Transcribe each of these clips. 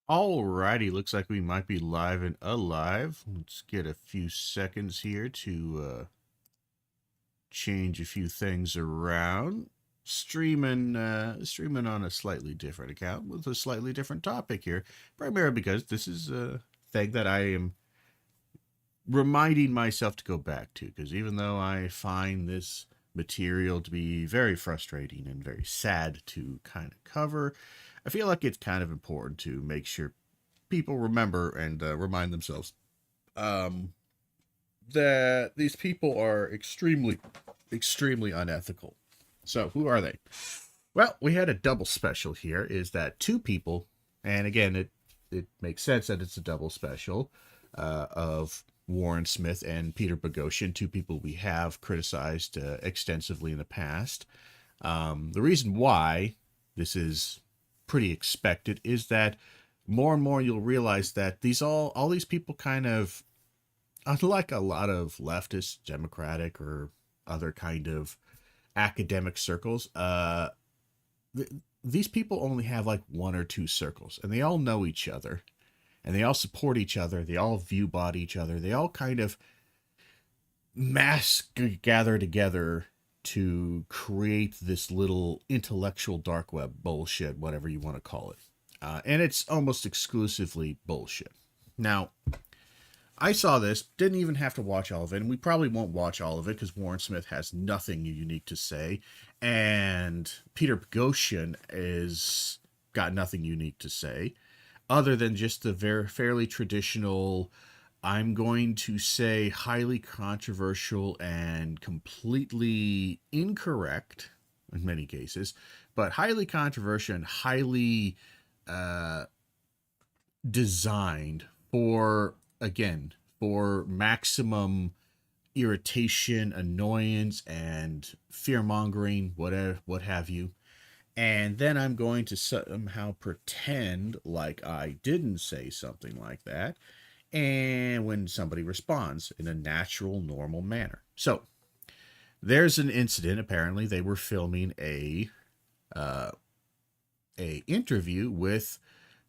Alrighty, looks like we might be live and alive. Let's get a few seconds here to change a few things around. Streaming on a slightly different account with a slightly different topic here, primarily because this is a thing that I am reminding myself to go back to. Because even though I find this material to be very frustrating and very sad to kind of cover, I feel like it's kind of important to make sure people remember and remind themselves um, that these people are extremely unethical. So, who are they? Well, we had a double special here. Is that two people, and again, it makes sense that it's a double special of Warren Smith and Peter Boghossian, two people we have criticized extensively in the past. The reason why this is pretty expected is that more and more you'll realize that all these people kind of, unlike a lot of leftist democratic or other kind of academic circles, these people only have like one or two circles, and they all know each other, and they all support each other, they all view bot each other, they all kind of gather together to create this little intellectual dark web bullshit, whatever you want to call it. And it's almost exclusively bullshit. Now, I saw this, didn't even have to watch all of it, and we probably won't watch all of it because Warren Smith has nothing unique to say, and Peter Boghossian is got nothing unique to say, other than just the very fairly traditional, I'm going to say highly controversial and completely incorrect in many cases, but highly controversial and highly uh, designed for, again, for maximum irritation, annoyance, and fear mongering, whatever, what have you. And then I'm going to somehow pretend like I didn't say something like that. And when somebody responds in a natural, normal manner. So there's an incident. Apparently, they were filming uh, a interview with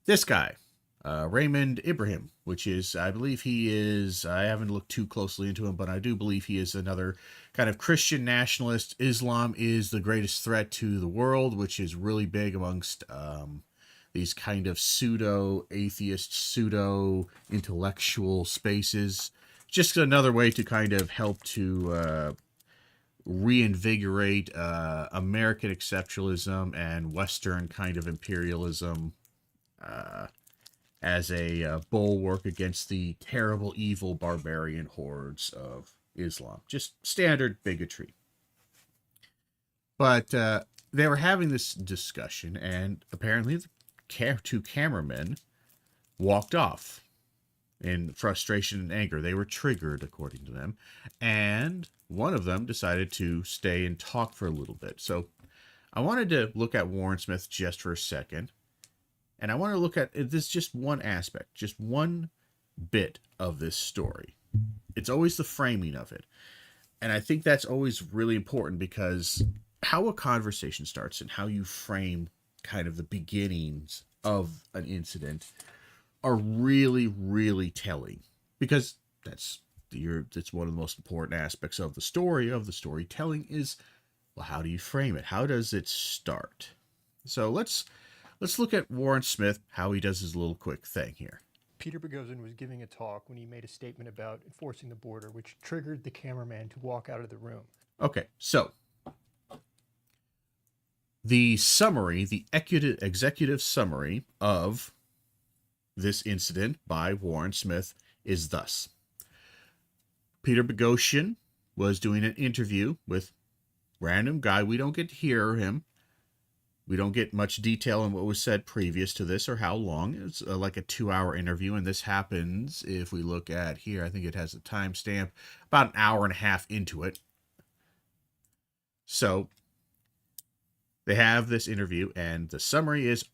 this guy, Raymond Ibrahim, which is, I believe he is, I haven't looked too closely into him, but I do believe he is another kind of Christian nationalist. Islam is the greatest threat to the world, which is really big amongst these kind of pseudo atheist, pseudo intellectual spaces. Just another way to kind of help to reinvigorate American exceptionalism and Western kind of imperialism uh, as a bulwark against the terrible, evil, barbarian hordes of Islam. Just standard bigotry. But they were having this discussion, and apparently the two cameramen walked off in frustration and anger. They were triggered, according to them, and one of them decided to stay and talk for a little bit. So I wanted to look at Warren Smith just for a second, and I want to look at this just one aspect, just one bit of this story. It's always the framing of it. And I think that's always really important because how a conversation starts and how you frame kind of the beginnings of an incident are really telling, because that's one of the most important aspects of the story, of the storytelling, is, well, how do you frame it? How does it start? So let's look at Warren Smith, how he does his little quick thing here. Peter Boghossian was giving a talk when he made a statement about enforcing the border, which triggered the cameraman to walk out of the room. Okay, so the summary, the executive summary of this incident by Warren Smith is thus. Peter Boghossian was doing an interview with random guy. We don't get to hear him. We don't get much detail on what was said previous to this or how long. It's like a 2-hour interview, and this happens, if we look at here, I think it has a timestamp, about an hour and a half into it. So they have this interview, and the summary is,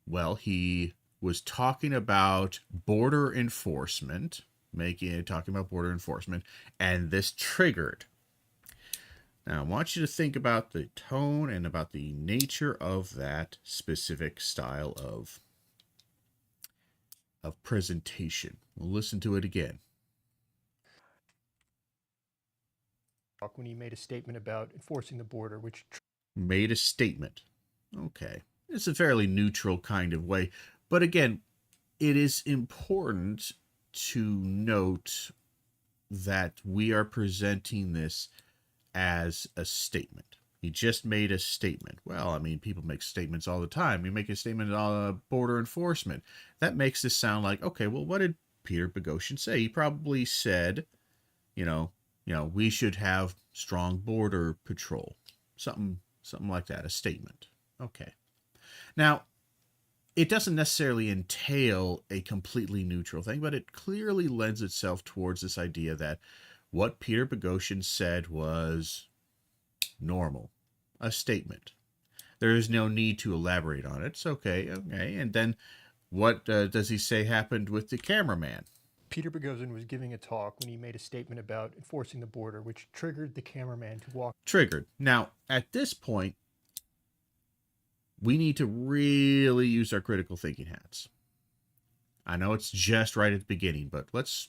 well, he was talking about border enforcement, talking about border enforcement, and this triggered. Now, I want you to think about the tone and about the nature of that specific style of of presentation. We'll listen to it again. When he made a statement about enforcing the border, which Made a statement. Okay. It's a fairly neutral kind of way. But again, it is important to note that we are presenting this as a statement. He just made a statement. Well, I mean, people make statements all the time. You make a statement on border enforcement. That makes this sound like, okay, well, what did Peter Boghossian say? He probably said, you know, we should have strong border patrol. Something like that, a statement. Okay. Now, it doesn't necessarily entail a completely neutral thing, but it clearly lends itself towards this idea that what Peter Boghossian said was normal, a statement. There is no need to elaborate on it. It's okay. And then what does he say happened with the cameraman? Peter Boghossian was giving a talk when he made a statement about enforcing the border, which triggered the cameraman to walk. Triggered. Now, at this point, we need to really use our critical thinking hats. I know it's just right at the beginning, but let's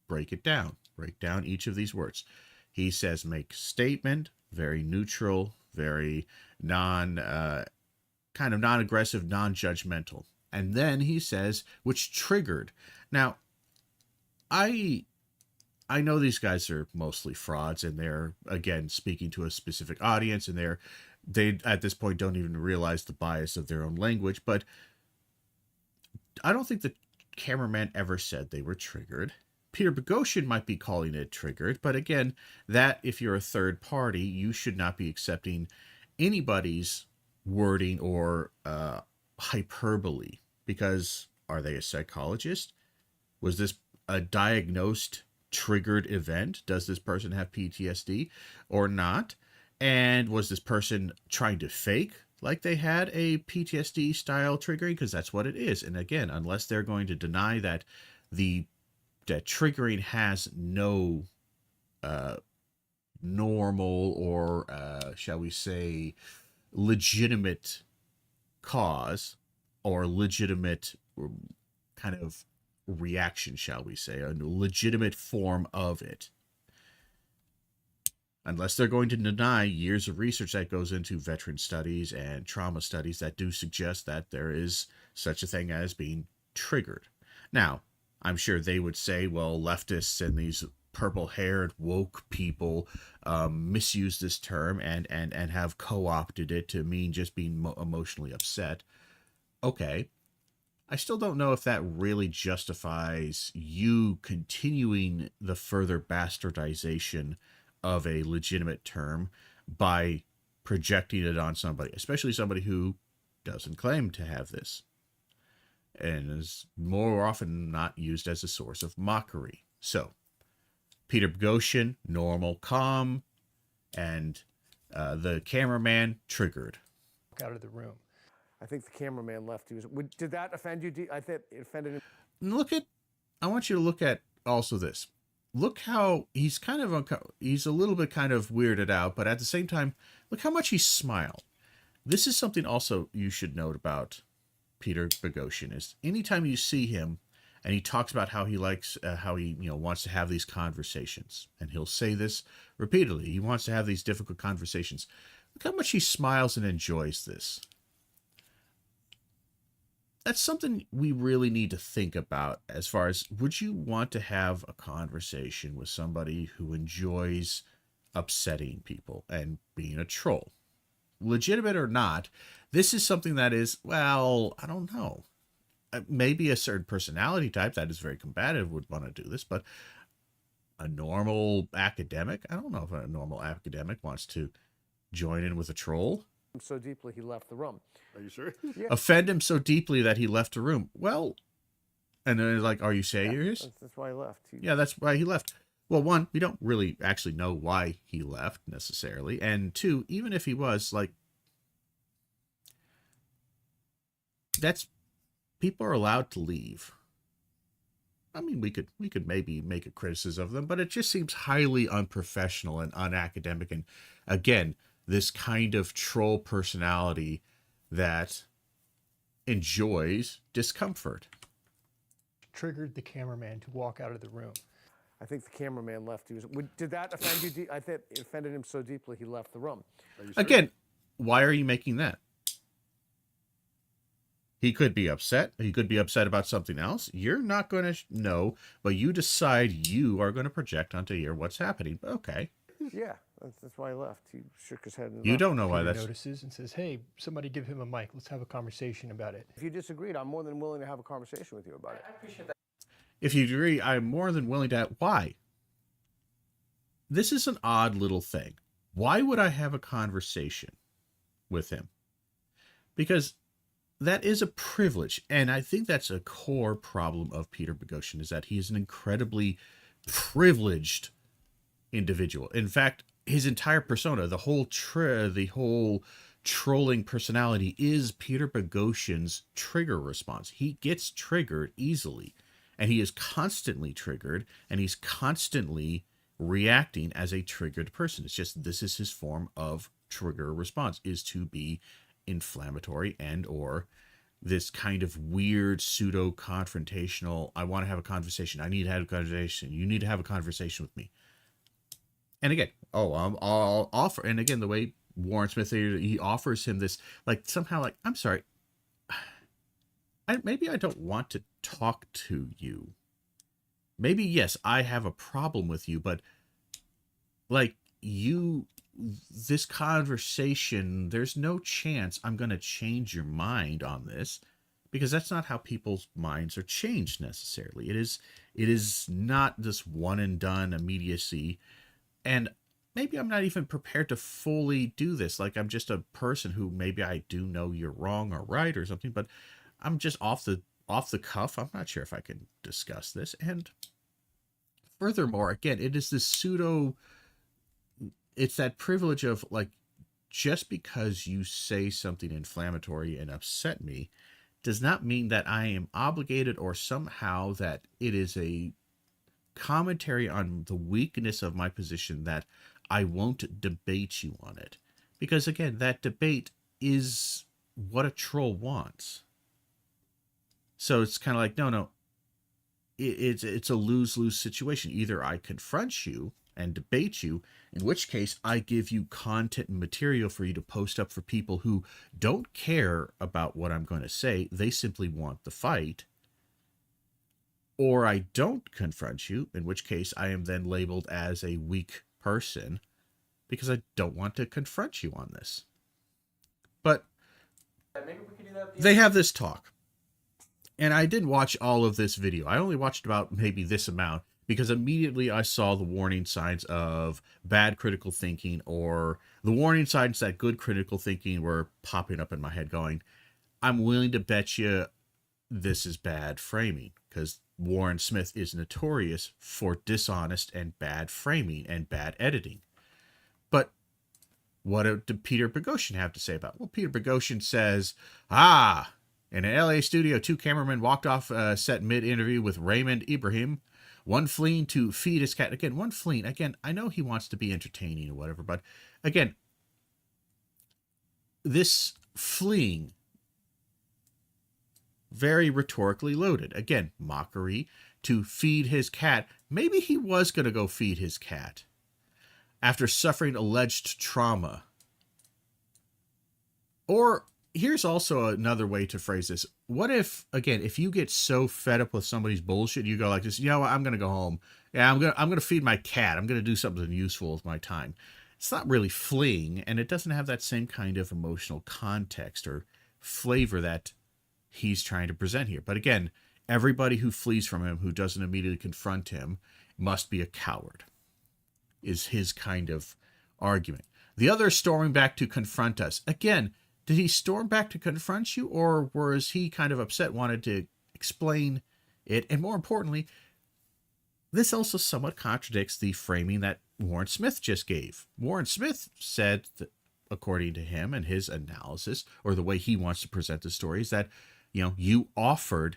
break it down. Break down each of these words. He says make statement, very neutral, very kind of non-aggressive, non-judgmental. And then he says, which triggered. Now, I know these guys are mostly frauds, and they're, again, speaking to a specific audience, and they at this point don't even realize the bias of their own language, but I don't think the cameraman ever said they were triggered. Peter Boghossian might be calling it triggered, but again, that if you're a third party, you should not be accepting anybody's wording or hyperbole, because are they a psychologist? Was this a diagnosed triggered event? Does this person have PTSD or not? And was this person trying to fake like they had a PTSD style triggering? Because that's what it is. And again, unless they're going to deny that that triggering has no normal or shall we say legitimate cause or legitimate kind of reaction, shall we say, a legitimate form of it. Unless they're going to deny years of research that goes into veteran studies and trauma studies that do suggest that there is such a thing as being triggered. Now, I'm sure they would say, well, leftists and these purple-haired woke people misuse this term and have co-opted it to mean just being emotionally upset. Okay. I still don't know if that really justifies you continuing the further bastardization of a legitimate term by projecting it on somebody, especially somebody who doesn't claim to have this and is more often than not used as a source of mockery. So, Peter Boghossian, normal, calm, and the cameraman, triggered. Out of the room. I think the cameraman left. Did that offend you? I think it offended him. I want you to look at also this. Look how he's he's a little bit kind of weirded out, but at the same time, look how much he smiled. This is something also you should note about Peter Boghossian is anytime you see him and he talks about how he likes, how he wants to have these conversations, and he'll say this repeatedly. He wants to have these difficult conversations. Look how much he smiles and enjoys this. That's something we really need to think about as far as, would you want to have a conversation with somebody who enjoys upsetting people and being a troll? Legitimate or not, this is something that is, well, I don't know. Maybe a certain personality type that is very combative would want to do this, but a normal academic, I don't know if a normal academic wants to join in with a troll. So deeply he left the room. Are you sure? Yeah. Offend him so deeply that he left the room. Well, and then like, are you serious? Yeah, that's why he left. Yeah, that's why he left. Well, one, we don't really actually know why he left necessarily. And two, even if he was, like, people are allowed to leave. I mean, we could maybe make a criticism of them, but it just seems highly unprofessional and unacademic. And again, this kind of troll personality that enjoys discomfort. triggered the cameraman to walk out of the room. I think the cameraman left. Did that offend you? I think it offended him so deeply he left the room. Again, why are you making that? He could be upset. He could be upset about something else. You're not going to know, but you decide you are going to project onto here what's happening. Okay. Yeah, that's why he left. He shook his head. And You left. don't know why Peter that's... notices and says, "Hey, somebody give him a mic. Let's have a conversation about it." If you disagreed, I'm more than willing to have a conversation with you about it. I appreciate that. If you agree, I'm more than willing to... Why? This is an odd little thing. Why would I have a conversation with him? Because that is a privilege. And I think that's a core problem of Peter Boghossian, is that he is an incredibly privileged individual. In fact, his entire persona, the whole trolling personality is Peter Boghossian's trigger response. He gets triggered easily, and he is constantly triggered, and he's constantly reacting as a triggered person. It's just, this is his form of trigger response, is to be inflammatory and or this kind of weird pseudo confrontational, I want to have a conversation, I need to have a conversation, you need to have a conversation with me. And again, I'll offer, and again, the way Warren Smith, he offers him this, like, somehow, like, I'm sorry, maybe I don't want to talk to you. Maybe, yes, I have a problem with you, but, like, this conversation, there's no chance I'm going to change your mind on this, because that's not how people's minds are changed necessarily. It is not this one and done immediacy. And maybe I'm not even prepared to fully do this. Like, I'm just a person who maybe I do know you're wrong or right or something, but I'm just off the cuff. I'm not sure if I can discuss this. And furthermore, again, it is this it's that privilege of, like, just because you say something inflammatory and upset me does not mean that I am obligated or somehow that it is a commentary on the weakness of my position that I won't debate you on it. Because again, that debate is what a troll wants. So it's kind of like, no, it's a lose-lose situation. Either I confront you and debate you, in which case I give you content and material for you to post up for people who don't care about what I'm going to say. They simply want the fight. Or I don't confront you, in which case I am then labeled as a weak person because I don't want to confront you on this. But Maybe we could do that. they have this talk. And I didn't watch all of this video. I only watched about maybe this amount because immediately I saw the warning signs of bad critical thinking, or the warning signs that good critical thinking were popping up in my head going, I'm willing to bet you this is bad framing, because Warren Smith is notorious for dishonest and bad framing and bad editing. But what did Peter Boghossian have to say about it? Well, Peter Boghossian says, in an LA studio, 2 cameramen walked off set mid-interview with Raymond Ibrahim, one fleeing to feed his cat. Again, one fleeing. Again, I know he wants to be entertaining or whatever, but again, this fleeing, very rhetorically loaded. Again, mockery, to feed his cat. Maybe he was going to go feed his cat after suffering alleged trauma. Or here's also another way to phrase this. What if, again, if you get so fed up with somebody's bullshit, you go like this, you know what, I'm going to go home. Yeah, I'm going to feed my cat. I'm going to do something useful with my time. It's not really fleeing, and it doesn't have that same kind of emotional context or flavor that he's trying to present here. But again, everybody who flees from him, who doesn't immediately confront him, must be a coward, is his kind of argument. The other storming back to confront us. Again, did he storm back to confront you, or was he kind of upset, wanted to explain it? And more importantly, this also somewhat contradicts the framing that Warren Smith just gave. Warren Smith said that, according to him and his analysis, or the way he wants to present the story, is that, you offered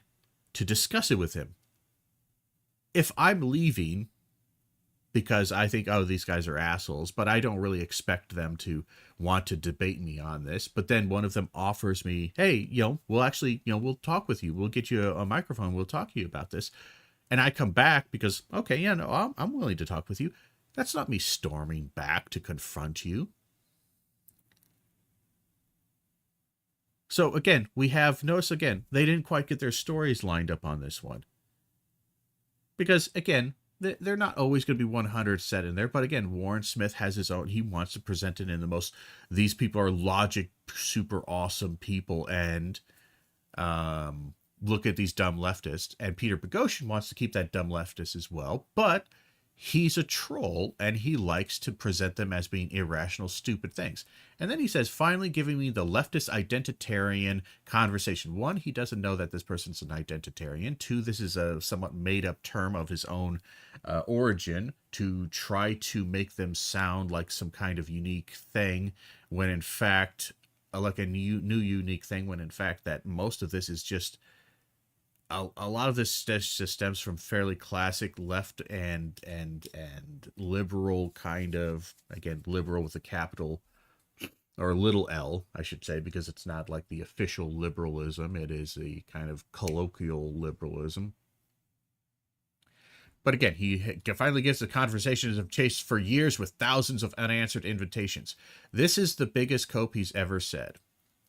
to discuss it with him. If I'm leaving because I think, oh, these guys are assholes, but I don't really expect them to want to debate me on this. But then one of them offers me, hey, we'll actually, we'll talk with you. We'll get you a microphone. We'll talk to you about this. And I come back because, okay, yeah, no, I'm willing to talk with you. That's not me storming back to confront you. So again, notice again, they didn't quite get their stories lined up on this one. Because again, they're not always going to be 100 set in there. But again, Warren Smith has his own. He wants to present it in the most, these people are logic, super awesome people. And look at these dumb leftists. And Peter Boghossian wants to keep that dumb leftist as well. But he's a troll and he likes to present them as being irrational, stupid things. And then he says, finally giving me the leftist identitarian conversation. One, he doesn't know that this person's an identitarian. Two, this is a somewhat made up term of his own origin to try to make them sound like some kind of unique thing when in fact, like a new unique thing, when in fact that most of this is just a lot of this just stems from fairly classic left and liberal kind of, again, liberal with a capital or little L, I should say, because it's not like the official liberalism. It is a kind of colloquial liberalism. But again, he finally gives the conversations of chase for years with thousands of unanswered invitations. This is the biggest cope he's ever said.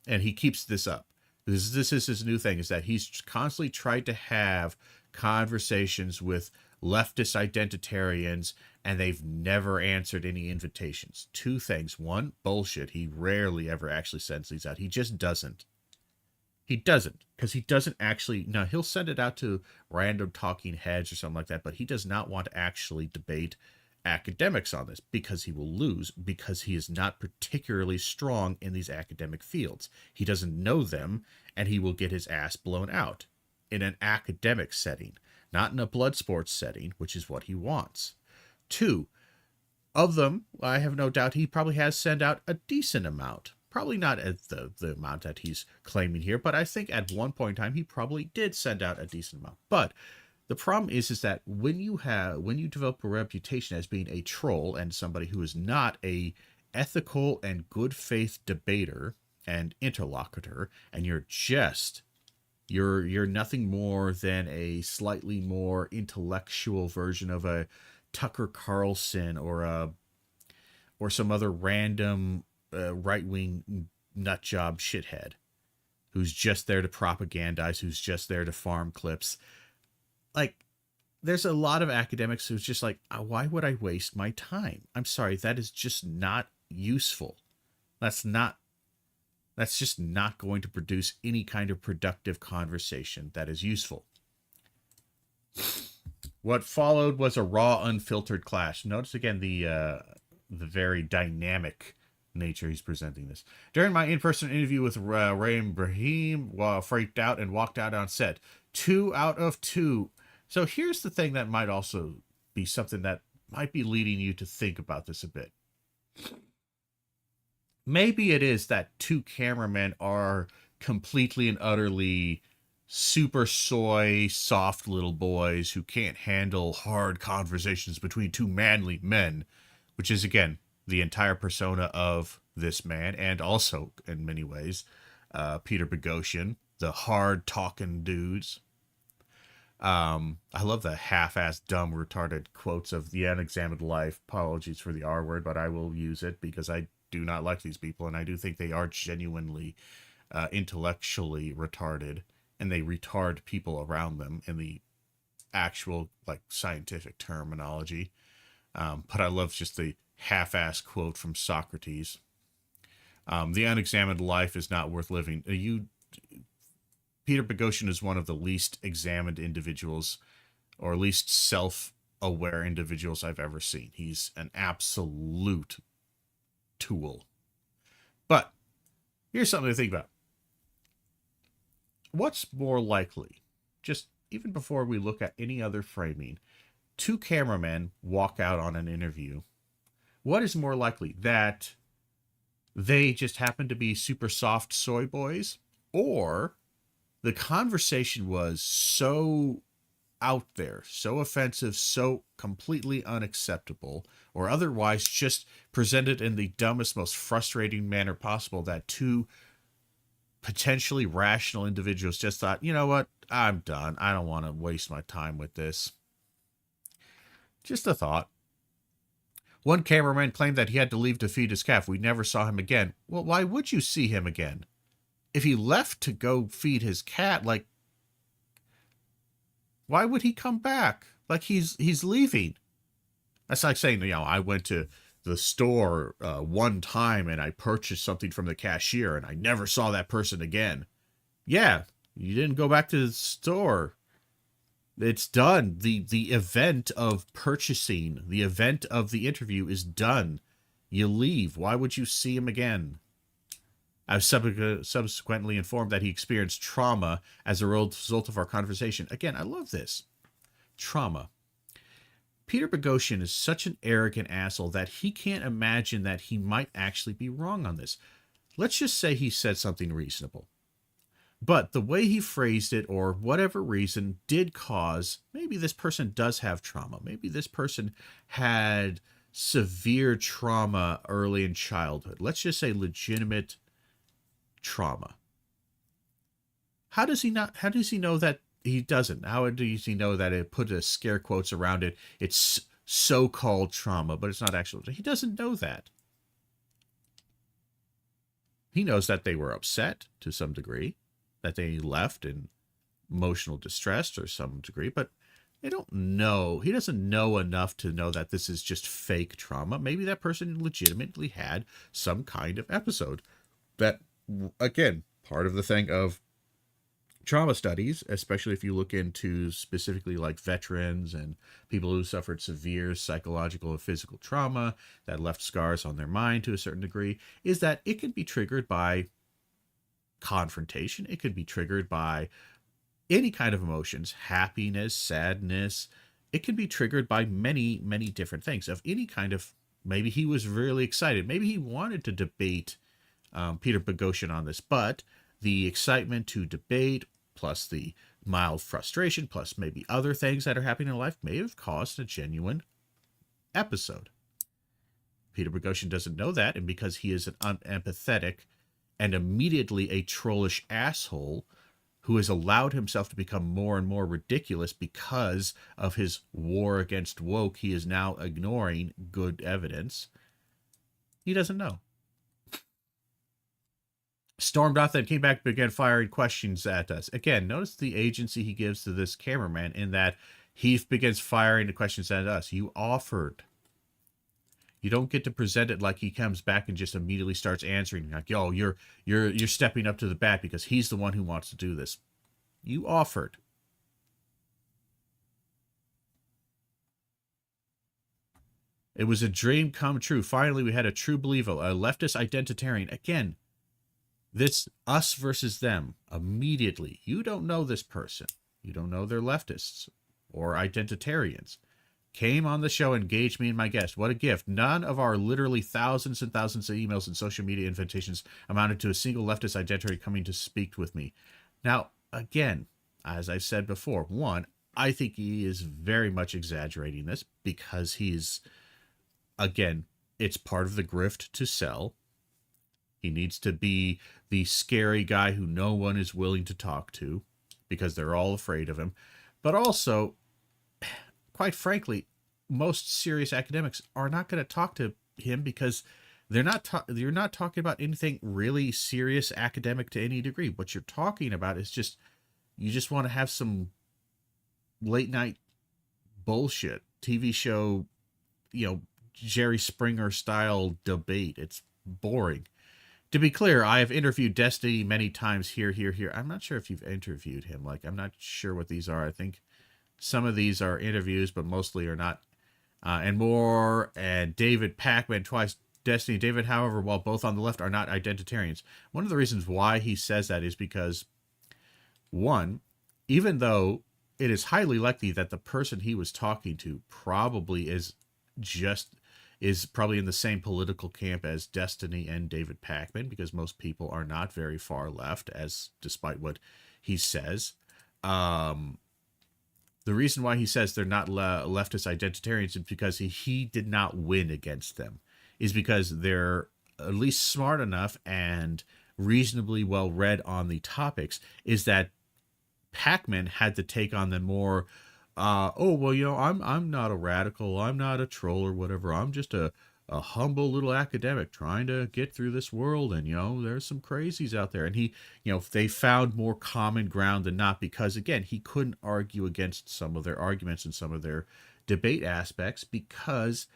And he keeps this up. This is his new thing, is that he's constantly tried to have conversations with leftist identitarians, and they've never answered any invitations. Two things. One, bullshit. He rarely ever actually sends these out. He just doesn't. He doesn't, because he doesn't actually... Now, he'll send it out to random talking heads or something like that, but he does not want to actually debate academics on this because he will lose, because he is not particularly strong in these academic fields. He doesn't know them, and he will get his ass blown out in an academic setting, not in a blood sports setting, which is what he wants. Two, of them, I have no doubt he probably has sent out a decent amount. Probably not at the amount that he's claiming here, but I think at one point in time he probably did send out a decent amount. But the problem is that when you develop a reputation as being a troll and somebody who is not a ethical and good faith debater and interlocutor, and you're nothing more than a slightly more intellectual version of a Tucker Carlson or some other random right-wing nutjob shithead who's just there to propagandize, who's just there to farm clips. Like, there's a lot of academics who's just like, why would I waste my time? I'm sorry, that is just not useful. That's just not going to produce any kind of productive conversation that is useful. What followed was a raw, unfiltered clash. Notice again the very dynamic nature he's presenting this. During my in-person interview with Ray Brahim, freaked out and walked out on set. 2 out of 2. So here's the thing that might also be something that might be leading you to think about this a bit. Maybe it is that 2 cameramen are completely and utterly super soy, soft little boys who can't handle hard conversations between 2 manly men, which is, again, the entire persona of this man, and also, in many ways, Peter Boghossian, the hard-talking dudes. I love the half-assed, dumb, retarded quotes of the unexamined life. Apologies for the R word, but I will use it because I do not like these people, and I do think they are genuinely intellectually retarded, and they retard people around them in the actual, like, scientific terminology. But I love just the half-assed quote from Socrates. The unexamined life is not worth living. Peter Boghossian is one of the least examined individuals, or least self-aware individuals I've ever seen. He's an absolute tool. But here's something to think about. What's more likely, just even before we look at any other framing, 2 cameramen walk out on an interview. What is more likely, that they just happen to be super soft soy boys, or the conversation was so out there, so offensive, so completely unacceptable, or otherwise just presented in the dumbest, most frustrating manner possible that two potentially rational individuals just thought, you know what, I'm done. I don't want to waste my time with this. Just a thought. One cameraman claimed that he had to leave to feed his calf. We never saw him again. Well, why would you see him again? If he left to go feed his cat, like, why would he come back? Like he's leaving. That's like saying, I went to the store one time and I purchased something from the cashier and I never saw that person again. Yeah, you didn't go back to the store. It's done. The event of purchasing, the event of the interview is done. You leave. Why would you see him again? I was subsequently informed that he experienced trauma as a result of our conversation. Again, I love this. Trauma. Peter Boghossian is such an arrogant asshole that he can't imagine that he might actually be wrong on this. Let's just say he said something reasonable. But the way he phrased it, or whatever reason, did cause, maybe this person does have trauma. Maybe this person had severe trauma early in childhood. Let's just say legitimate trauma. How does he know that he doesn't? How does he know that it put a scare quotes around it? It's so-called trauma, but it's not actual. He doesn't know that. He knows that they were upset to some degree, that they left in emotional distress to some degree, but they don't know. He doesn't know enough to know that this is just fake trauma. Maybe that person legitimately had some kind of episode that, again, part of the thing of trauma studies, especially if you look into specifically like veterans and people who suffered severe psychological or physical trauma that left scars on their mind to a certain degree, is that it can be triggered by confrontation. It could be triggered by any kind of emotions, happiness, sadness. It can be triggered by many, many different things of any kind of, maybe he was really excited. Maybe he wanted to debate Peter Boghossian on this, but the excitement to debate plus the mild frustration plus maybe other things that are happening in life may have caused a genuine episode. Peter Boghossian doesn't know that, and because he is an unempathetic and immediately a trollish asshole who has allowed himself to become more and more ridiculous because of his war against woke, he is now ignoring good evidence. He doesn't know. Stormed off, then came back and began firing questions at us. Again, notice the agency he gives to this cameraman in that he begins firing the questions at us. You offered. You don't get to present it like he comes back and just immediately starts answering. Like, yo, you're stepping up to the bat because he's the one who wants to do this. You offered. It was a dream come true. Finally, we had a true believer, a leftist identitarian. Again, this us versus them. Immediately, you don't know this person. You don't know they're leftists or identitarians. Came on the show, engaged me and my guest. What a gift. None of our literally thousands and thousands of emails and social media invitations amounted to a single leftist identity coming to speak with me. Now, again, as I said before, one, I think he is very much exaggerating this because he's, again, it's part of the grift to sell. He needs to be the scary guy who no one is willing to talk to because they're all afraid of him. But also, quite frankly, most serious academics are not going to talk to him because you're not talking about anything really serious academic to any degree. What you're talking about is just, you just want to have some late night bullshit TV show, Jerry Springer style debate. It's boring. To be clear, I have interviewed Destiny many times here. I'm not sure if you've interviewed him. I'm not sure what these are. I think some of these are interviews, but mostly are not. And more, and David Pakman twice. Destiny and David, however, while both on the left, are not identitarians. One of the reasons why he says that is because, one, even though it is highly likely that the person he was talking to probably is probably in the same political camp as Destiny and David Pakman, because most people are not very far left, as despite what he says. the reason why he says they're not leftist identitarians is because he did not win against them, is because they're at least smart enough and reasonably well read on the topics, is that Pac-Man had to take on them more. Oh well, I'm not a radical, I'm not a troll or whatever. I'm just a humble little academic trying to get through this world, and there's some crazies out there. And they found more common ground than not, because again, he couldn't argue against some of their arguments and some of their debate aspects, because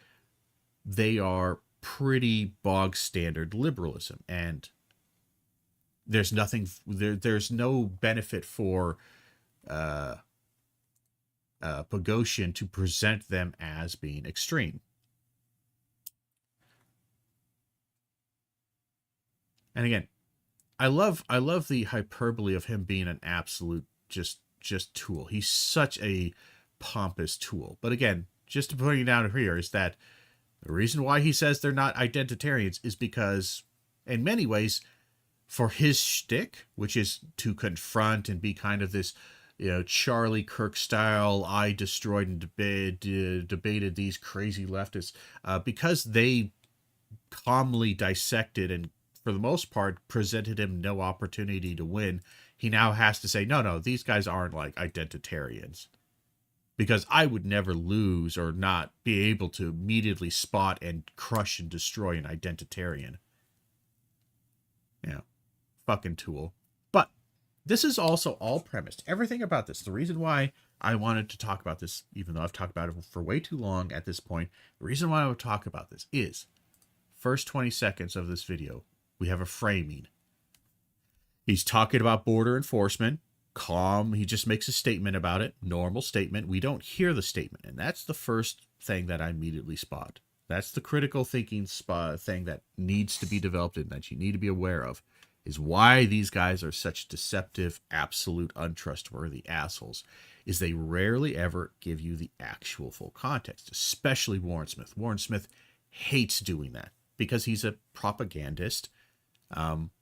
they are pretty bog standard liberalism, and there's no benefit for Pogoshin to present them as being extreme. And again, I love the hyperbole of him being an absolute just tool. He's such a pompous tool. But again, just to put it down here, is that the reason why he says they're not identitarians is because, in many ways, for his shtick, which is to confront and be kind of this, Charlie Kirk style, I destroyed and debated these crazy leftists, because they calmly dissected and, for the most part, presented him no opportunity to win. He now has to say, no, these guys aren't like identitarians, because I would never lose or not be able to immediately spot and crush and destroy an identitarian. Fucking tool. But this is also all premised. Everything about this, the reason why I wanted to talk about this, even though I've talked about it for way too long at this point, the reason why I would talk about this is, first 20 seconds of this video, we have a framing. He's talking about border enforcement, calm. He just makes a statement about it, normal statement. We don't hear the statement, and that's the first thing that I immediately spot. That's the critical thinking thing that needs to be developed and that you need to be aware of, is why these guys are such deceptive, absolute, untrustworthy assholes, is they rarely ever give you the actual full context, especially Warren Smith. Warren Smith hates doing that because he's a propagandist.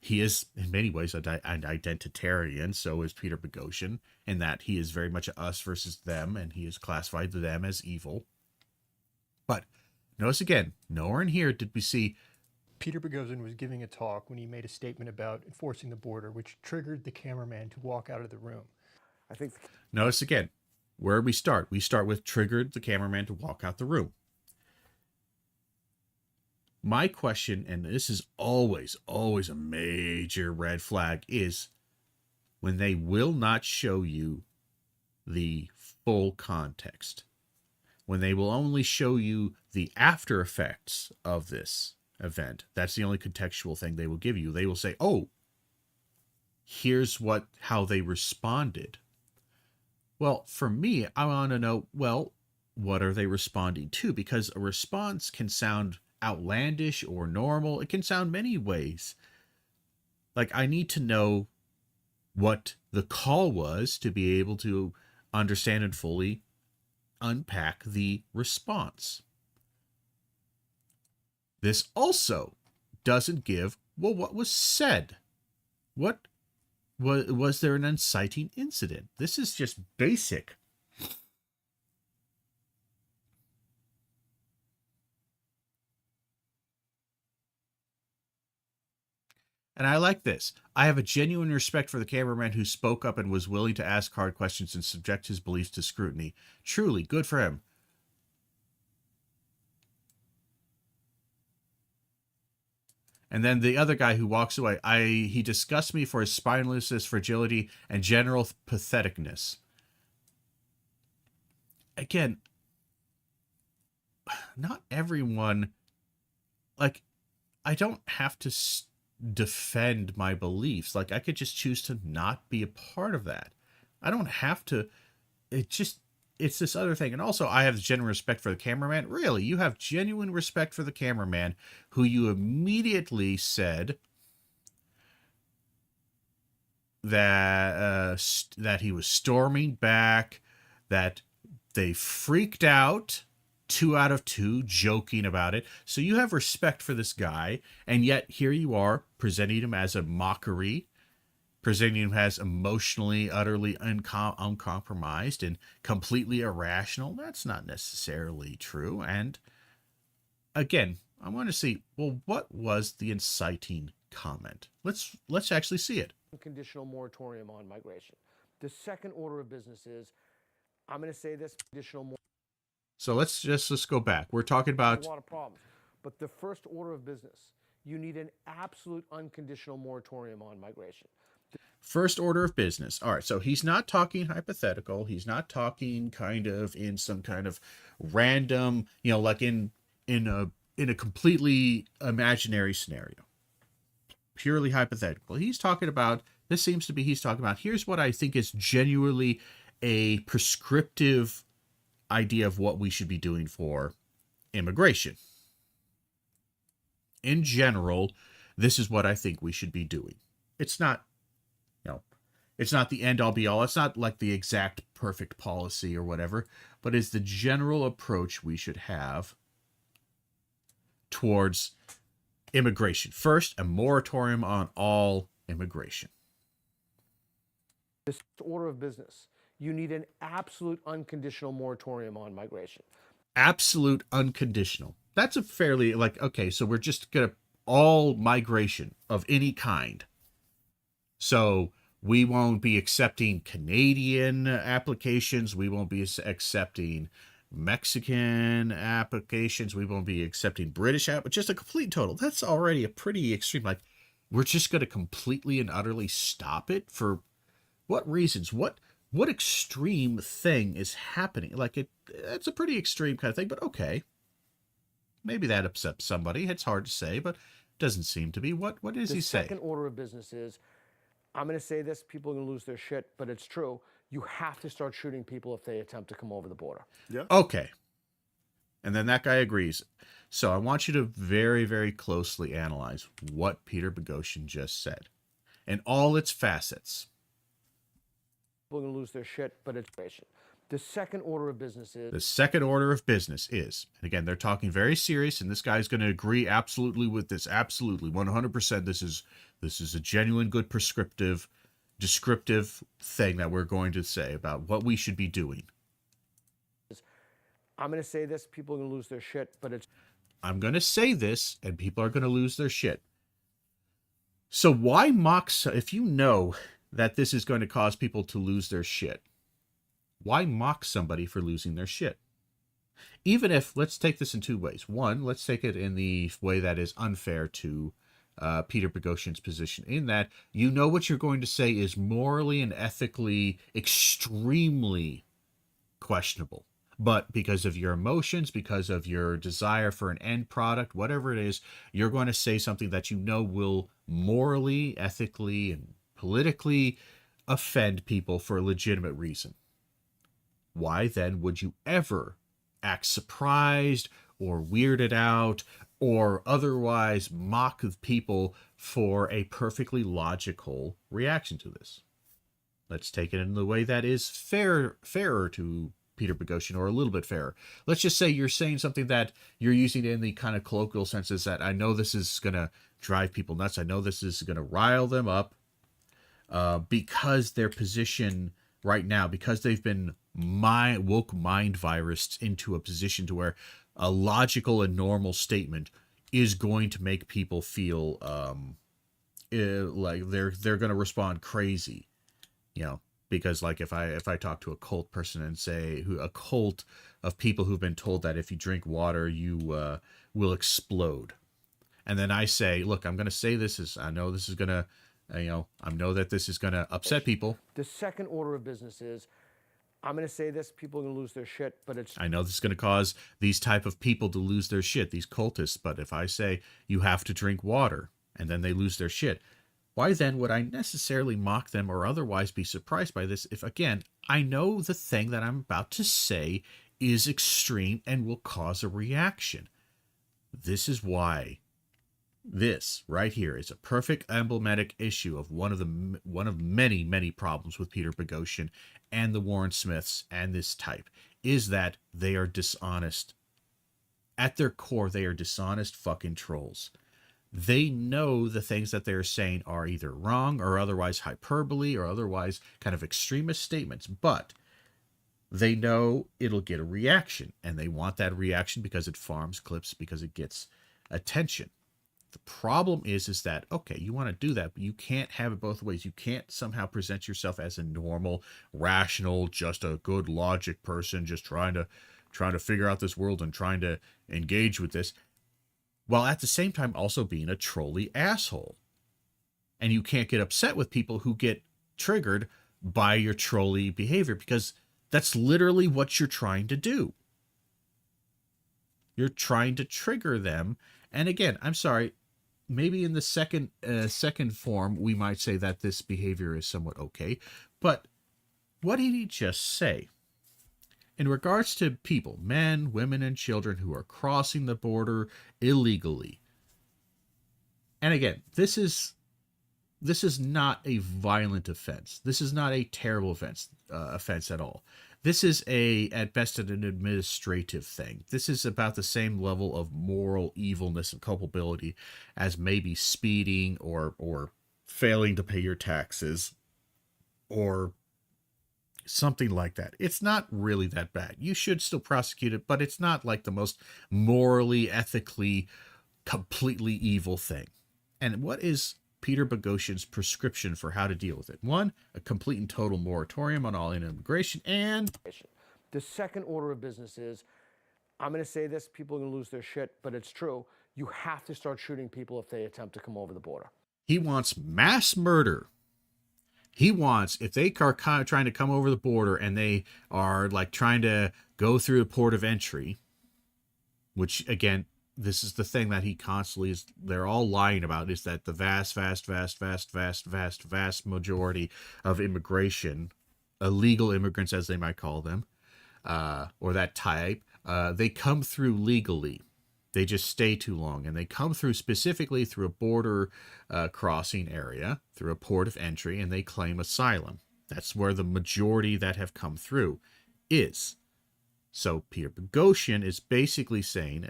He is, in many ways, an identitarian. So is Peter Boghossian, in that he is very much us versus them, and he has classified them as evil. But notice again, nowhere in here did we see Peter Boghossian was giving a talk when he made a statement about enforcing the border, which triggered the cameraman to walk out of the room. I think. Notice again, where we start. We start with triggered the cameraman to walk out the room. My question, and this is always a major red flag, is when they will not show you the full context. When they will only show you the after effects of this event. That's the only contextual thing they will give you. They will say, oh, here's how they responded. Well, for me, I want to know, well, what are they responding to? Because a response can sound outlandish or normal. It can sound many ways. Like, I need to know what the call was to be able to understand and fully unpack the response. This also doesn't give, well, what was said? What was there an inciting incident? This is just basic. And I like this. I have a genuine respect for the cameraman who spoke up and was willing to ask hard questions and subject his beliefs to scrutiny. Truly, good for him. And then the other guy who walks away, he disgusts me for his spinelessness, fragility, and general patheticness. Again, not everyone, like, I don't have to defend my beliefs. Like, I could just choose to not be a part of that. I don't have to. It's this other thing. And also, I have genuine respect for the cameraman. Really, you have genuine respect for the cameraman who you immediately said that he was storming back, that they freaked out, 2 out of 2, joking about it. So you have respect for this guy, and yet here you are presenting him as a mockery, presenting him as emotionally, utterly uncompromised and completely irrational. That's not necessarily true. And again, I want to see, well, what was the inciting comment? Let's actually see it. Unconditional moratorium on migration. The second order of business is, I'm going to say this, So let's go back. We're talking a about lot of problems. But the first order of business, you need an absolute unconditional moratorium on migration. first order of business. All right, so he's not talking hypothetical. He's not talking kind of in some kind of random, like in a completely imaginary scenario. Purely hypothetical. He's talking about here's what I think is genuinely a prescriptive idea of what we should be doing for immigration. In general, this is what I think we should be doing. It's not, it's not the end all be all. It's not like the exact perfect policy or whatever, but it's the general approach we should have towards immigration. First, a moratorium on all immigration. This order of business, you need an absolute unconditional moratorium on migration. Absolute unconditional. That's a fairly, okay, so we're just going to all migration of any kind. So we won't be accepting Canadian applications. We won't be accepting Mexican applications. We won't be accepting British just a complete total. That's already a pretty extreme. Like, we're just going to completely and utterly stop it for what reasons? What extreme thing is happening? It's a pretty extreme kind of thing, but okay. Maybe that upsets somebody. It's hard to say, but it doesn't seem to be. What does he say? The second order of business is, I'm going to say this, people are going to lose their shit, but it's true. You have to start shooting people if they attempt to come over the border. Yeah. Okay. And then that guy agrees. So I want you to very, very closely analyze what Peter Boghossian just said and all its facets. People are going to lose their shit, but it's patient. The second order of business is... The second order of business is, and again, they're talking very serious, and this guy's going to agree absolutely with this. Absolutely, 100%. This is a genuine, good, descriptive thing that we're going to say about what we should be doing. I'm going to say this, people are going to lose their shit, but it's... I'm going to say this, and people are going to lose their shit. So why mock, if you know that this is going to cause people to lose their shit, why mock somebody for losing their shit? Even if, let's take this in two ways. One, let's take it in the way that is unfair to Peter Boghossian's position, in that you know what you're going to say is morally and ethically extremely questionable. But because of your emotions, because of your desire for an end product, whatever it is, you're going to say something that you know will morally, ethically, and politically offend people for a legitimate reason. Why then would you ever act surprised or weirded out or otherwise mock people for a perfectly logical reaction to this? Let's take it in the way that is fairer to Peter Boghossian, or a little bit fairer. Let's just say you're saying something that you're using in the kind of colloquial senses that I know this is going to drive people nuts. I know this is going to rile them up because their position right now, because they've been woke mind virused into a position to where a logical and normal statement is going to make people feel like they're going to respond crazy, because like if I talk to a cult person and say a cult of people who've been told that if you drink water you will explode, and then I say, look, I'm going to say this, I know this is going to I know that this is going to upset people. The second order of business is, I'm going to say this, people are going to lose their shit, but it's... I know this is going to cause these type of people to lose their shit, these cultists, but if I say you have to drink water and then they lose their shit, why then would I necessarily mock them or otherwise be surprised by this if, again, I know the thing that I'm about to say is extreme and will cause a reaction? This is why this right here is a perfect emblematic issue of one of many, many problems with Peter Boghossian and the Warren Smiths and this type, is that they are dishonest. At their core, they are dishonest fucking trolls. they know the things that they're saying are either wrong or otherwise hyperbole or otherwise kind of extremist statements, but they know it'll get a reaction, and they want that reaction because it farms clips, because it gets attention. The problem is that, okay, you want to do that, but you can't have it both ways. You can't somehow present yourself as a normal, rational, just a good logic person, just trying to figure out this world and trying to engage with this, while at the same time also being a trolly asshole. And you can't get upset with people who get triggered by your trolly behavior, because that's literally what you're trying to do. You're trying to trigger them. And again, I'm sorry, maybe in the second form, we might say that this behavior is somewhat okay. But what did he just say? In regards to people, men, women, and children who are crossing the border illegally. And again, this is not a violent offense. This is not a terrible offense at all. This is at best an administrative thing. This is about the same level of moral evilness and culpability as maybe speeding or failing to pay your taxes or something like that. It's not really that bad. You should still prosecute it, but it's not like the most morally, ethically, completely evil thing. And what is Peter Boghossian's prescription for how to deal with it? One, a complete and total moratorium on all immigration, and The second order of business is, I'm going to say this, people are going to lose their shit, but it's true. You have to start shooting people if they attempt to come over the border. he wants mass murder. He wants, if they are trying to come over the border and they are like trying to go through a port of entry, which again, this is the thing that he constantly is, they're all lying about, is that the vast majority of immigration, illegal immigrants as they might call them, or that type, they come through legally. They just stay too long, and they come through specifically through a border crossing area, through a port of entry, and they claim asylum. That's where the majority that have come through is. So Peter Boghossian is basically saying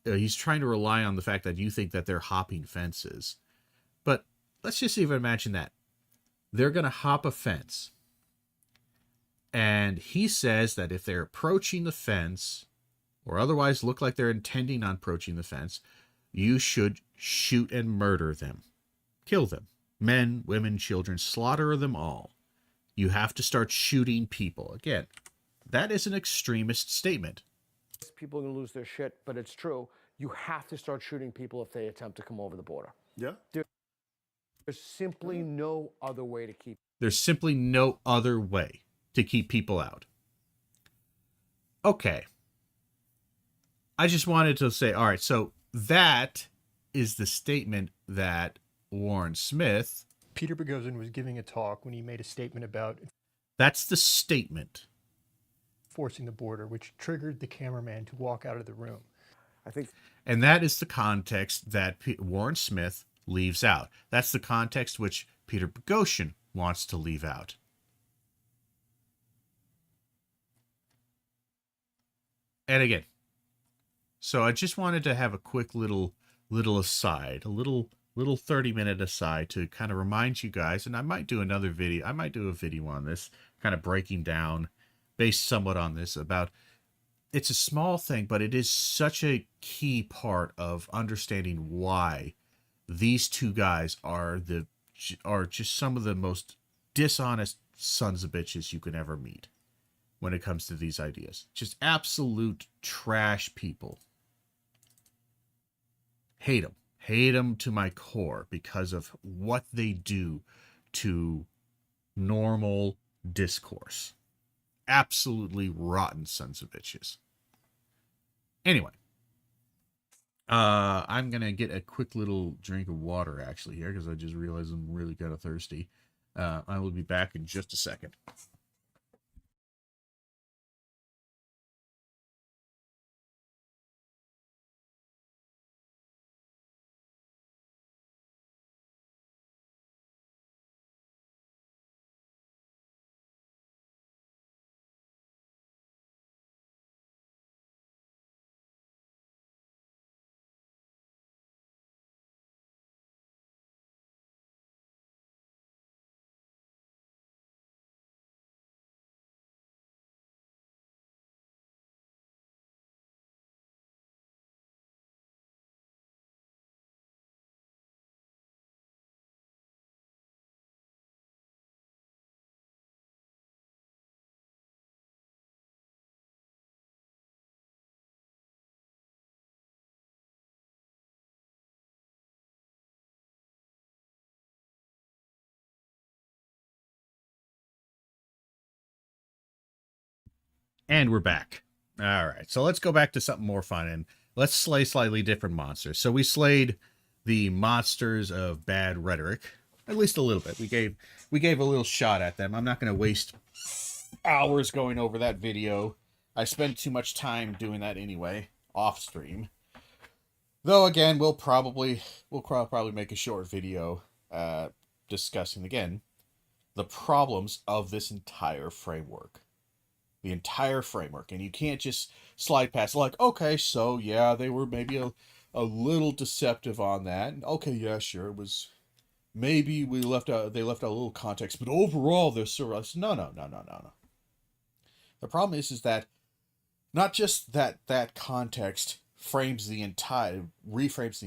he's trying to rely on the fact that you think that they're hopping fences. But let's just even imagine that. They're going to hop a fence. And he says that if they're approaching the fence, or otherwise look like they're intending on approaching the fence, you should shoot and murder them. Kill them. Men, women, children, slaughter them all. You have to start shooting people. Again, that is an extremist statement. People are going to lose their shit, but it's true. You have to start shooting people if they attempt to come over the border. Yeah. There's simply no other way to keep. There's simply no other way to keep people out. Okay. I just wanted to say, all right, so that is the statement that Warren Smith. Peter Boghossian was giving a talk when he made a statement about That's the statement. enforcing the border, which triggered the cameraman to walk out of the room. I think. And that is the context that Warren Smith leaves out. That's the context which Peter Boghossian wants to leave out. And again, so I just wanted to have a quick little aside, a little 30-minute aside to kind of remind you guys, and I might do another video. I might do a video on this, kind of breaking down, based somewhat on this, about it's a small thing, but it is such a key part of understanding why these two guys are just some of the most dishonest sons of bitches you can ever meet when it comes to these ideas. Just absolute trash people. Hate them to my core because of what they do to normal discourse. Absolutely rotten sons of bitches. Anyway, I'm gonna get a quick little drink of water actually here because I just realized I'm really kind of thirsty. I will be back in just a second. And we're back. All right, so let's go back to something more fun and let's slay slightly different monsters. So we slayed the monsters of bad rhetoric, at least a little bit. We gave a little shot at them. I'm not going to waste hours going over that video. I spend too much time doing that anyway, off stream. Though again, we'll probably make a short video discussing again the problems of this entire framework. The entire framework. And you can't just slide past like, okay, so yeah, they were maybe a little deceptive on that. And okay, yeah, sure, it was maybe they left out a little context, but overall they're so no. The problem is that not just that context reframes the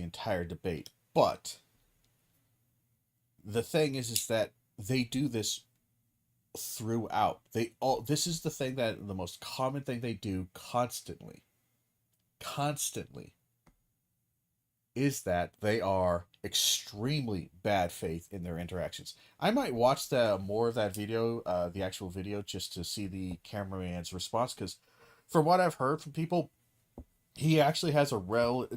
entire debate, but the thing is that they do this throughout. This is the most common thing they do constantly is that they are extremely bad faith in their interactions. I might watch more of that video, the actual video, just to see the cameraman's response, because from what I've heard from people, he actually has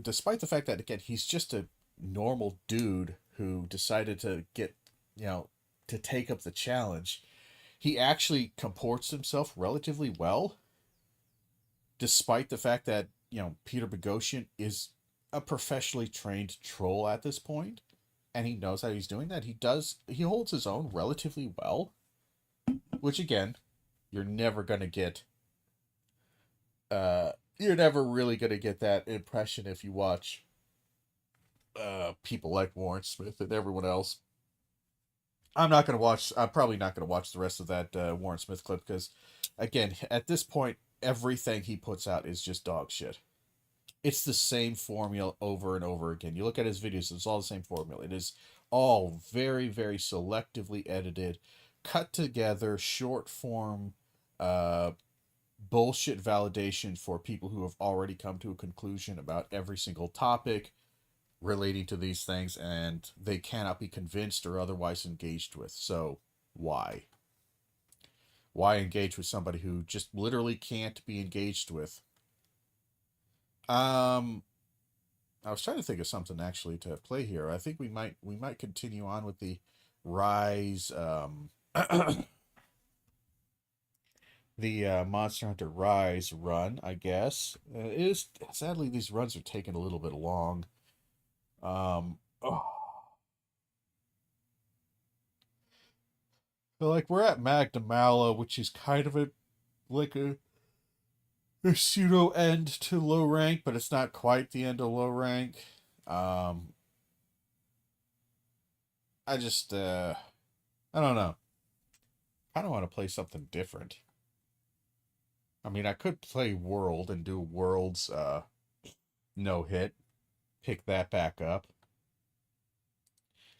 despite the fact that, again, he's just a normal dude who decided to to take up the challenge, he actually comports himself relatively well, despite the fact that, Peter Boghossian is a professionally trained troll at this point, and he knows how he's doing that. He holds his own relatively well, which, again, you're never going to get, you're never really going to get that impression if you watch people like Warren Smith and everyone else. I'm probably not going to watch the rest of that Warren Smith clip, because, again, at this point, everything he puts out is just dog shit. It's the same formula over and over again. You look at his videos, it's all the same formula. It is all very, very selectively edited, cut together, short form, bullshit validation for people who have already come to a conclusion about every single topic relating to these things, and they cannot be convinced or otherwise engaged with. So why? Why engage with somebody who just literally can't be engaged with? I was trying to think of something actually to play here. I think we might continue on with the Rise, the Monster Hunter Rise run, I guess. Sadly, these runs are taking a little bit long. Oh. So, like, we're at Magdamala, which is kind of a pseudo end to low rank, but it's not quite the end of low rank. I just I don't know. I don't want to play something different. I mean, I could play World and do World's no hit, pick that back up,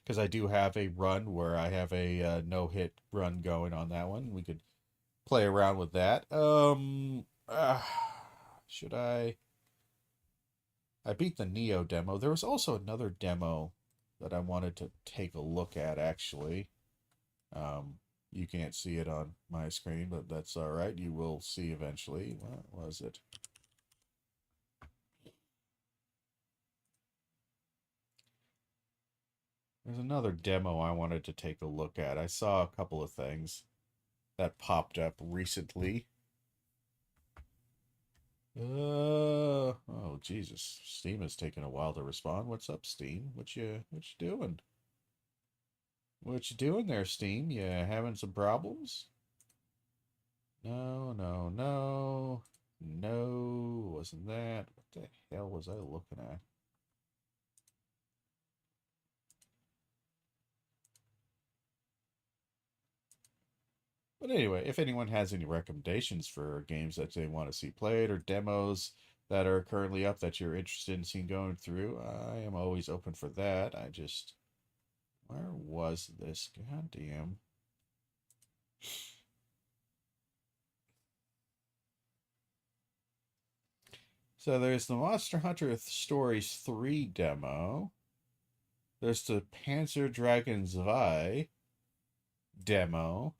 because I do have a run where I have a no hit run going on that one. We could play around with that. Should I beat the Neo demo. There was also another demo that I wanted to take a look at, actually. You can't see it on my screen, but that's all right. You will see eventually. What was it? There's another demo I wanted to take a look at. I saw a couple of things that popped up recently. Oh Jesus! Steam is taking a while to respond. What's up, Steam? What you doing? What you doing there, Steam? You having some problems? No, wasn't that? What the hell was I looking at? But anyway, if anyone has any recommendations for games that they want to see played or demos that are currently up that you're interested in seeing going through, I am always open for that. Where was this? God damn. So there's the Monster Hunter Stories 3 demo. There's the Panzer Dragon Zwei demo.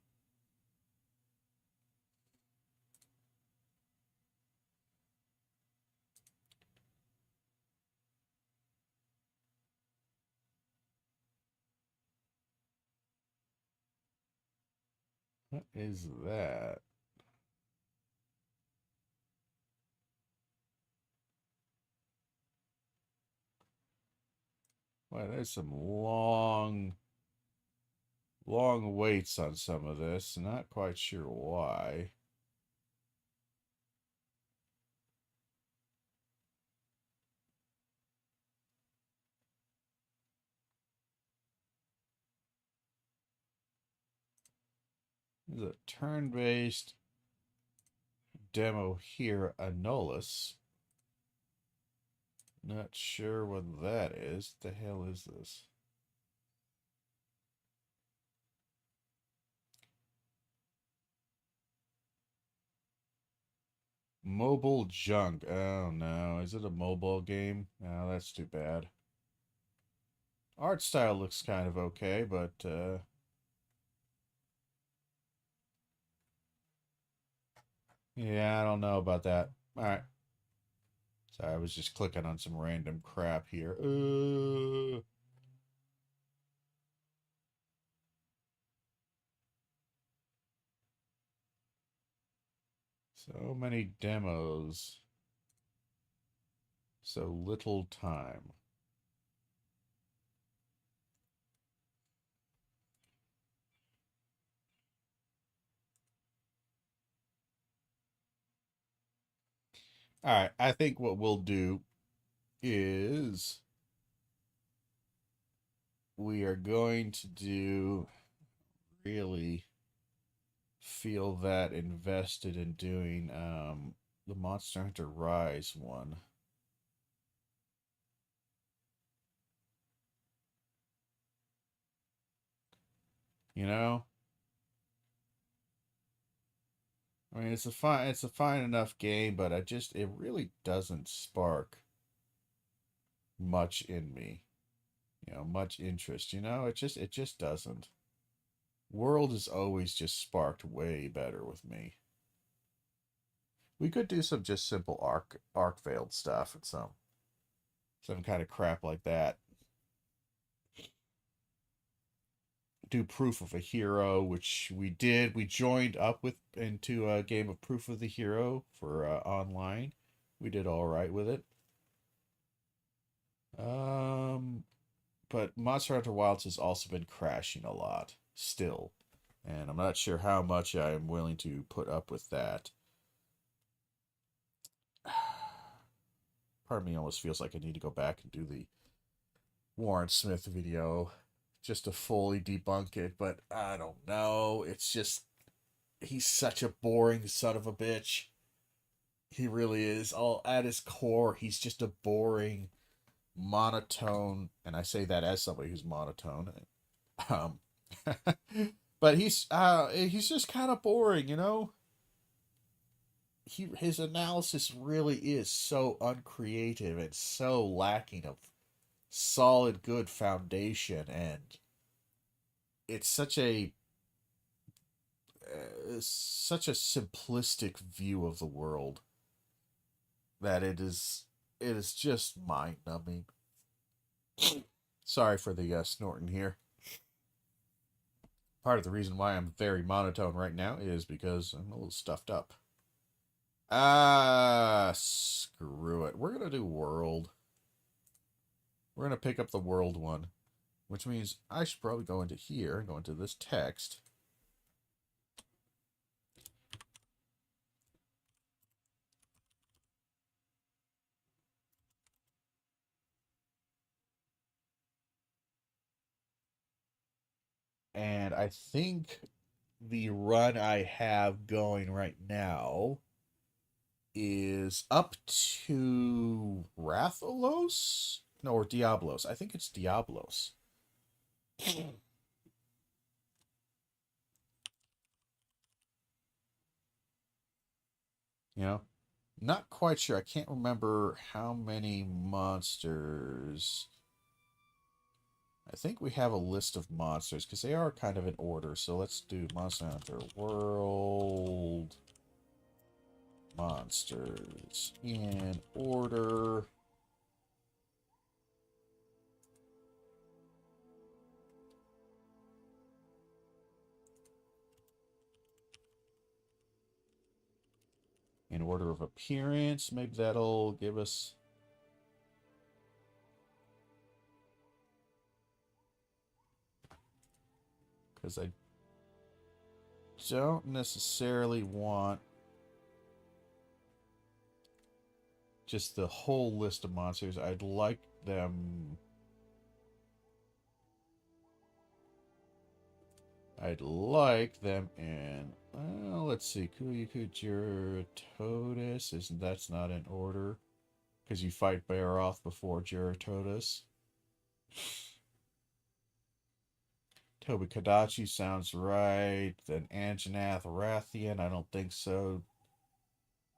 What is that? Well, there's some long waits on some of this. Not quite sure why. There's a turn-based demo here, Annulus. Not sure what that is. The hell is this? Mobile junk. Oh no, is it a mobile game? Oh, that's too bad. Art style looks kind of okay, but yeah, I don't know about that. All right. Sorry, I was just clicking on some random crap here. So many demos. So little time. All right, I think what we'll do is we are going to do really feel that invested in doing the Monster Hunter Rise one. You know? I mean, it's a fine enough game, but it really doesn't spark much in me. You know, much interest. You know, it just doesn't. World has always just sparked way better with me. We could do some just simple arc veiled stuff and some kind of crap like that. Do proof of a hero, which we did. We joined up with into a game of proof of the hero for online. We did all right with it. But Monster Hunter Wilds has also been crashing a lot still, and I'm not sure how much I'm willing to put up with that. Part of me almost feels like I need to go back and do the Warren Smith video just to fully debunk it, but I don't know. It's just, he's such a boring son of a bitch. He really is. All at his core, he's just a boring, monotone, and I say that as somebody who's monotone. Um, but he's just kind of boring, you know. His analysis really is so uncreative and so lacking of solid, good foundation, and it's such a simplistic view of the world that it is just mind numbing. Sorry for the snorting here. Part of the reason why I'm very monotone right now is because I'm a little stuffed up. Screw it. We're gonna do world. We're gonna pick up the world one, which means I should probably go into here and go into this text. And I think the run I have going right now is up to Rathalos? No, or Diablos. I think it's Diablos. You know? Not quite sure. I can't remember how many monsters. I think we have a list of monsters because they are kind of in order. So let's do Monster Hunter World monsters in order. in order of appearance. Maybe that'll give us... Because I don't necessarily want just the whole list of monsters. I'd like them... in... Well, let's see. Kuyaku Juratotus. That's not in order. Because you fight Baroth before Juratotus. Toby Kadachi sounds right. Then Anjanath Rathian, I don't think so.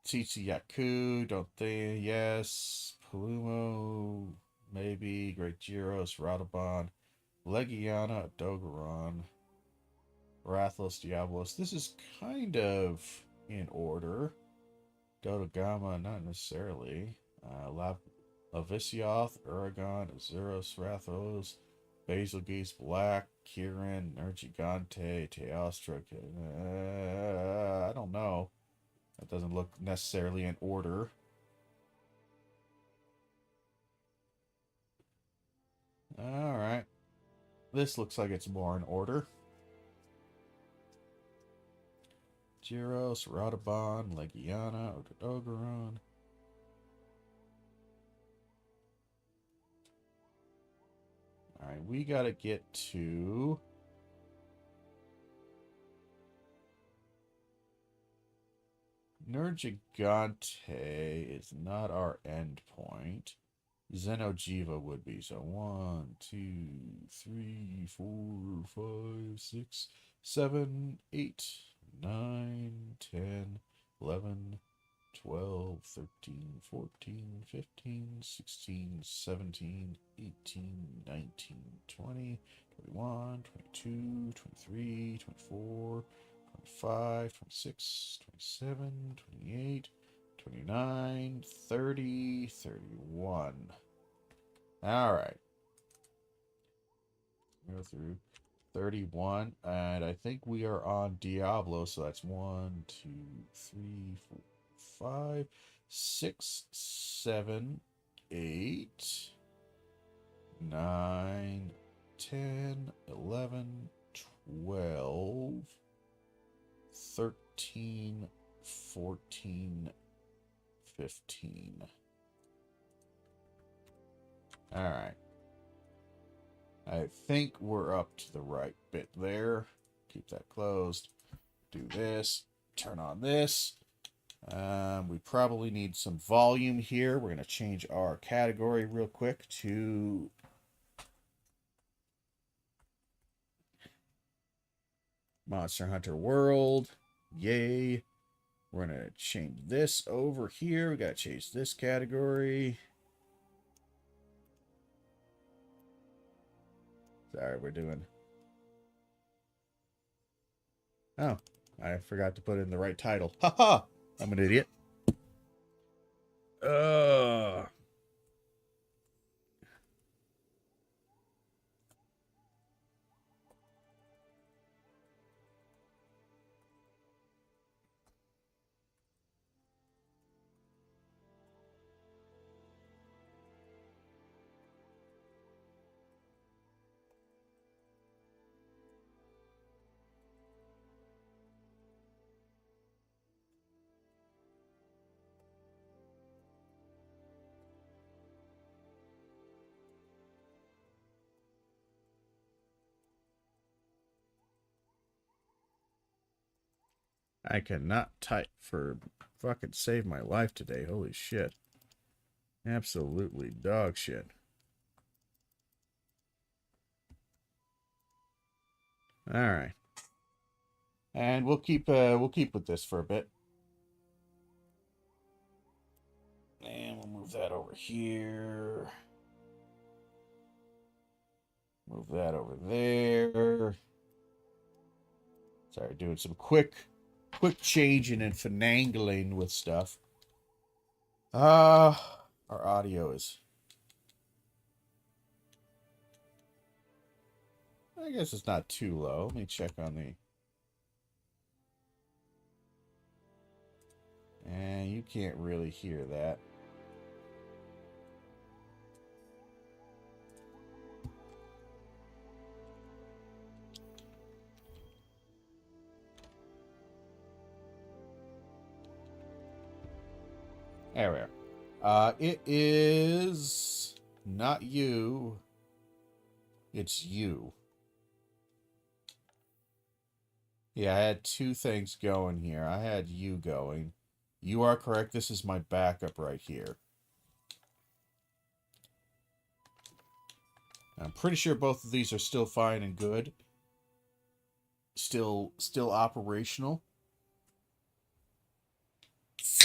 Tsitsiyaku, don't think. Yes. Palumo, maybe. Great Gyros, Radabon, Legiana, Dogoron, Rathlos, Diablos. This is kind of in order. Dodogama, not necessarily. Lavisioth, Uragon, Azuros, Rathos, Basilgeuse, Black, Kirin, Nergigante, Teostra. I don't know. That doesn't look necessarily in order. Alright. This looks like it's more in order. Gyros, Radabon, Legiana, Odogaron. Alright, we gotta get to... Nergigante is not our end point. Xenojiva would be. So 1, 2, 3, 4, 5, 6, 7, 8, 9, 10, 11, 12, 13, 14, 15, 16, 17, 18, 19, 20, 21, 22, 23, 24, 25, 26, 27, 28, 29, 30, 31. All right. Go through 31, and I think we are on Diablo, so that's 1, 2, 3, 4, 5, 6, 7, 8, 9, 10, 11, 12, 13, 14, 15. All right. I think we're up to the right bit there. Keep that closed. Do this. Turn on this. We probably need some volume here. We're going to change our category real quick to Monster Hunter World. Yay. We're going to change this over here. We got to change this category. Sorry, we're doing... Oh, I forgot to put in the right title. Haha! I'm an idiot. I cannot type for fucking save my life today. Holy shit. Absolutely dog shit. All right. And we'll keep with this for a bit. And we'll move that over here. Move that over there. Sorry, doing some quick changing and finagling with stuff. Our audio is... I guess it's not too low. Let me check on the... And you can't really hear that. There we are. It is not you. It's you. Yeah, I had two things going here. I had you going. You are correct. This is my backup right here. I'm pretty sure both of these are still fine and good. Still operational,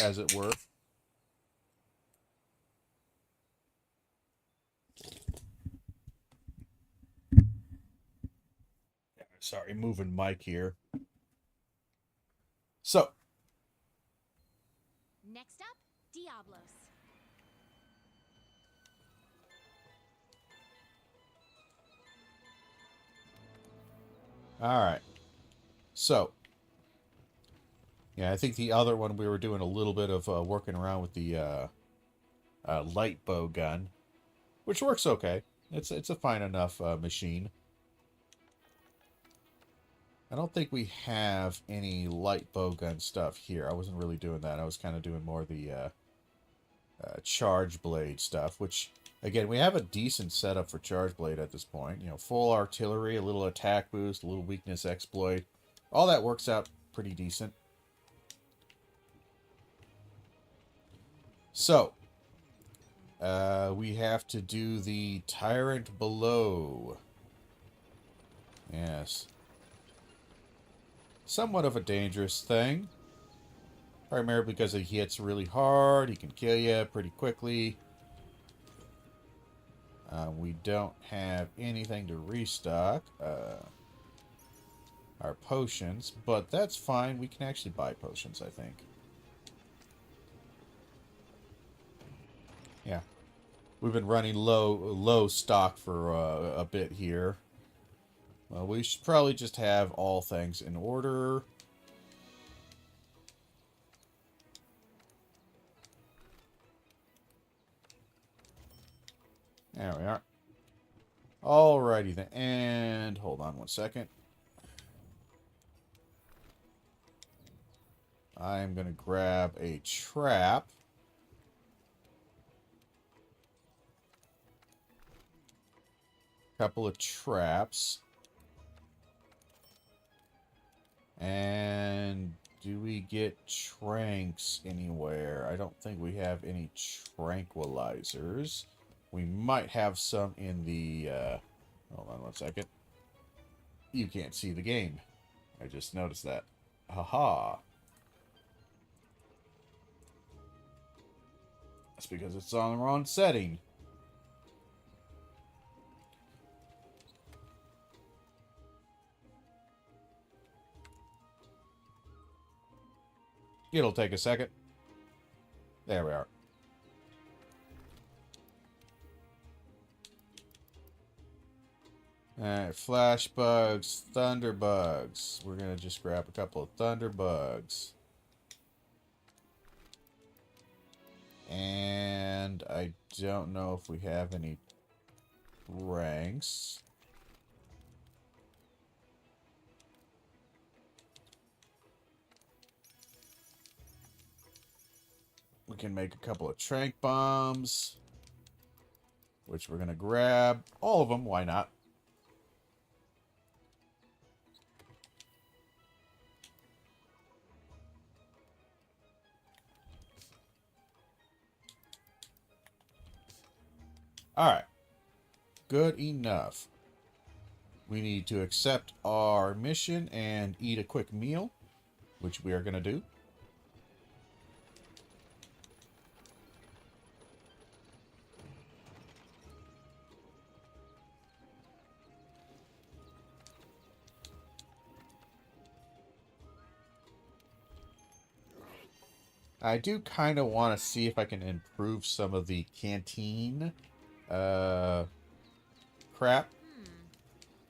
as it were. Sorry, moving mic here. So, Next up, Diablos. all right. So, yeah, I think the other one we were doing a little bit of working around with the light bow gun, which works okay. It's a fine enough machine. I don't think we have any light bow gun stuff here. I wasn't really doing that. I was kind of doing more the charge blade stuff, which, again, we have a decent setup for charge blade at this point. You know, full artillery, a little attack boost, a little weakness exploit. All that works out pretty decent. So, we have to do the Tyrant Below. Yes. Somewhat of a dangerous thing. Primarily because he hits really hard. He can kill you pretty quickly. We don't have anything to restock our potions, but that's fine. We can actually buy potions, I think. Yeah. We've been running low stock for a bit here. Well, we should probably just have all things in order. There we are. Alrighty then. And hold on one second. I'm going to grab a trap. Couple of traps. And do we get tranks anywhere? I don't think we have any tranquilizers. We might have some in the... hold on one second. You can't see the game. I just noticed that. Haha. That's because it's on the wrong setting. It'll take a second. There we are. Alright, flash bugs, thunder bugs. We're gonna just grab a couple of thunder bugs. And I don't know if we have any ranks. We can make a couple of trank bombs, which we're going to grab. All of them, why not? Alright. Good enough. We need to accept our mission and eat a quick meal, which we are going to do. I do kind of want to see if I can improve some of the canteen crap,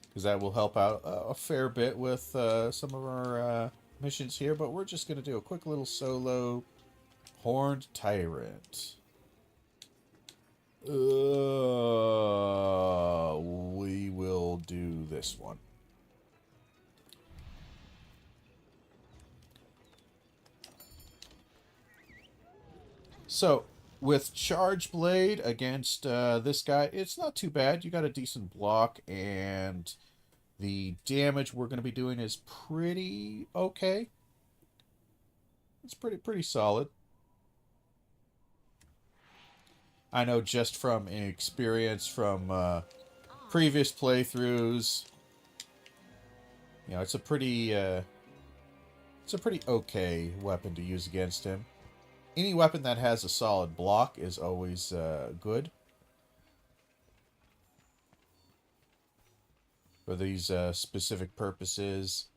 because that will help out a fair bit with some of our missions here. But we're just going to do a quick little solo Horned Tyrant. We will do this one. So, with Charge Blade against this guy, it's not too bad. You got a decent block, and the damage we're going to be doing is pretty okay. It's pretty solid. I know just from experience from previous playthroughs, you know, it's a pretty okay weapon to use against him. Any weapon that has a solid block is always good for these specific purposes.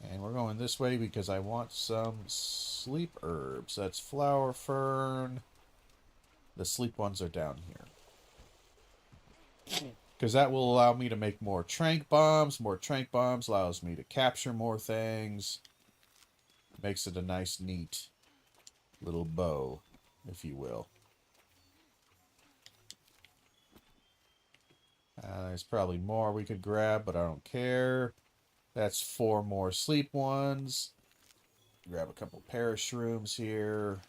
And we're going this way because I want some sleep herbs. That's flower fern. The sleep ones are down here. Because that will allow me to make more trank bombs. More trank bombs allows me to capture more things. Makes it a nice, neat little bow, if you will. There's probably more we could grab, but I don't care. That's 4 more sleep ones. Grab a couple parashrooms here.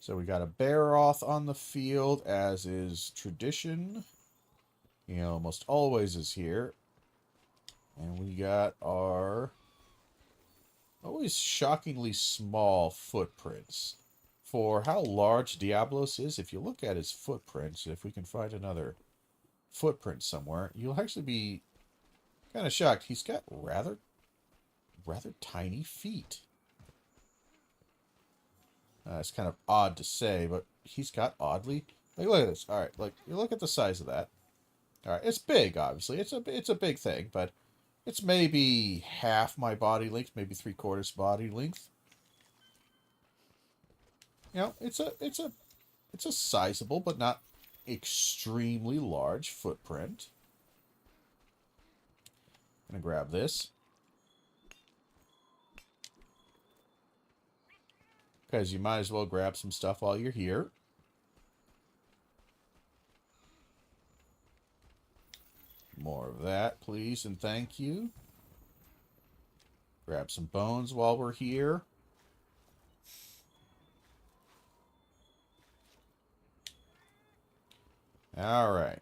So we got a Baroth on the field, as is tradition. He almost always is here. And we got our always shockingly small footprints. For how large Diablos is, if you look at his footprints, if we can find another footprint somewhere, you'll actually be kind of shocked. He's got rather tiny feet. It's kind of odd to say, but he's got oddly... Like, look at this. All right, like, you look at the size of that. All right, it's big, obviously. It's a big thing, but it's maybe half my body length, maybe 3/4 body length. You know, it's a sizable but not extremely large footprint. I'm gonna grab this. Because you might as well grab some stuff while you're here. More of that, please, and thank you. Grab some bones while we're here. All right.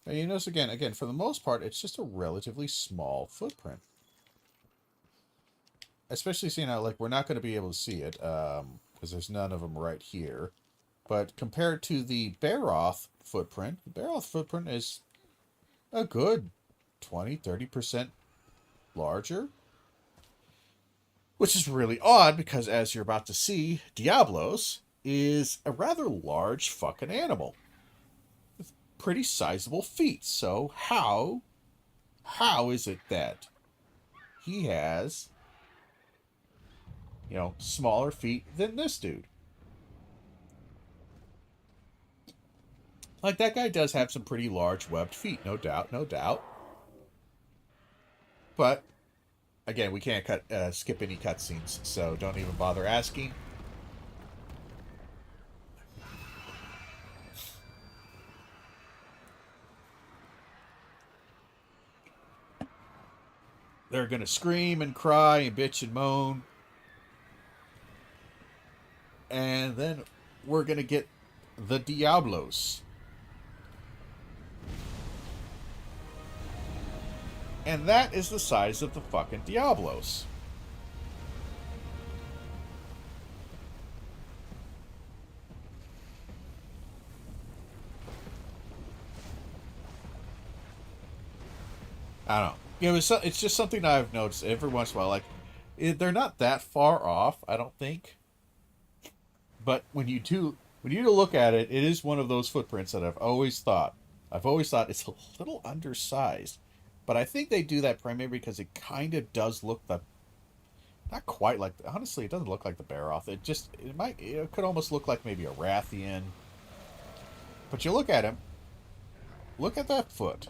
Now you notice again, for the most part, it's just a relatively small footprint. Especially seeing how, like, we're not going to be able to see it, because there's none of them right here. But compared to the Baroth footprint, the Baroth footprint is a good 20-30% larger. Which is really odd, because as you're about to see, Diablos is a rather large fucking animal. With pretty sizable feet. So how is it that he has, you know, smaller feet than this dude? Like, that guy does have some pretty large webbed feet, no doubt, no doubt. But, again, we can't skip any cutscenes, so don't even bother asking. They're gonna scream and cry and bitch and moan. And then we're gonna get the Diablos. And that is the size of the fucking Diablos. I don't know. You know, it's just something I've noticed every once in a while. Like, they're not that far off, I don't think. But when you do look at it, it is one of those footprints that I've always thought it's a little undersized. But I think they do that primarily because it kind of does look not quite like, honestly, it doesn't look like the Baroth. It could almost look like maybe a Rathian. But you look at him. Look at that foot.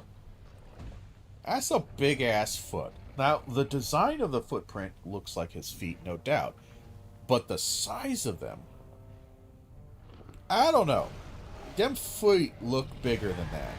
That's a big-ass foot. Now, the design of the footprint looks like his feet, no doubt. But the size of them... I don't know. Them feet look bigger than that.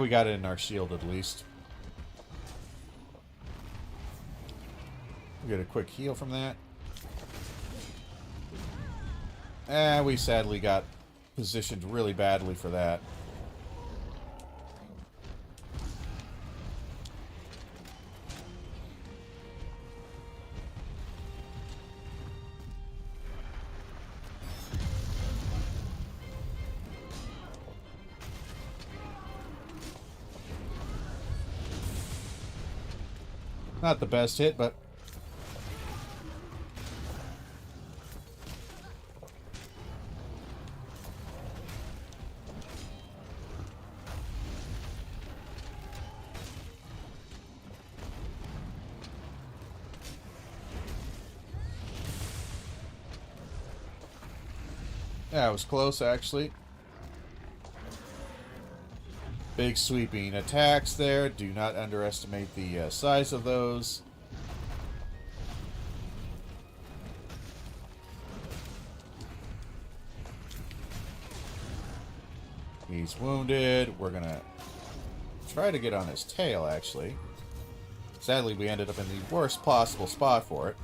We got it in our shield at least. We get a quick heal from that. We sadly got positioned really badly for that. Not the best hit, but... yeah, it was close, actually. Big sweeping attacks there. Do not underestimate the size of those. He's wounded. We're gonna try to get on his tail, actually. Sadly, we ended up in the worst possible spot for it.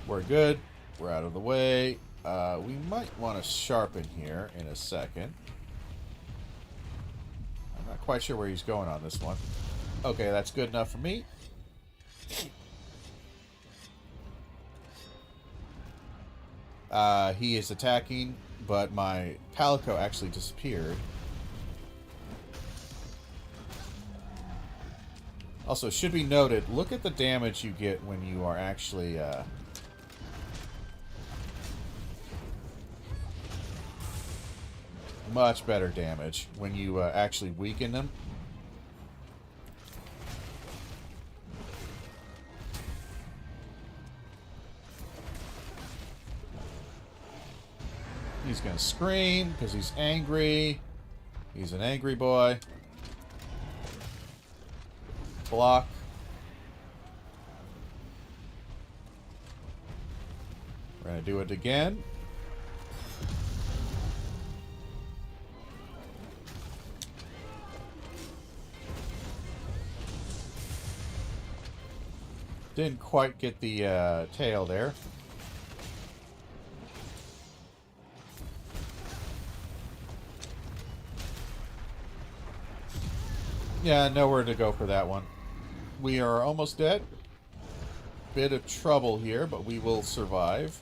We're good. We're out of the way. We might want to sharpen here in a second. I'm not quite sure where he's going on this one. Okay, that's good enough for me. He is attacking, but my Palico actually disappeared. Also, should be noted, look at the damage you get when you are actually... much better damage when you actually weaken them. He's gonna scream because he's angry. He's an angry boy. Block. We're gonna do it again. Didn't quite get the tail there. Yeah, nowhere to go for that one. We are almost dead. Bit of trouble here, but we will survive.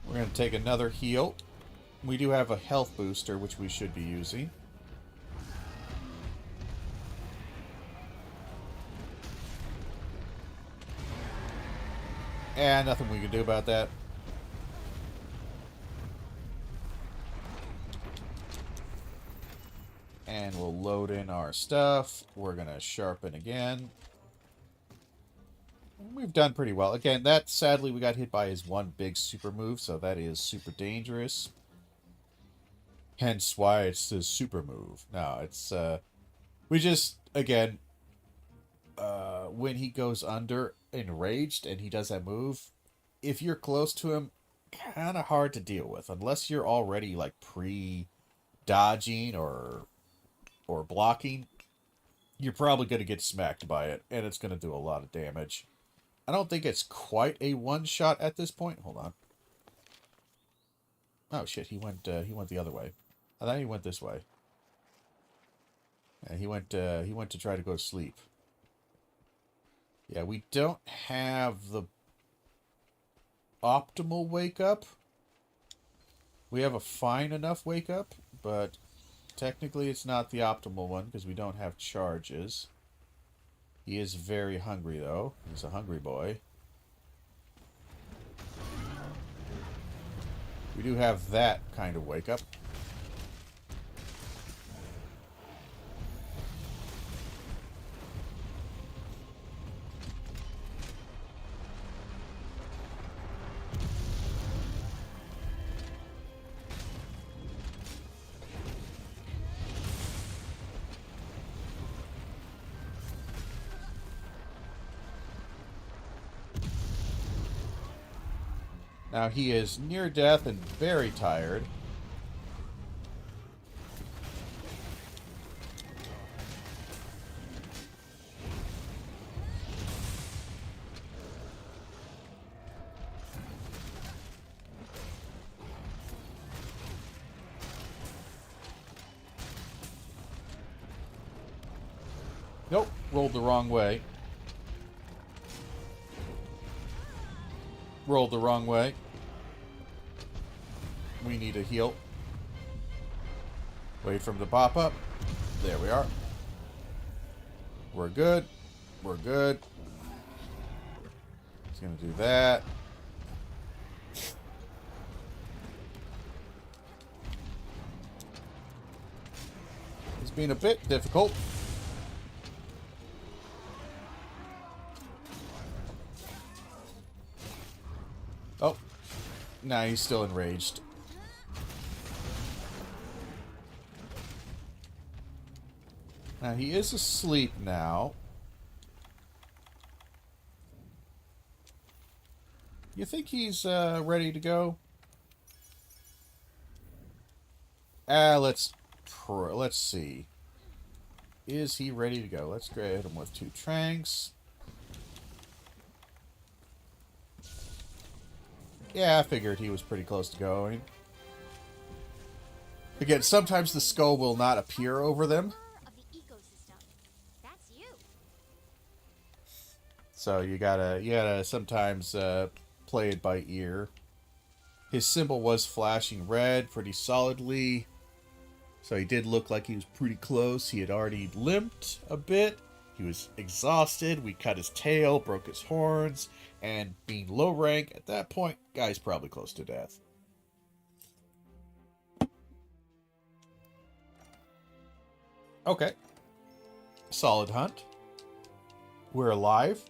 We're going to take another heal. We do have a health booster, which we should be using. And nothing we can do about that. And we'll load in our stuff. We're going to sharpen again. We've done pretty well. Again, that sadly we got hit by his one big super move, so that is super dangerous. Hence why it's the super move. No, it's we just again when he goes under enraged and he does that move, if you're close to him, kind of hard to deal with unless you're already like pre-dodging or blocking. You're probably going to get smacked by it, and it's going to do a lot of damage. I don't think it's quite a one-shot at this point. Hold on. Oh, shit. He went the other way. I thought he went this way. He went to try to go to sleep. Yeah, we don't have the optimal wake up. We have a fine enough wake up, but technically it's not the optimal one because we don't have charges. He is very hungry though. He's a hungry boy. We do have that kind of wake up. Now he is near death and very tired. Nope, rolled the wrong way. Rolled the wrong way. We need a heal. Wait for him to pop up. There we are. We're good. We're good. He's gonna do that. It's been a bit difficult. Oh. Nah, he's still enraged. Now, he is asleep now. You think he's ready to go? Let's see. Is he ready to go? Let's grab him with 2 tranks. Yeah, I figured he was pretty close to going. Again, sometimes the skull will not appear over them. Of the ecosystem. That's you. So you gotta sometimes play it by ear. His symbol was flashing red pretty solidly. So he did look like he was pretty close. He had already limped a bit. He was exhausted. We cut his tail, broke his horns, and being low rank, at that point, guy's probably close to death. Okay. Solid hunt. We're alive,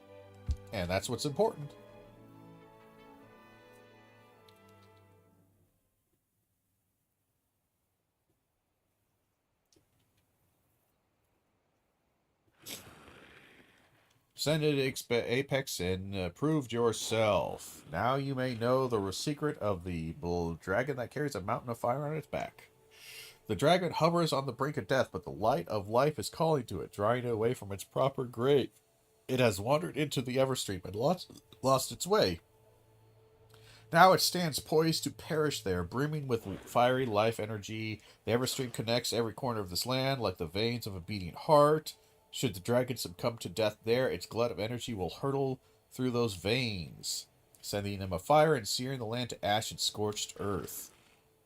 and that's what's important. Ascended Apex and proved yourself. Now you may know the secret of the bull dragon that carries a mountain of fire on its back. The dragon hovers on the brink of death, but the light of life is calling to it, drawing it away from its proper grave. It has wandered into the Everstream and lost its way. Now it stands poised to perish there, brimming with fiery life energy. The Everstream connects every corner of this land like the veins of a beating heart. Should the dragon succumb to death there, its glut of energy will hurtle through those veins, sending him afire and searing the land to ash and scorched earth.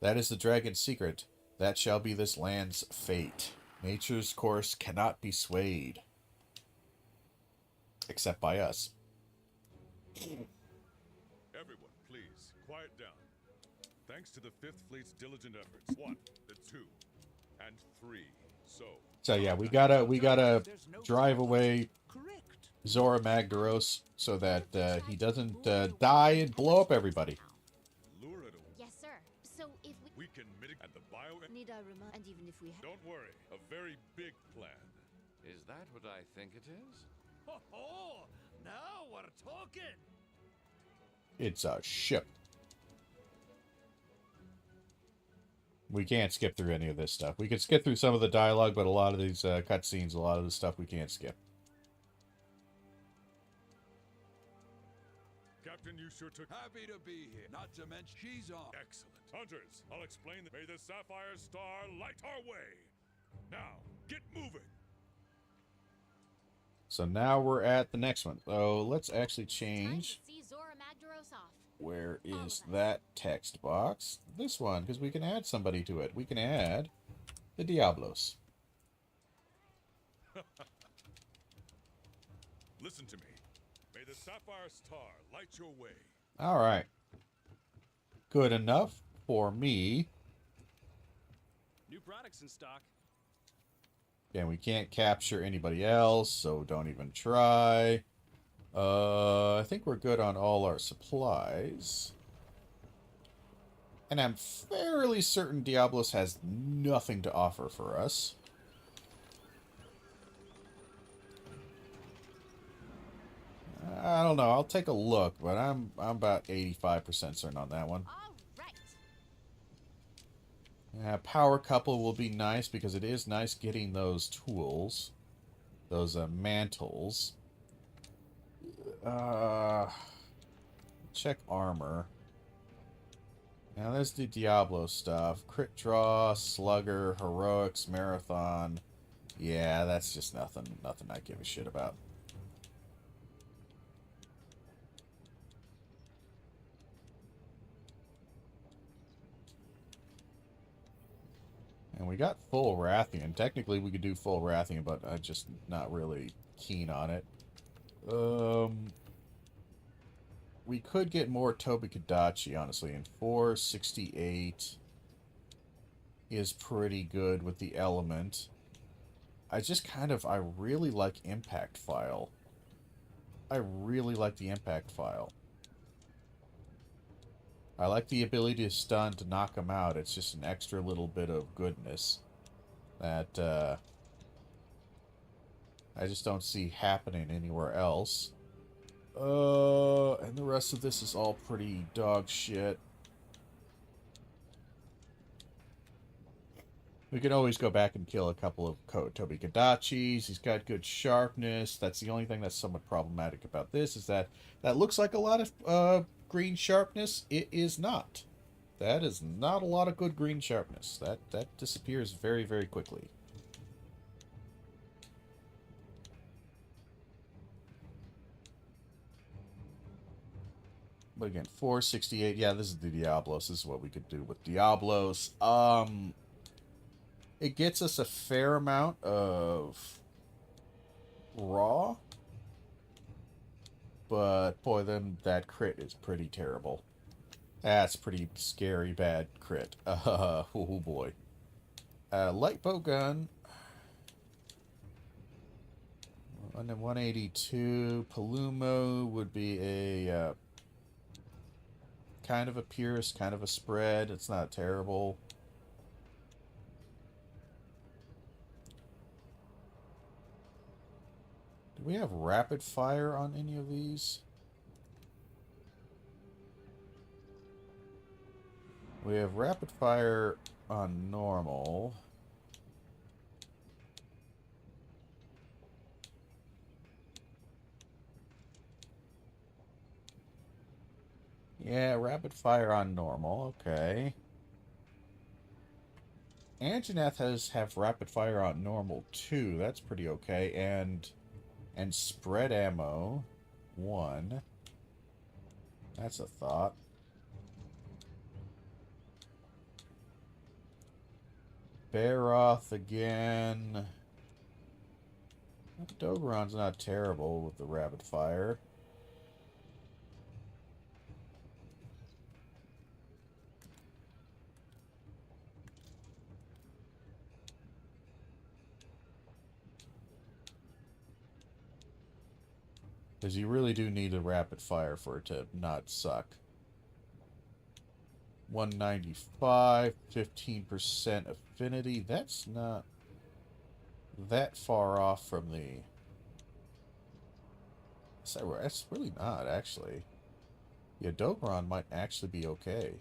That is the dragon's secret. That shall be this land's fate. Nature's course cannot be swayed. Except by us. Everyone, please, quiet down. Thanks to the 5th Fleet's diligent efforts, 1, 2, and 3. So yeah, we gotta drive away Zora Magdaros so that he doesn't die and blow up everybody. lure it away. Yes, sir. So if we We can mitigate and the bio. need I remind, and even if we Don't worry, a very big plan. Is that what I think it is? Oh, now we're talking. It's a ship. We can't skip through any of this stuff. We can skip through some of the dialogue, but a lot of these cutscenes, a lot of the stuff we can't skip. Captain, you sure took. Happy to be here. Not to mention she's on. Excellent. Hunters, I'll explain that. May the Sapphire Star light our way. Now, Get moving. So now we're at the next one. So let's actually Time to change. see Zora Magdaros off. Where All of is us. that text box? This one, because we can add somebody to it. We can add the Diablos. Listen to me. May the sapphire star light your way. All right. Good enough for me. New products in stock. And we can't capture anybody else, so don't even try. I think we're good on all our supplies. And I'm fairly certain Diablos has nothing to offer for us. I don't know. I'll take a look, but I'm about 85% certain on that one. All right. Power couple will be nice because it is nice getting those tools, those mantles. Check armor. Now there's the Diablo stuff. Crit draw, slugger, heroics, marathon. Yeah, that's just nothing I give a shit about. And we got full Rathian. Technically, we could do full Rathian, but I'm just not really keen on it. We could get more Tobi Kadachi, honestly, and 468 is pretty good with the element. I really like Impact File. I really like the Impact File. I like the ability to stun to knock him out. It's just an extra little bit of goodness that I just don't see happening anywhere else. And the rest of this is all pretty dog shit. We can always go back and kill a couple of Tobi Kadachis. He's got good sharpness. That's the only thing that's somewhat problematic about this, is that looks like a lot of green sharpness. It is not. That is not a lot of good green sharpness. That disappears very, very quickly. But again, 468. Yeah, this is the Diablos. This is what we could do with Diablos. It gets us a fair amount of raw. But, boy, then that crit is pretty terrible. That's pretty scary bad crit. Oh, boy. Light bow gun. And then 182. Palumo would be a kind of a pierce, kind of a spread. It's not terrible. Do we have rapid fire on any of these? We have rapid fire on normal. Yeah, rapid fire on normal. Okay. Anjanath have rapid fire on normal too. That's pretty okay. And spread ammo 1. That's a thought. Baroth again. Dogoron's not terrible with the rapid fire. Because you really do need a rapid fire for it to not suck. 195, 15% affinity. That's not that far off from the... That's really not, actually. Yeah, Dogoron might actually be okay.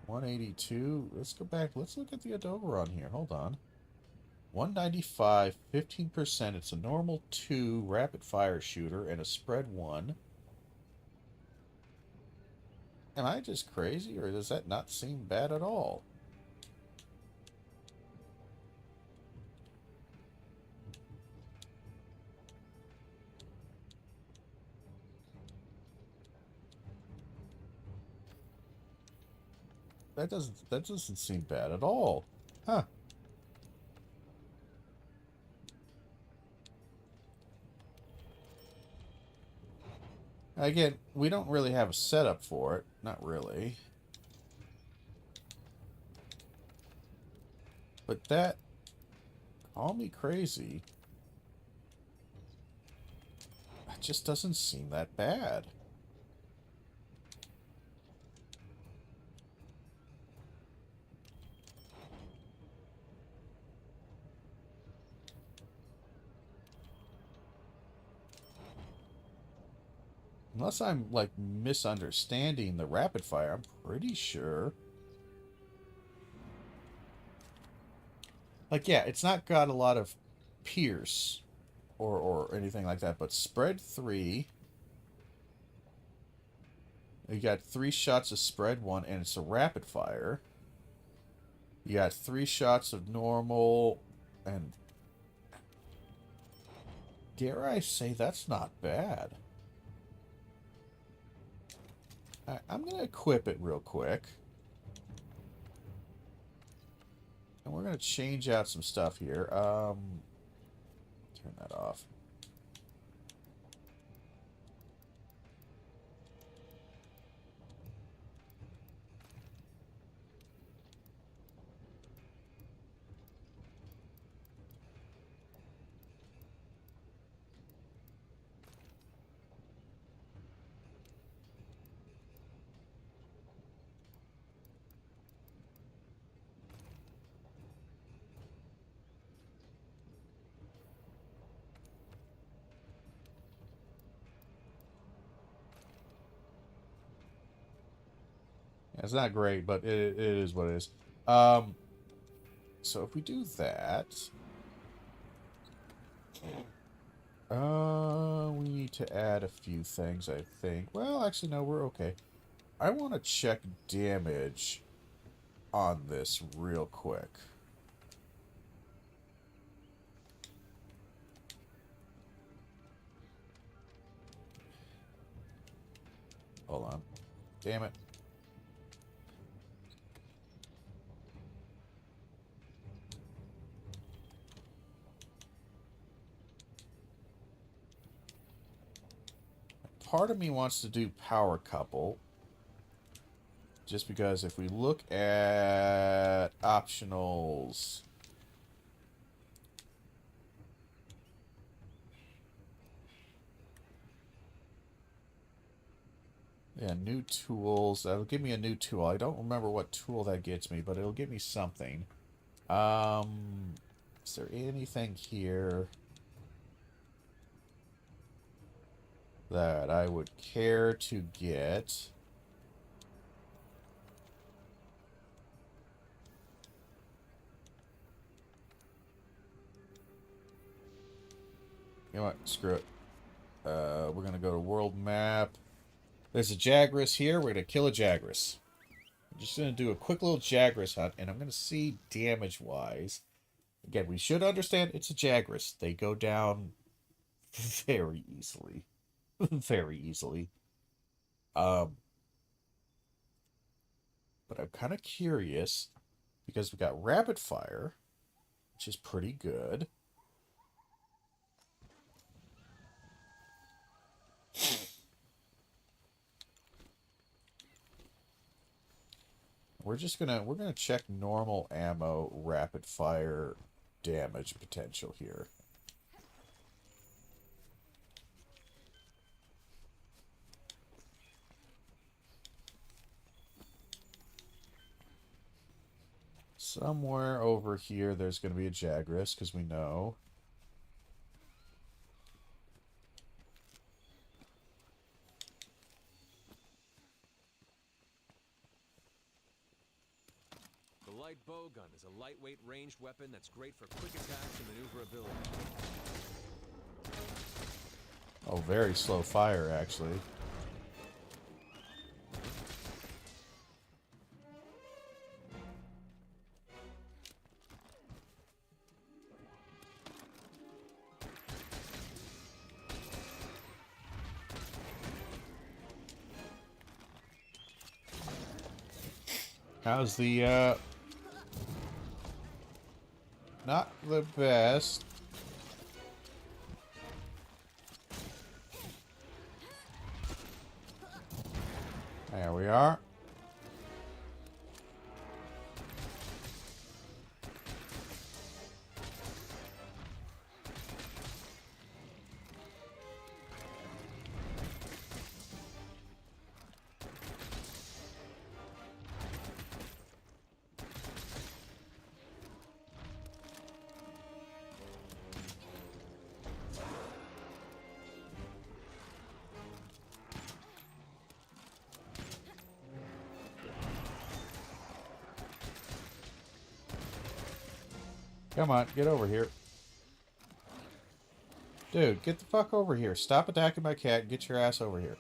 $182. Let's go back. Let's look at the Dogoron here. Hold on. 195, 15%. It's a normal 2 rapid fire shooter and a spread 1. Am I just crazy, or does that not seem bad at all? That doesn't seem bad at all. Huh. Again, we don't really have a setup for it. Not really. But that... Call me crazy. It just doesn't seem that bad. Unless I'm, like, misunderstanding the rapid fire, I'm pretty sure. Like, yeah, it's not got a lot of pierce or anything like that, but spread 3. You got 3 shots of spread 1, and it's a rapid fire. You got 3 shots of normal, and... Dare I say that's not bad. I'm going to equip it real quick. And we're going to change out some stuff here. Turn that off. It's not great, but it is what it is. So if we do that... we need to add a few things, I think. Well, actually, no, we're okay. I want to check damage on this real quick. Hold on. Damn it. Part of me wants to do power couple. Just because if we look at optionals... Yeah, new tools. That'll give me a new tool. I don't remember what tool that gets me, but it'll give me something. Is there anything here that I would care to get? You know what? Screw it. We're going to go to world map. There's a Jagras here. We're going to kill a Jagras. I'm just going to do a quick little Jagras hunt, and I'm going to see damage-wise. Again, we should understand it's a Jagras. They go down very easily. Very easily. But I'm kind of curious, because we got rapid fire, which is pretty good. We're gonna check normal ammo rapid fire damage potential here. Somewhere over here there's gonna be a Jagras, because we know. The light bowgun is a lightweight ranged weapon that's great for quick attacks and maneuverability. Oh, very slow fire, actually. How's the, not the best. There we are. Come on, get over here. Dude, get the fuck over here. Stop attacking my cat and get your ass over here.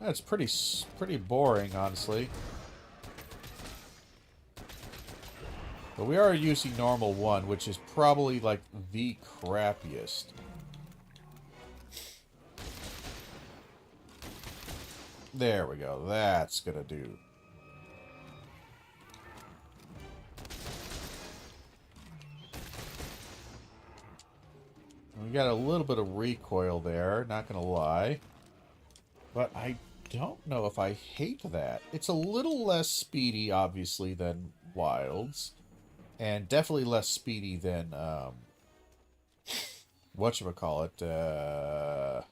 That's pretty boring, honestly. But we are using normal 1, which is probably, like, the crappiest. There we go. That's gonna do. We got a little bit of recoil there, not gonna lie. But I don't know if I hate that. It's a little less speedy, obviously, than Wilds. And definitely less speedy than, whatchamacallit,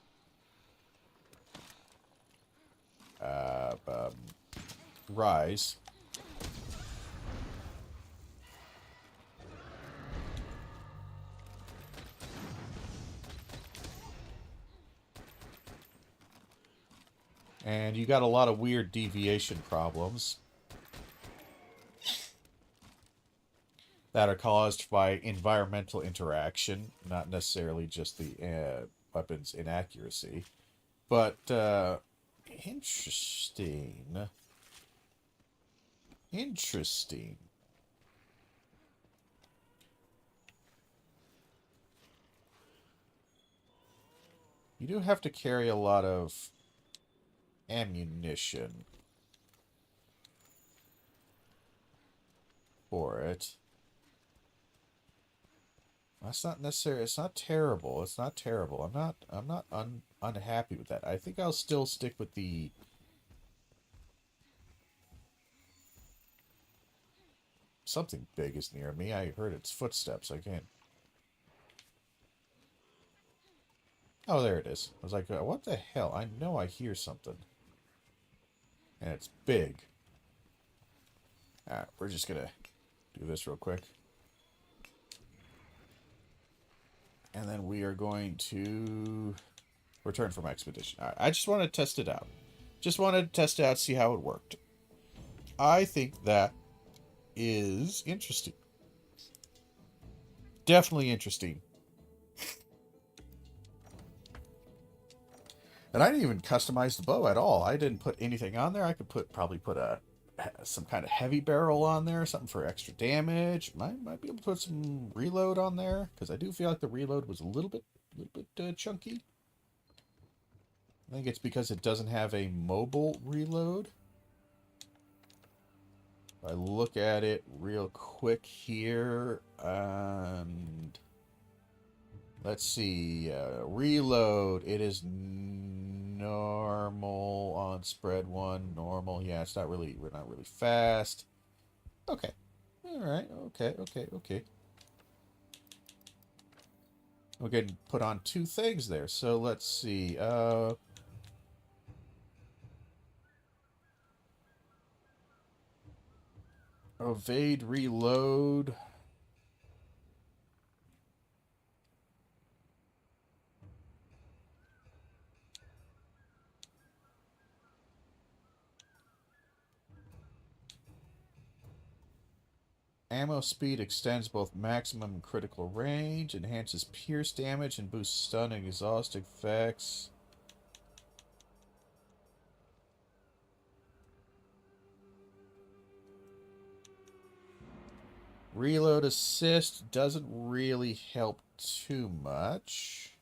Rise. And you got a lot of weird deviation problems that are caused by environmental interaction, not necessarily just the weapon's inaccuracy. But, interesting. Interesting. You do have to carry a lot of ammunition for it. That's not necessary. It's not terrible. It's not terrible. I'm not unhappy with that. I think I'll still stick with the something big is near me. I heard its footsteps. I can't. Oh, there it is. I was like, what the hell? I know I hear something. And it's big. Alright, we're just gonna do this real quick. And then we are going to return from expedition. Alright, I just want to test it out. Just wanted to test it out, see how it worked. I think that is interesting. Definitely interesting. And I didn't even customize the bow at all. I didn't put anything on there. I could probably put some kind of heavy barrel on there, something for extra damage. Might be able to put some reload on there, because I do feel like the reload was a little bit chunky. I think it's because it doesn't have a mobile reload. If I look at it real quick here, and let's see, reload, it is normal on spread 1, normal. Yeah, it's not really, we're not really fast. Okay. All right. Okay. We're going to put on 2 things there. So let's see. Evade, reload. Ammo speed extends both maximum and critical range, enhances pierce damage, and boosts stun and exhaust effects. Reload assist doesn't really help too much.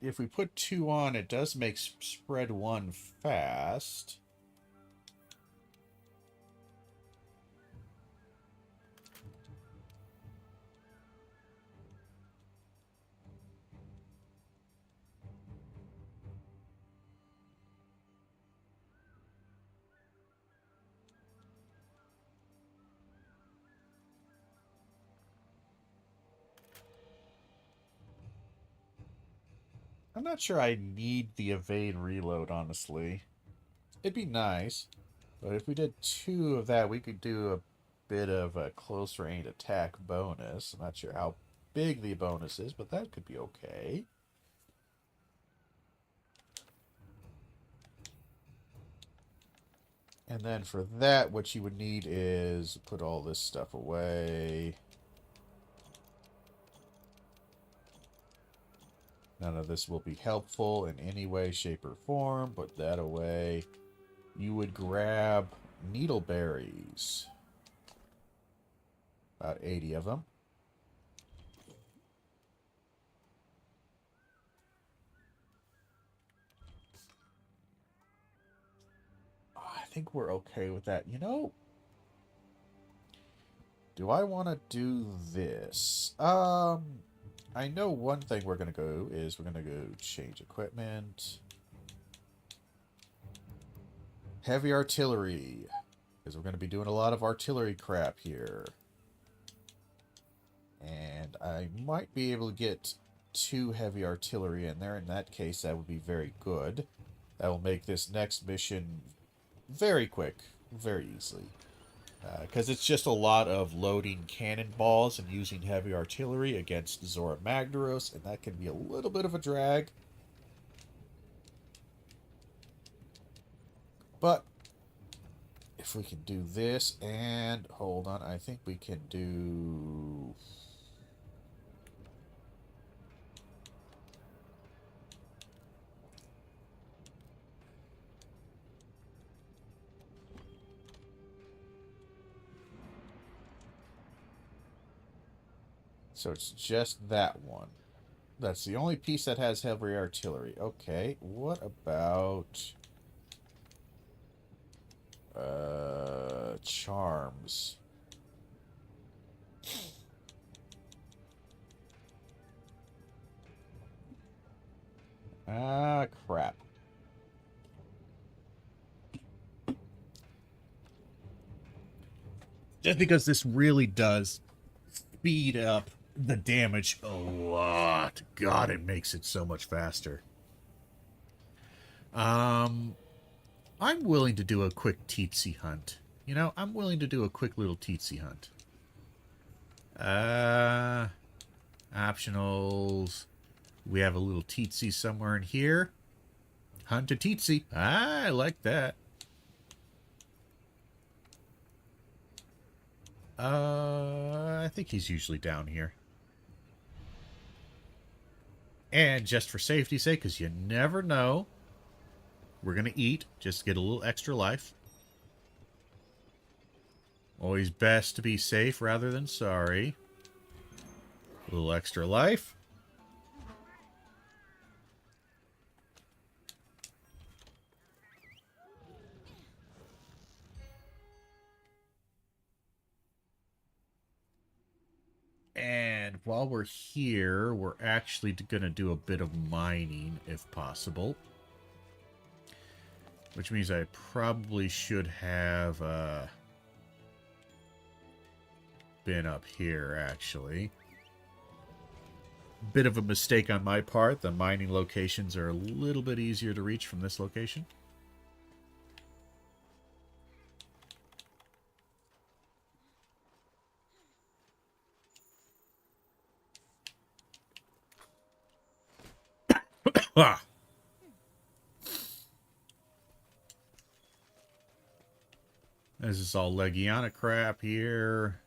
If we put 2 on, it does make spread 1 fast. I'm not sure I need the evade reload, honestly. It'd be nice, but if we did 2 of that, we could do a bit of a close range attack bonus. I'm not sure how big the bonus is, but that could be okay. And then for that, what you would need is put all this stuff away. None of this will be helpful in any way, shape, or form. Put that away. You would grab needleberries. About 80 of them. I think we're okay with that. You know, do I want to do this? I know one thing we're going to go is we're going to go change equipment. Heavy artillery. Because we're going to be doing a lot of artillery crap here. And I might be able to get 2 heavy artillery in there. In that case, that would be very good. That will make this next mission very quick, very easily. Because it's just a lot of loading cannonballs and using heavy artillery against Zora Magdaros, and that can be a little bit of a drag. But if we can do this, and hold on, I think we can do... So it's just that one. That's the only piece that has heavy artillery. Okay, what about... charms? Ah, crap. Just because this really does speed up the damage a lot. God, it makes it so much faster. I'm willing to do a quick teetsy hunt. You know, I'm willing to do a quick little teetsy hunt. Optionals. We have a little teetsy somewhere in here. Hunt a teetsy. I like that. I think he's usually down here. And just for safety's sake, because you never know, we're going to eat. Just to get a little extra life. Always best to be safe rather than sorry. A little extra life. And while we're here, we're actually going to do a bit of mining, if possible. Which means I probably should have been up here, actually. Bit of a mistake on my part. The mining locations are a little bit easier to reach from this location. Ah. This is all Legiana crap here.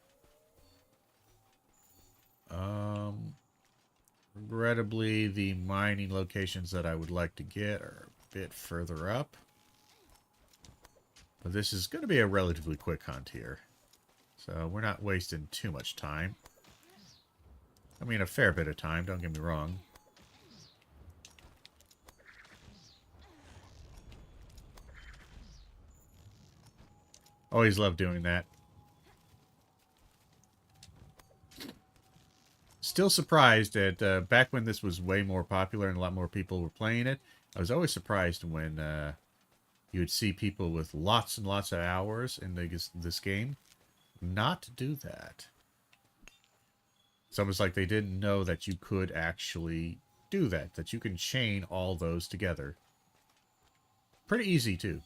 Regrettably, the mining locations that I would like to get are bit further up. But this is going to be a relatively quick hunt here. So we're not wasting too much time. I mean, a fair bit of time, don't get me wrong. Always love doing that. Still surprised at, back when this was way more popular and a lot more people were playing it, I was always surprised when you would see people with lots and lots of hours in this game not do that. It's almost like they didn't know that you could actually do that, that you can chain all those together. Pretty easy, too.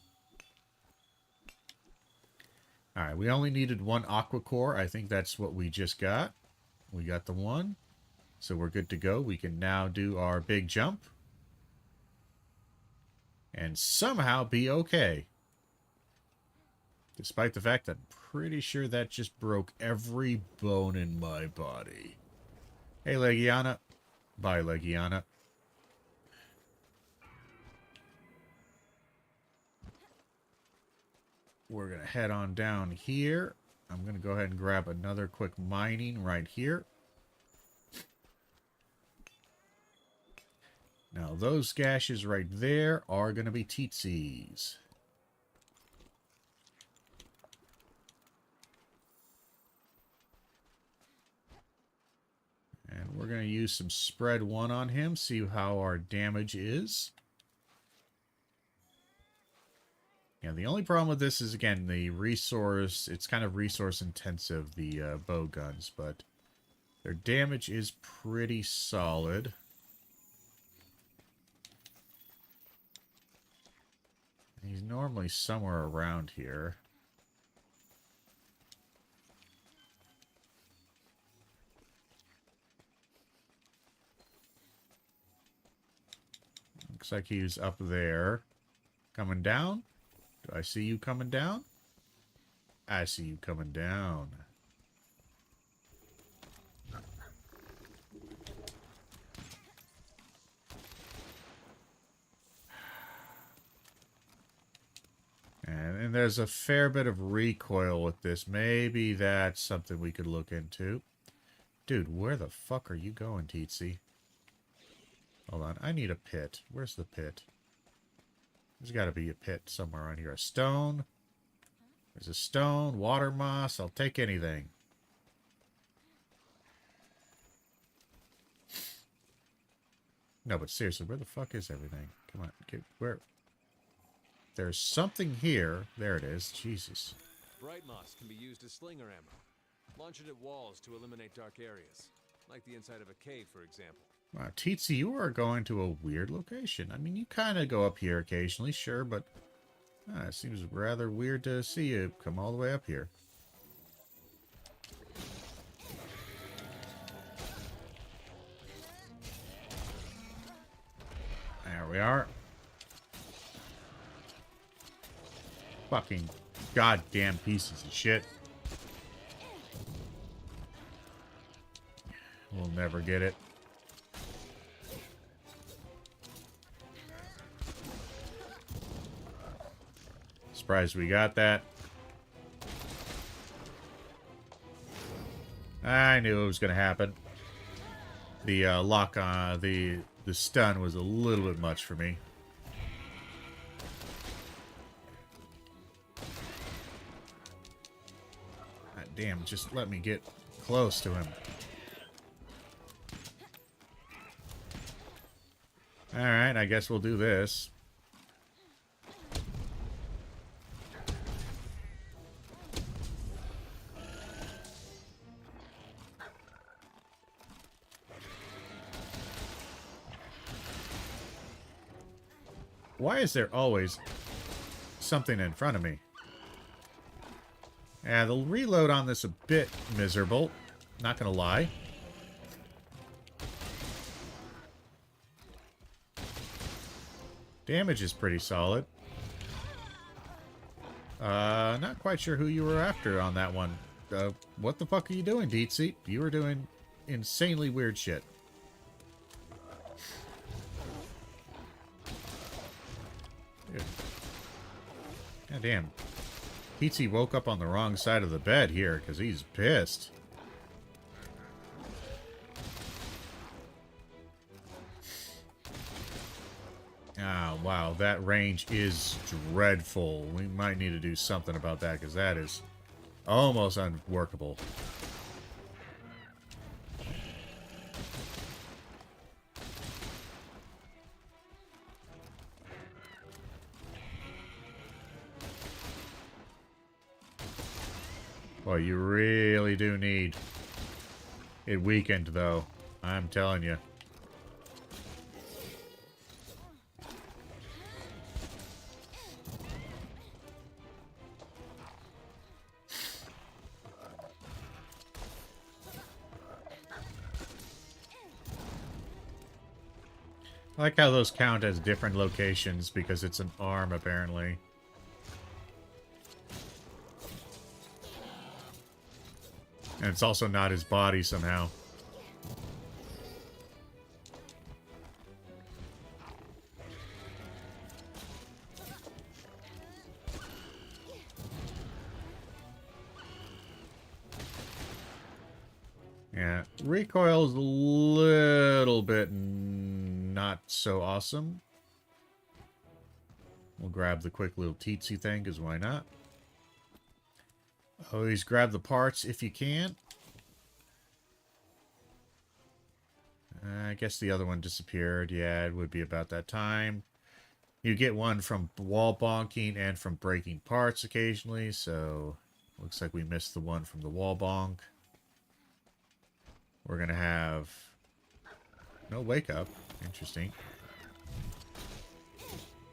Alright, we only needed one aqua core. I think that's what we just got. We got the one. So we're good to go. We can now do our big jump. And somehow be okay. Despite the fact that I'm pretty sure that just broke every bone in my body. Hey, Legiana. Bye, Legiana. We're going to head on down here. I'm going to go ahead and grab another quick mining right here. Now, those gashes right there are going to be teetsies. And we're going to use some spread 1 on him, see how our damage is. Yeah, the only problem with this is, again, the resource. It's kind of resource intensive, the bow guns, but their damage is pretty solid. He's normally somewhere around here. Looks like he's up there. Coming down? Do I see you coming down? I see you coming down. And there's a fair bit of recoil with this. Maybe that's something we could look into. Dude, where the fuck are you going, Teetsy? Hold on, I need a pit. Where's the pit? There's got to be a pit somewhere around here. A stone. There's a stone. Water moss. I'll take anything. No, but seriously, where the fuck is everything? Come on, get where? There's something here. There it is. Jesus. Bright moss can be used as slinger ammo. Launch it at walls to eliminate dark areas, like the inside of a cave, for example. Wow, Teetsy, you are going to a weird location. I mean, you kind of go up here occasionally, sure, but it seems rather weird to see you come all the way up here. There we are. Fucking goddamn pieces of shit. We'll never get it. Surprised we got that. I knew it was going to happen. The lock on the stun was a little bit much for me. God damn, just let me get close to him. Alright, I guess we'll do this. Why is there always something in front of me? Yeah, the reload on this a bit miserable. Not gonna lie. Damage is pretty solid. Not quite sure who you were after on that one. What the fuck are you doing, Deetsy? You were doing insanely weird shit. Dude. God damn. Pizzi woke up on the wrong side of the bed here because he's pissed. Ah, wow. That range is dreadful. We might need to do something about that because that is almost unworkable. Boy, you really do need it weakened, though. I'm telling you. I like how those count as different locations because it's an arm, apparently. And it's also not his body somehow. Yeah, recoil is a little bit not so awesome. We'll grab the quick little teetsy thing, because why not? Always grab the parts if you can. I guess the other one disappeared. Yeah, it would be about that time. You get one from wall bonking and from breaking parts occasionally, so looks like we missed the one from the wall bonk. We're going to have no wake up. Interesting.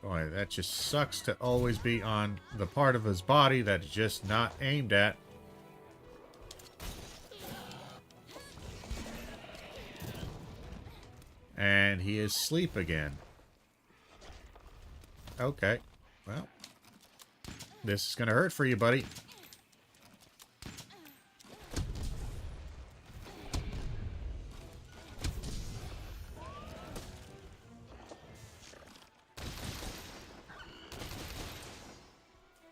Boy, that just sucks to always be on the part of his body that's just not aimed at. And he is asleep again. Okay. Well, this is going to hurt for you, buddy.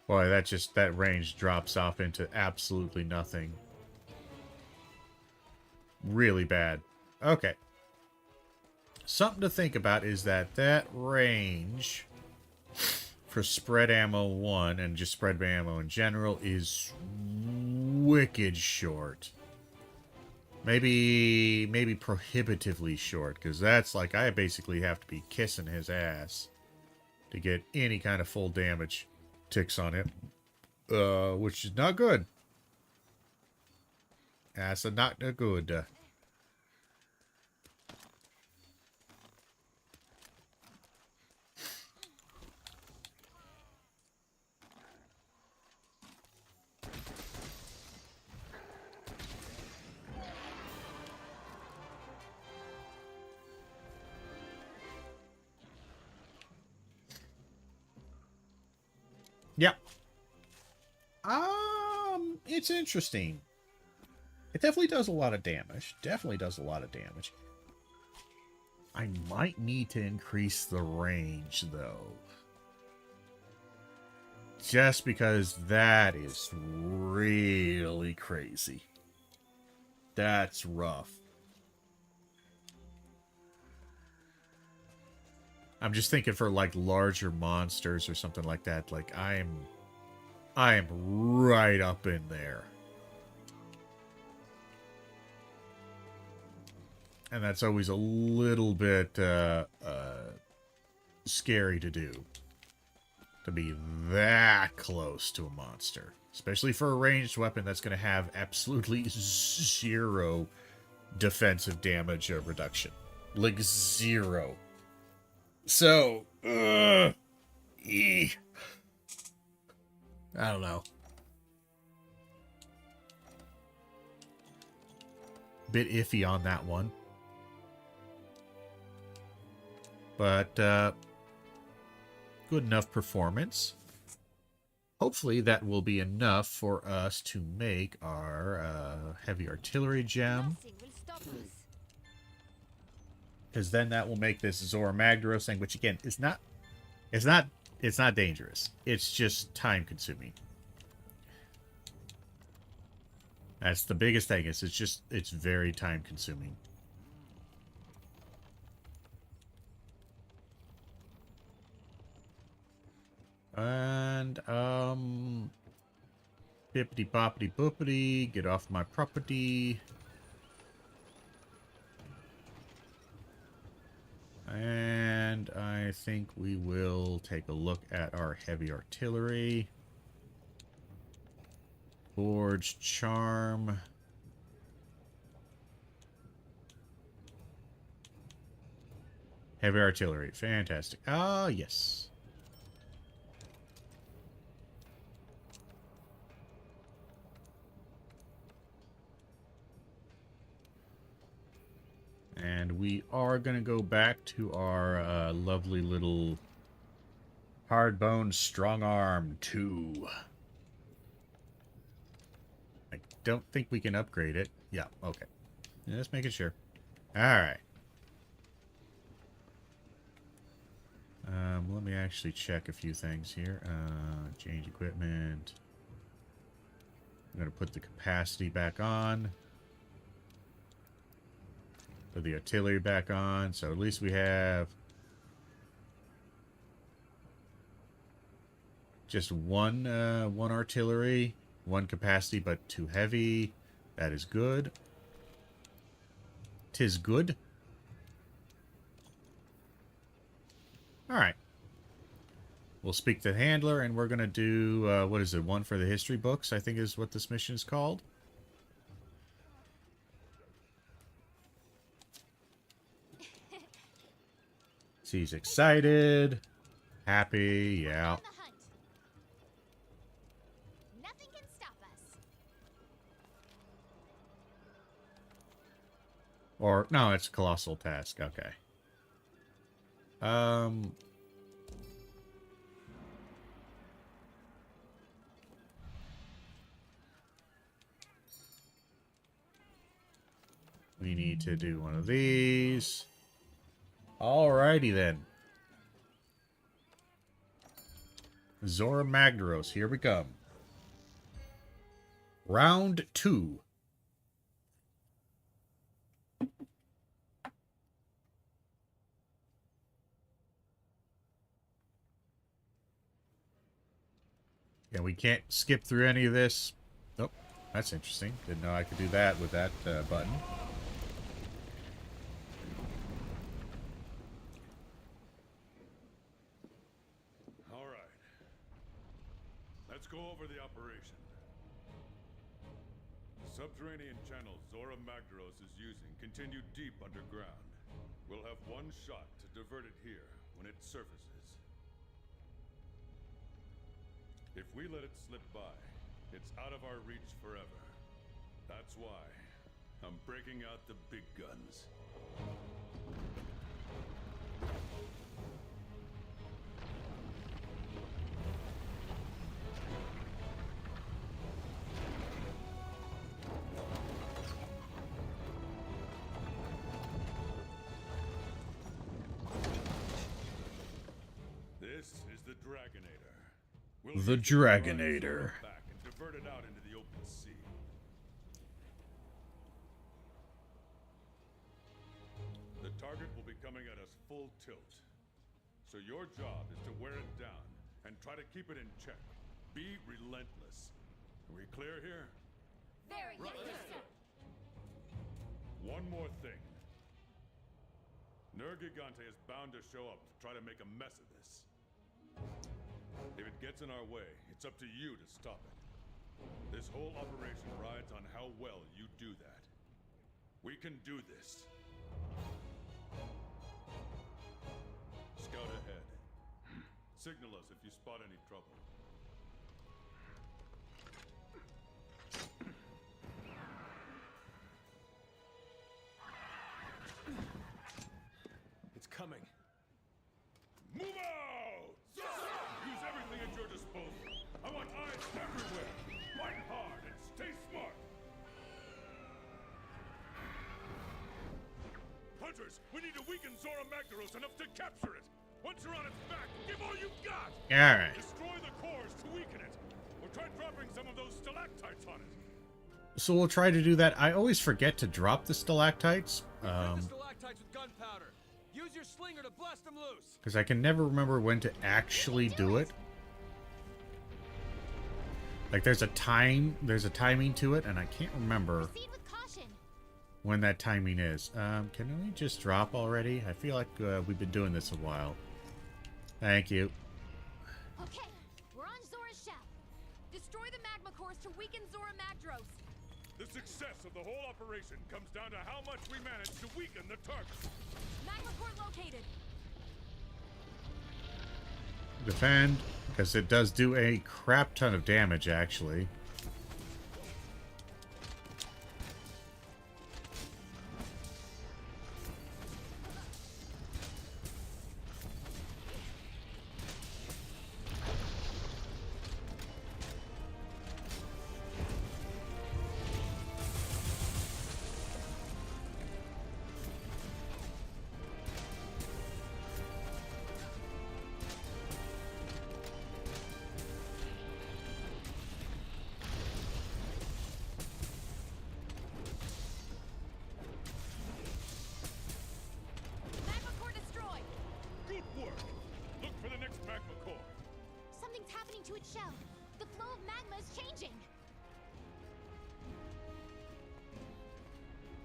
Boy, that range drops off into absolutely nothing. Really bad. Okay. Something to think about is that range for spread ammo 1 and just spread ammo in general is wicked short. Maybe prohibitively short, because that's like I basically have to be kissing his ass to get any kind of full damage ticks on it, which is not good. That's not good. Yep. It's interesting. It definitely does a lot of damage. Definitely does a lot of damage. I might need to increase the range, though. Just because that is really crazy. That's rough. I'm just thinking for like larger monsters or something like that. Like I am right up in there. And that's always a little bit scary to do. To be that close to a monster. Especially for a ranged weapon that's going to have absolutely zero defensive damage or reduction. Like zero. So, I don't know. Bit iffy on that one. But, good enough performance. Hopefully that will be enough for us to make our heavy artillery gem. Nothing will stop us. Because then that will make this Zora Magdaros thing, which again is not It's not dangerous. It's just time consuming. That's the biggest thing. It's very time consuming. And, bippity boppity boopity, get off my property. And I think we will take a look at our heavy artillery. Forge charm. Heavy artillery, fantastic. Ah, yes. And we are going to go back to our lovely little hard-boned strong arm 2. I don't think we can upgrade it. Yeah, okay. Just making sure. Alright. Let me actually check a few things here. Change equipment. I'm going to put the capacity back on. Put the artillery back on, so at least we have just one artillery, one capacity, but too heavy. That is good. 'Tis good. All right. We'll speak to the handler, and we're gonna do what is it? One for the history books, I think is what this mission is called. He's excited, happy, yeah. On the hunt. Nothing can stop us. Or, no, it's a colossal task, okay. We need to do one of these. Alrighty then. Zora Magdaros, here we come. Round 2. Yeah, we can't skip through any of this. Oh, that's interesting. Didn't know I could do that with that button. All right. Let's go over the operation. The subterranean channels Zora Magdaros is using continue deep underground. We'll have one shot to divert it here when it surfaces. If we let it slip by, it's out of our reach forever. That's why I'm breaking out the big guns. This is the Dragonator. We'll The use it to run Dragonator. Zora back and divert it out into the open sea. The target will be coming at us full tilt. So your job is to wear it down and try to keep it in check. Be relentless. Are we clear here? Very good, sir. One more thing. Nergigante is bound to show up to try to make a mess of this. If it gets in our way, it's up to you to stop it. This whole operation rides on how well you do that. We can do this. Scout ahead. Signal us if you spot any trouble. It's coming. Move out! Use everything at your disposal. I want eyes everywhere. Fight hard and stay smart. Hunters, we need to weaken Zora Magdaros enough to capture it. Once you're on its back, give all you've got. All right. Destroy the cores to weaken it, or try dropping some of those stalactites on it. So we'll try to do that. I always forget to drop the stalactites. Hit the stalactites with gunpowder. Use your slinger to blast them loose. Because I can never remember when to actually do it. Like there's a timing to it, and I can't remember Proceed with caution. when that timing is. Can we just drop already? I feel like we've been doing this a while. Thank you. Okay, we're on Zora's shell. Destroy the magma cores to weaken Zora Magdros. The success of the whole operation comes down to how much we manage to weaken the target. Magma core located. Defend, because it does do a crap ton of damage, actually. Magma core destroyed. Good work. Look for the next magma core. Something's happening to its shell. The flow of magma is changing.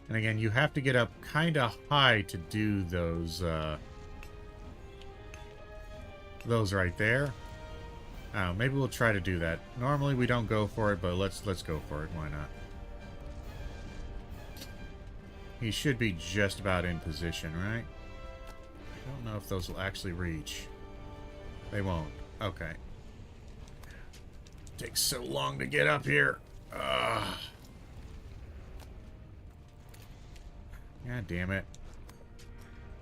And again, you have to get up kind of high to do those right there. Maybe we'll try to do that. Normally we don't go for it, but let's go for it. Why not? He should be just about in position, right? I don't know if those will actually reach. They won't. Okay. Takes so long to get up here. Ugh. God damn it.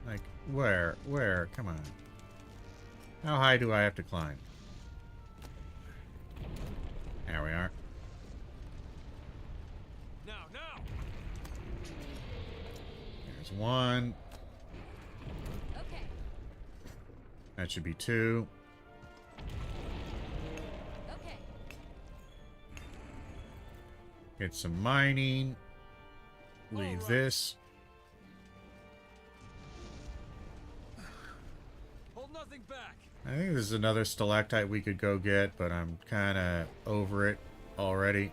Like, where? Where? Come on. How high do I have to climb? There we are. Now, now. There's one. Okay. That should be two. Okay. Get some mining. Leave this. Hold nothing back. I think there's another stalactite we could go get, but I'm kind of over it already.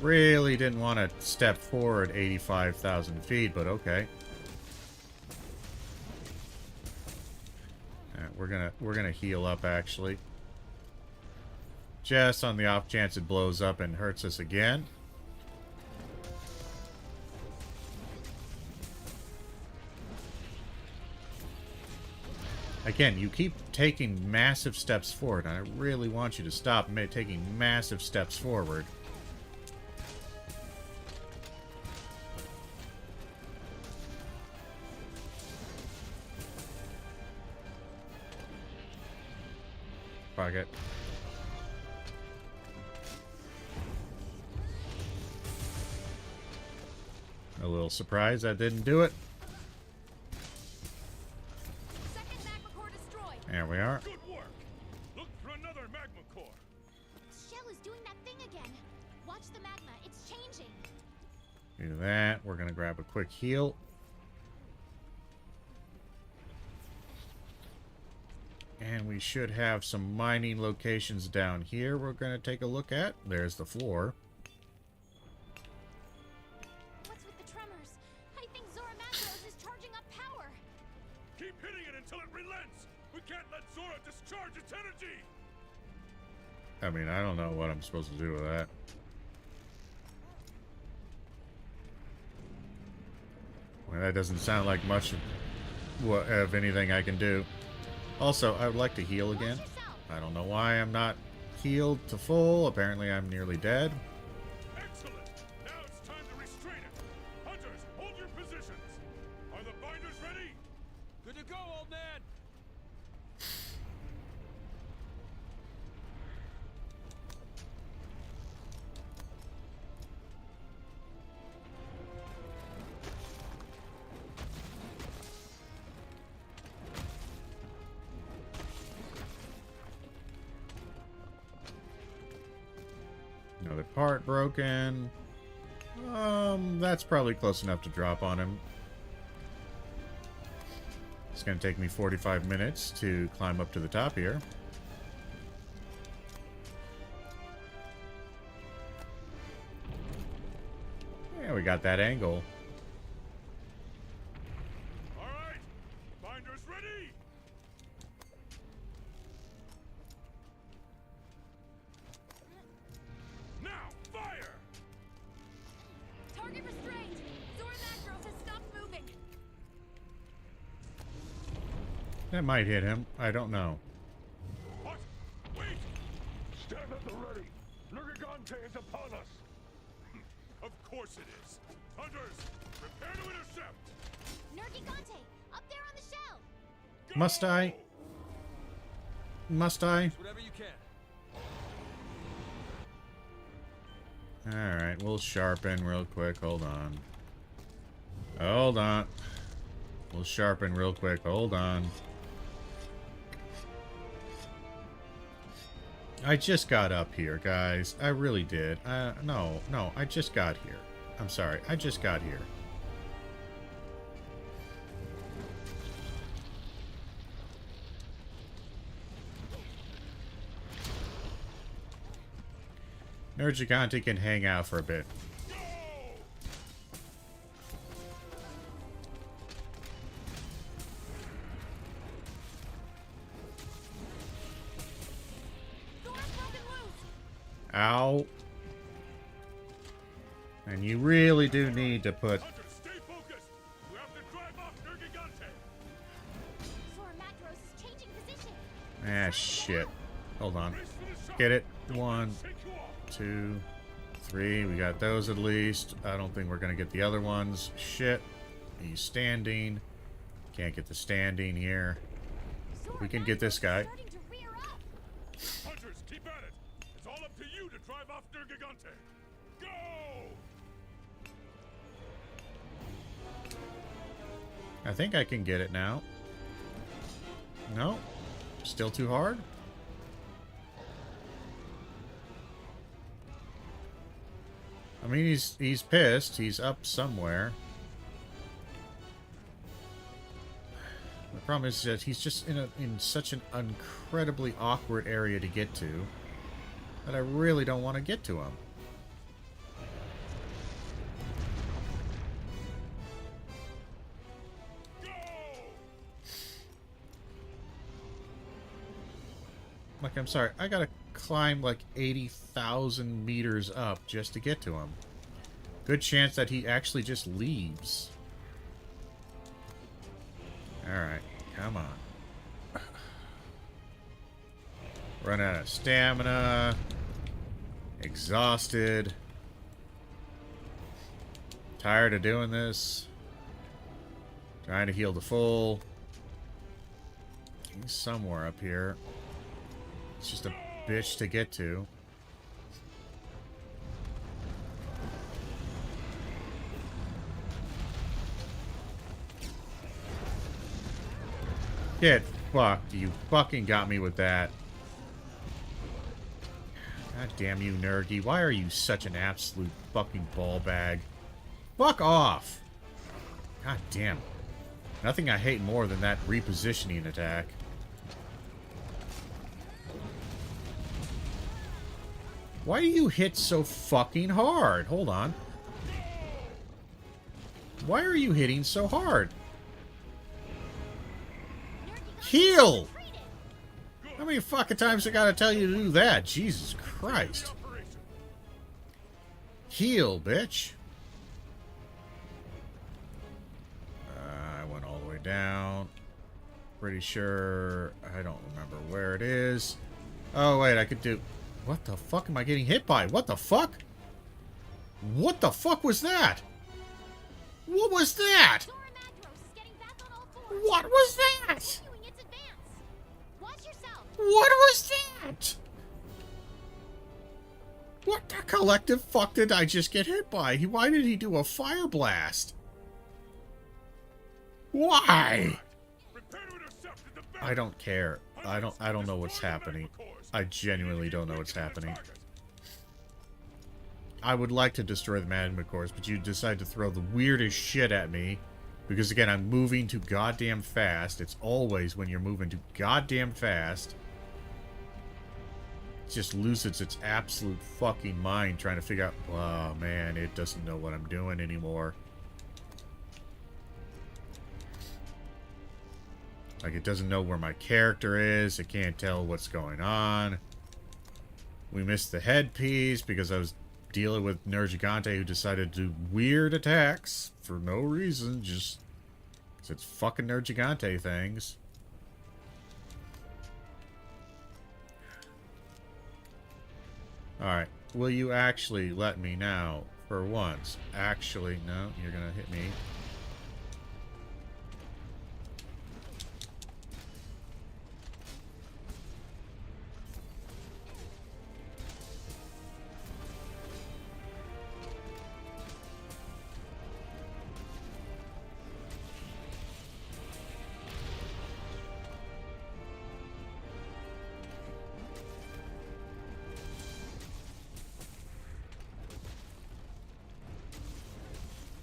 Really didn't want to step forward 85,000 feet, but okay. We're gonna heal up actually. Just on the off chance it blows up and hurts us again. Again, you keep taking massive steps forward, and I really want you to stop taking massive steps forward. Fuck it. A little surprised that didn't do it. Second magma core destroyed. There we are. Good work. Look for another magma core. Its shell is doing that thing again. Watch the magma. It's changing. Do that. We're going to grab a quick heal. And we should have some mining locations down here we're going to take a look at. There's the floor. What's with the tremors? I think Zora Magdros is charging up power. Keep hitting it until it relents. We can't let Zora discharge its energy. I mean, I don't know what I'm supposed to do with that. Well, that doesn't sound like much of anything I can do. Also, I would like to heal again. I don't know why I'm not healed to full. Apparently, I'm nearly dead. Excellent. Now it's time to restrain it. Hunters, hold your positions. Are the binders ready? Good to go, old man. Another part broken. That's probably close enough to drop on him. It's going to take me 45 minutes to climb up to the top here. Yeah, we got that angle. All right, binders ready. Now, fire! Target restrained. Zora Magdaros has stopped moving. That might hit him. I don't know. What? Wait! Stand at the ready. Nergigante is upon us. Of course it is. Hunters, prepare to intercept. Nergigante, up there on the shell. Go! Must I? Must I? Whatever you can. Alright, we'll sharpen real quick. Hold on. Hold on. We'll sharpen real quick. Hold on. I just got up here, guys. I really did. No, I just got here. I'm sorry. I just got here. Nergigante can hang out for a bit. Zora's broken loose. Ow. And you really do need to put... Hunters, stay focused. We have to drive off Nergigante. Zora Magdaros is changing position. Ah, shit. Hold on. Race for the shot. Get it. Don't let 1, him shake you off. 2, 3. We got those at least. I don't think we're going to get the other ones. Shit. He's standing. Can't get the standing here. Zora We can get this Magdaros is guy. starting to rear up. Hunters, keep at it. It's all up to you to drive off Nergigante. Go! I think I can get it now. No? Still too hard? I mean, he's pissed. He's up somewhere. The problem is that he's just in such an incredibly awkward area to get to that I really don't want to get to him. Like, I'm sorry, I gotta climb like 80,000 meters up just to get to him. Good chance that he actually just leaves. Alright, come on. Run out of stamina. Exhausted. Tired of doing this. Trying to heal the full. He's somewhere up here. It's just a bitch to get to. Get fucked. You fucking got me with that. God damn you, Nergy. Why are you such an absolute fucking ball bag? Fuck off! God damn. Nothing I hate more than that repositioning attack. Why do you hit so fucking hard? Hold on. Why are you hitting so hard? Heal! How many fucking times I gotta tell you to do that? Jesus Christ. Heal, bitch. I went all the way down. Pretty sure... I don't remember where it is. Oh, wait, I could do... What the fuck am I getting hit by? What the fuck? What the fuck was that? What was that? Zora Magdaros is getting back on all fours. What was that? Continuing its advance. Watch yourself. What was that? What the collective fuck did I just get hit by? Why did he do a fire blast? Why? I don't care. I don't know what's happening. I genuinely don't know what's happening. I would like to destroy the magma cores, but you decide to throw the weirdest shit at me. Because again, I'm moving too goddamn fast. It's always when you're moving too goddamn fast. It just loses its absolute fucking mind trying to figure out, oh man, it doesn't know what I'm doing anymore. Like, it doesn't know where my character is. It can't tell what's going on. We missed the headpiece because I was dealing with Nergigante, who decided to do weird attacks for no reason, just because it's fucking Nergigante things. Alright, will you actually let me now, for once? Actually, no, you're gonna hit me.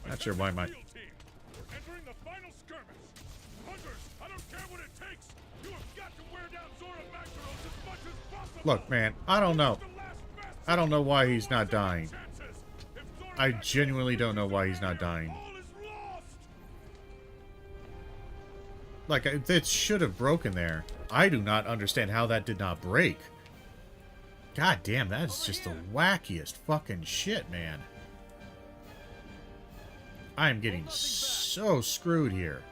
Not sure why my... Entering the final skirmish. Hunters, I don't care what it takes. You have got to wear down Zora Magdaros as much as possible. Look, man, I don't know. I don't know why he's not dying. I genuinely don't know why he's not dying. Like, it should have broken there. I do not understand how that did not break. God damn, that is just the wackiest fucking shit, man. I am getting so screwed here.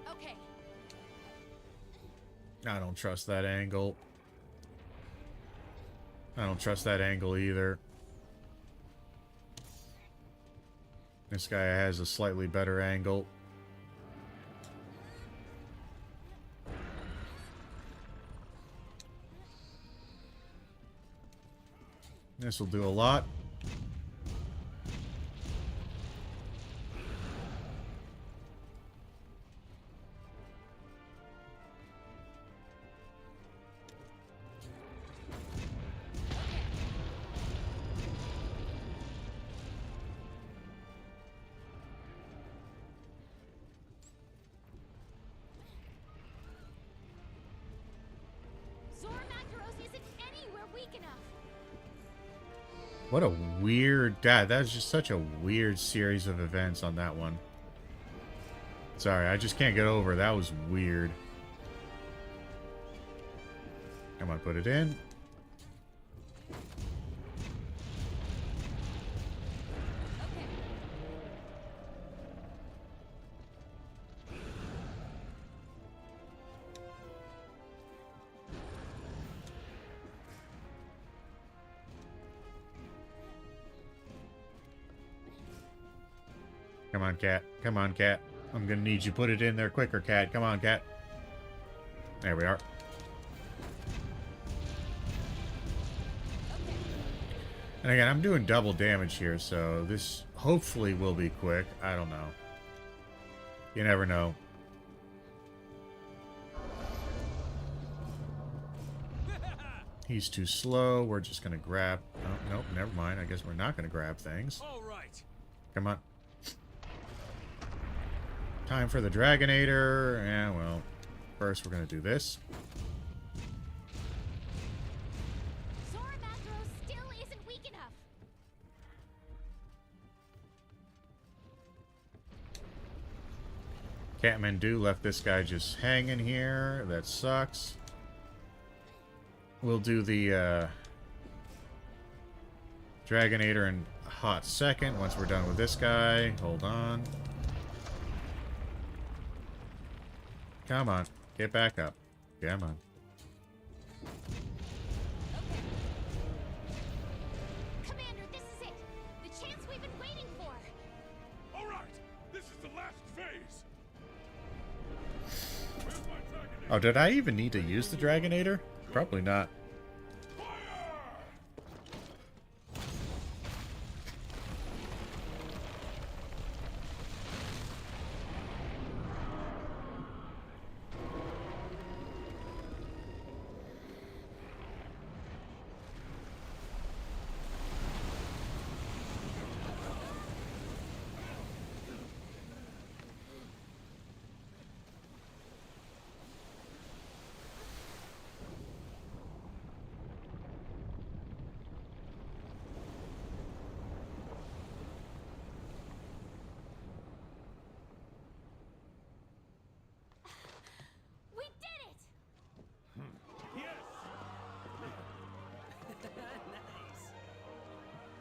Okay. I don't trust that angle. I don't trust that angle either. This guy has a slightly better angle. This will do a lot. Zora Magdaros isn't anywhere weak enough. What a weird... Dad, that was just such a weird series of events on that one. Sorry, I just can't get over. That was weird. Come on, put it in. Okay. Come on, cat. Come on, cat. I'm gonna need you to put it in there quicker, cat. Come on, cat. There we are. And again, I'm doing double damage here, so this hopefully will be quick. I don't know. You never know. He's too slow. We're just gonna grab... Oh, nope, never mind. I guess we're not gonna grab things. All right. Come on. Time for the Dragonator. Yeah, well, first we're gonna do this. Zora Magdaros still isn't weak enough. Kathmandu left this guy just hanging here. That sucks. We'll do the Dragonator in a hot second once we're done with this guy. Hold on. Come on. Get back up. Come on. Commander, this is it. The chance we've been waiting for. All right, this is the last phase. Where's my Dragonator? Oh, did I even need to use the Dragonator? Probably not.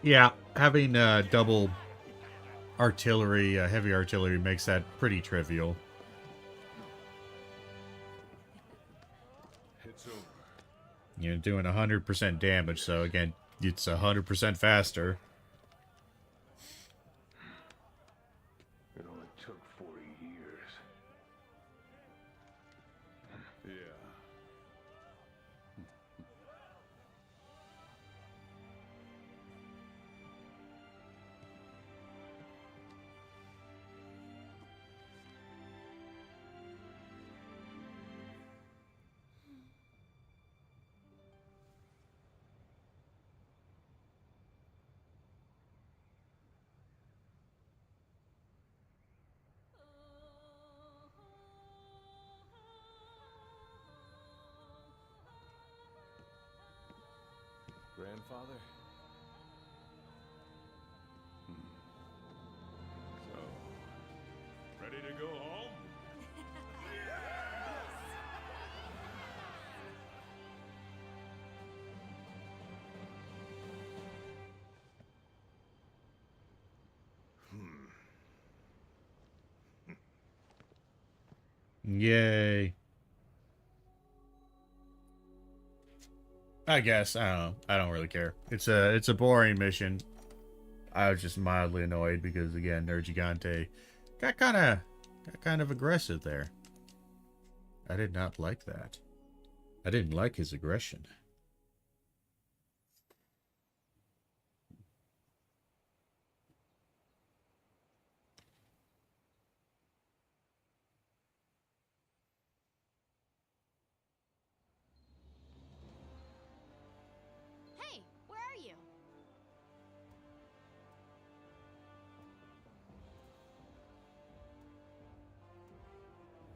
Yeah, having double artillery, heavy artillery makes that pretty trivial. It's over. You're doing 100% damage, so again, it's 100% faster. It only took 40 years. Yeah. Grandfather? So, ready to go home? Yay. I guess, I don't know. I don't really care. It's a boring mission. I was just mildly annoyed because again, Nergigante got kind of aggressive there. I did not like that. I didn't like his aggression. Hey, where are you?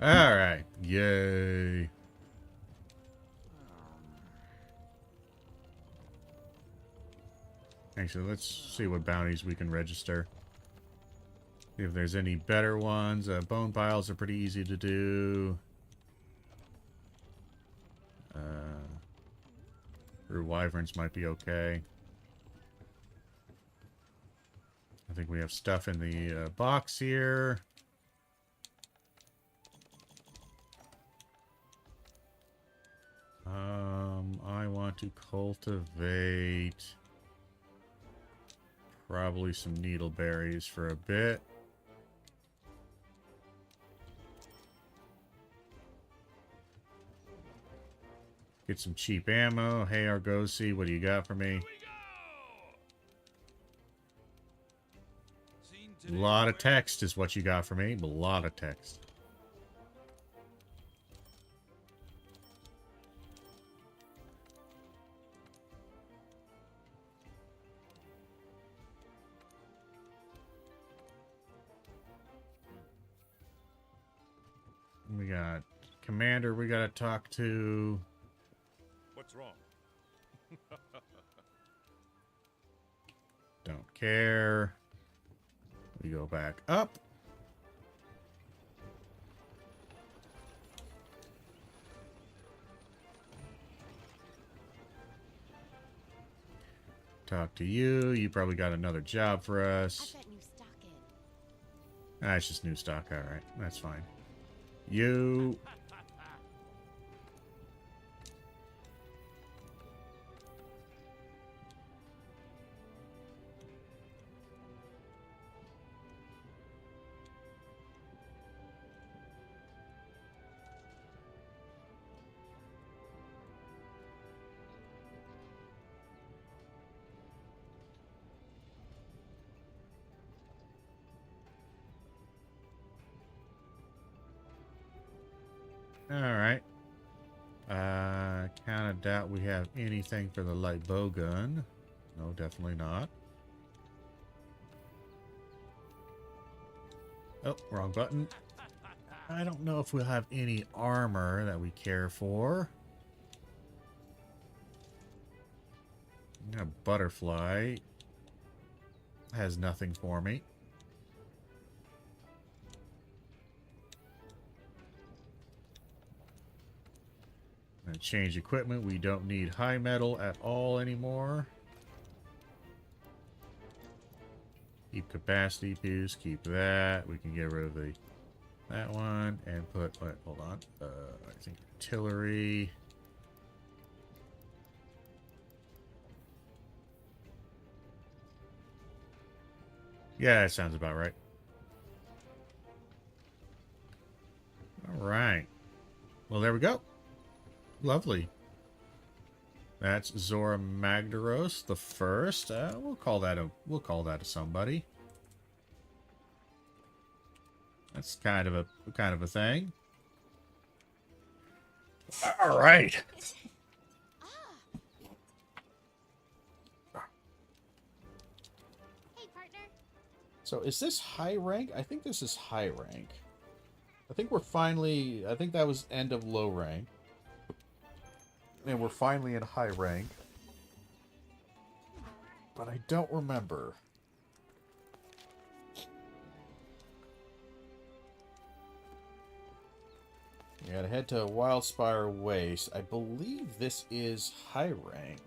All right. Yay. Actually, let's see what bounties we can register. See if there's any better ones. Bone piles are pretty easy to do. Brew wyverns might be okay. I think we have stuff in the box here. I want to cultivate probably some needleberries for a bit. Get some cheap ammo. Hey, Argosy, what do you got for me? A lot of text is what you got for me. A lot of text. We got Commander we gotta talk to. What's wrong? Don't care. We go back up. Talk to you. You probably got another job for us. I bet new stock in. Ah, it's just new stock. Alright, that's fine. You. Alright. Kind of doubt we have anything for the light bow gun. No, definitely not. Oh, wrong button. I don't know if we'll have any armor that we care for. A butterfly has nothing for me. And change equipment. We don't need high metal at all anymore. Keep capacity boost. Keep that. We can get rid of that one and put. Wait, hold on. I think artillery. Yeah, that sounds about right. All right. Well, there we go. Lovely. That's Zora Magdaros the first. We'll call that a somebody. That's kind of a thing. All right. Hey, partner. So is this high rank? I think this is high rank. I think that was end of low rank. And we're finally in high rank. But I don't remember. We gotta head to Wildspire Waste. I believe this is high rank.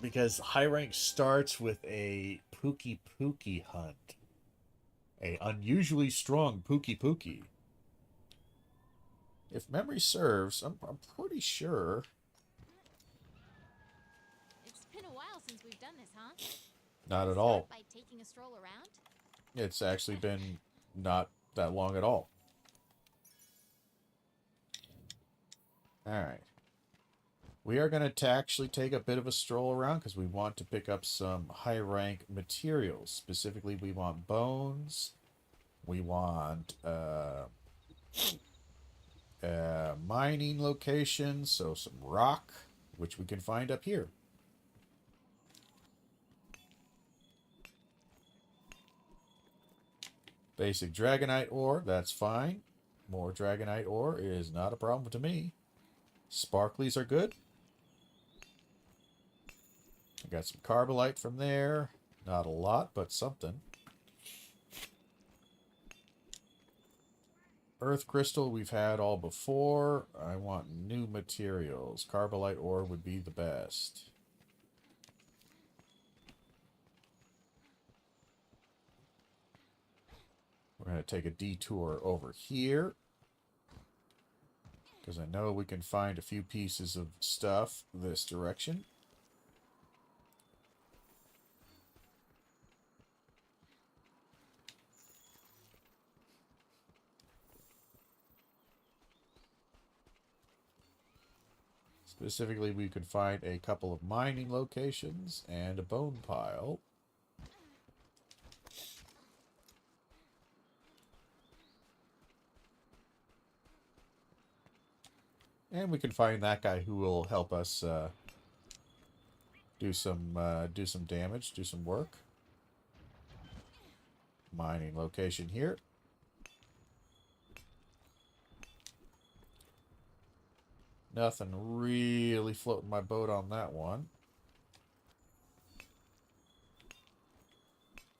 Because high rank starts with a Pookie Pookie hunt. A unusually strong Pookie Pookie. If memory serves, I'm pretty sure. It's been a while since we've done this, huh? Not at all. By taking a stroll around? It's actually been not that long at all. Alright. We are going to actually take a bit of a stroll around because we want to pick up some high rank materials. Specifically, we want bones. We want mining locations, so some rock, which we can find up here. Basic dragonite ore, that's fine. More dragonite ore is not a problem to me. Sparklies are good. I got some carbolite from there. Not a lot, but something. Earth crystal we've had all before. I want new materials. Carbolite ore would be the best. We're going to take a detour over here. Because I know we can find a few pieces of stuff this direction. Specifically, we could find a couple of mining locations and a bone pile. And we can find that guy who will help us do some damage, do some work. Mining location here. Nothing really floating my boat on that one.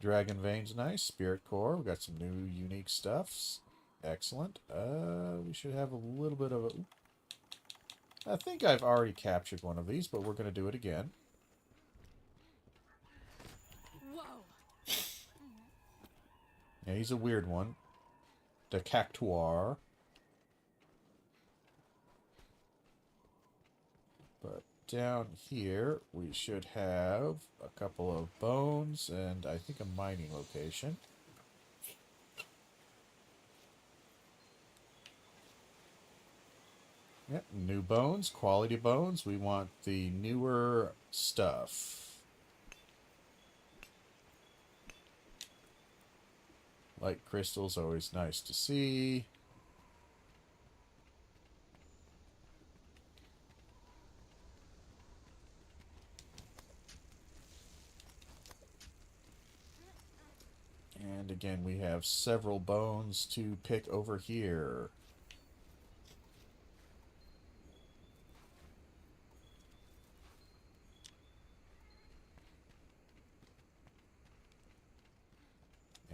Dragon Vein's nice. Spirit Core. We got some new unique stuffs. Excellent. We should have a little bit of a... I think I've already captured one of these, but we're going to do it again. Whoa. Yeah, he's a weird one. The Cactuar. But down here, we should have a couple of bones and I think a mining location. Yep, new bones, quality bones. We want the newer stuff. Light crystals, always nice to see. And again, we have several bones to pick over here.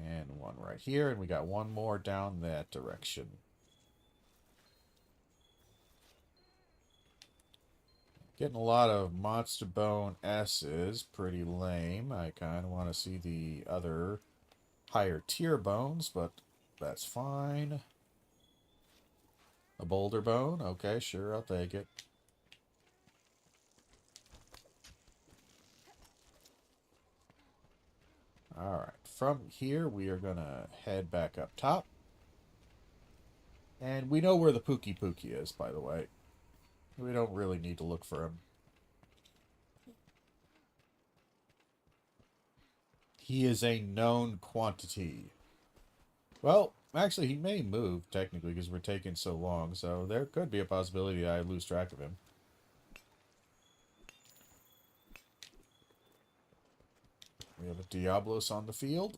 And one right here, and we got one more down that direction. Getting a lot of monster bone S's. Pretty lame. I kind of want to see the other higher tier bones, but that's fine. A boulder bone? Okay, sure, I'll take it. Alright, from here we are going to head back up top. And we know where the Pookie Pookie is, by the way. We don't really need to look for him. He is a known quantity. Well, actually, he may move, technically, because we're taking so long, so there could be a possibility I lose track of him. We have a Diablos on the field.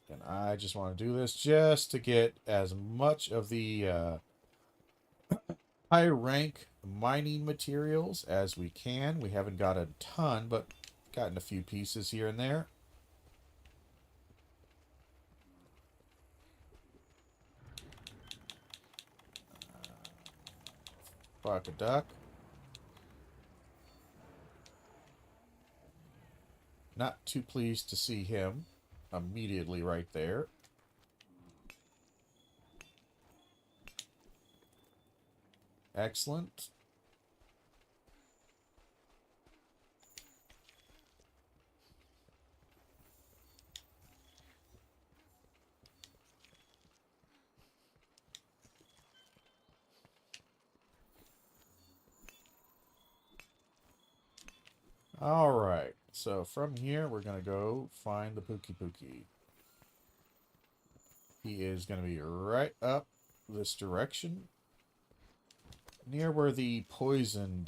And I just want to do this just to get as much of the high rank mining materials as we can. We haven't got a ton, but gotten a few pieces here and there. Fuck a duck. Not too pleased to see him immediately right there. Excellent. Alright, so from here we're going to go find the Pookie Pookie. He is going to be right up this direction, near where the poison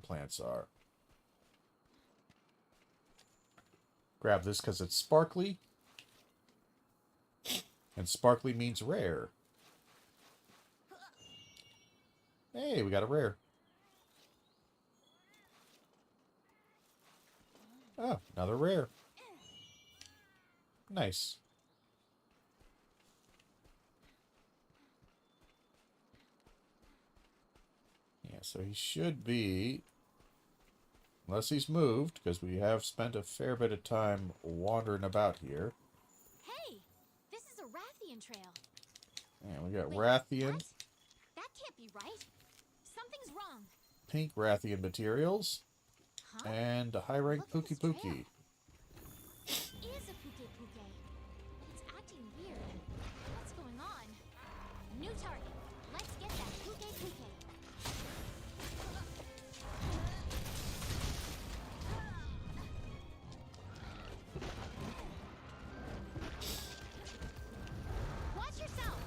plants are. Grab this because it's sparkly, and sparkly means rare. Hey, we got a rare. Oh, another rare. Nice. Yeah, so he should be, unless he's moved, because we have spent a fair bit of time wandering about here. Hey, this is a Rathian trail. And we got Wait, Rathian, what? That can't be right. Something's wrong. pink Rathian materials, Huh? and a high rank Look at Pookie this trail. Pookie. It is a Puke Puke. It's acting weird. What's going on? New target. Let's get that Puke Puke. Watch yourself.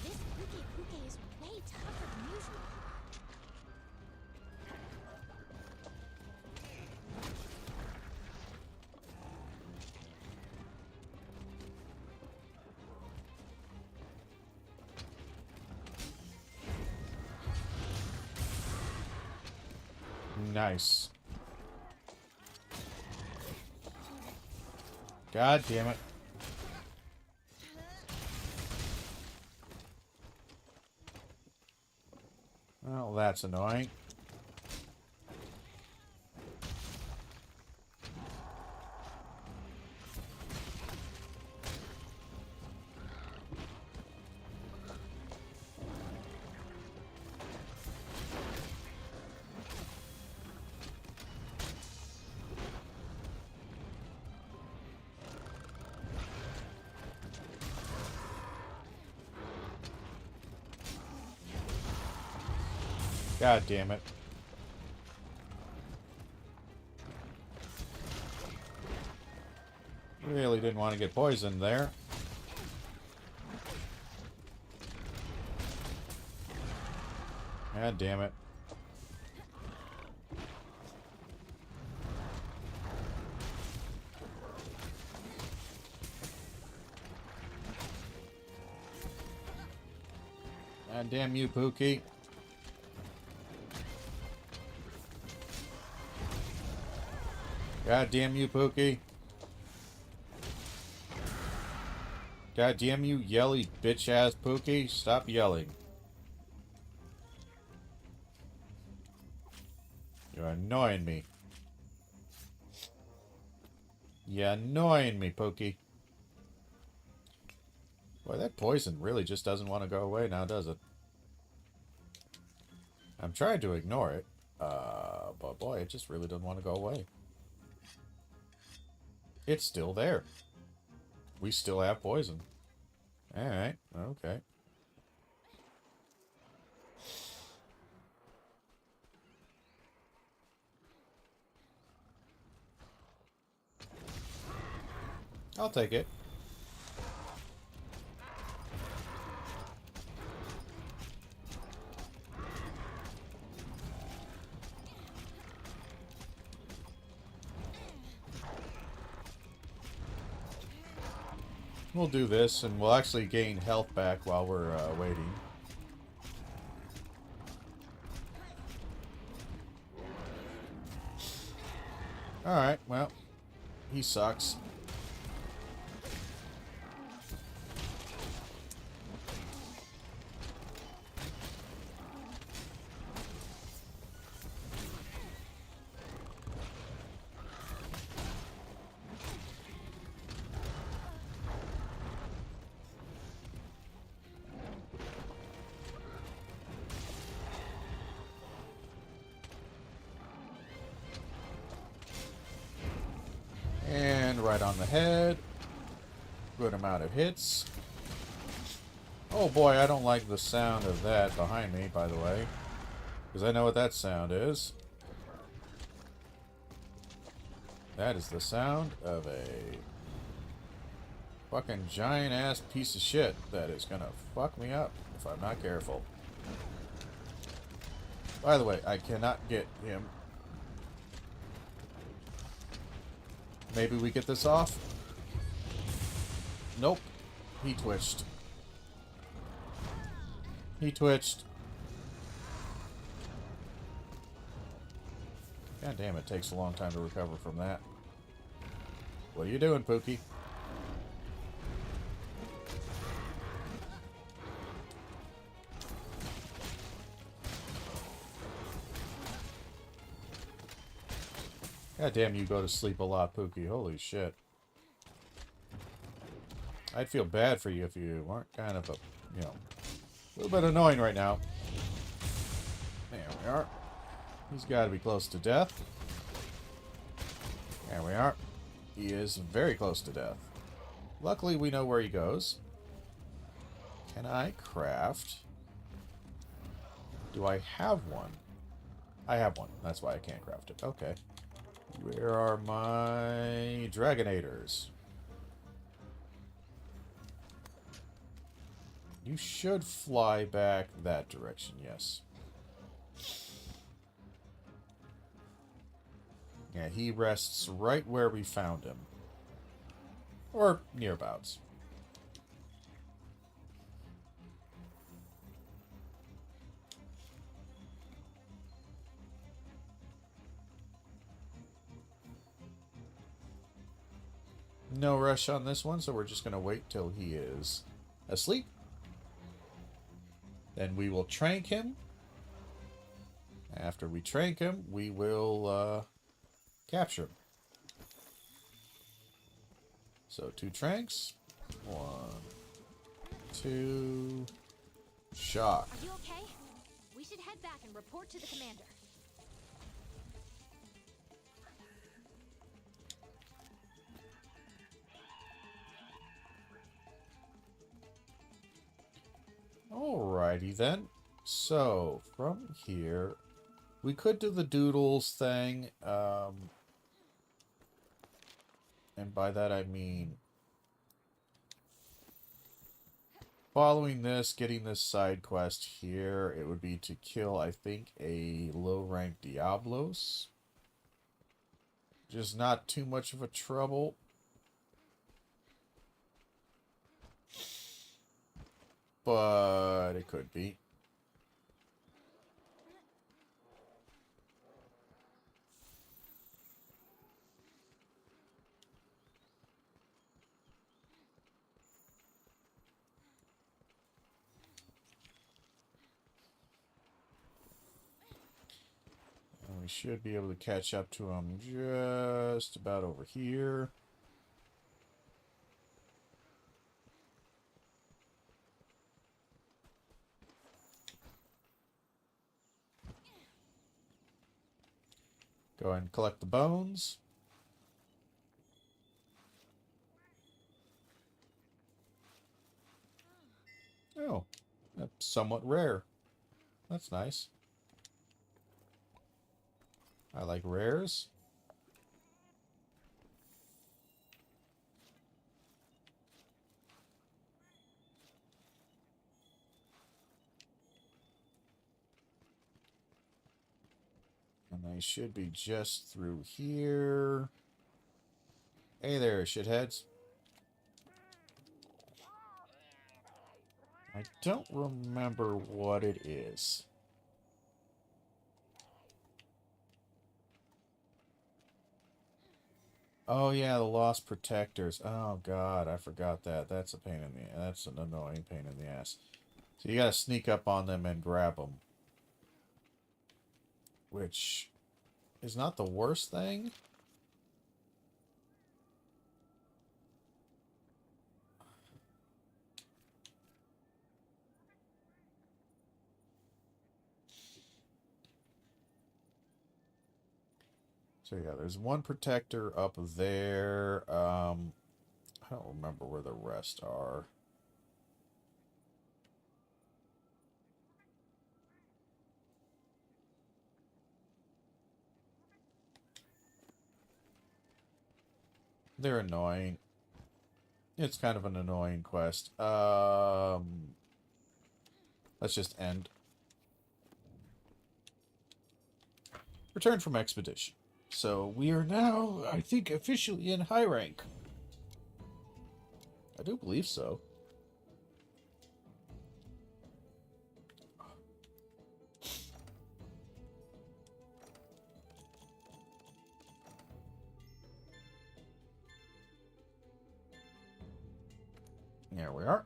This Puke Puke is way tougher than usual. Nice. God damn it. Well, that's annoying. God damn it. Really didn't want to get poisoned there. God damn it. God damn you, Pookie. God damn you, Pookie. God damn you, yelly bitch-ass Pookie. Stop yelling. You're annoying me. You're annoying me, Pookie. Boy, that poison really just doesn't want to go away now, does it? I'm trying to ignore it. But boy, it just really doesn't want to go away. It's still there. We still have poison. Alright, okay. I'll take it. We'll do this, and we'll actually gain health back while we're waiting. Alright, well, he sucks. And right on the head. Good amount of hits. Oh boy, I don't like the sound of that behind me, by the way. Because I know what that sound is. That is the sound of a fucking giant ass piece of shit that is gonna fuck me up if I'm not careful. By the way, I cannot get him. Maybe we get this off? Nope. He twitched. He twitched. God damn, it takes a long time to recover from that. What are you doing, Pookie? God damn, you go to sleep a lot, Pookie. Holy shit. I'd feel bad for you if you weren't kind of a, you know, a little bit annoying right now. There we are. He's got to be close to death. There we are. He is very close to death. Luckily, we know where he goes. Can I craft? Do I have one? I have one. That's why I can't craft it. Okay. Where are my Dragonators? You should fly back that direction, yes. Yeah, he rests right where we found him. Or nearabouts. No rush on this one, so we're just going to wait till he is asleep. Then we will trank him. After we trank him, we will capture him. So 2 tranks. 1, 2. Shock. Are you okay? We should head back and report to the commander. Alrighty then. So, from here, we could do the doodles thing. And by that I mean following this, getting this side quest here, it would be to kill, I think, a low-rank Diablos. Just not too much of a trouble. But it could be. And we should be able to catch up to him just about over here. Go ahead and collect the bones. Oh, that's somewhat rare. That's nice. I like rares. And they should be just through here. Hey there, shitheads. I don't remember what it is. Oh yeah, the Lost Protectors. Oh god, I forgot that. That's a pain in the... That's an annoying pain in the ass. So you gotta sneak up on them and grab them. Which is not the worst thing. So yeah, there's one protector up there. I don't remember where the rest are. They're annoying. It's kind of an annoying quest. Let's just end. Return from expedition. So we are now, I think, officially in high rank. I do believe so. There we are.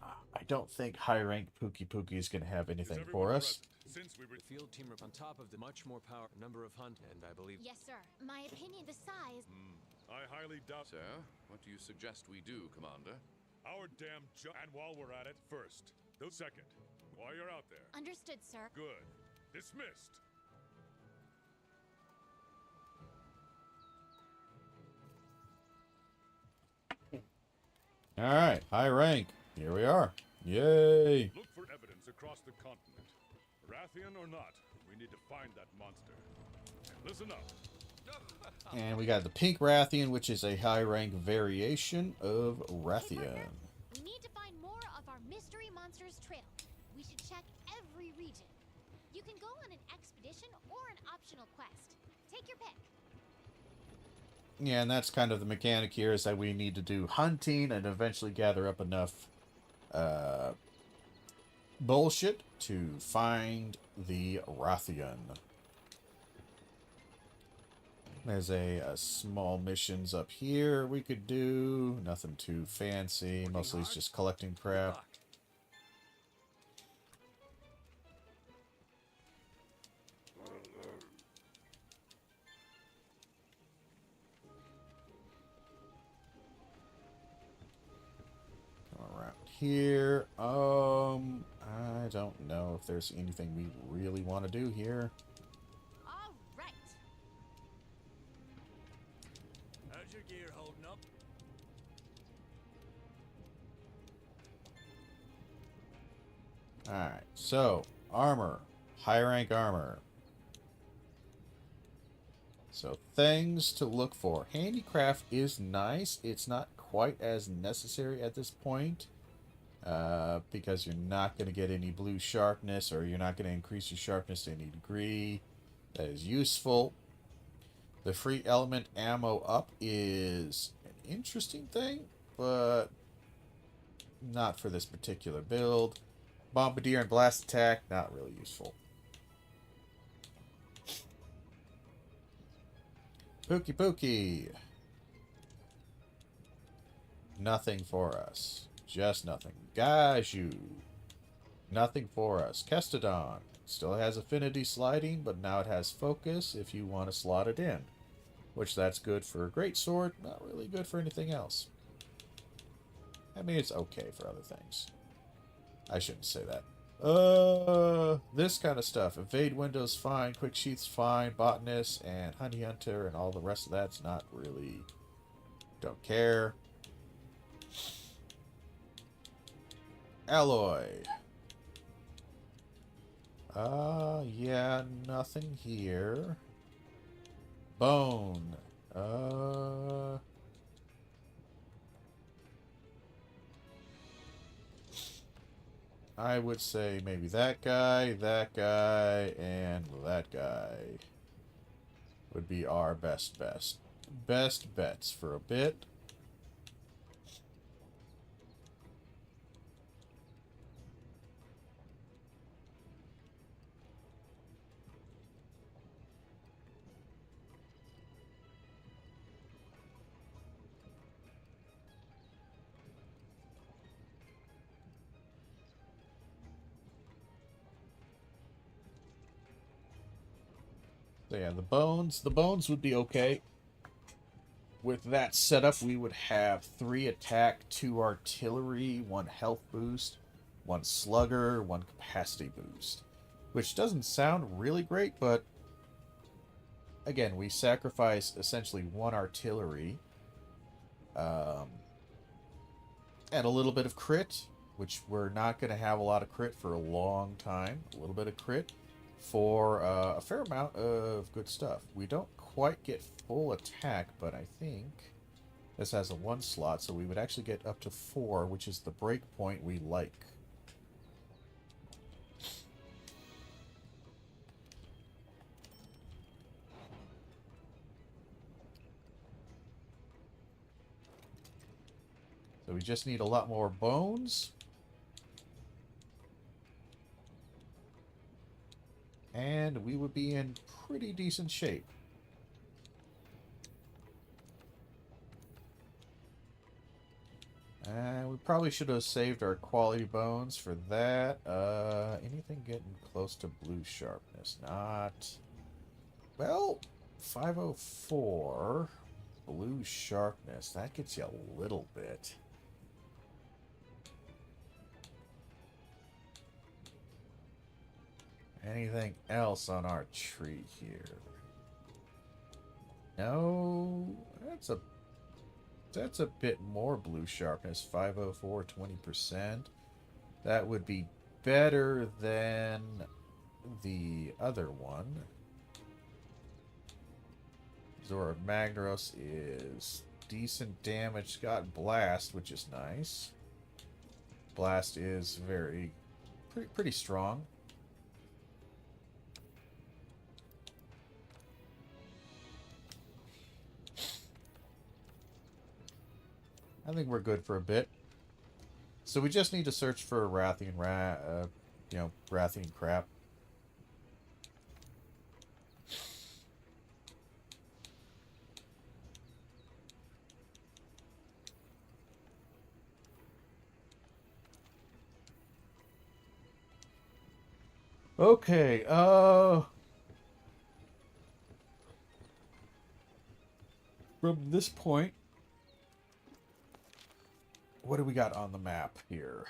I don't think high rank Pookie Pookie is going to have anything for us. Since we were The field team are on top of the much more power number of hunt, and I believe... Yes, sir. My opinion, the size. I highly doubt. Sir, what do you suggest we do, Commander? Our damn job. And while we're at it, first. The second. While you're out there. Understood, sir. Good. Dismissed. Alright, high rank. Here we are. Yay! Look for evidence across the continent. Rathian or not, we need to find that monster. Listen up. And we got the pink Rathian, which is a high rank variation of Rathian. We need to find more of our mystery monsters trail. We should check every region. You can go on an expedition or an optional quest. Take your pick. Yeah, and that's kind of the mechanic here, is that we need to do hunting and eventually gather up enough bullshit to find the Rathian. There's a small missions up here we could do. Nothing too fancy. Mostly it's just collecting crap. Come around here. I don't know if there's anything we really want to do here. All right. How's your gear holding up? Alright, so, armor. High rank armor. So things to look for. Handicraft is nice. It's not quite as necessary at this point. Because you're not going to get any blue sharpness, or you're not going to increase your sharpness to any degree. That is useful. The free element ammo up is an interesting thing, but not for this particular build. Bombardier and blast attack, not really useful. Pookie Pookie. Nothing for us. Just nothing. Gaju. Nothing for us. Kestodon. Still has affinity sliding, but now it has focus if you want to slot it in. Which that's good for a greatsword, not really good for anything else. I mean, it's okay for other things. I shouldn't say that. This kind of stuff. Evade windows fine, quick sheath's fine, botanist and honey hunter and all the rest of that's not really... Don't care. Alloy. Yeah, nothing here. Bone. I would say maybe that guy, and that guy would be our best bets for a bit. So yeah, the bones would be okay. With that setup, we would have 3 attack, 2 artillery, 1 health boost, 1 slugger, 1 capacity boost. Which doesn't sound really great, but again, we sacrifice essentially 1 artillery. And a little bit of crit, which we're not going to have a lot of crit for a long time. A little bit of crit for a fair amount of good stuff. We don't quite get full attack, but I think this has a 1 slot, so we would actually get up to 4, which is the break point we like. So we just need a lot more bones. And we would be in pretty decent shape. We probably should have saved our quality bones for that. Anything getting close to blue sharpness? Not... Well, 504. Blue sharpness. That gets you a little bit. Anything else on our tree here? No, that's a bit more blue sharpness. 504, 20%. That would be better than the other one. Zora Magnaros is decent damage. Got blast, which is nice. Blast is pretty strong. I think we're good for a bit. So we just need to search for Rathian Rathian crap. Okay, from this point, what do we got on the map here?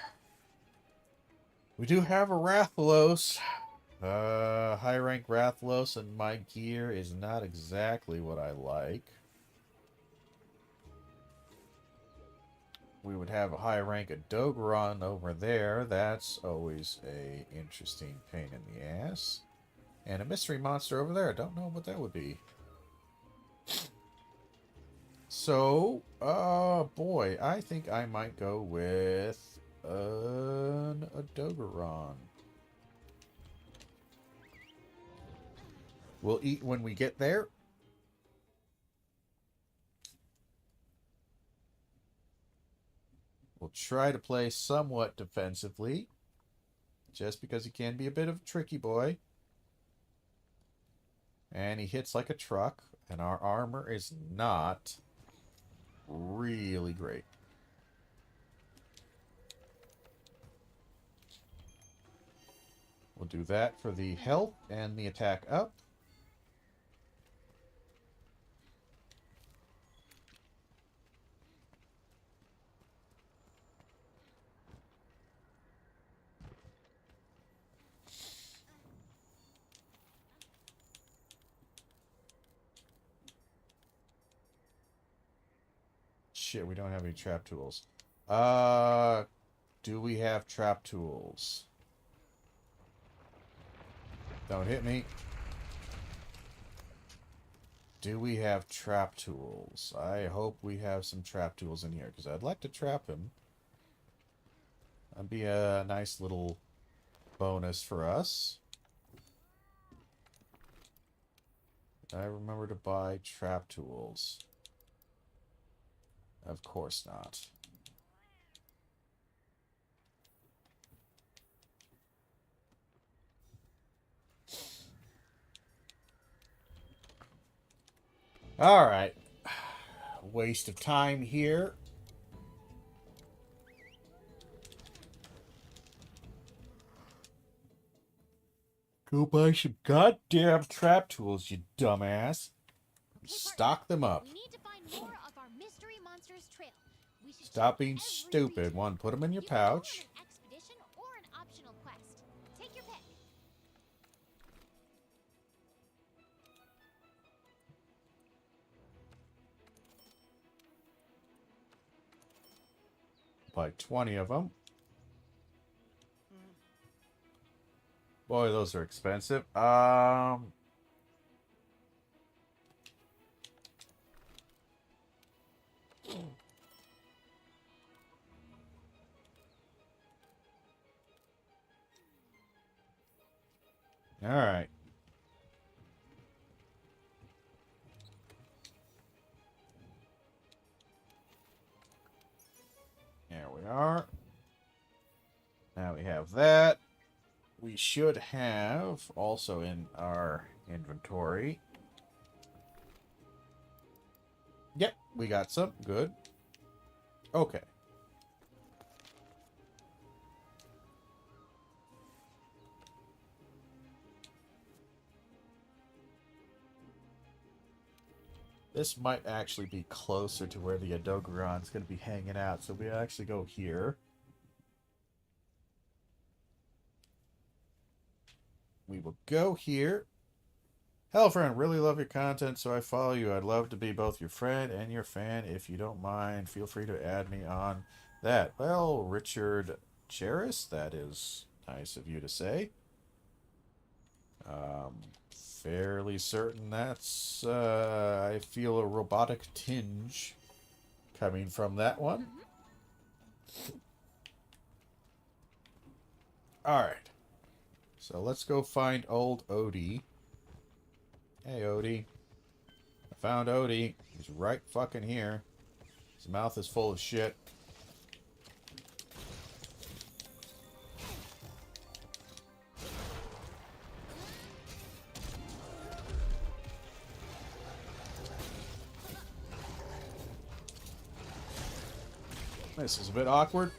We do have a Rathalos. High rank Rathalos, and my gear is not exactly what I like. We would have a high rank Dogoron over there. That's always a interesting pain in the ass. And a mystery monster over there. Don't know what that would be. So, boy, I think I might go with an Adogeron. We'll eat when we get there. We'll try to play somewhat defensively, just because he can be a bit of a tricky boy. And he hits like a truck, and our armor is not really great. We'll do that for the health and the attack up. Shit, we don't have any trap tools. Do we have trap tools? Don't hit me. Do we have trap tools? I hope we have some trap tools in here, because I'd like to trap him. That'd be a nice little bonus for us. Did I remember to buy trap tools? Of course not. Alright. Waste of time here. Go buy some goddamn trap tools, you dumbass. Stock them up. We need to find more of our mystery monsters trail. We should Stop check being every stupid. region. One, put them in your You can go on pouch. an expedition or an optional quest. Take your pick. Buy 20 of them. Boy, those are expensive. All right. There we are. Now we have that. We should have also in our inventory. Yep, we got some. Good. Okay. This might actually be closer to where the Adogeron's going to be hanging out, so we actually go here. We will go here. Hello, friend. Really love your content, so I follow you. I'd love to be both your friend and your fan. If you don't mind, feel free to add me on that. Well, Richard Cheris, that is nice of you to say. Fairly certain that's, I feel a robotic tinge coming from that one. Alright. So let's go find old Odie. Hey, Odie. I found Odie. He's right fucking here. His mouth is full of shit. This is a bit awkward.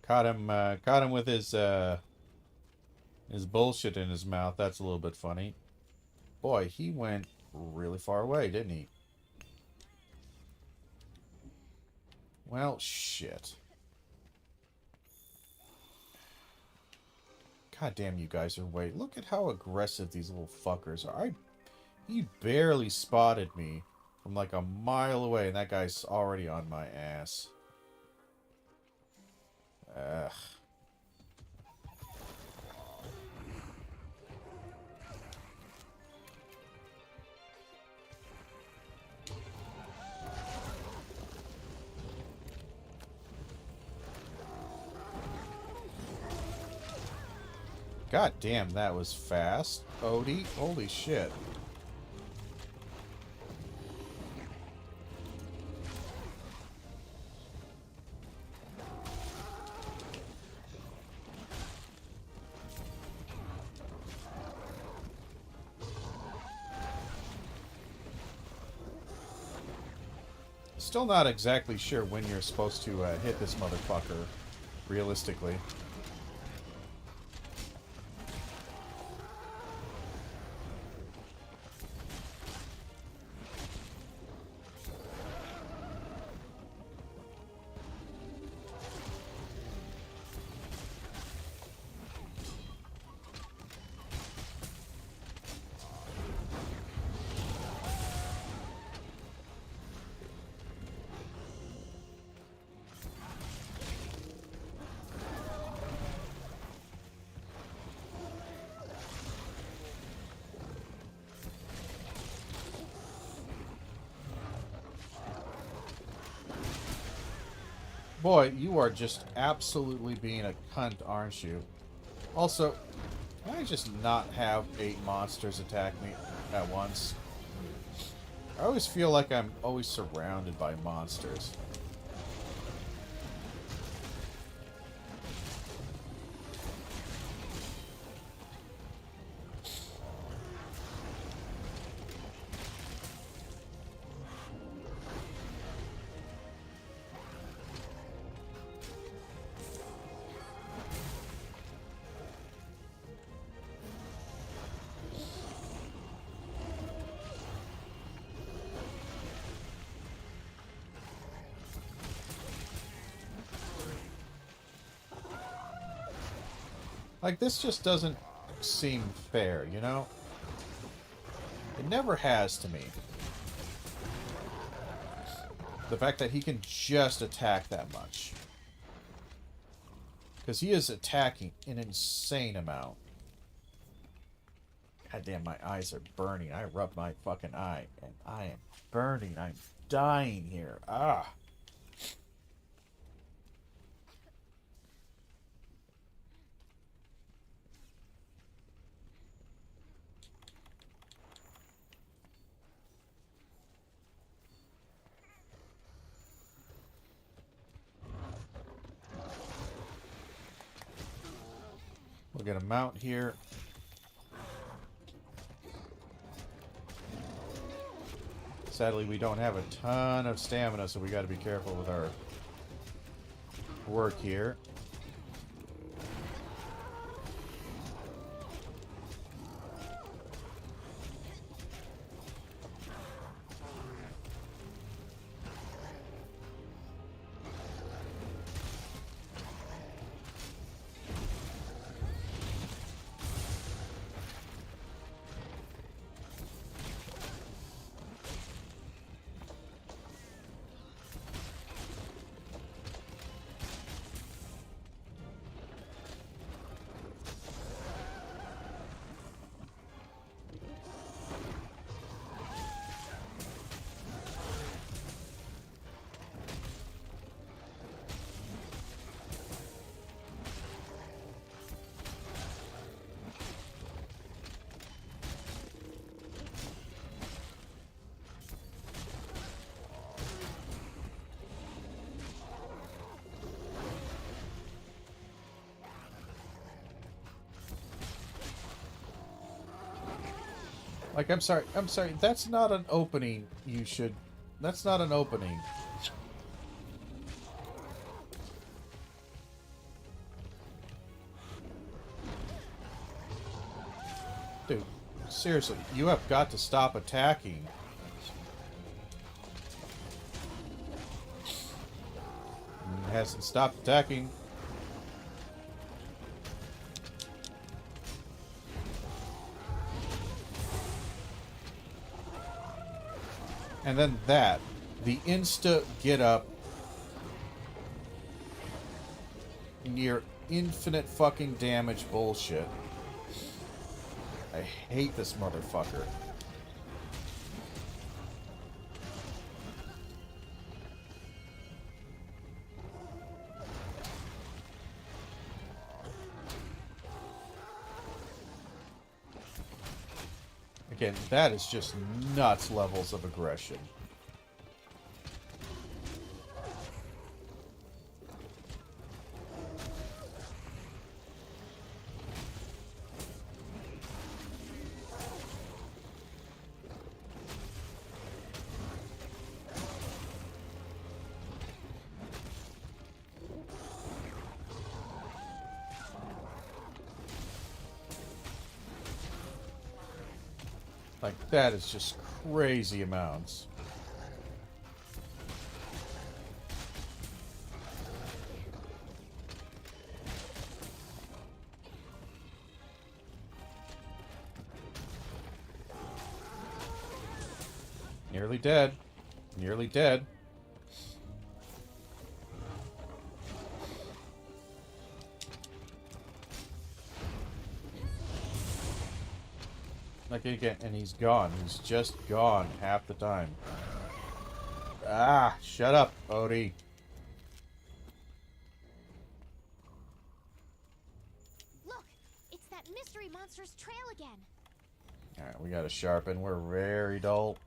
Caught him with his bullshit in his mouth. That's a little bit funny. Boy, he went really far away, didn't he? Well, shit. God damn, you guys are way. Look at how aggressive these little fuckers are. He barely spotted me from like a mile away, and that guy's already on my ass. Ugh. God damn, that was fast. Odie, holy shit. Still not exactly sure when you're supposed to hit this motherfucker, realistically. Boy, you are just absolutely being a cunt, aren't you? Also, can I just not have 8 monsters attack me at once? I always feel like I'm always surrounded by monsters. Like, this just doesn't seem fair, you know? It never has to me. The fact that he can just attack that much. Because he is attacking an insane amount. God damn, my eyes are burning. I rubbed my fucking eye, and I am burning. I'm dying here. Ah. We'll get a mount here. Sadly, we don't have a ton of stamina, so we got to be careful with our work here. Like, I'm sorry, that's not an opening you should... That's not an opening. Dude, seriously, you have got to stop attacking. He hasn't stopped attacking. And then that, the insta get up, near infinite fucking damage bullshit. I hate this motherfucker. Again, that is just nuts levels of aggression. Like, that is just crazy amounts. Nearly dead. Nearly dead. Like, again, and he's gone. He's just gone half the time. Ah, shut up, Odie. Look, it's that mystery monster's trail again. Alright, we gotta sharpen. We're very dull.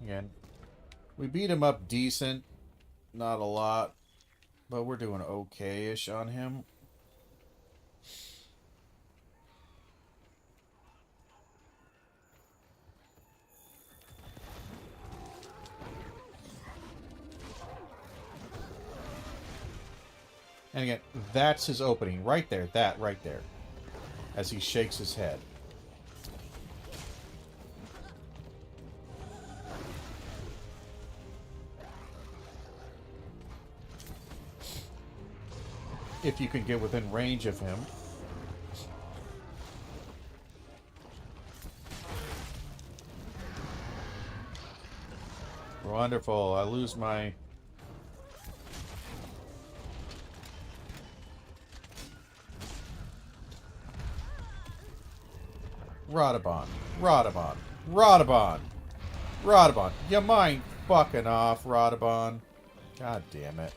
Again, we beat him up decent. Not a lot. But we're doing okay-ish on him. And again, that's his opening. Right there. That right there. As he shakes his head. If you can get within range of him. Wonderful. I lose my... Rodabon. Rodabon. Rodabon. Rodabon. You mind fucking off, Rodabon. God damn it.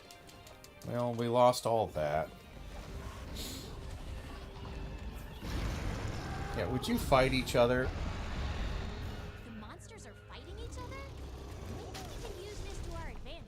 Well, we lost all that. Yeah, would you fight each other? The monsters are fighting each other? Maybe we can use this to our advantage.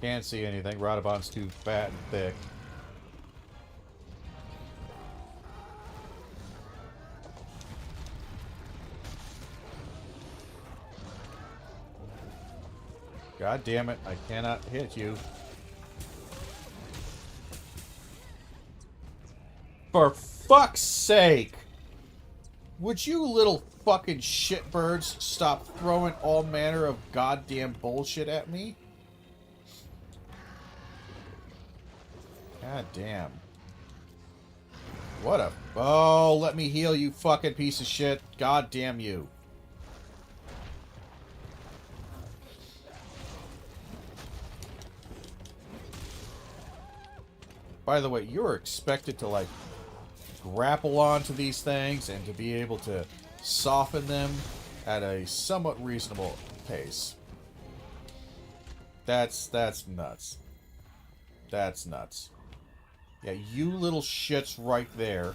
Can't see anything. Rodabon's too fat and thick. God damn it, I cannot hit you. For fuck's sake! Would you little fucking shitbirds stop throwing all manner of goddamn bullshit at me? God damn. What a... Oh, let me heal, you fucking piece of shit. God damn you. By the way, you're expected to, like, grapple onto these things and to be able to soften them at a somewhat reasonable pace. That's nuts. That's nuts. Yeah, you little shits right there.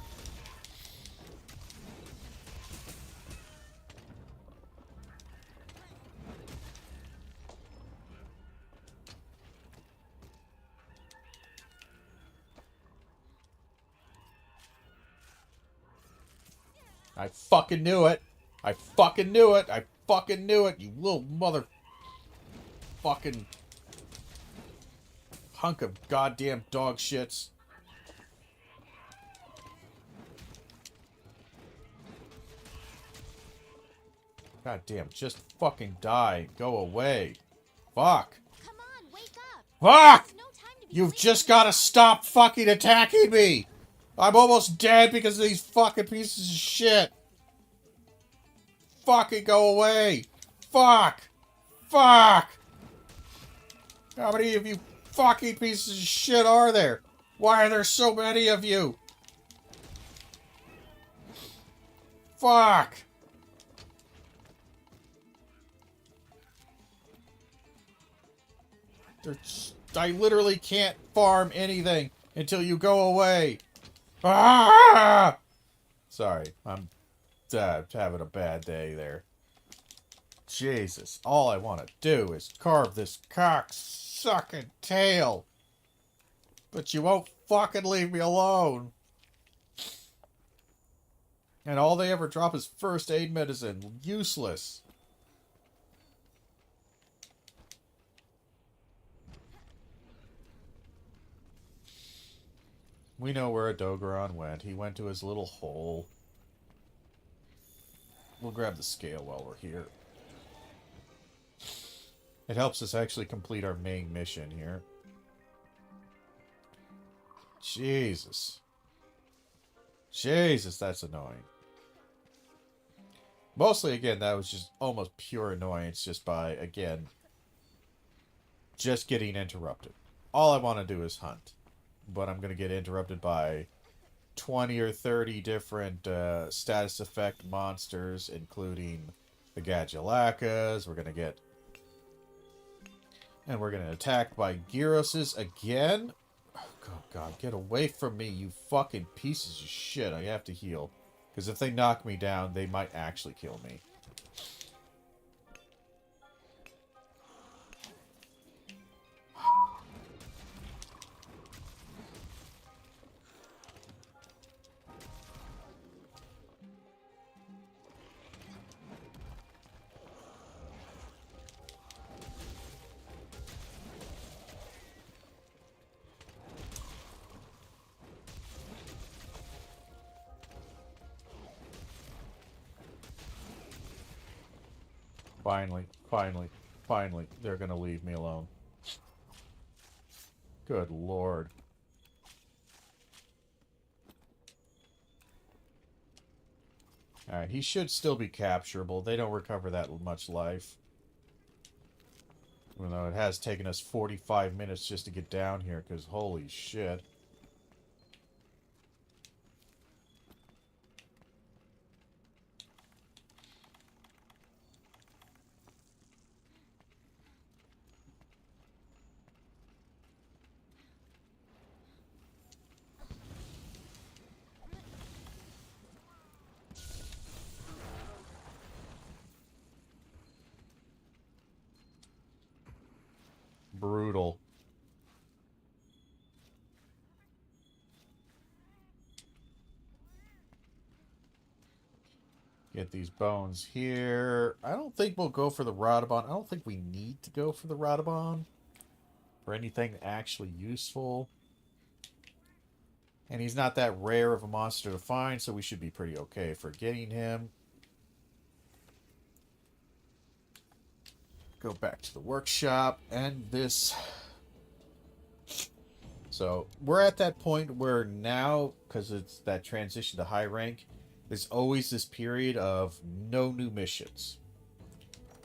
I fucking knew it. I fucking knew it. I fucking knew it, you little mother fucking hunk of goddamn dog shits. God damn, just fucking die. Go away. Fuck. Come on, wake up. Fuck! There's no time to be You've wasting just gotta now. stop fucking attacking me! I'm almost dead because of these fucking pieces of shit. Fucking go away. Fuck. Fuck. How many of you fucking pieces of shit are there? Why are there so many of you? Fuck! I literally can't farm anything until you go away. Ah! Sorry, I'm having a bad day there. Jesus, all I want to do is carve this cock-sucking tail. But you won't fucking leave me alone. And all they ever drop is first aid medicine. Useless. We know where a Dogoron went. He went to his little hole. We'll grab the scale while we're here. It helps us actually complete our main mission here. Jesus. Jesus, that's annoying. Mostly, again, that was just almost pure annoyance just by, again, just getting interrupted. All I want to do is hunt. But I'm going to get interrupted by 20 or 30 different status effect monsters, including the Gadulakas. We're going to get... And we're going to attack by Gyroses again. Oh, God, get away from me, you fucking pieces of shit. I have to heal. Because if they knock me down, they might actually kill me. Finally, they're gonna leave me alone. Good lord. Alright, he should still be capturable. They don't recover that much life. Even though it has taken us 45 minutes just to get down here, because holy shit. Brutal. Get these bones here. I don't think we'll go for the Radabon. I don't think we need to go for the Radabon for anything actually useful. And he's not that rare of a monster to find, so we should be pretty okay for getting him. Go back to the workshop and this. So we're at that point where now, because it's that transition to high rank, there's always this period of no new missions.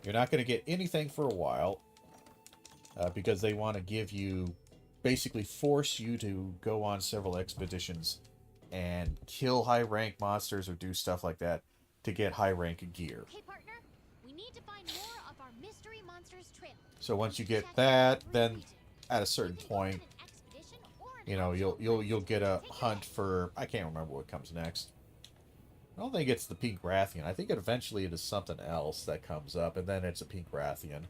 You're not going to get anything for a while because they want to give you, basically force you to go on several expeditions and kill high rank monsters or do stuff like that to get high rank gear. Hey partner, we need to find more of our mystery monsters trail. So once you get that, then at a certain point, you know, you'll get a hunt for, I can't remember what comes next. I don't think it's the Pink Rathian. I think eventually it is something else that comes up, and then it's a Pink Rathian.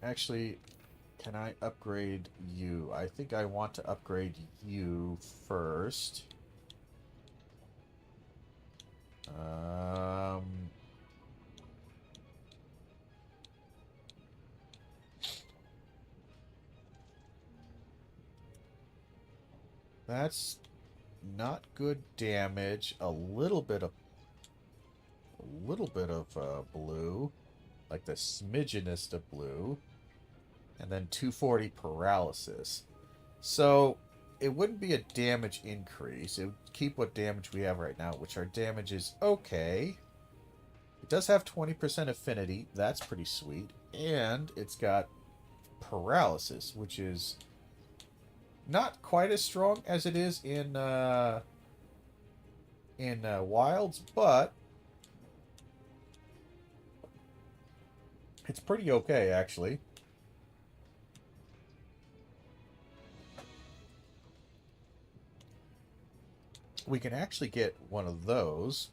Actually, can I upgrade you? I think I want to upgrade you first. That's not good damage. A little bit of blue, like the smidgenest of blue, and then 240 paralysis. So it wouldn't be a damage increase. It would keep what damage we have right now, which our damage is okay. does have 20% affinity. That's pretty sweet. And it's got paralysis, which is not quite as strong as it is in wilds, but it's pretty okay, actually. We can actually get one of those.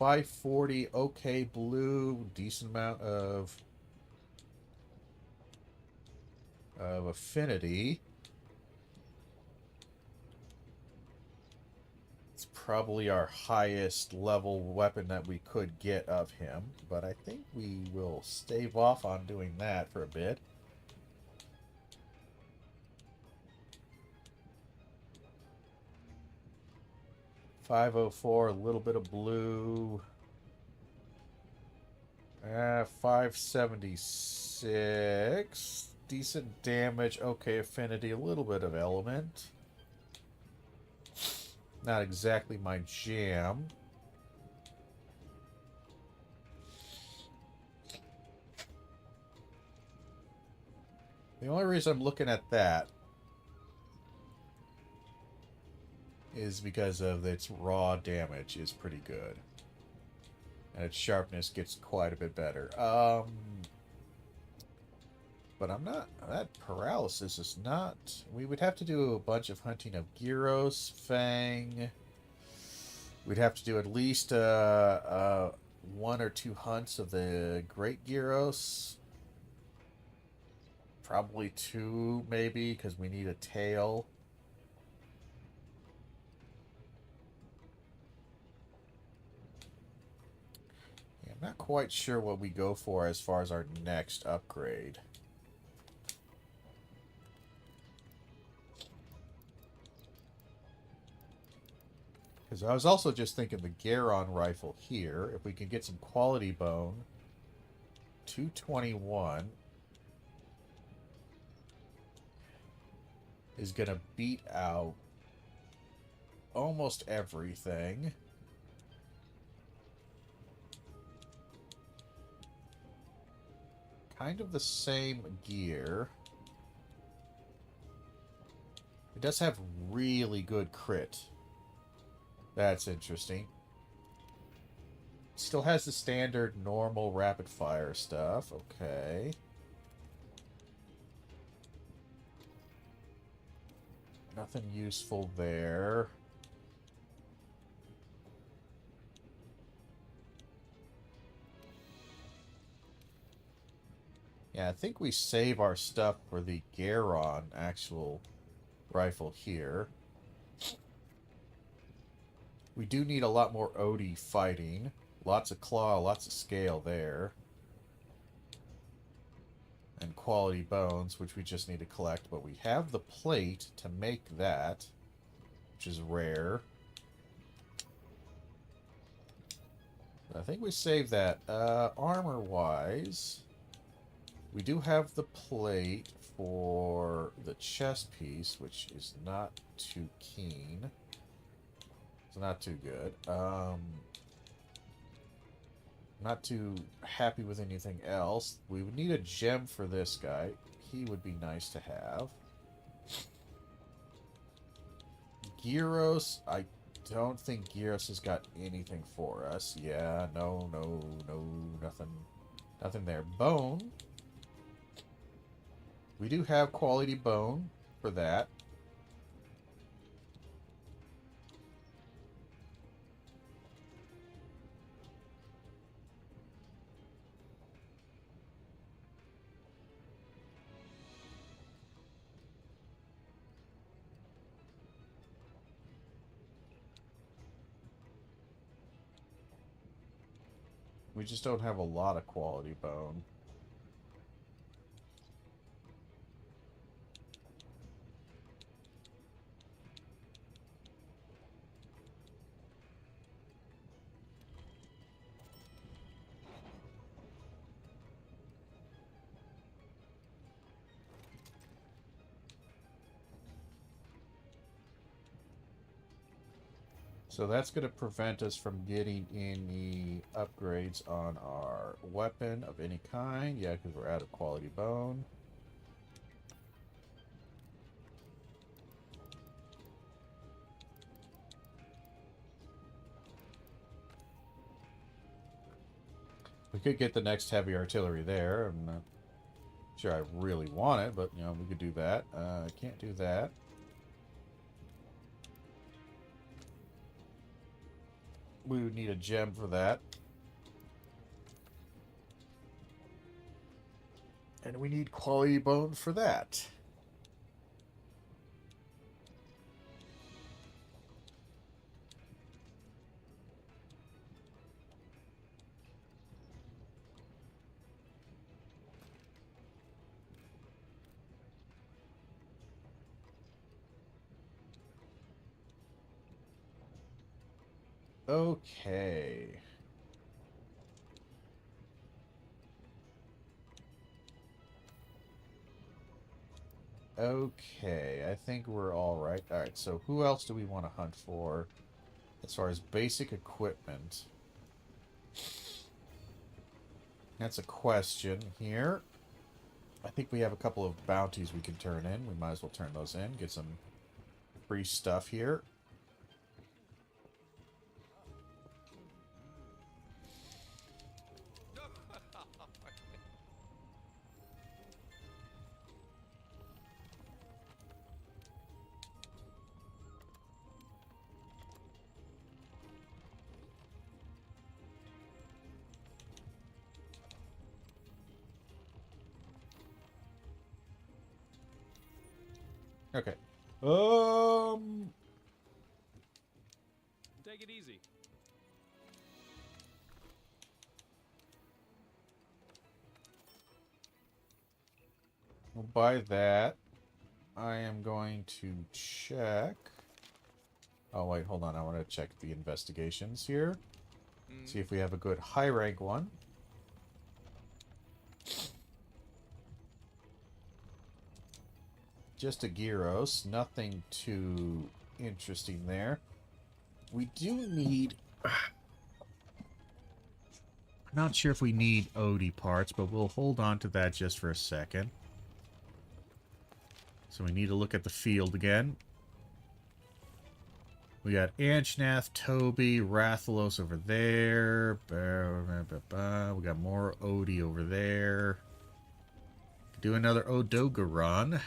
540, okay, blue, decent amount of affinity. It's probably our highest level weapon that we could get of him, but I think we will stave off on doing that for a bit. $504, a little bit of blue. 576. Decent damage. Okay, affinity. A little bit of element. Not exactly my jam. The only reason I'm looking at that is because of its raw damage is pretty good. And its sharpness gets quite a bit better. But I'm not... That paralysis is not... We would have to do a bunch of hunting of Gyros, Fang. We'd have to do at least 1 or 2 hunts of the Great Gyros. Probably 2, maybe, because we need a tail. I'm not quite sure what we go for as far as our next upgrade. Because I was also just thinking the Garon rifle here, if we can get some quality bone, 221 is going to beat out almost everything. Kind of the same gear. It does have really good crit. That's interesting. Still has the standard normal rapid fire stuff. Okay. Nothing useful there. Yeah, I think we save our stuff for the Garon actual rifle here. We do need a lot more Odie fighting. Lots of claw, lots of scale there. And quality bones, which we just need to collect. But we have the plate to make that, which is rare. I think we save that. Armor-wise, we do have the plate for the chest piece, which is not too keen. It's not too good. Not too happy with anything else. We would need a gem for this guy. He would be nice to have. Gyros, I don't think Gyros has got anything for us. Yeah, no, nothing. Nothing there. Bone. We do have quality bone for that. We just don't have a lot of quality bone. So that's going to prevent us from getting any upgrades on our weapon of any kind. Yeah, because we're out of quality bone. We could get the next heavy artillery there. I'm not sure I really want it, but, you know, we could do that. I can't do that. We would need a gem for that. And we need quality bone for that. Okay. Okay, I think we're all right. All right, so who else do we want to hunt for as far as basic equipment? That's a question here. I think we have a couple of bounties we can turn in. We might as well turn those in, get some free stuff here. Okay. Take it easy. We'll buy that. I am going to check. Oh, wait, hold on. I want to check the investigations here. See if we have a good high rank one. Just a Gyros. Nothing too interesting there. We do need... I'm not sure if we need OD parts, but we'll hold on to that just for a second. So we need to look at the field again. We got Anshnath, Toby, Rathalos over there. We got more Odie over there. Do another Odogaron.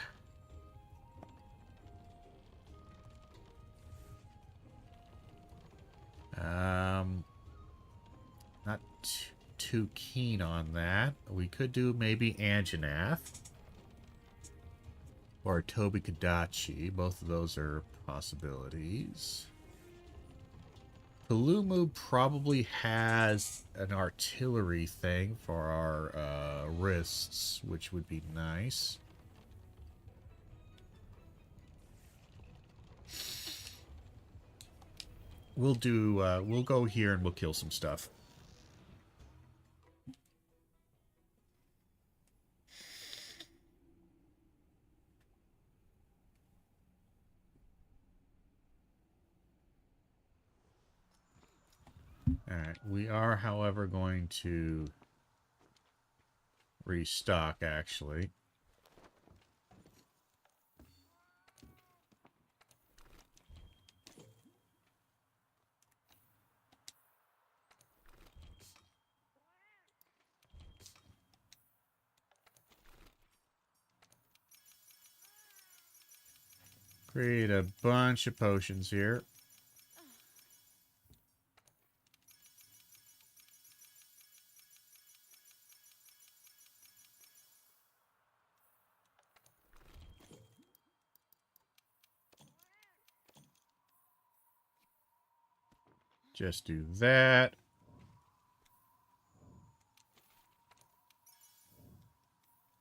Not too keen on that. We could do maybe Anjanath. Or Toby Kadachi. Both of those are possibilities. Palumu probably has an artillery thing for our wrists, which would be nice. We'll go here and we'll kill some stuff. Alright, we are, however, going to restock, actually. Create a bunch of potions here. Just do that.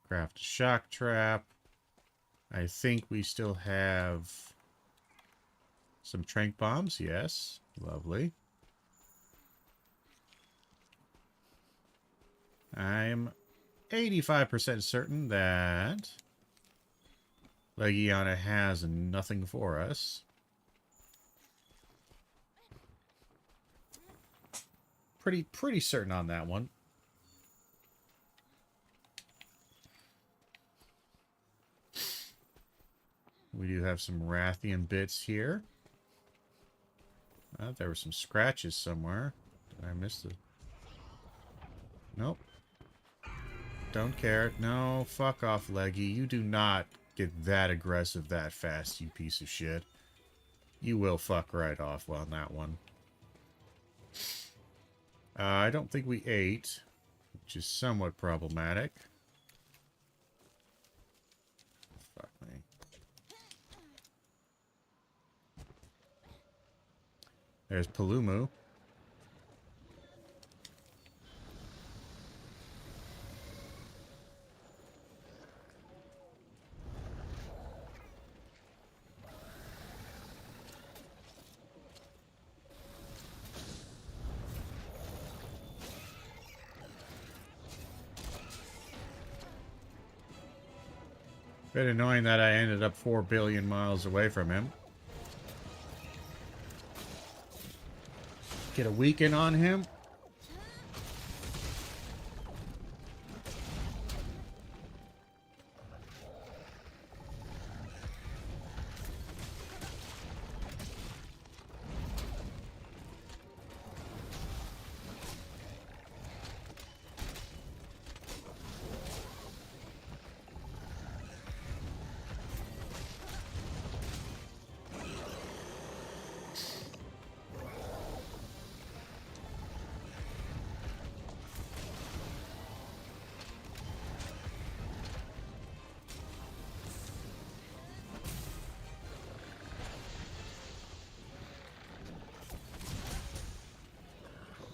Craft a shock trap. I think we still have some trank bombs. Yes. Lovely. I'm 85% certain that Legiana has nothing for us. Pretty certain on that one. We do have some Rathian bits here. There were some scratches somewhere. Did I miss the... Nope. Don't care. No, fuck off, Leggy. You do not get that aggressive that fast, you piece of shit. You will fuck right off on that one. I don't think we ate, which is somewhat problematic. Fuck me. There's Palumu. Bit annoying that I ended up 4 billion miles away from him. Get a weekend on him.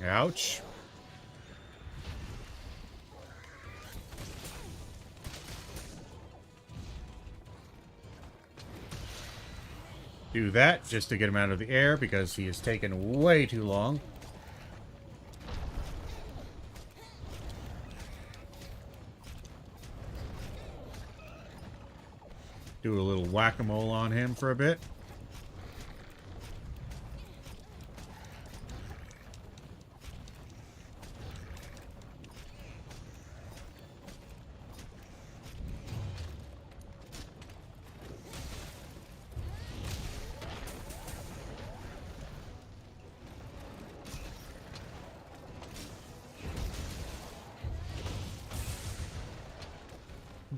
Ouch. Do that just to get him out of the air because he has taken way too long. Do a little whack-a-mole on him for a bit.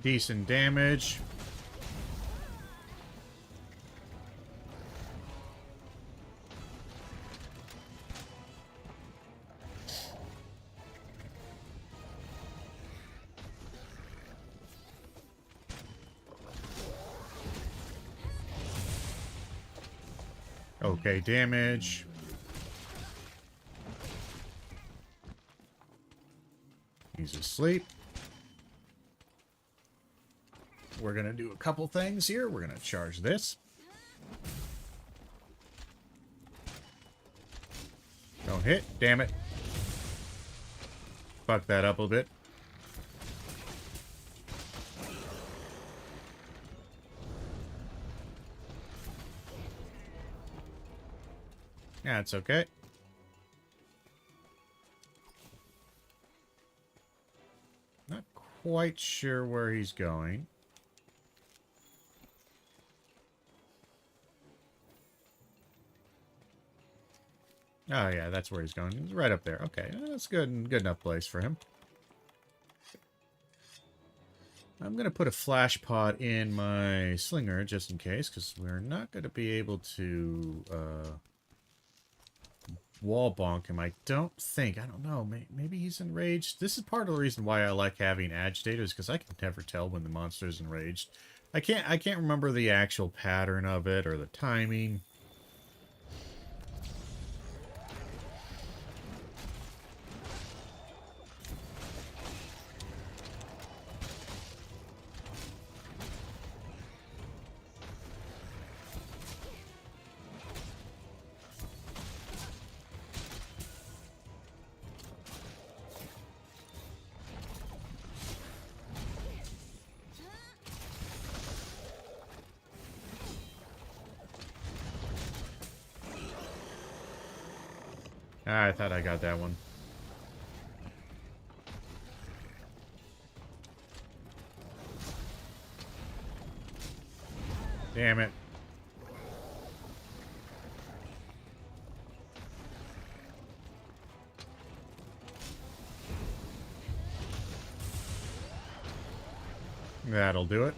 Decent damage. Okay, damage. He's asleep. We're going to do a couple things here. We're going to charge this. Don't hit. Damn it. Fuck that up a bit. Yeah, it's okay. Not quite sure where he's going. Oh, yeah, that's where he's going. He's right up there. Okay, that's good. Good enough place for him. I'm going to put a flash pod in my slinger just in case, because we're not going to be able to wall bonk him. I don't know. Maybe he's enraged. This is part of the reason why I like having agitators, because I can never tell when the monster is enraged. I can't remember the actual pattern of it or the timing. I thought I got that one. Damn it. That'll do it.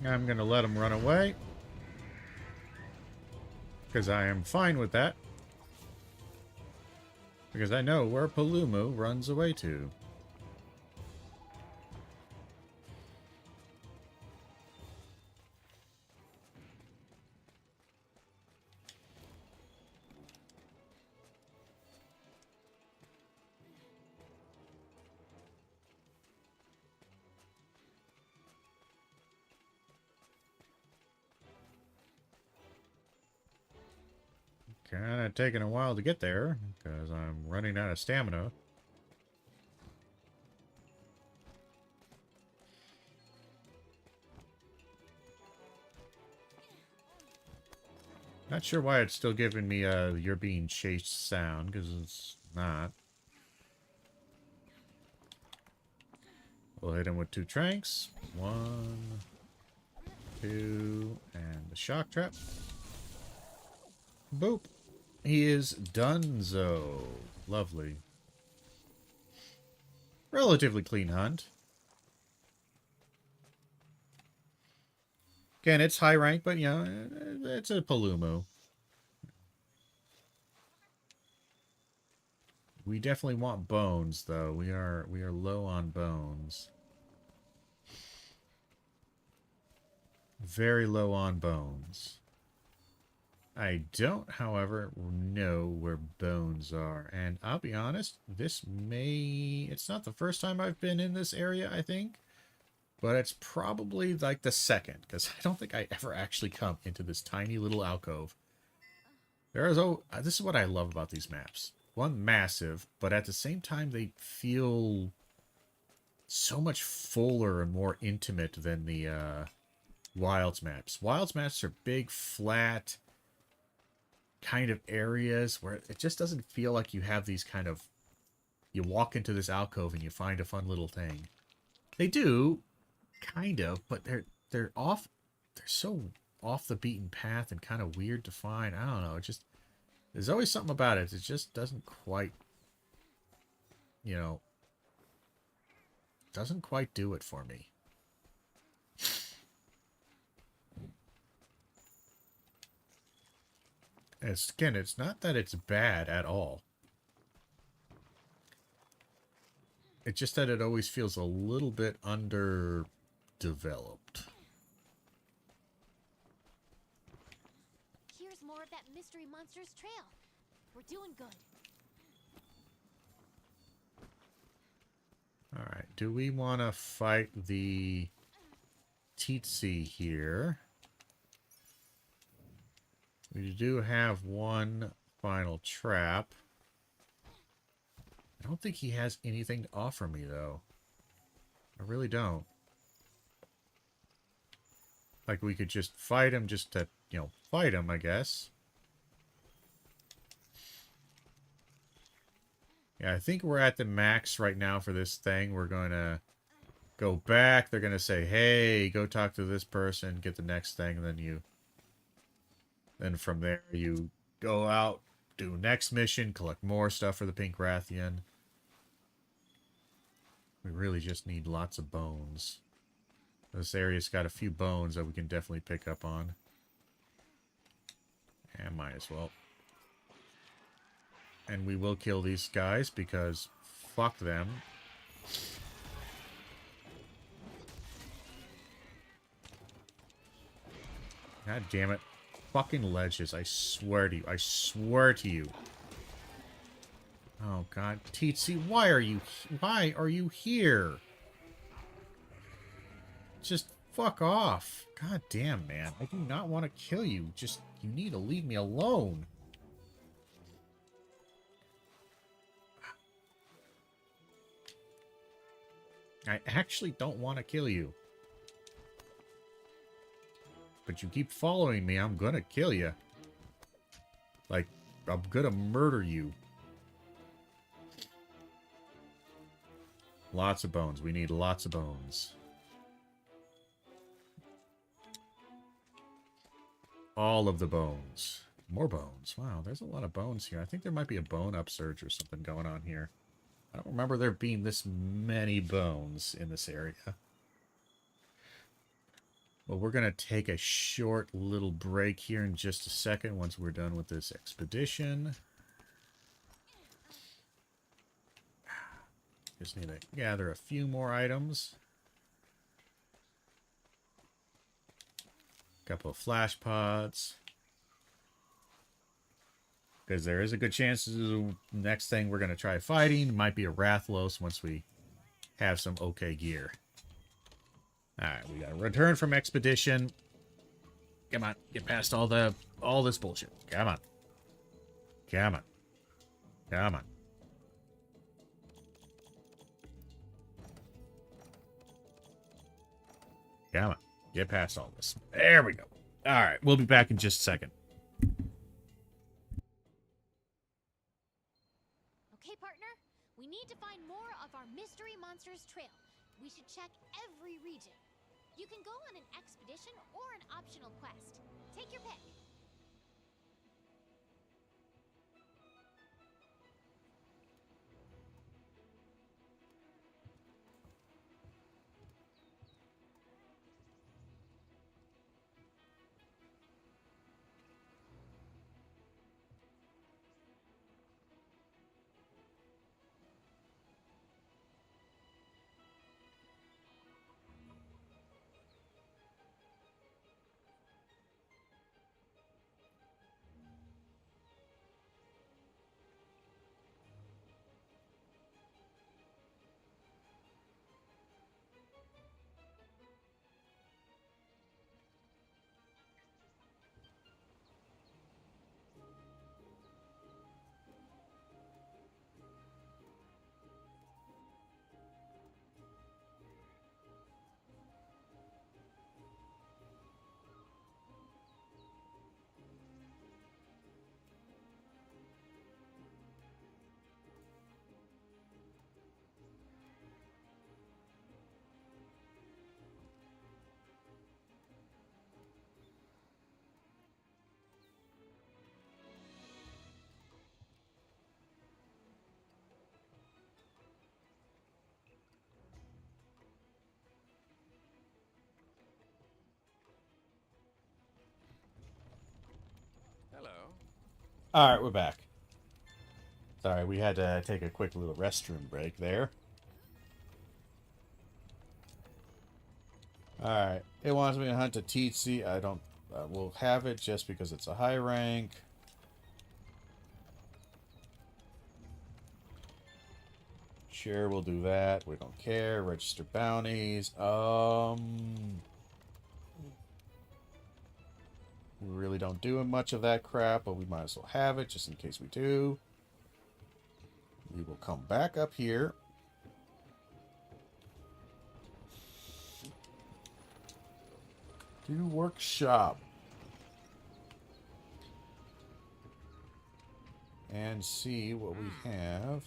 I'm going to let him run away. Because I am fine with that. Because I know where Palumu runs away to. Kind of taking a while to get there, because I'm running out of stamina. Not sure why it's still giving me a "you're being chased" sound, because it's not. We'll hit him with 2 tranks. 1, 2, and the shock trap. Boop. He is donezo. Lovely. Relatively clean hunt. Again, it's high rank, but, you know, it's a Palumu. We definitely want bones, though. We are low on bones. Very low on bones. I don't, however, know where bones are. And I'll be honest, it's not the first time I've been in this area, I think. But it's probably like the second, because I don't think I ever actually come into this tiny little alcove. This is what I love about these maps. One, massive, but at the same time, they feel so much fuller and more intimate than the Wilds maps. Wilds maps are big, flat kind of areas where it just doesn't feel like you have these kind of... You walk into this alcove and you find a fun little thing. They do, kind of, but they're off. They're so off the beaten path and kind of weird to find. I don't know. It just... There's always something about it. It just doesn't quite, you know, doesn't quite do it for me. Again, it's not that it's bad at all. It's just that it always feels a little bit underdeveloped. Here's more of that mystery monster's trail. We're doing good. Alright, do we want to fight the Tsetse here? We do have one final trap. I don't think he has anything to offer me, though. I really don't. Like, we could just fight him just to, you know, fight him, I guess. Yeah, I think we're at the max right now for this thing. We're going to go back. They're going to say, hey, go talk to this person, get the next thing, and then from there you go out, do next mission, collect more stuff for the Pink Rathian. We really just need lots of bones. This area's got a few bones that we can definitely pick up on. And might as well. And we will kill these guys because fuck them. God damn it. Fucking ledges. I swear to you. I swear to you. Oh god. Teetsy, why are you here? Just fuck off. God damn, man. I do not want to kill you. Just, you need to leave me alone. I actually don't want to kill you. But you keep following me, I'm gonna kill you. Like, I'm gonna murder you. Lots of bones. We need lots of bones. All of the bones. More bones. Wow, there's a lot of bones here. I think there might be a bone upsurge or something going on here. I don't remember there being this many bones in this area. Well, we're going to take a short little break here in just a second once we're done with this expedition. Just need to gather a few more items. Couple of flash pods. Because there is a good chance the next thing we're going to try fighting might be a Rathlos once we have some okay gear. Alright, we got to return from expedition. Come on, get past all this bullshit. Come on. Come on. Come on. Come on. Get past all this. There we go. Alright, we'll be back in just a second. Okay, partner? We need to find more of our Mystery Monsters trail. We should check every region. You can go on an expedition or an optional quest. Take your pick. Hello. Alright, we're back. Sorry, we had to take a quick little restroom break there. Alright, it wants me to hunt a Teetsy. I don't... we'll have it just because it's a high rank. Sure, we'll do that. We don't care. Register bounties. We really don't do much of that crap, but we might as well have it just in case we do. We will come back up here. Do workshop. And see what we have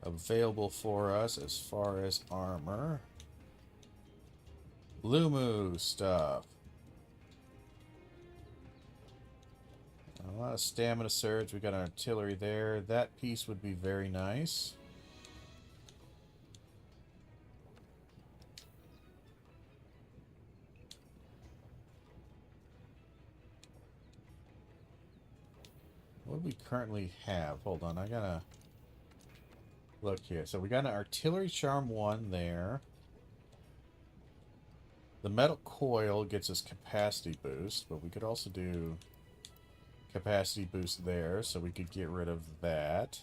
available for us as far as armor. Lumu stuff. A lot of stamina surge. We got an artillery there. That piece would be very nice. we currently have? Hold on, I gotta look here. So we got an artillery charm 1 there. The metal coil gets us capacity boost, but we could also do capacity boost there, so we could get rid of that.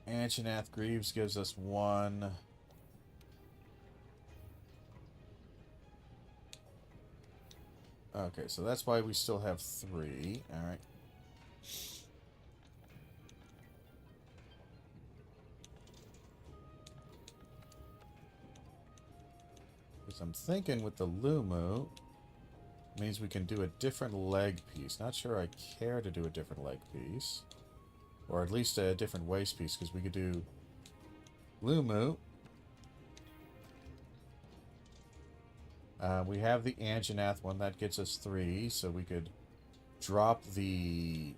Anjanath Greaves gives us 1. Okay, so that's why we still have 3. Alright. Because I'm thinking with the Lumu, means we can do a different leg piece. Not sure I care to do a different leg piece. Or at least a different waist piece, because we could do Lumu. We have the Anjanath one, that gets us 3, so we could drop the...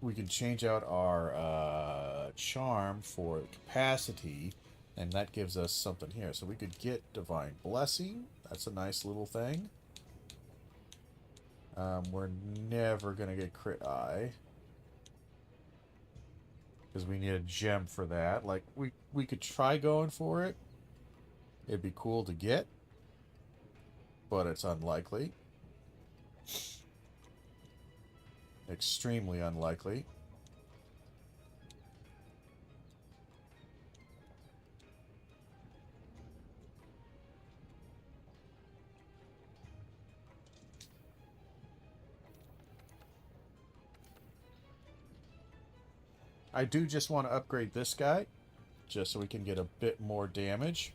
We can change out our charm for capacity, and that gives us something here. So we could get Divine Blessing. That's a nice little thing. We're never going to get Crit Eye, because we need a gem for that. Like, we could try going for it. It'd be cool to get, but it's unlikely. Extremely unlikely. I do just want to upgrade this guy, just so we can get a bit more damage.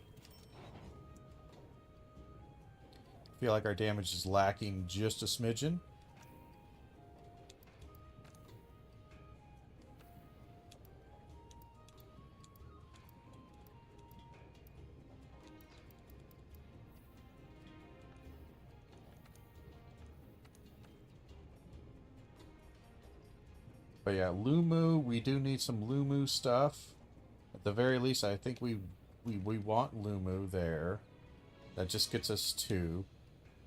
Feel like our damage is lacking just a smidgen. But yeah, Lumu, we do need some Lumu stuff. At the very least, I think we want Lumu there. That just gets us 2.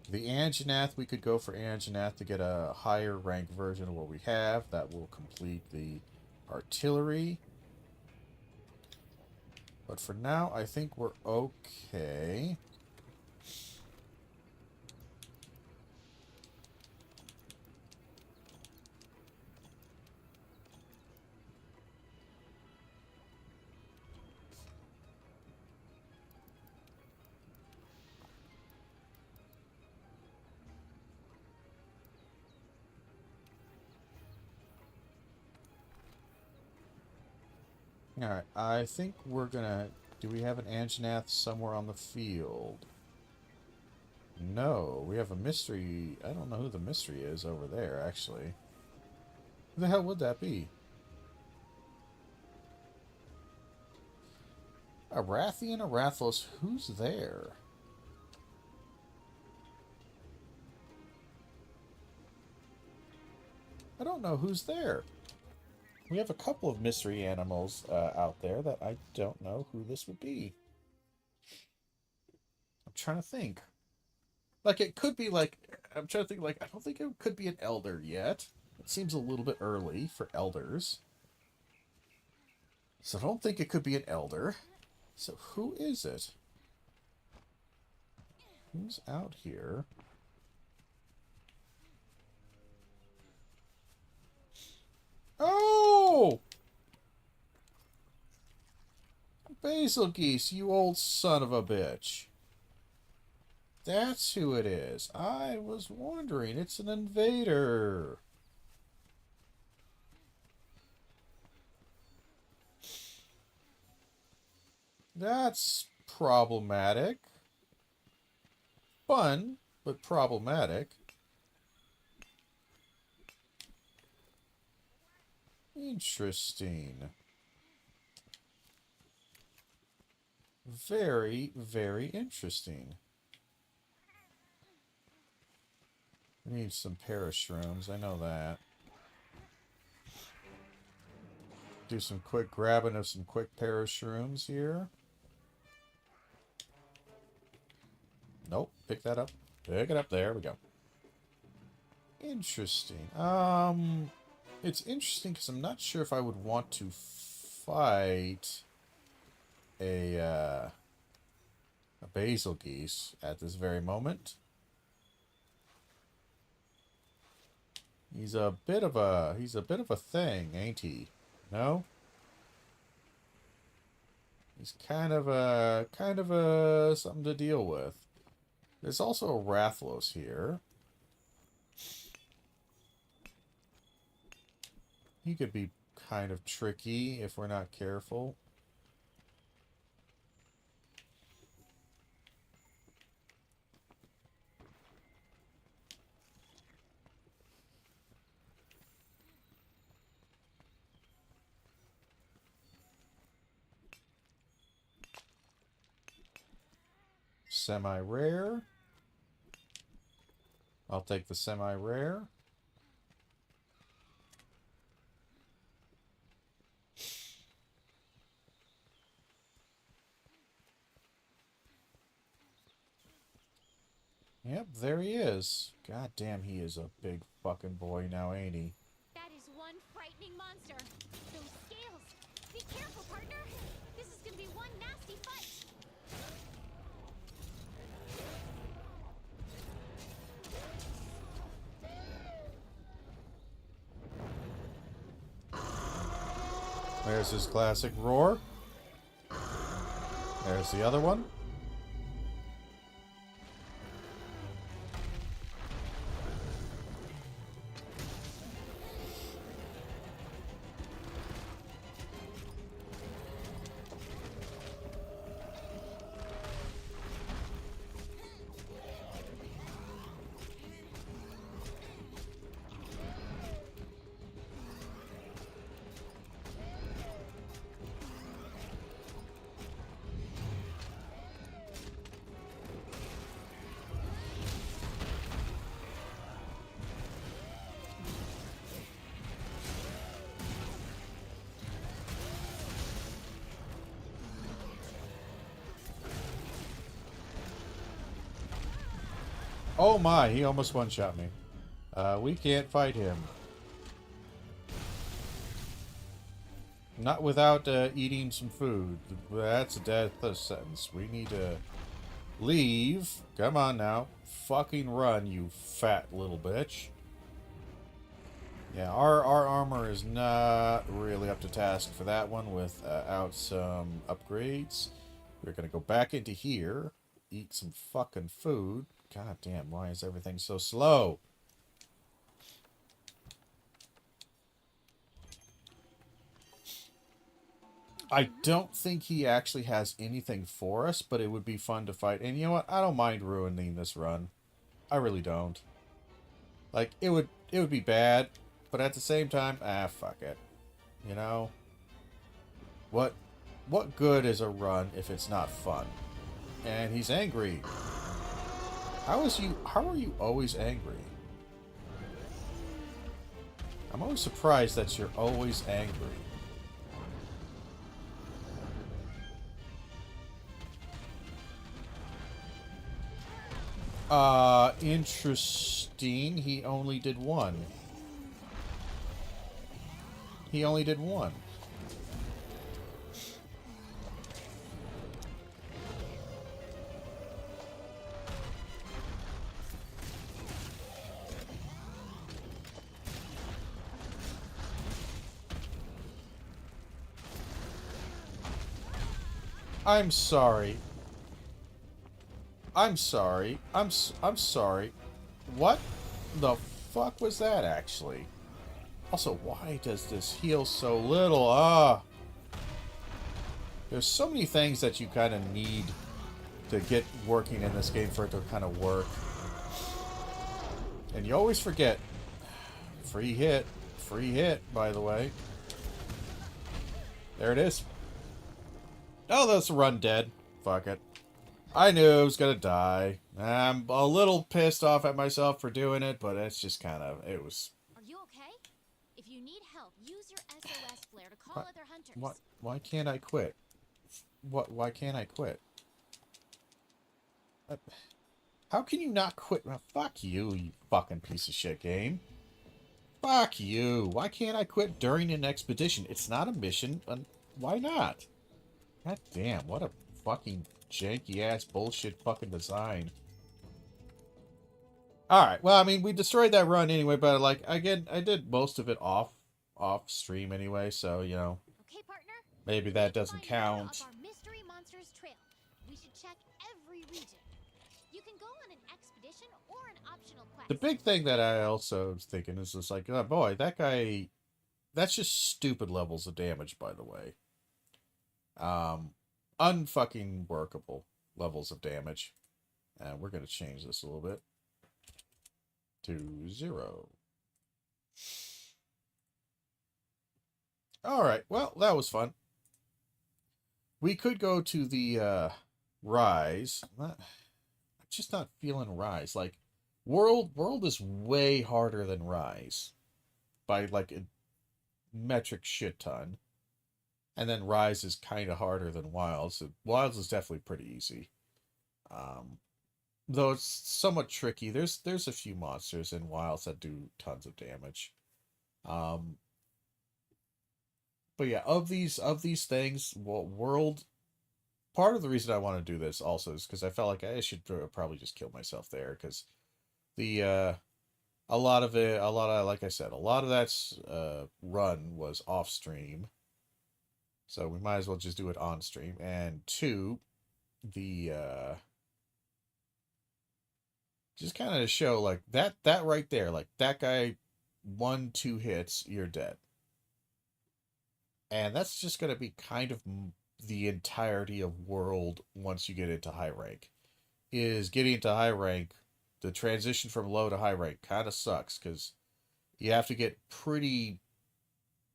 The Anjanath, we could go for Anjanath to get a higher rank version of what we have. That will complete the artillery. But for now, I think we're okay. Alright, I think we're gonna... Do we have an Anjanath somewhere on the field? No, we have a mystery... I don't know who the mystery is over there, actually. Who the hell would that be? Arathian, Arathos, who's there? I don't know who's there. We have a couple of mystery animals out there that I don't know who this would be. I'm trying to think. Like, it could be like... I'm trying to think, like, I don't think it could be an elder yet. It seems a little bit early for elders. So I don't think it could be an elder. So who is it? Who's out here? Oh! Basil Geese, you old son of a bitch. That's who it is. I was wondering. It's an invader. That's problematic. Fun, but problematic. Interesting. Very, very interesting. We need some parashrooms, I know that. Do some quick grabbing of some quick parashrooms here. Nope, pick that up. Pick it up, there we go. Interesting. It's interesting because I'm not sure if I would want to fight a basil geese at this very moment. He's a bit of a thing, ain't he? No? He's kind of a something to deal with. There's also a Rathlos here. He could be kind of tricky if we're not careful. Semi-rare. I'll take the semi-rare. Yep, there he is. God damn, he is a big fucking boy now, ain't he? That is one frightening monster. Those scales. Be careful, partner. This is gonna be one nasty fight. There's his classic roar. There's the other one. Oh my, he almost one-shot me. We can't fight him. Not without eating some food. That's a death sentence. We need to leave. Come on now. Fucking run, you fat little bitch. Yeah, our armor is not really up to task for that one without some upgrades. We're gonna go back into here, eat some fucking food. God damn, why is everything so slow? I don't think he actually has anything for us, but it would be fun to fight. And you know what? I don't mind ruining this run. I really don't. Like, it would be bad, but at the same time, fuck it. You know? What good is a run if it's not fun? And he's angry. How are you always angry? I'm always surprised that you're always angry. Interesting. He only did one. He only did one. I'm sorry. I'm sorry. I'm sorry. What the fuck was that, actually? Also, why does this heal so little? There's so many things that you kind of need to get working in this game for it to kind of work. And you always forget. Free hit. Free hit, by the way. There it is. Oh, that's run dead. Fuck it. I knew I was gonna die. I'm a little pissed off at myself for doing it, but it's just kind of, it was... Are you okay? If you need help, use your SOS flare to call other hunters. Why can't I quit? Why can't I quit? How can you not quit? Well, fuck you, you fucking piece of shit game. Fuck you. Why can't I quit during an expedition? It's not a mission. Why not? God damn, what a fucking janky-ass bullshit fucking design. Alright, well, I mean, we destroyed that run anyway, but, like, again, I did most of it off stream anyway, so, you know, Okay, partner? maybe We that need to doesn't find more count. of our mystery monsters trail. We should check every region. You can go on an expedition or an optional quest. The big thing that I also was thinking is just like, oh boy, that guy, that's just stupid levels of damage, by the way. Unfucking workable levels of damage. And we're going to change this a little bit to 0. Alright, well, that was fun. We could go to the Rise. I'm just not feeling Rise. Like, World is way harder than Rise. By, like, a metric shit ton. And then Rise is kind of harder than Wilds. So Wilds is definitely pretty easy. Though it's somewhat tricky. There's a few monsters in Wilds that do tons of damage. But yeah, of these things, well, World. Part of the reason I want to do this also is because I felt like I should probably just kill myself there, because the like I said, a lot of that's run was off stream, so we might as well just do it on stream. And two, the just kind of show like that right there, like that guy, 1-2 hits, you're dead. And that's just going to be kind of the entirety of World once you get into high rank. Is getting into high rank, the transition from low to high rank kind of sucks, because you have to get pretty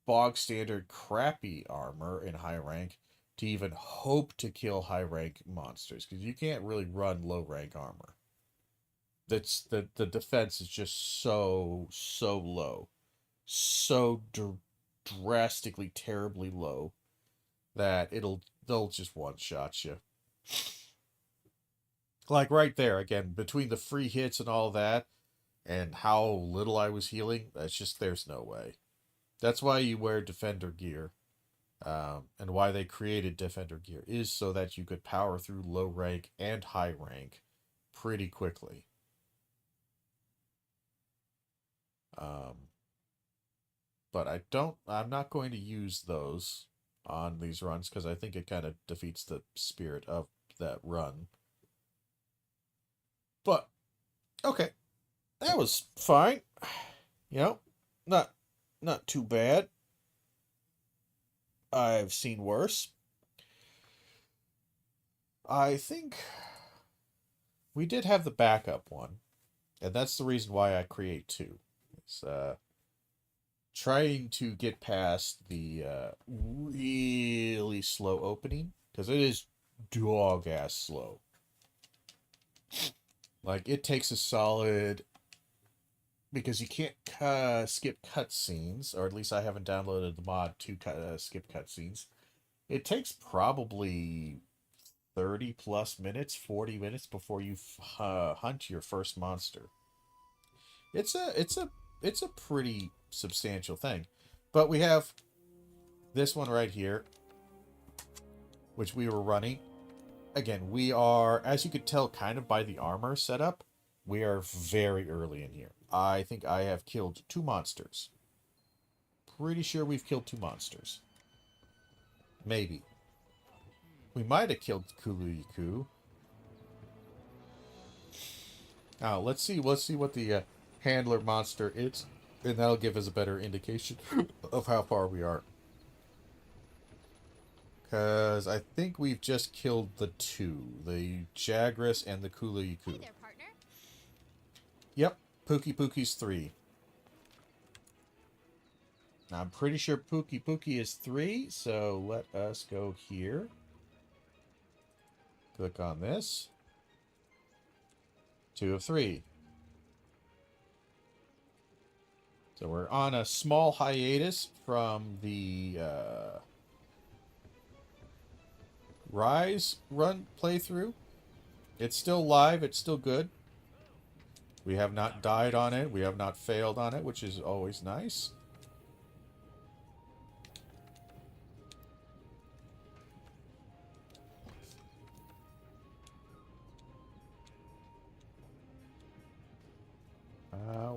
bog standard crappy armor in high rank to even hope to kill high rank monsters, because you can't really run low rank armor. That's the defense is just so low, so drastically terribly low that they'll just one shot you. Like right there again, between the free hits and all that and how little I was healing, that's just, there's no way. That's why you wear defender gear, and why they created defender gear is so that you could power through low rank and high rank pretty quickly. But I'm not going to use those on these runs because I think it kind of defeats the spirit of that run. But, okay. That was fine. You know, not too bad. I've seen worse. I think we did have the backup one. And that's the reason why I create two. It's, trying to get past the really slow opening, because it is dog ass slow. Like, it takes a solid, because you can't skip cutscenes, or at least I haven't downloaded the mod to skip cutscenes. It takes probably 30 plus minutes, 40 minutes before you hunt your first monster. It's a pretty substantial thing. But we have this one right here, which we were running. Again, we are, as you could tell kind of by the armor setup, we are very early in here. I think I have killed 2 monsters. Pretty sure we've killed 2 monsters. Maybe. We might have killed Kuluiku. Now, let's see what the handler monster is, and that'll give us a better indication of how far we are. Because I think we've just killed the 2. The Jagras and the Kuluiku. Hey there, partner. Yep, Pookie's 3. Now, I'm pretty sure Pookie is 3, so let us go here. Click on this. 2 of 3. So we're on a small hiatus from the Rise run playthrough. It's still live. It's still good. We have not died on it. We have not failed on it, which is always nice.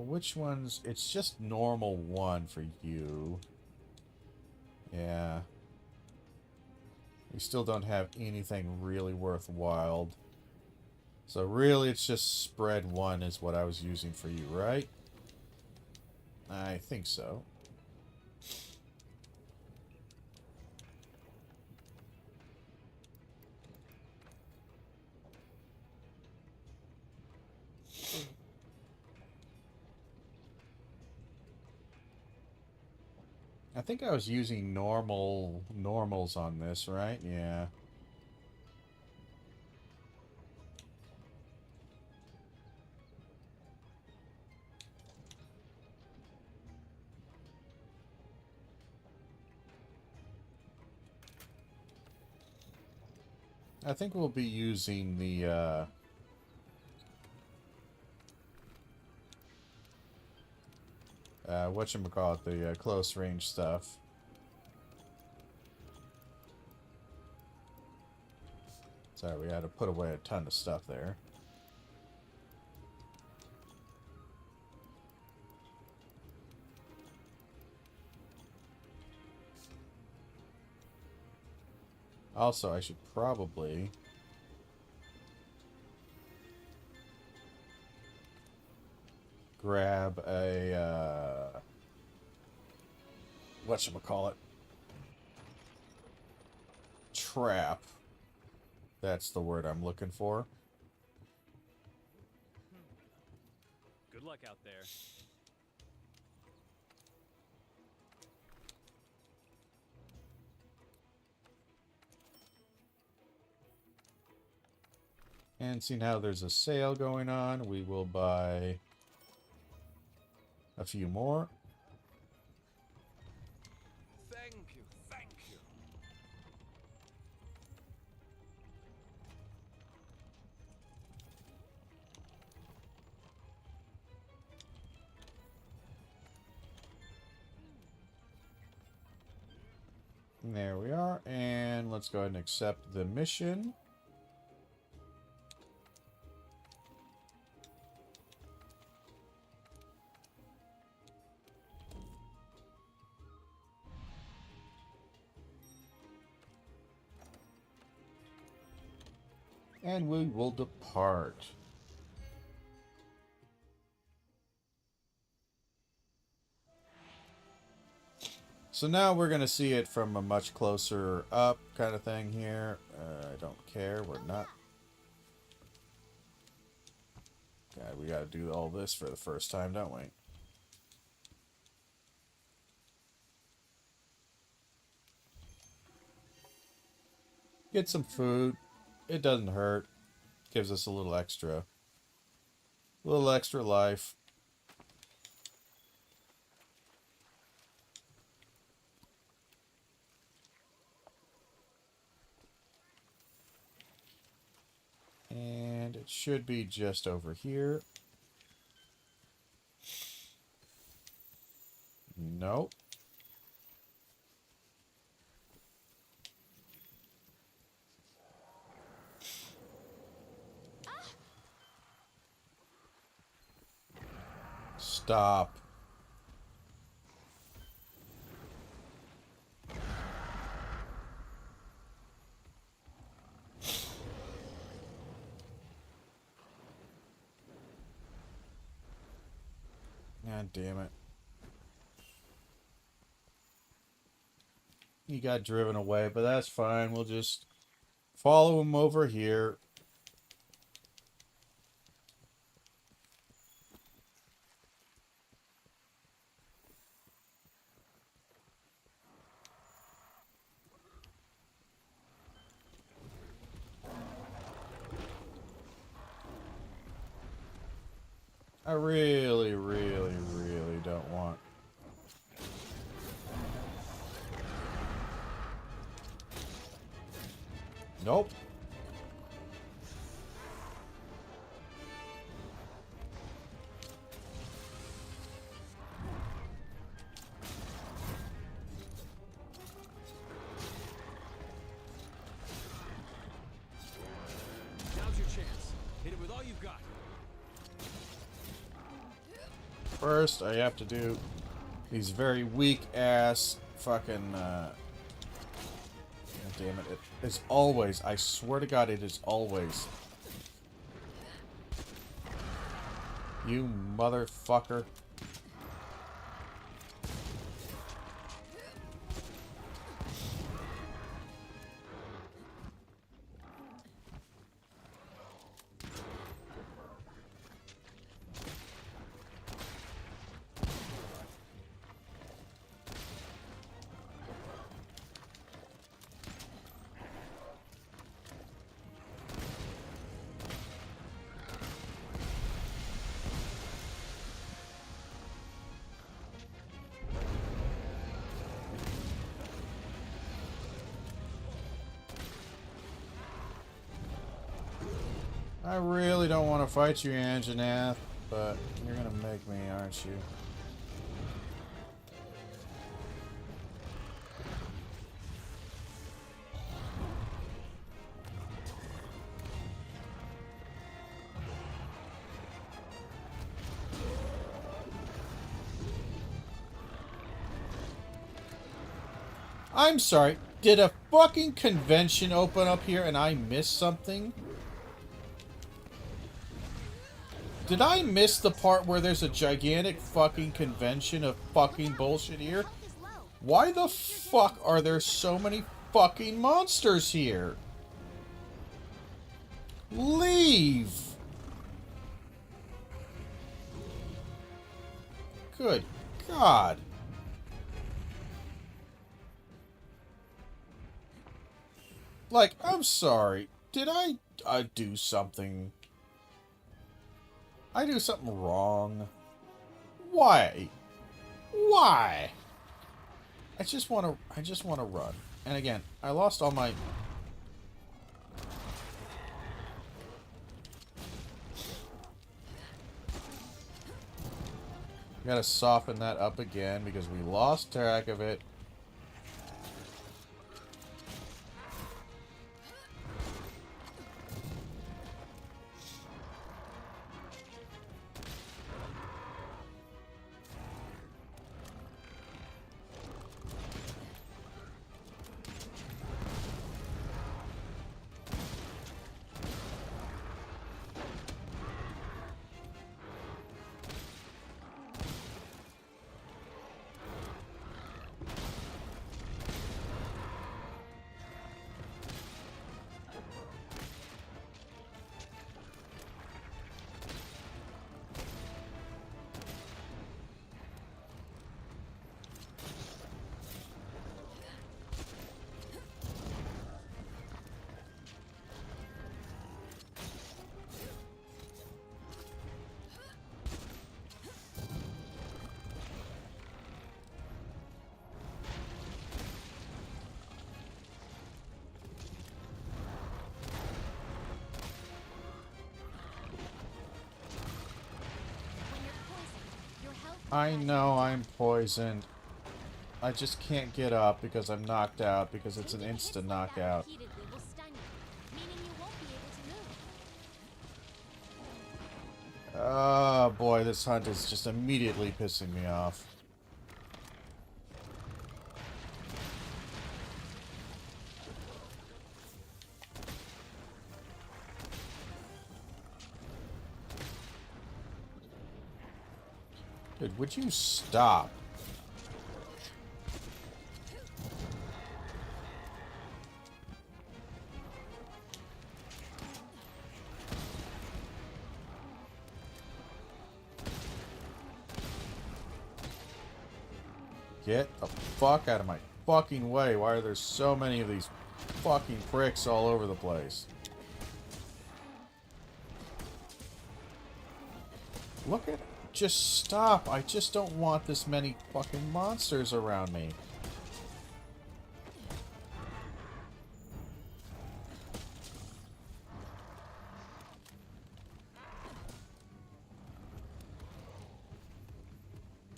Which ones? It's just normal 1 for you. Yeah. We still don't have anything really worthwhile. So really, it's just spread 1 is what I was using for you, right? I think so. I think I was using normals on this, right? Yeah. I think we'll be using the whatchamacallit, the close range stuff. Sorry, we had to put away a ton of stuff there. Also, I should probably grab a whatchamacallit, trap. That's the word I'm looking for. Good luck out there. And seeing how there's a sale going on, we will buy a few more. Thank you, thank you. And there we are. And let's go ahead and accept the mission. And we will depart. So now we're going to see it from a much closer up kind of thing here. I don't care. We're not. God, we got to do all this for the first time, don't we? Get some food. It doesn't hurt. Gives us a little extra. A little extra life. And it should be just over here. Nope. Stop. God damn it. He got driven away, but that's fine. We'll just follow him over here. I really, really, really don't want. Nope. first I have to do these very weak-ass fucking, God damn it. It's always, I swear to God, it is always. You motherfucker. I really don't want to fight you, Anjanath, but you're gonna make me, aren't you? I'm sorry, did a fucking convention open up here and I missed something? Did I miss the part where there's a gigantic fucking convention of fucking bullshit here? Why the fuck are there so many fucking monsters here? Leave! Good God. Like, I'm sorry. Did I do something? I do something wrong? Why? Why? I just want to run. And again, I lost all my... Gotta soften that up again because we lost track of it. I know I'm poisoned. I just can't get up because I'm knocked out because it's an instant knockout. Oh boy, this hunt is just immediately pissing me off. Dude, would you stop? Get the fuck out of my fucking way. Why are there so many of these fucking pricks all over the place? Look at... Just stop. I just don't want this many fucking monsters around me.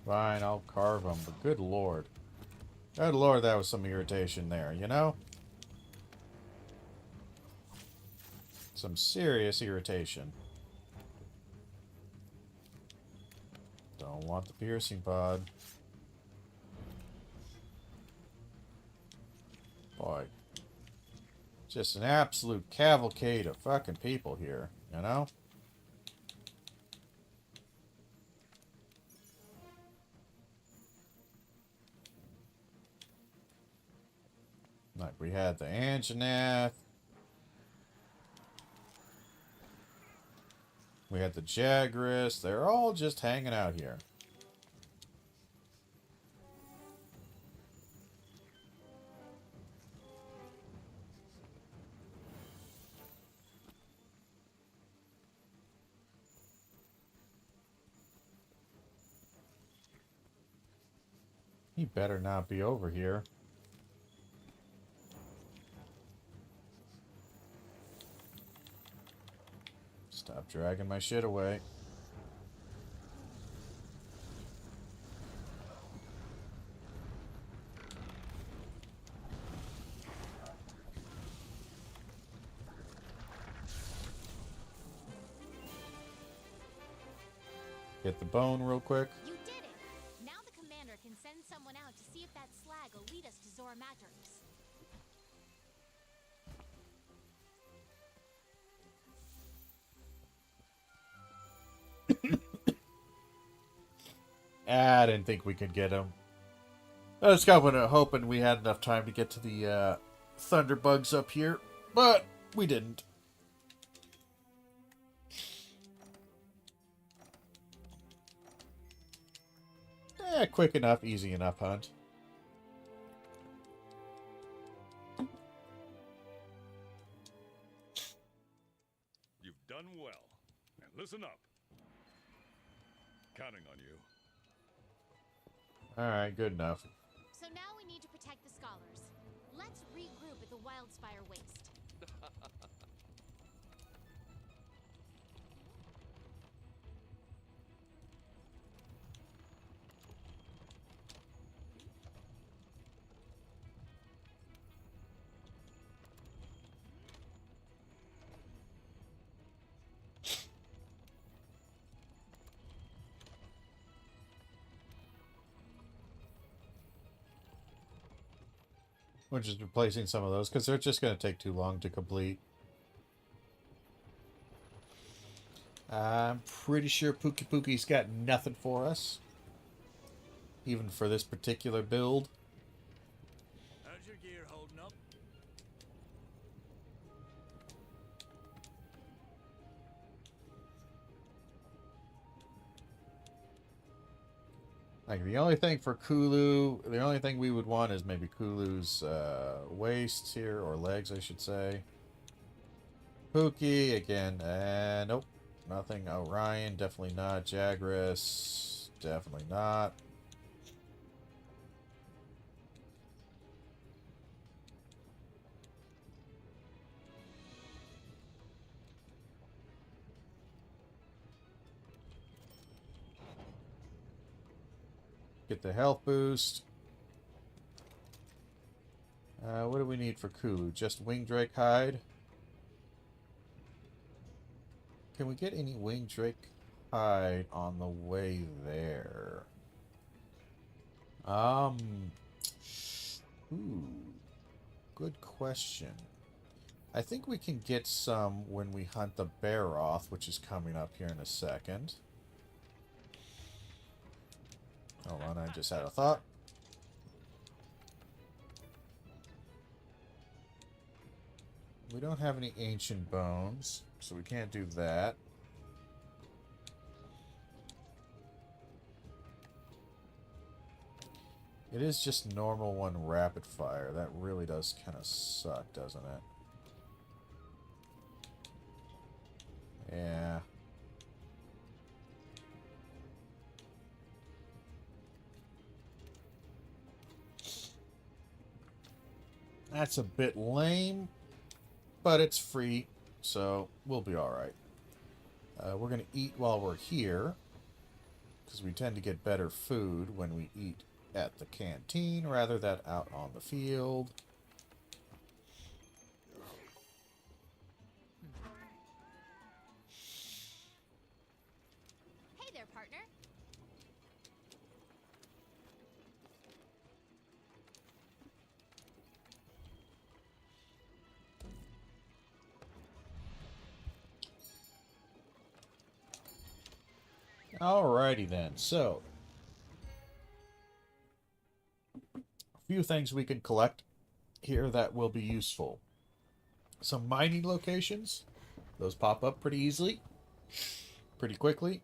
Fine, I'll carve them, but good lord. Good lord, that was some irritation there, you know? Some serious irritation. Don't want the piercing pod. Boy. Just an absolute cavalcade of fucking people here, you know? Like, we had the Anjanath. We had the Jagras. They're all just hanging out here. He better not be over here. Stop dragging my shit away. Get the bone real quick. You did it! Now the commander can send someone out to see if that slag will lead us to Zora Matrix. I didn't think we could get him. I was kind of hoping we had enough time to get to the thunderbugs up here, but we didn't. Quick enough, easy enough hunt. You've done well. Now listen up. Counting on you. Alright, good enough. So now we need to protect the scholars. Let's regroup at the Wildspire Waste. We're just replacing some of those because they're just going to take too long to complete. I'm pretty sure Pookie Pookie's got nothing for us. Even for this particular build. How's your gear holding up? Like, the only thing for Kulu, the only thing we would want is maybe Kulu's waist here, or legs, I should say. Pookie, again, nope, nothing. Orion, definitely not. Jagras, definitely not. Get the health boost. What do we need for Kulu? Just Wingdrake hide. Can we get any Wingdrake hide on the way there? Ooh, good question. I think we can get some when we hunt the Baroth, which is coming up here in a second. Hold on, I just had a thought. We don't have any ancient bones, so we can't do that. It is just normal one rapid fire. That really does kind of suck, doesn't it? Yeah. That's a bit lame, but it's free, so we'll be alright. We're going to eat while we're here, because we tend to get better food when we eat at the canteen rather than out on the field. Hey there, partner. Alrighty then. So, a few things we can collect here that will be useful. Some mining locations. Those pop up pretty easily, pretty quickly.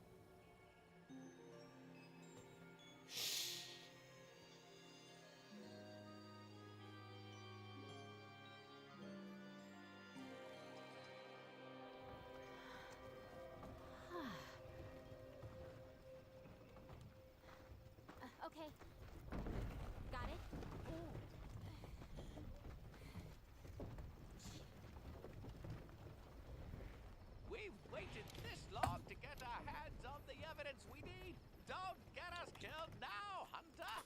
Okay. Got it? We've waited this long to get our hands on the evidence we need. Don't get us killed now, Hunter!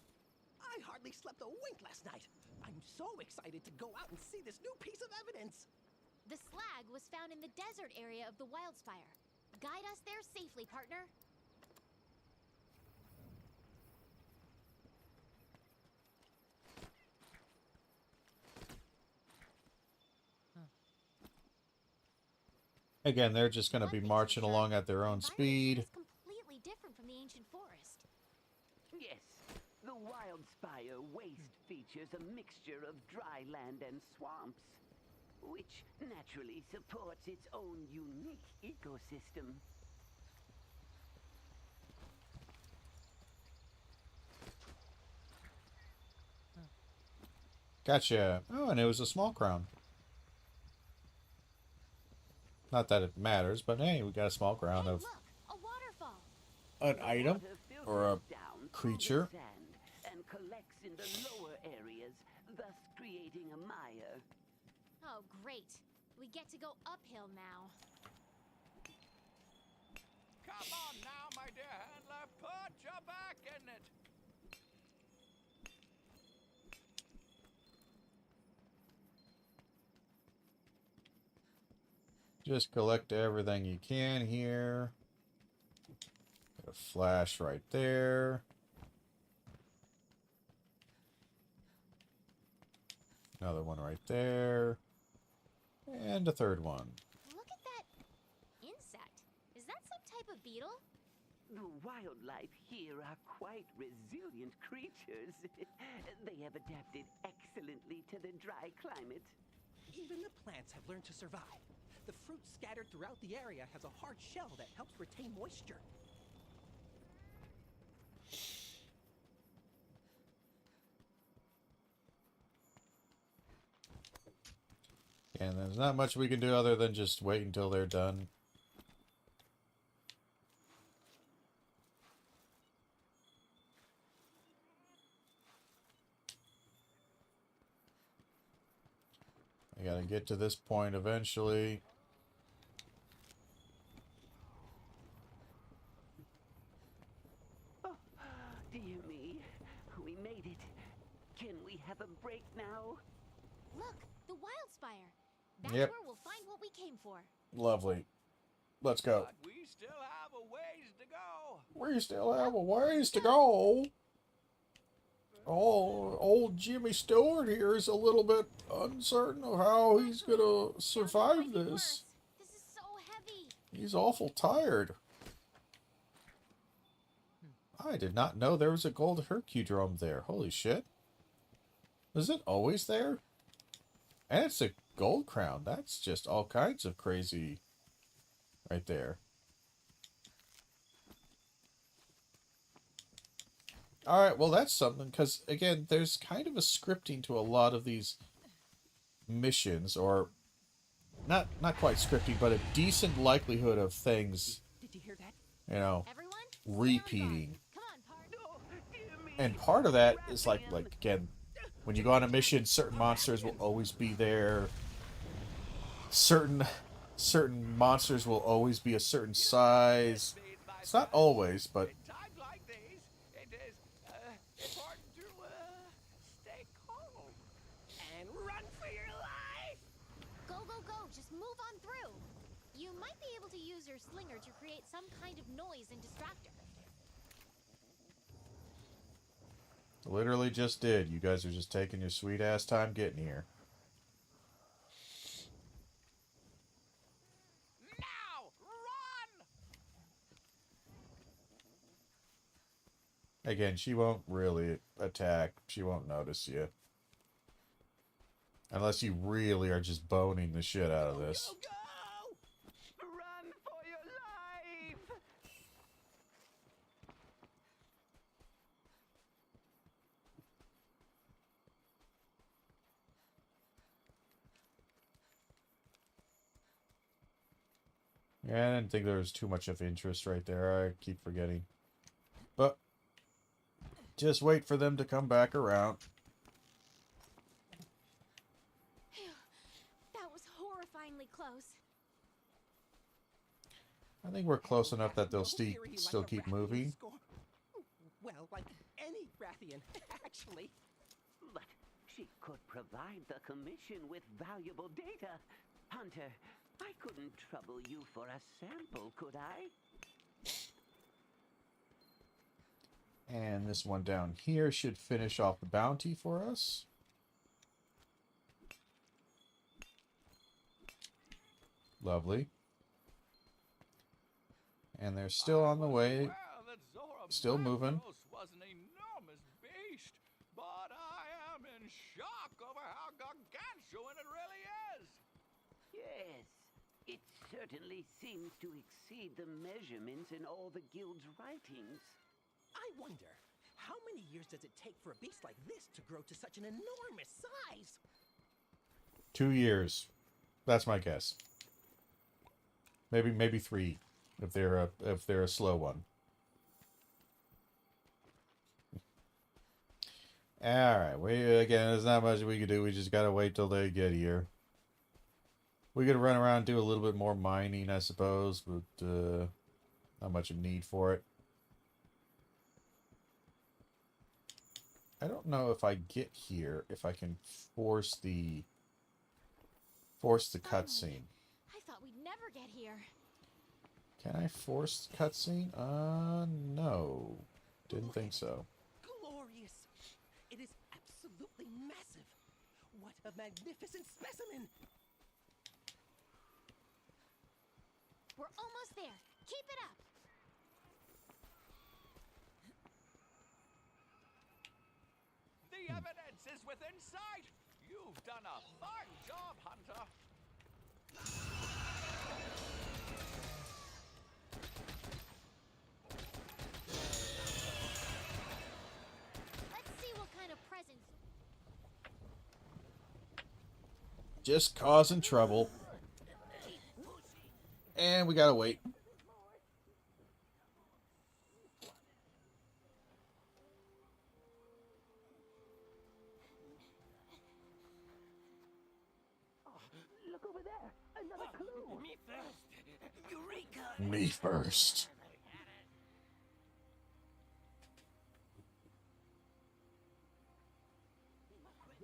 I hardly slept a wink last night. I'm so excited to go out and see this new piece of evidence. The slag was found in the desert area of the Wildspire. Guide us there safely, partner. Again, they're just going to be marching along at their own speed. It's completely different from the ancient forest. Yes, the Wildspire waste features a mixture of dry land and swamps, which naturally supports its own unique ecosystem. Gotcha. Oh, and it was a small crown. Not that it matters, but hey, we got a small crown Hey, of look, a waterfall. an item or a creature. And collects in the lower areas, thus creating a mire. Oh, great. We get to go uphill now. Come on now, my dear handler, put your back in it! Just collect everything you can here. Got a flash right there. Another one right there. And a third one. Look at that insect. Is that some type of beetle? The wildlife here are quite resilient creatures. They have adapted excellently to the dry climate. Even the plants have learned to survive. The fruit scattered throughout the area has a hard shell that helps retain moisture. And there's not much we can do other than just wait until they're done. I gotta get to this point eventually. Oh, dear me. We made it. Can we have a break now? Look, the Wildspire. That's Yep. where we'll find what we came for. Lovely. Let's go. But we still have a ways to go. We still have a ways to go. Oh, old Jimmy Stewart here is a little bit uncertain of how he's gonna survive this. This is so heavy. He's awful tired. I did not know there was a gold Hercudrome there. Holy shit. Was it always there? And it's a gold crown. That's just all kinds of crazy right there. Alright, well that's something, because again, there's kind of a scripting to a lot of these missions, or not quite scripting, but a decent likelihood of things, Did you hear that? you know, Everyone, repeating. come on, Part. Oh, dear me. And part of that is like again, when you go on a mission, certain monsters will always be there. Certain monsters will always be a certain size. It's not always, but In times like these, it is important to stay calm and run for your life. Go, go, go. Just move on through. You might be able to use your slinger to create some kind of noise and distractor. literally just did. You guys are just taking your sweet ass time getting here. Now, run! Again, she won't really attack. She won't notice you. Unless you really are just boning the shit out of this. Go! Run for your life! Yeah, I didn't think there was too much of interest right there. I keep forgetting. But just wait for them to come back around. That was horrifyingly close. I think we're close enough that they'll still keep moving. Well, like any Rathian, actually. But she could provide the commission with valuable data. Hunter, I couldn't trouble you for a sample, could I? And this one down here should finish off the bounty for us. Lovely. And they're still on the way. Still moving. Was an enormous beast, but I am in shock over how gargantuan it really is. Yes, it certainly seems to exceed the measurements in all the guild's writings. I wonder, how many years does it take for a beast like this to grow to such an enormous size? 2 years. That's my guess. Maybe 3 if they're a slow one. Alright, again, there's not much we can do. We just gotta wait till they get here. We could run around and do a little bit more mining, I suppose, but not much of need for it. I don't know if I get here, if I can force the cutscene. I thought we'd never get here. Can I force the cutscene? No. Didn't think so. Glorious! It is absolutely massive. What a magnificent specimen! We're almost there. Keep it up. The evidence is within sight. You've done a fine job, Hunter. Let's see what kind of presents. Just causing trouble. And we gotta wait. Look over there! Another clue! Me first. Eureka! Me first.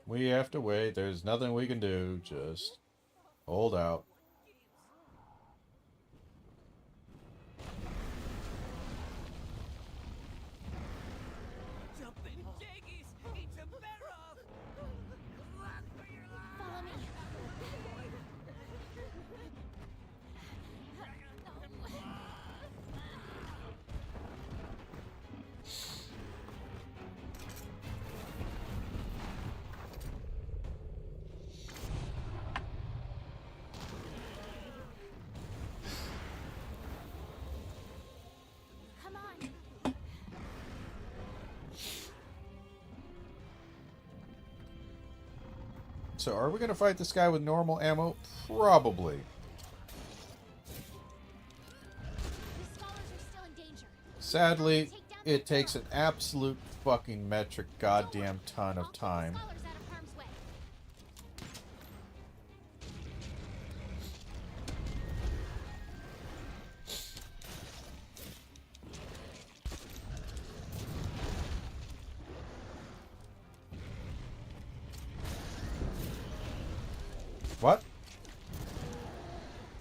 We have to wait. There's nothing we can do. Just hold out. Something jiggies! It's a barrel! Run for your life! Follow me. Come on. So are we going to fight this guy with normal ammo? Probably. The scholars are still in danger. Sadly, it takes an absolute fucking metric goddamn ton I'll of keep the time. scholars out of harm's way. What?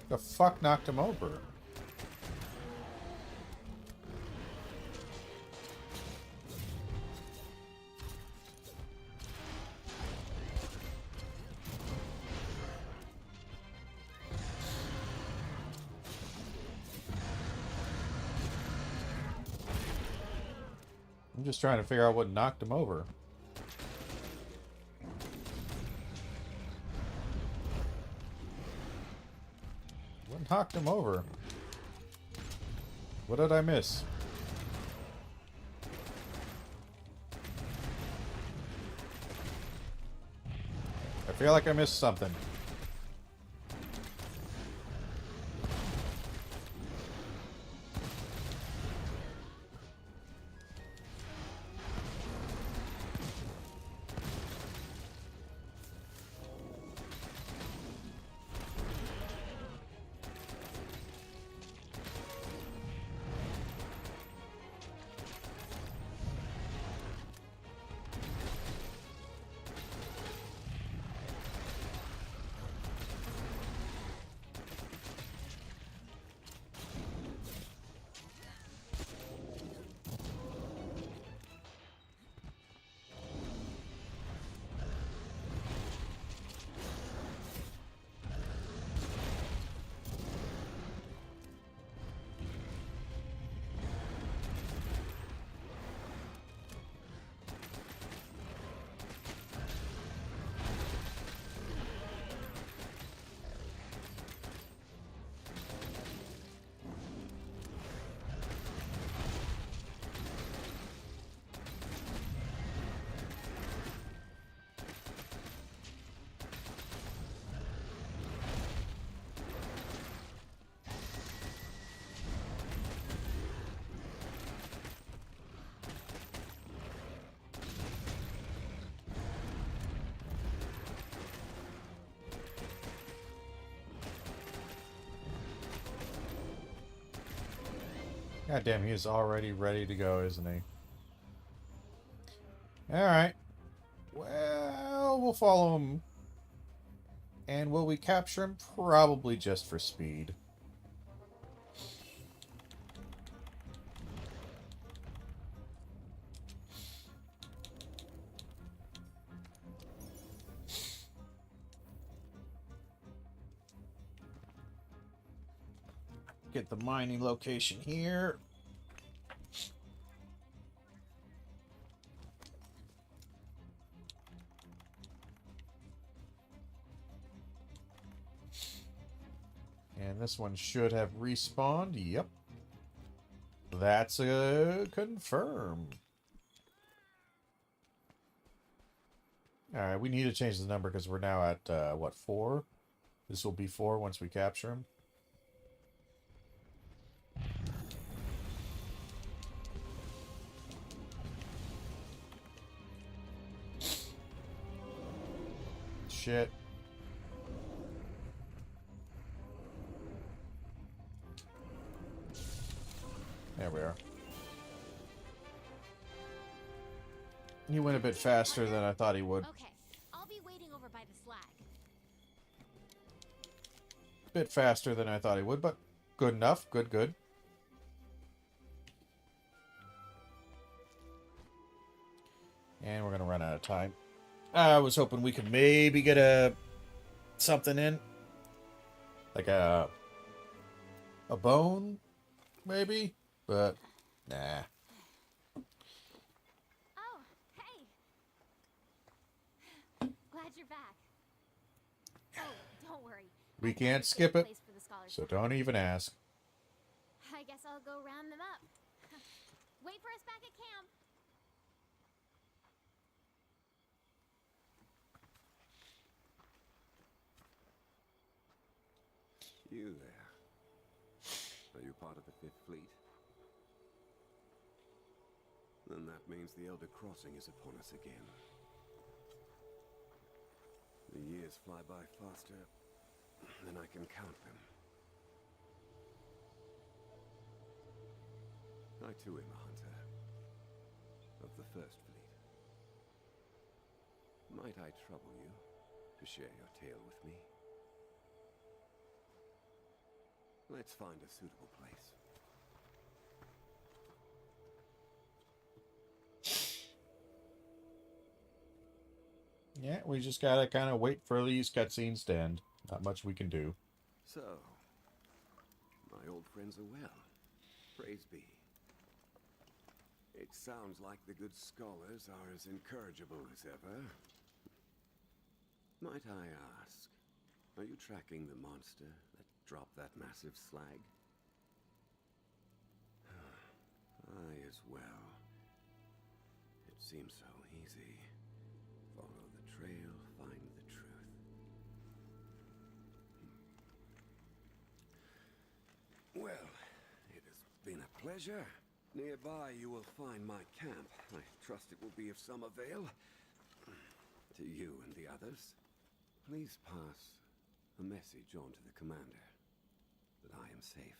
The fuck knocked him over? I'm just trying to figure out what knocked him over. What knocked him over? What did I miss? I feel like I missed something. God damn, he is already ready to go, isn't he? Alright. Well, we'll follow him. And will we capture him? Probably just for speed. Get the mining location here. And this one should have respawned. Yep. That's a confirm. Alright, we need to change the number because we're now at, what, 4? This will be 4 once we capture him. Shit. There we are. He went a bit faster than I thought he would. Okay, I'll be waiting over by the slag. Bit faster than I thought he would, but good enough. Good, good. And we're gonna run out of time. I was hoping we could maybe get something in. Like a bone, maybe? But, nah. Oh, hey. Glad you're back. Oh, don't worry. We can't skip it, so don't even ask. I guess I'll go round them up. Wait for us back at camp. You there. Are you part of the Fifth Fleet? Then that means the Elder Crossing is upon us again. The years fly by faster than I can count them. I too am a hunter of the First Fleet. Might I trouble you to share your tale with me? Let's find a suitable place. Yeah, we just gotta kind of wait for these cutscenes to end. Not much we can do. So, my old friends are well. Praise be. It sounds like the good scholars are as incorrigible as ever. Might I ask, are you tracking the monster that dropped that massive slag? I as well. It seems so easy. Follow the trail, find the truth. Well, it has been a pleasure. Nearby you will find my camp. I trust it will be of some avail to you and the others. Please pass a message on to the commander that I am safe.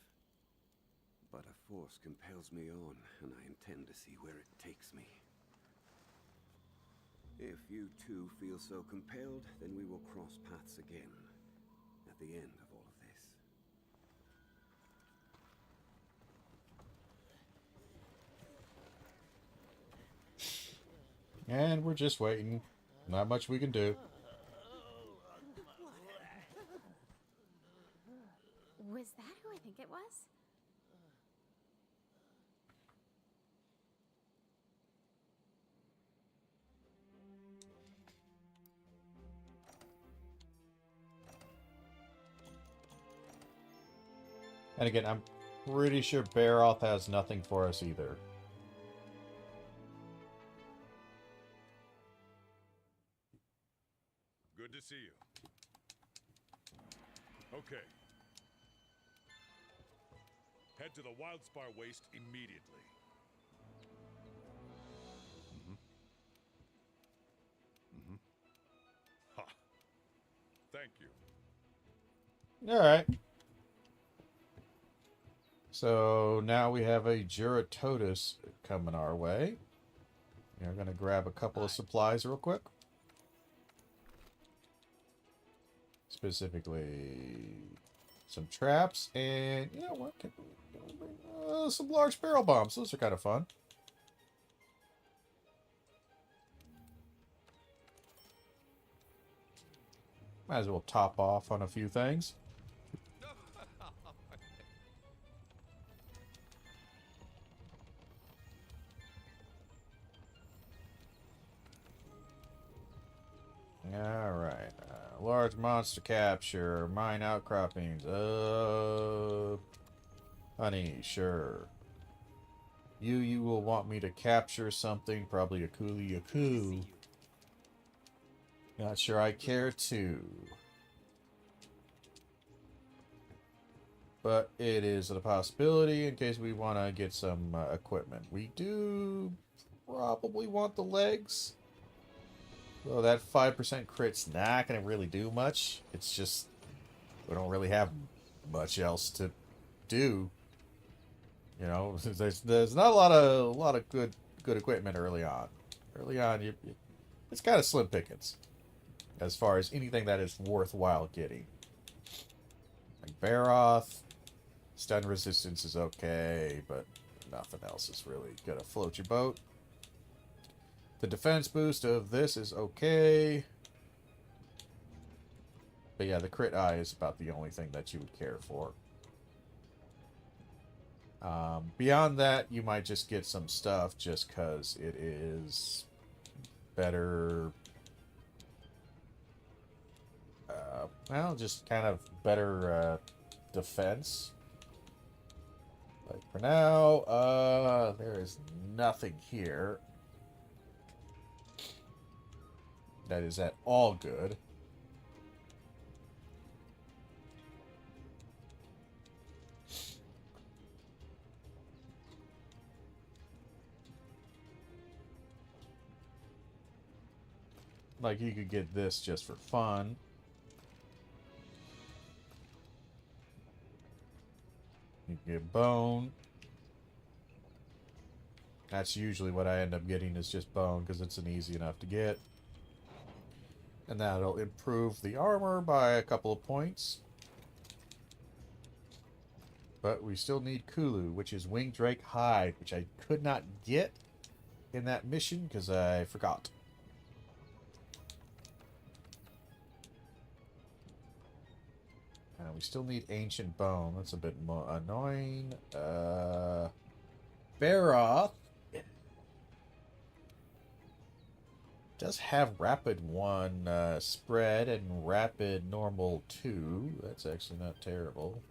But a force compels me on, and I intend to see where it takes me. If you too feel so compelled, then we will cross paths again at the end of all of this. And we're just waiting. Not much we can do. Was that who I think it was? And again, I'm pretty sure Baroth has nothing for us either. Good to see you. Okay. Head to the Wildspire Waste immediately. Ha. Thank you. Alright. So now we have a Juratotus coming our way. We're going to grab a couple of supplies real quick. Specifically, some traps and, you know what, can we bring, some large barrel bombs. Those are kind of fun. Might as well top off on a few things. Alright. Large monster capture. Mine outcroppings. Honey, sure. You will want me to capture something. Probably a coolie. Not sure I care to. But it is a possibility in case we want to get some equipment. We do probably want the legs. Well, that 5% crit's not going to really do much. It's just we don't really have much else to do. You know, there's not a lot of good equipment early on. Early on, it's kind of slim pickings as far as anything that is worthwhile getting. Like Baroth, stun resistance is okay, but nothing else is really gonna float your boat. The defense boost of this is okay. But yeah, the crit eye is about the only thing that you would care for. Beyond that, you might just get some stuff just because it is better. Well, just kind of better defense. But for now, there is nothing here that is at all good. Like, you could get this just for fun. You can get bone. That's usually what I end up getting, is just bone, because it's an easy enough to get. And that'll improve the armor by a couple of points. But we still need Kulu, which is Winged Drake Hide, which I could not get in that mission because I forgot. We still need Ancient Bone. That's a bit more annoying. Baroth does have rapid 1 spread and rapid normal 2. That's actually not terrible.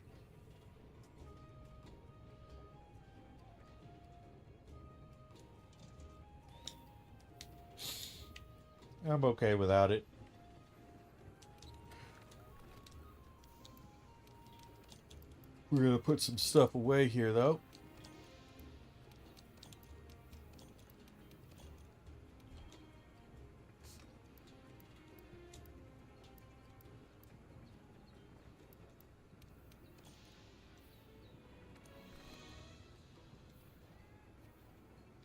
I'm okay without it. We're going to put some stuff away here, though.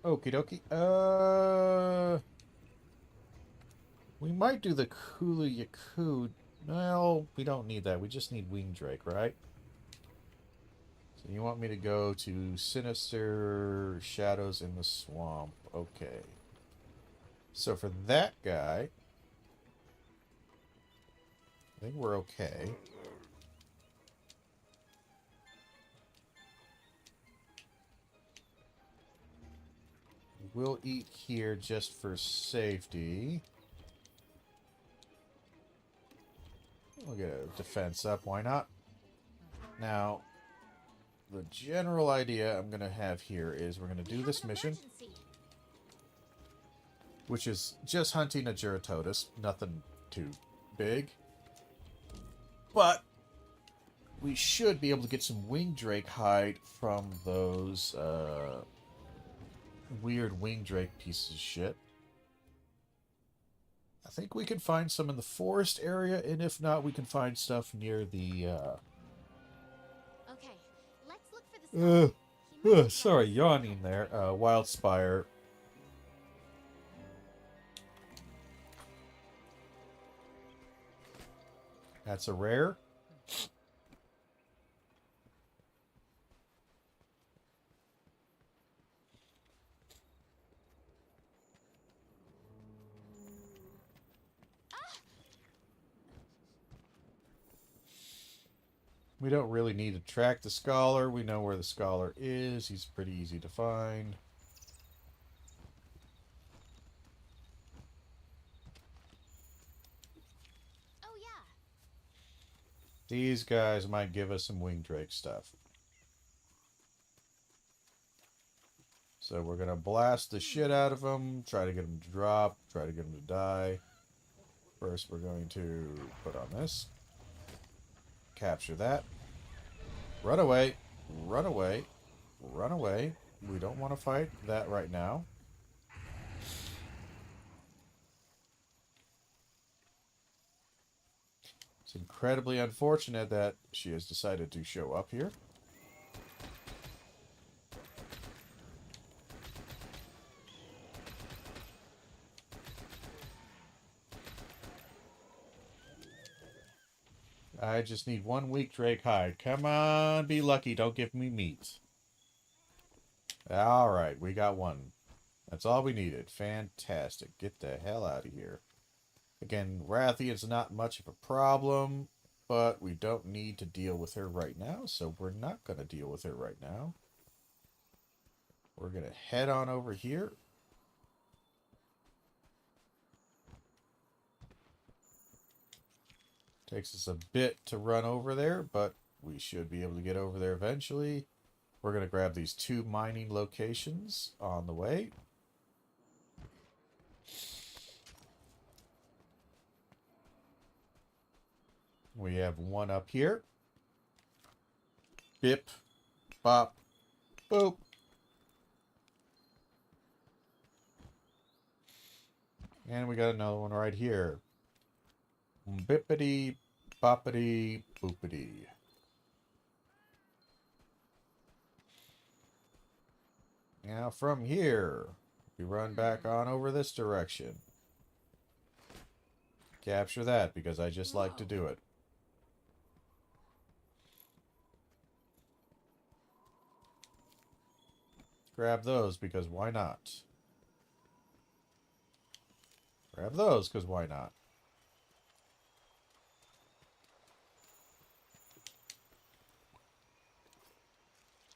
Okie dokie. We might do the Kulu Yaku. No, we don't need that. We just need Wing Drake, right? So you want me to go to Sinister Shadows in the Swamp. Okay. So for that guy, I think we're okay. We'll eat here just for safety. We'll get a defense up, why not? Now, the general idea I'm going to have here is we're going to do this mission, which is just hunting a Juratotus, nothing too big. But we should be able to get some Wing Drake hide from those weird Wing Drake pieces of shit. I think we can find some in the forest area, and if not, we can find stuff near the Okay, let's look for the sorry, yawning there. Wildspire. That's a rare. We don't really need to track the scholar. We know where the scholar is. He's pretty easy to find. Oh yeah. These guys might give us some Wing Drake stuff. So we're going to blast the shit out of them. Try to get them to drop. Try to get them to die. First we're going to put on this. Capture that. Run away. Run away. Run away. We don't want to fight that right now. It's incredibly unfortunate that she has decided to show up here. I just need one weak Drake hide. Come on, be lucky. Don't give me meat. Alright, we got one. That's all we needed. Fantastic. Get the hell out of here. Again, Rathian's not much of a problem, but we don't need to deal with her right now, so we're not going to deal with her right now. We're going to head on over here. Takes us a bit to run over there, but we should be able to get over there eventually. We're going to grab these 2 mining locations on the way. We have one up here. Bip, bop, boop. And we got another one right here. Bippity, boppity, boopity. Now from here, we run back on over this direction. Capture that, because I just like to do it. Grab those, because why not? Grab those, because why not?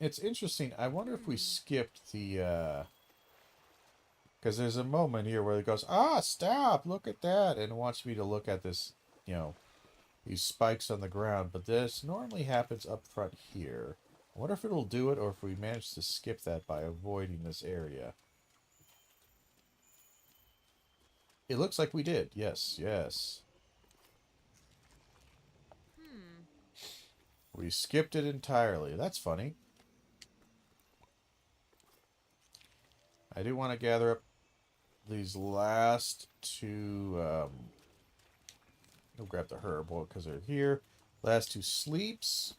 It's interesting. I wonder if we skipped the Because there's a moment here where it goes, ah, stop, look at that, and it wants me to look at this, you know, these spikes on the ground. But this normally happens up front here. I wonder if it'll do it or if we manage to skip that by avoiding this area. It looks like we did. Yes, yes. We skipped it entirely. That's funny. I do want to gather up these last two. I'll grab the herb because they're here. Last two sleeps.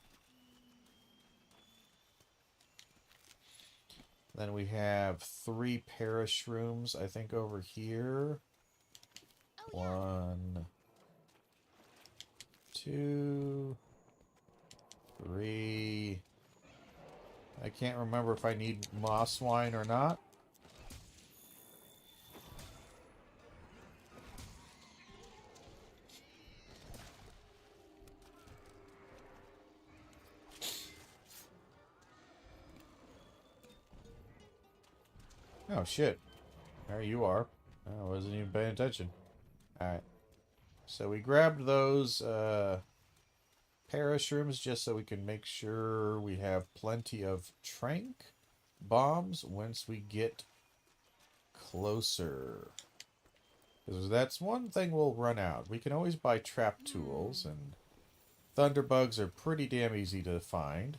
Then we have 3 perish rooms, I think, over here. 1, 2, 3. I can't remember if I need moss wine or not. Oh, shit. There you are. I wasn't even paying attention. Alright. So we grabbed those perish rooms just so we can make sure we have plenty of trank bombs once we get closer. Because that's one thing we'll run out. We can always buy trap tools, and thunderbugs are pretty damn easy to find.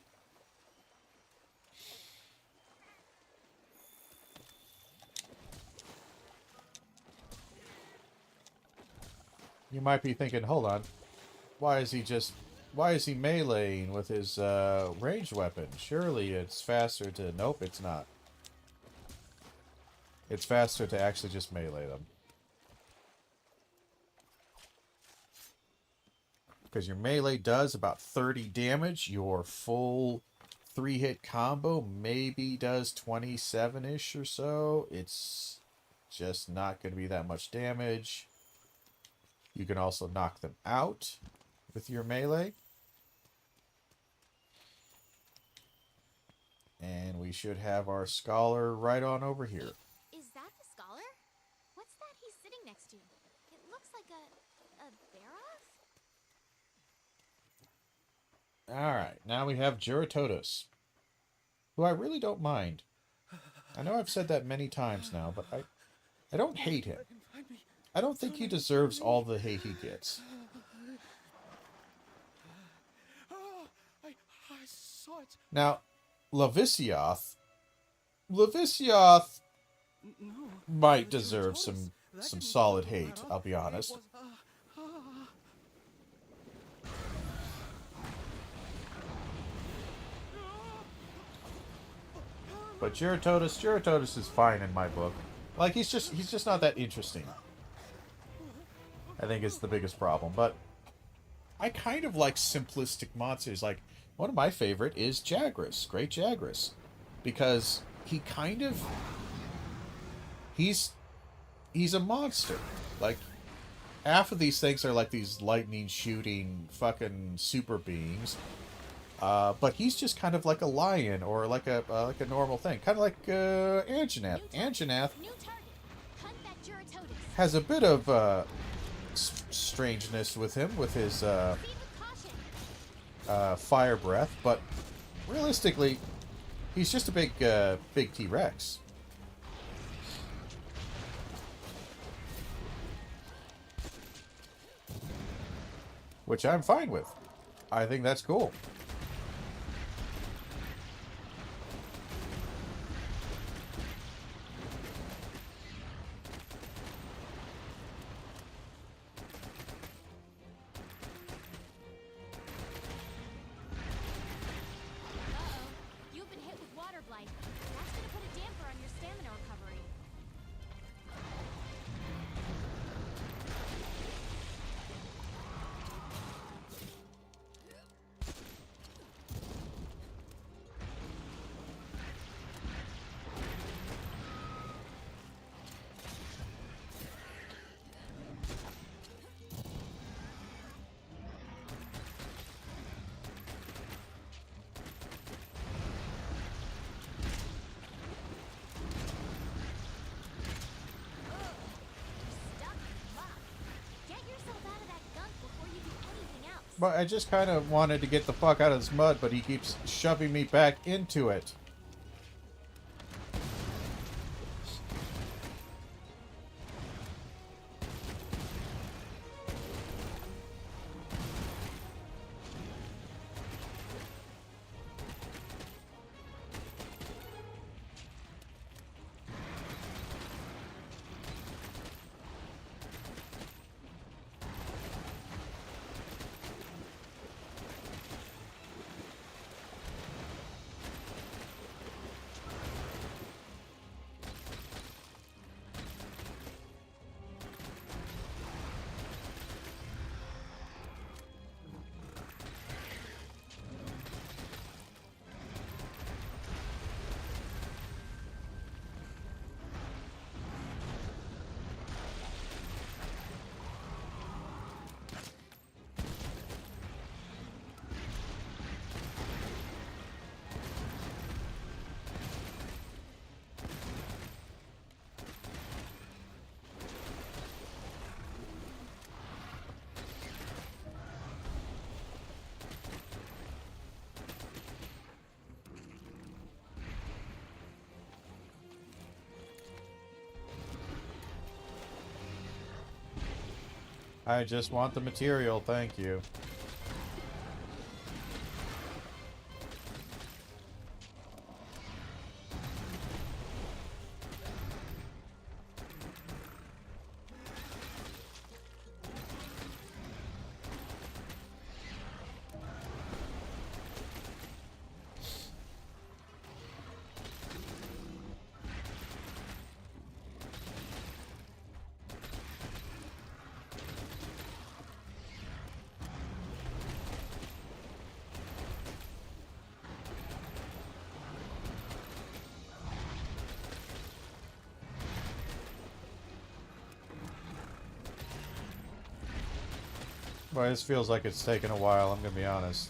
You might be thinking, hold on, why is he meleeing with his ranged weapon? Surely it's faster to... Nope, it's not. It's faster to actually just melee them. Because your melee does about 30 damage. Your full 3-hit combo maybe does 27-ish or so. It's just not going to be that much damage. You can also knock them out with your melee. And we should have our scholar right on over here. Is that the scholar? What's that he's sitting next to? It looks like a Baroth? Alright, now we have Juratotus, who I really don't mind. I know I've said that many times now, but I don't hate him. I don't think he deserves all the hate he gets. Now, Lavicioth might deserve some solid hate, I'll be honest. But Juratotus is fine in my book. Like, he's just not that interesting. I think it's the biggest problem. But I kind of like simplistic monsters. Like, one of my favorite is Jagras, Great Jagras. Because he kind of... He's a monster. Like, half of these things are like these lightning shooting fucking super beings. But he's just kind of like a lion or like a normal thing. Kind of like Anjanath. Anjanath has a bit of strangeness with him, with his fire breath, but realistically, he's just a big T-Rex. Which I'm fine with. I think that's cool. But I just kind of wanted to get the fuck out of this mud, but he keeps shoving me back into it. I just want the material, thank you. Well, this feels like it's taken a while, I'm gonna be honest.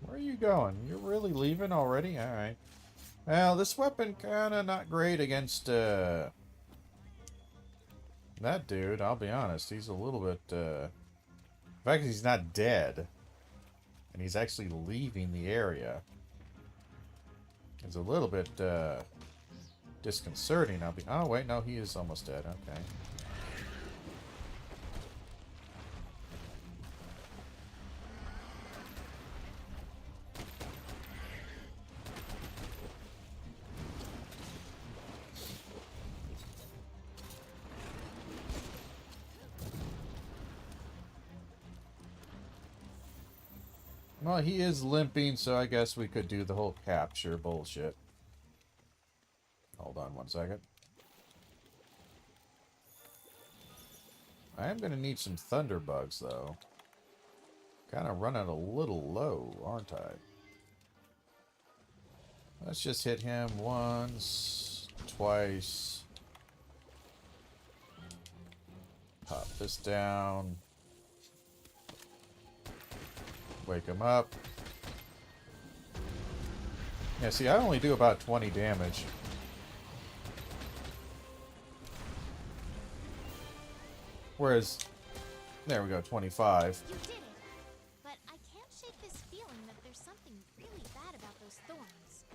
Where are you going? You're really leaving already? Alright. Well, this weapon kinda not great against, that dude, I'll be honest. He's a little bit, the fact that he's not dead, and he's actually leaving the area, is a little bit, disconcerting. Oh, wait, no, he is almost dead. Okay. Well, he is limping, so I guess we could do the whole capture bullshit. Hold on one second. I am going to need some thunderbugs, though. Kind of running a little low, aren't I? Let's just hit him once, twice. Pop this down. Wake him up. Yeah, see, I only do about 20 damage. Whereas, there we go, 25. You did it. But I can't shake this feeling that there's something really bad about those thorns.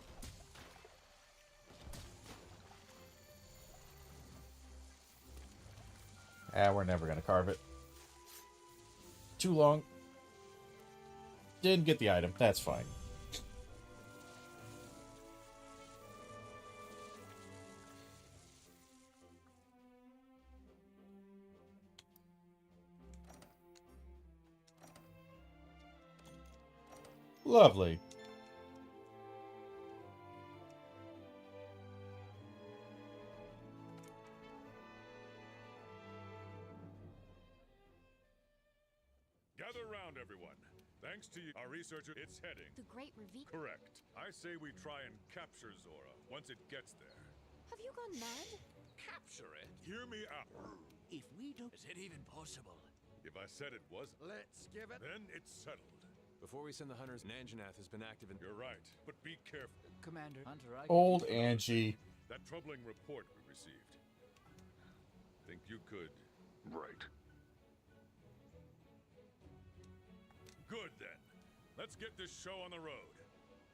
We're never gonna carve it. Too long. Didn't get the item. That's fine. Lovely. ground, everyone. Thanks to you, our researcher, it's heading. The Great Ravine. Correct. I say we try and capture Zora once it gets there. Have you gone mad? Capture it? Hear me out. If we don't... Is it even possible? If I said it wasn't, Let's give it... then it's settled. Before we send the hunters, Nanjanath has been active in... You're right, but be careful. Commander Hunter, I... Old Angie. That troubling report we received. Think you could... Right. Good, then. Let's get this show on the road.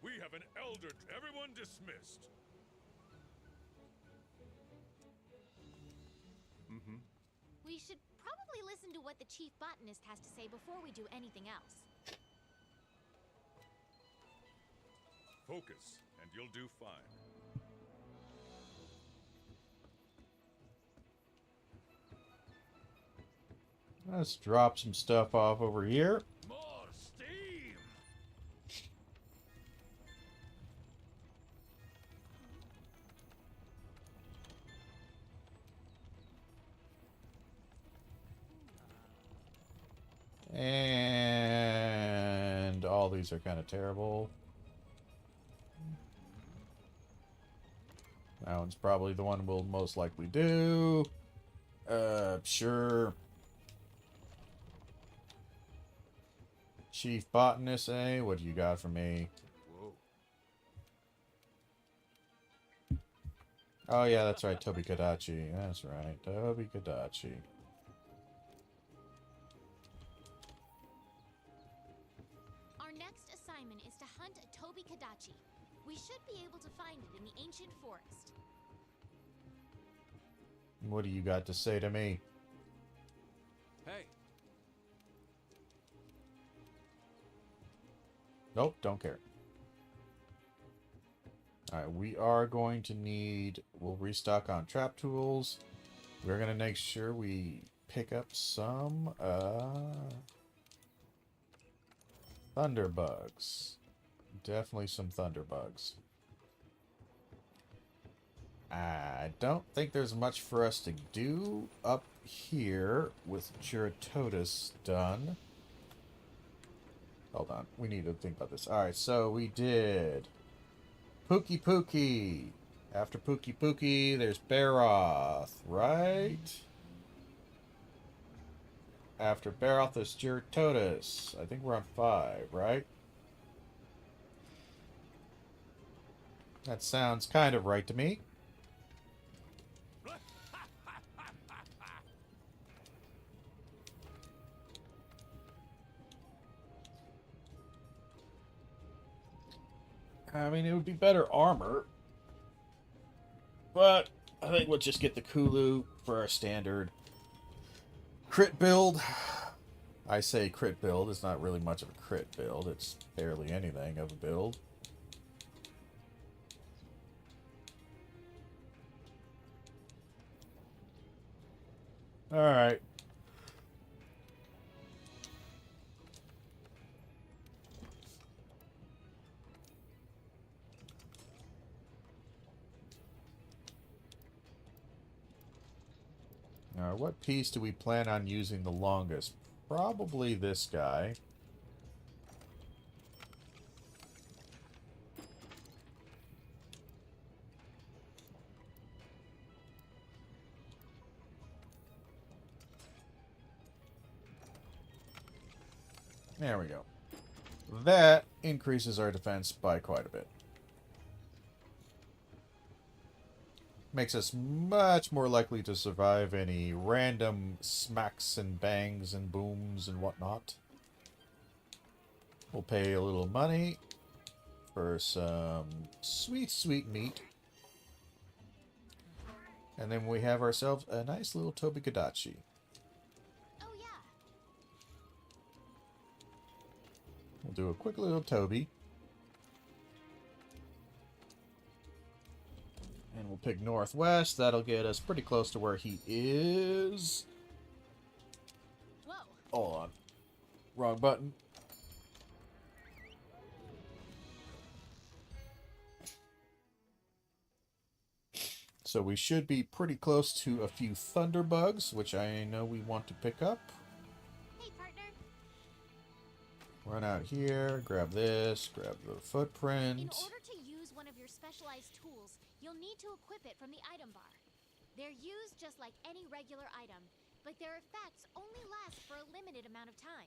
We have an elder... Everyone dismissed. We should probably listen to what the chief botanist has to say before we do anything else. Focus, and you'll do fine. Let's drop some stuff off over here. More steam! And all these are kind of terrible. That one's probably the one we'll most likely do. Sure. Chief Botanist, eh? What do you got for me? Whoa. Oh, yeah, that's right. Toby Kadachi. That's right. Toby Kadachi. Our next assignment is to hunt a Toby Kadachi. We should be able to find it in the ancient forest. What do you got to say to me? Hey, Nope, don't care. Alright, we are going to need... We'll restock on trap tools. We're going to make sure we pick up some... Thunderbugs. Definitely some Thunderbugs. I don't think there's much for us to do up here with Juratotus done. Hold on. We need to think about this. Alright, so we did Pookie Pookie. After Pookie Pookie, there's Baroth, right? After Baroth, there's Juratotus. I think we're on 5, right? That sounds kind of right to me. I mean, it would be better armor. But I think we'll just get the Kulu for our standard crit build. I say crit build. It's not really much of a crit build. It's barely anything of a build. Alright. Now, what piece do we plan on using the longest? Probably this guy. There we go. That increases our defense by quite a bit. Makes us much more likely to survive any random smacks and bangs and booms and whatnot. We'll pay a little money for some sweet, sweet meat. And then we have ourselves a nice little Toby Kadachi. Oh, yeah. We'll do a quick little Toby. And we'll pick northwest. That'll get us pretty close to where he is. Whoa. Hold on. Wrong button. So we should be pretty close to a few Thunderbugs, which I know we want to pick up. Hey, partner. Run out here, grab this, grab the footprint. In order to use one of your specialized tools, you'll need to equip it from the item bar. They're used just like any regular item, but their effects only last for a limited amount of time.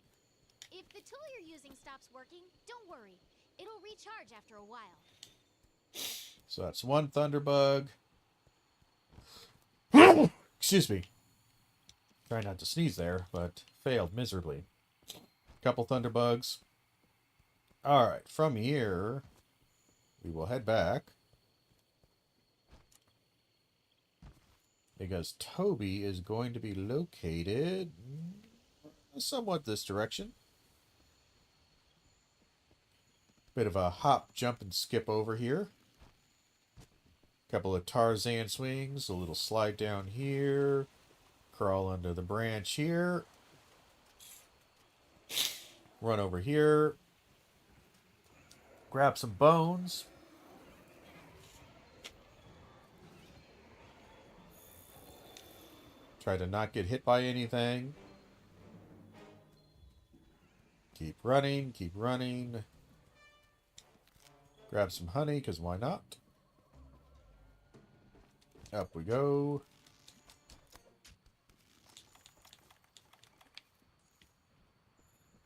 If the tool you're using stops working, don't worry. It'll recharge after a while. So that's one Thunderbug. Excuse me. Try not to sneeze there, but failed miserably. Couple Thunderbugs. Alright, from here, we will head back. Because Toby is going to be located somewhat this direction. Bit of a hop, jump, and skip over here. Couple of Tarzan swings, a little slide down here. Crawl under the branch here. Run over here. Grab some bones. Try to not get hit by anything. Keep running, keep running. Grab some honey, because why not? Up we go.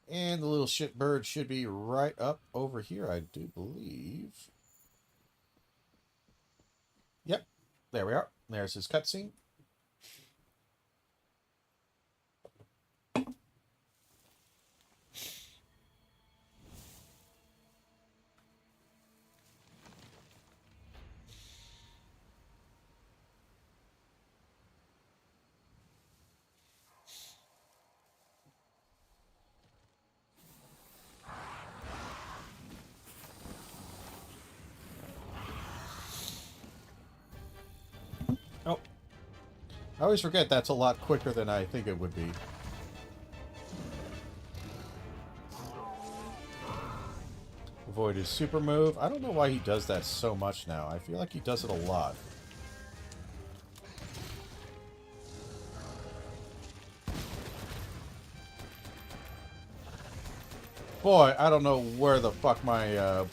And the little shit bird should be right up over here, I do believe. Yep, there we are. There's his cutscene. Oh. I always forget that's a lot quicker than I think it would be. Avoid his super move. I don't know why he does that so much now. I feel like he does it a lot. Boy, I don't know where the fuck my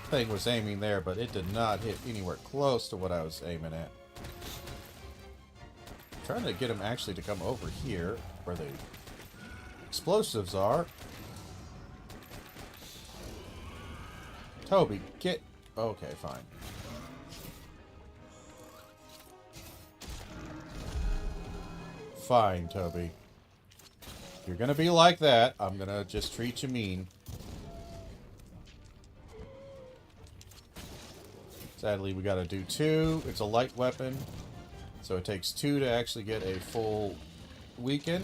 thing was aiming there, but it did not hit anywhere close to what I was aiming at. Trying to get him actually to come over here where the explosives are. Toby, get... Okay, fine. Fine, Toby. If you're gonna be like that, I'm gonna just treat you mean. Sadly, we gotta do 2. It's a light weapon. So it takes 2 to actually get a full weaken.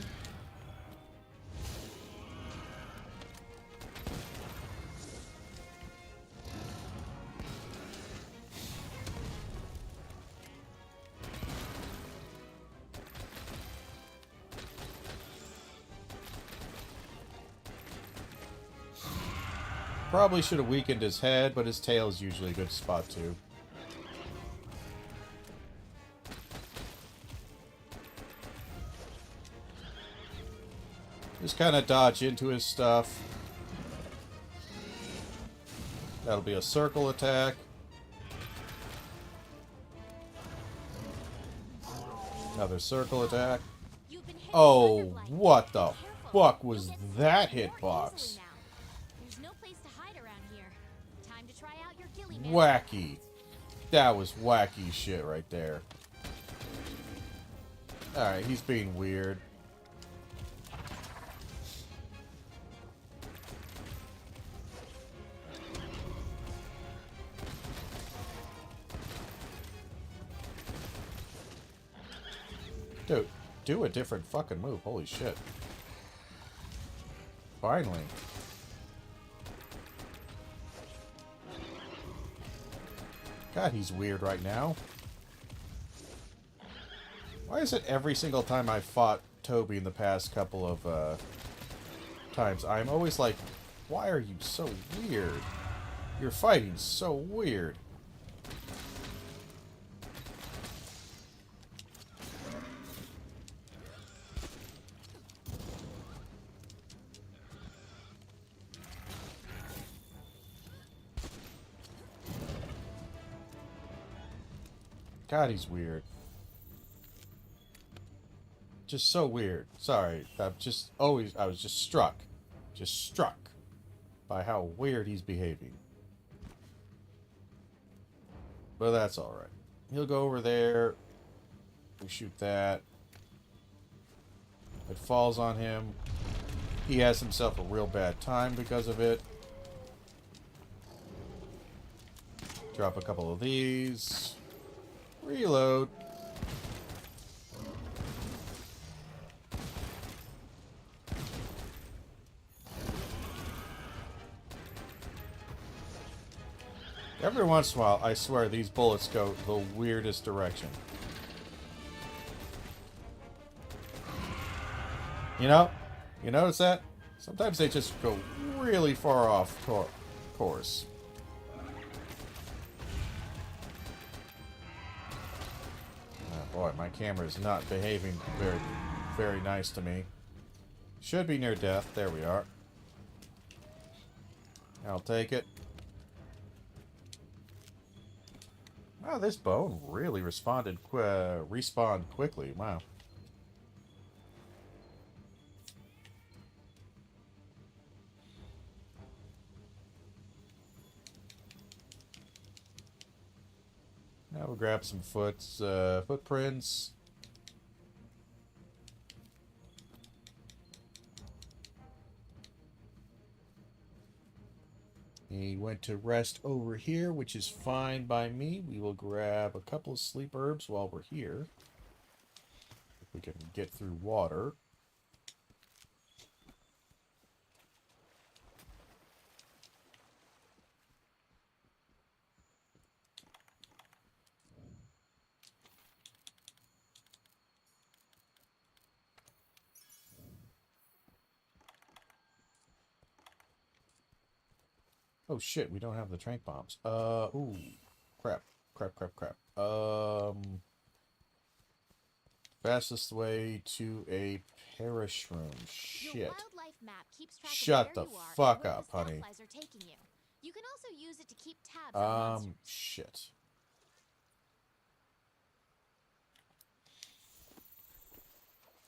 Probably should have weakened his head, but his tail is usually a good spot too. Just kind of dodge into his stuff. That'll be a circle attack. Another circle attack. Oh, what the fuck was that hitbox? There's no place to hide around here. Time to try out your ghillie man. Wacky. That was wacky shit right there. Alright, he's being weird. Dude, do a different fucking move. Holy shit. Finally. God, he's weird right now. Why is it every single time I fought Toby in the past couple of times, I'm always like, why are you so weird? Your fighting's so weird. God, he's weird. Just so weird. Sorry. I was just struck by how weird he's behaving. But that's alright. He'll go over there. We shoot that. It falls on him. He has himself a real bad time because of it. Drop a couple of these. Reload. Every once in a while, I swear, these bullets go the weirdest direction. You know? You notice that? Sometimes they just go really far off course. Oh boy, my camera is not behaving very nice to me. Should be near death. There we are. I'll take it. Wow, this bone really respawned quickly. Wow. Now we'll grab some footprints. He went to rest over here, which is fine by me. We will grab a couple of sleep herbs while we're here. If we can get through water. Oh shit, we don't have the trank bombs. Ooh. Crap. Fastest way to a parashroom. Shit. Shut the fuck up, honey. You can also use it to keep tabs on monsters. Shit.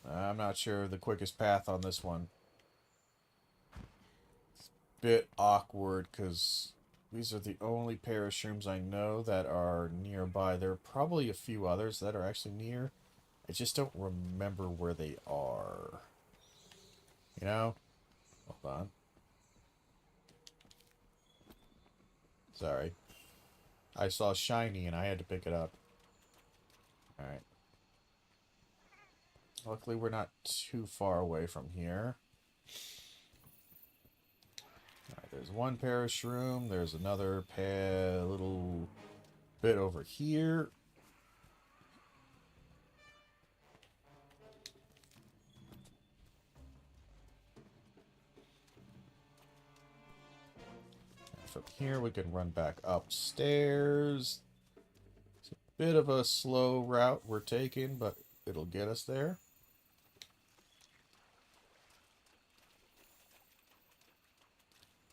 I'm not sure the quickest path on this one. Bit awkward because these are the only parashrooms I know that are nearby. There are probably a few others that are actually near. I just don't remember where they are. You know? Hold on. Sorry. I saw shiny and I had to pick it up. Alright. Luckily we're not too far away from here. Alright, there's one parashroom. There's another little bit over here. And from here we can run back upstairs. It's a bit of a slow route we're taking, but it'll get us there.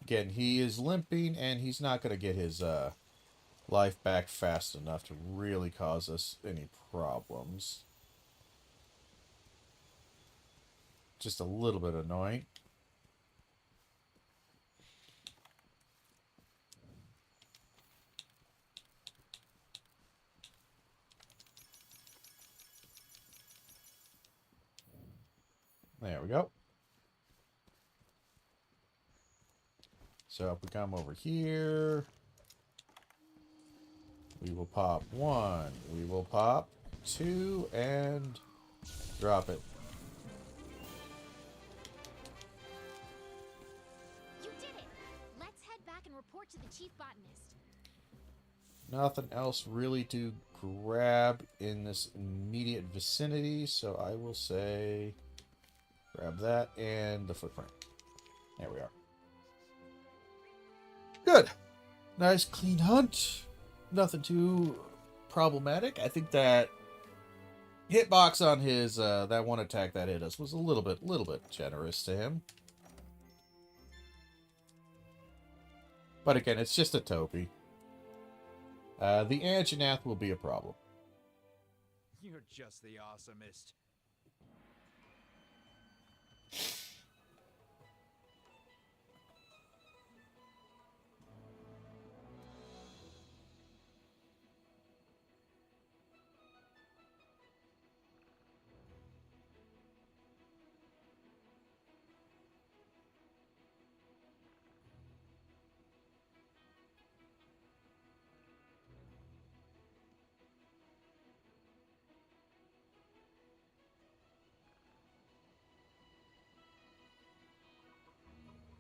Again, he is limping, and he's not going to get his life back fast enough to really cause us any problems. Just a little bit annoying. There we go. So if we come over here, we will pop 1, we will pop 2, and drop it. You did it! Let's head back and report to the chief botanist. Nothing else really to grab in this immediate vicinity, so I will say grab that and the footprint. There we are. Good. Nice clean hunt. Nothing too problematic. I think that hitbox on his that one attack that hit us was a little bit generous to him. But again, it's just a Topi. The Anjanath will be a problem. You're just the awesomest.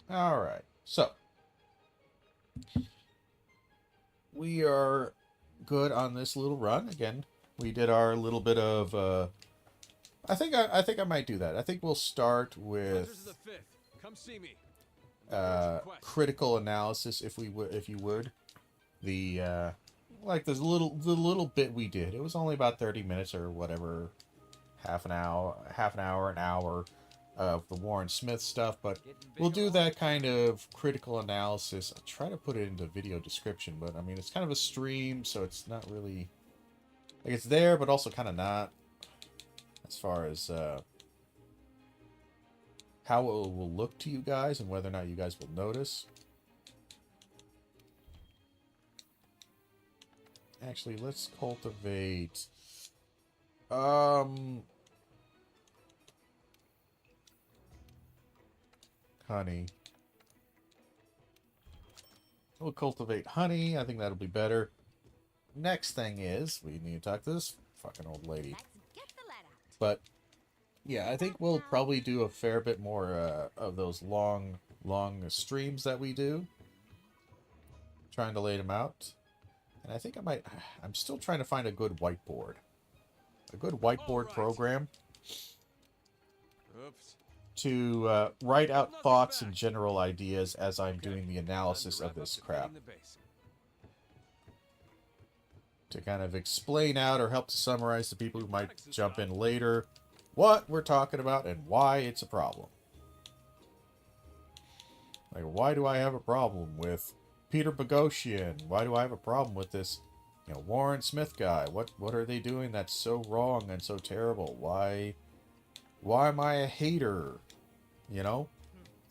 All right, so we are good on this little run. Again, we did our little bit of. I think I might do that. I think we'll start with Come see me. critical analysis, if you would. The like the little bit we did. It was only about 30 minutes or whatever, half an hour, an hour of the Warren Smith stuff, but we'll do that kind of critical analysis. I'll try to put it into video description, but I mean, it's kind of a stream, so it's not really, like, it's there, but also kind of not, as far as how it will look to you guys and whether or not you guys will notice. Actually, let's cultivate honey. We'll cultivate honey. I think that'll be better. Next thing is, we need to talk to this fucking old lady. But, yeah, I think we'll probably do a fair bit more of those long streams that we do. Trying to lay them out. And I think I'm still trying to find a good whiteboard. A good whiteboard program. Oops. To write out thoughts and general ideas as I'm doing the analysis of this crap. To kind of explain out or help to summarize to people who might jump in later what we're talking about and why it's a problem. Like, why do I have a problem with Peter Boghossian? Why do I have a problem with this, Warren Smith guy? What are they doing that's so wrong and so terrible? Why am I a hater?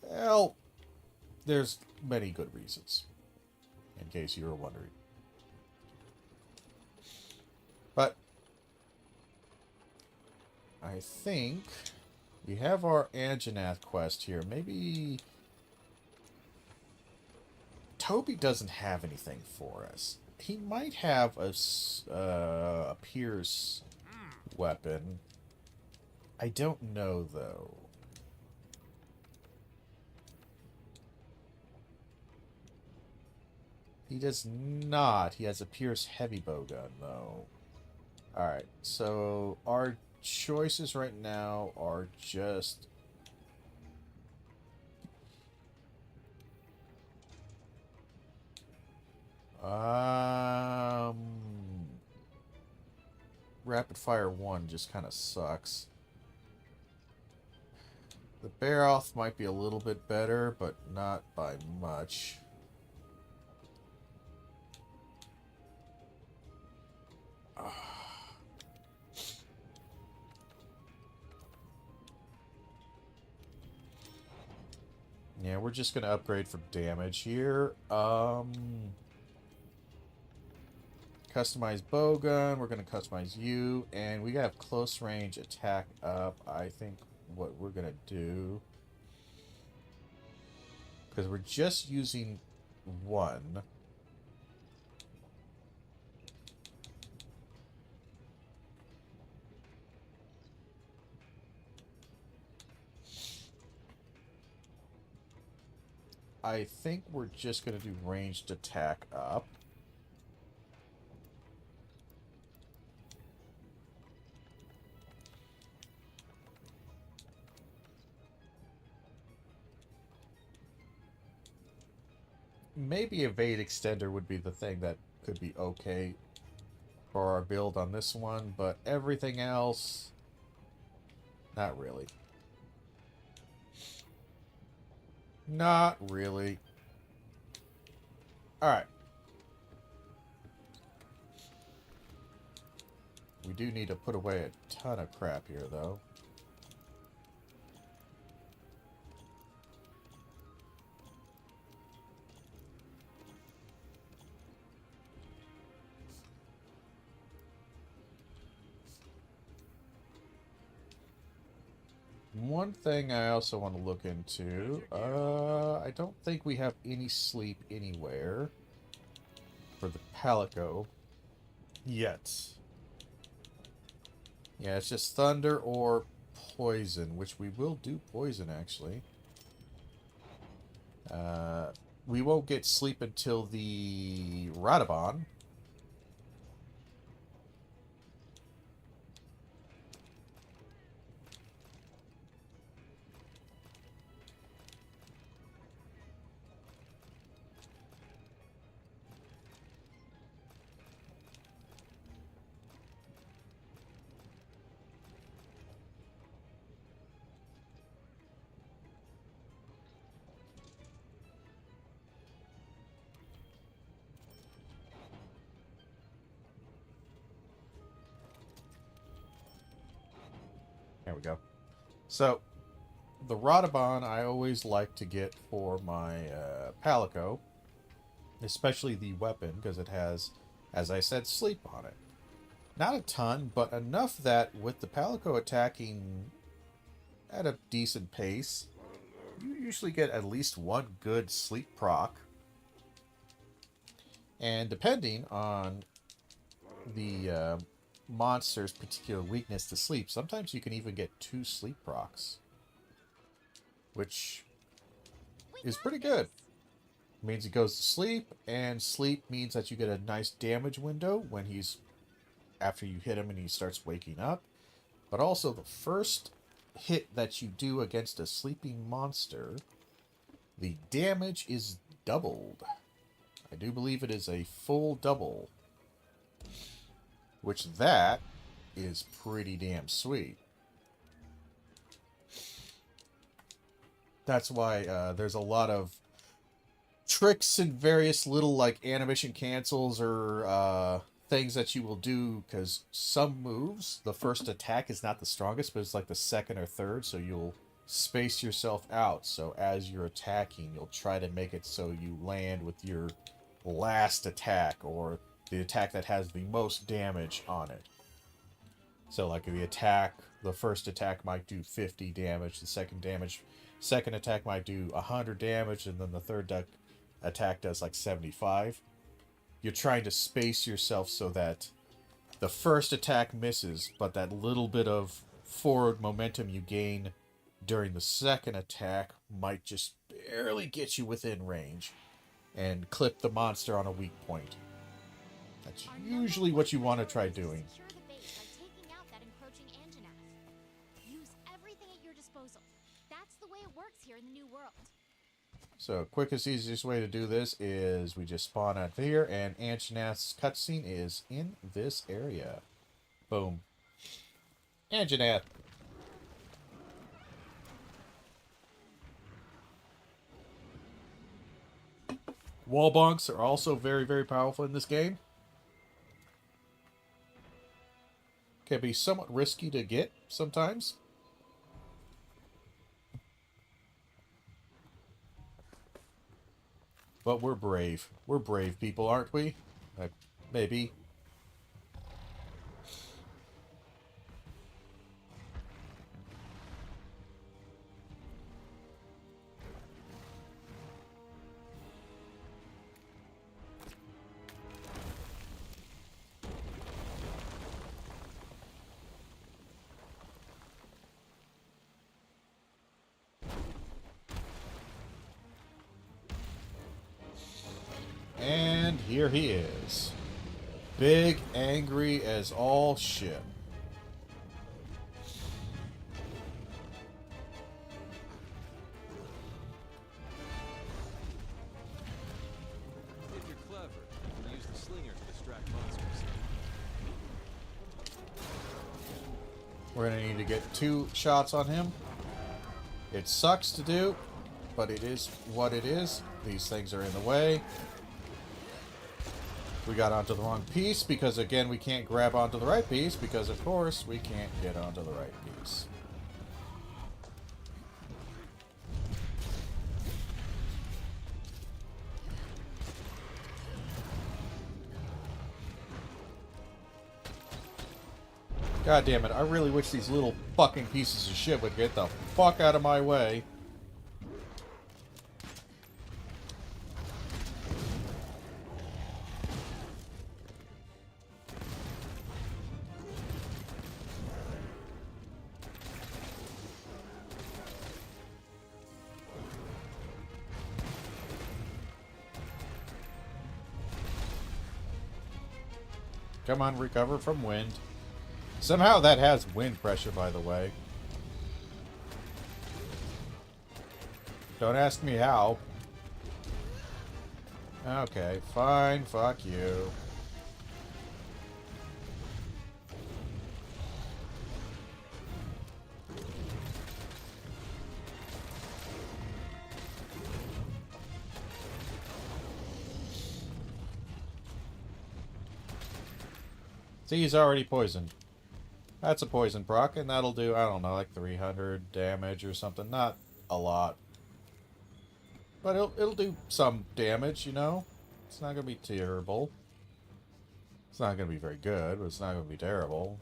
Well, there's many good reasons, in case you were wondering. But I think we have our Anjanath quest here. Maybe Toby doesn't have anything for us. He might have a Pierce weapon. I don't know, though. He does not. He has a Pierce heavy bowgun, though. Alright, so our choices right now are just... Rapid Fire 1 just kind of sucks. The Baroth might be a little bit better, but not by much. Yeah, we're just gonna upgrade for damage here. Customize bowgun. We're gonna customize you, and we have close range attack up. I think what we're gonna do, because we're just using one. I think we're just going to do ranged attack up. Maybe evade extender would be the thing that could be okay for our build on this one, but everything else, not really. Not really. Alright. We do need to put away a ton of crap here, though. One thing I also want to look into, I don't think we have any sleep anywhere for the Palico yet. Yeah, it's just thunder or poison, which we will do poison, actually. We won't get sleep until the Radabon. There we go. So, the Radabon I always like to get for my Palico, especially the weapon, because it has, as I said, sleep on it. Not a ton, but enough that with the Palico attacking at a decent pace, you usually get at least one good sleep proc. And depending on the monster's particular weakness to sleep, sometimes you can even get 2 sleep procs, which is pretty good. It means he goes to sleep, and sleep means that you get a nice damage window when he's, after you hit him and he starts waking up. But also the first hit that you do against a sleeping monster, the damage is doubled. I do believe it is a full double, which that is pretty damn sweet. That's why there's a lot of tricks and various little like animation cancels or things that you will do, because some moves, the first attack is not the strongest, but it's like the second or third, so you'll space yourself out. So as you're attacking, you'll try to make it so you land with your last attack, or the attack that has the most damage on it. So like the first attack might do 50 damage, the second attack might do 100 damage, and then the third attack does like 75. You're trying to space yourself so that the first attack misses, but that little bit of forward momentum you gain during the second attack might just barely get you within range and clip the monster on a weak point. That's usually what you want to try doing. Secure the base by taking out that encroaching Anjanath. Use everything at your disposal. That's the way it works here in the New World. So, quickest, easiest way to do this is we just spawn out here, and Anjanath's cutscene is in this area. Boom. Anjanath. Wall bonks are also very, very powerful in this game. Can be somewhat risky to get sometimes. But we're brave. We're brave people, aren't we? Maybe. And here he is. Big, angry as all shit. If you're clever, you can use the slinger to distract monsters. We're going to need to get 2 shots on him. It sucks to do, but it is what it is. These things are in the way. We got onto the wrong piece because, again, we can't grab onto the right piece because, of course, we can't get onto the right piece. God damn it, I really wish these little fucking pieces of shit would get the fuck out of my way. Come on, recover from wind. Somehow that has wind pressure, by the way. Don't ask me how. Okay, fine, fuck you. See, he's already poisoned. That's a poison proc, and that'll do, I don't know, like 300 damage or something. Not a lot. But it'll do some damage, you know? It's not going to be terrible. It's not going to be very good, but it's not going to be terrible.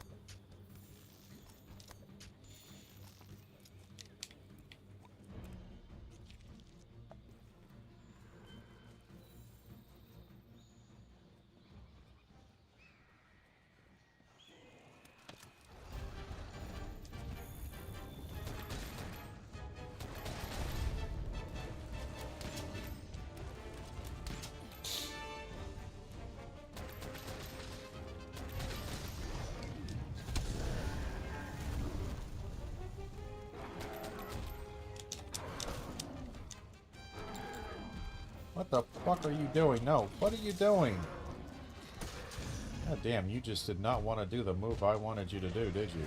What the fuck are you doing? No, what are you doing? God damn, you just did not want to do the move I wanted you to do, did you?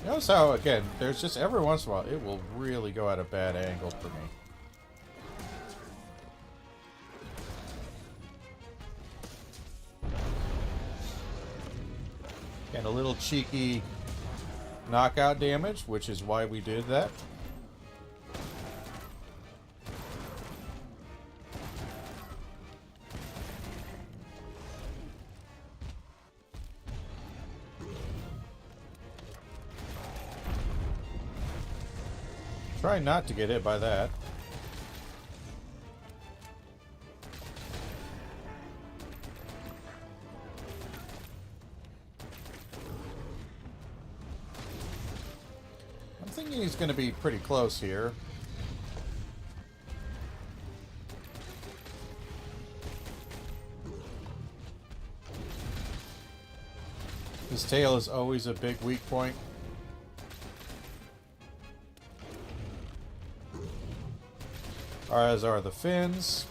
Notice how, again, there's just every once in a while, it will really go at a bad angle for me. And a little cheeky knockout damage, which is why we did that. Try not to get hit by that. I'm thinking he's going to be pretty close here. His tail is always a big weak point. As are the fins.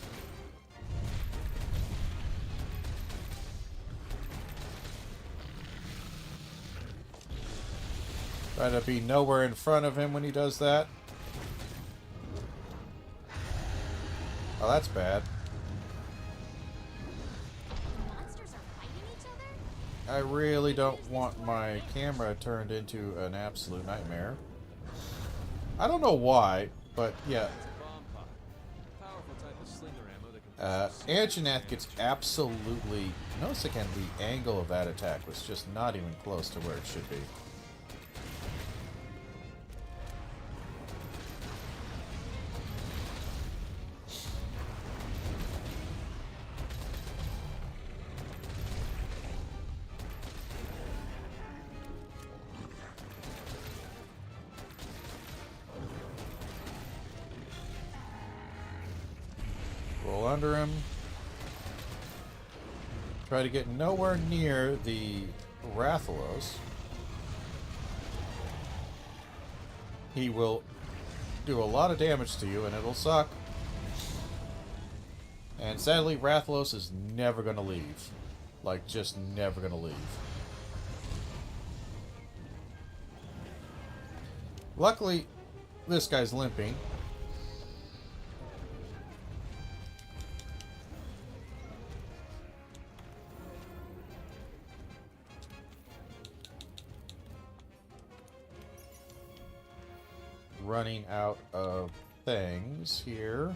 Try to be nowhere in front of him when he does that. Oh, that's bad. Monsters are fighting each other? I really don't want my camera turned into an absolute nightmare. I don't know why, but yeah. Anjanath gets absolutely... Notice again, the angle of that attack was just not even close to where it should be. under him. Try to get nowhere near the Rathalos. He will do a lot of damage to you, and it'll suck. And sadly, Rathalos is never going to leave. Like, just never going to leave. Luckily, this guy's limping. Running out of things here.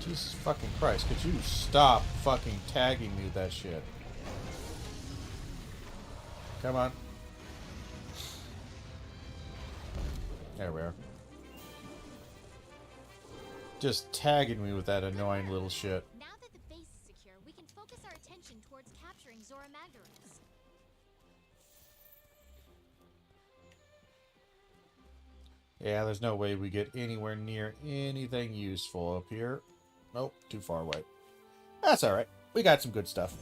Jesus fucking Christ, could you stop fucking tagging me with that shit? Come on. There we are. Just tagging me with that annoying little shit. Now that the base is secure, we can focus our attention towards capturing Zora Magdaros. Yeah, there's no way we get anywhere near anything useful up here. Nope, too far away. That's alright. We got some good stuff.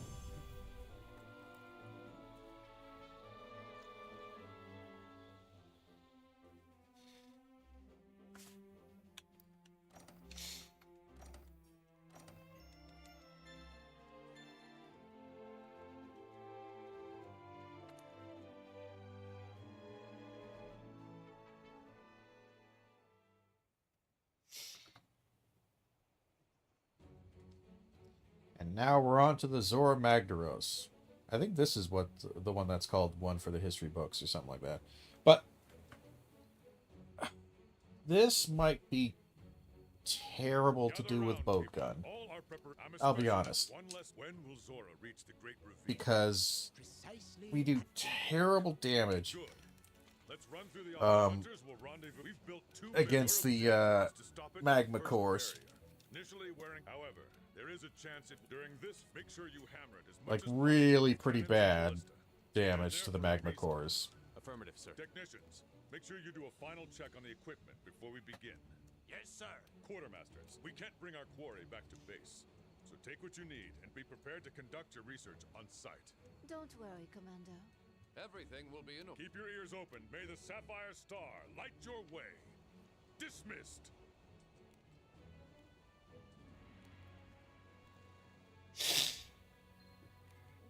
And now we're on to the Zora Magdaros. I think this is what the one that's called one for the history books or something like that. But this might be terrible to do with boat gun. I'll be honest. Because we do terrible damage against the magma cores. However, there is a chance during this, make sure you hammer it as much Like as really pretty bad damage to the magma cores. Affirmative, sir. Technicians, make sure you do a final check on the equipment before we begin. Yes, sir. Quartermasters, we can't bring our quarry back to base. So take what you need and be prepared to conduct your research on site. Don't worry, Commando. Everything will be in order. Keep your ears open. May the Sapphire Star light your way. Dismissed.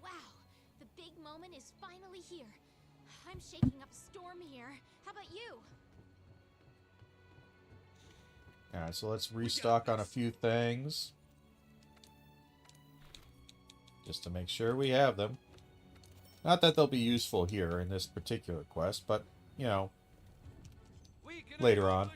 Wow, the big moment is finally here. I'm shaking up a storm here. How about you? Alright, so let's restock on a few things. Just to make sure we have them. Not that they'll be useful here in this particular quest, but, you know, later on.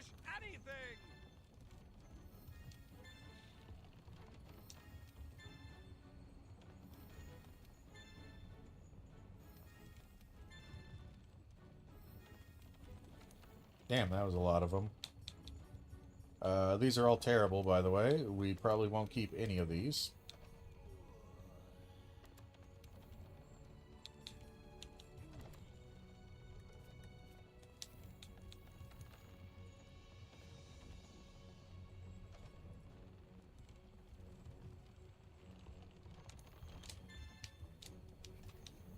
Damn, that was a lot of them. These are all terrible, by the way. We probably won't keep any of these.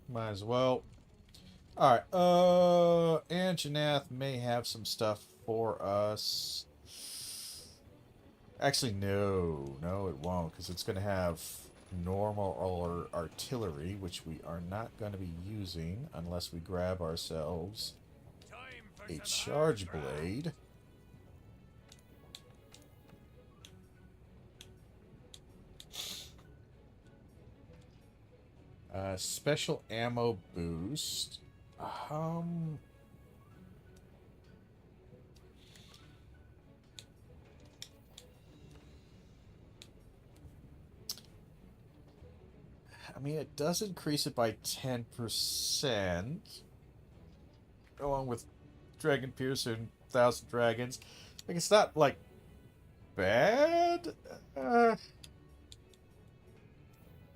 Might as well. Alright, Anjanath may have some stuff for us. Actually, no, it won't, because it's going to have normal or artillery, which we are not going to be using unless we grab ourselves a charge blade. Special ammo boost. I mean, it does increase it by 10%. Along with Dragon Piercer and 1,000 Dragons. Like, it's not, like, bad.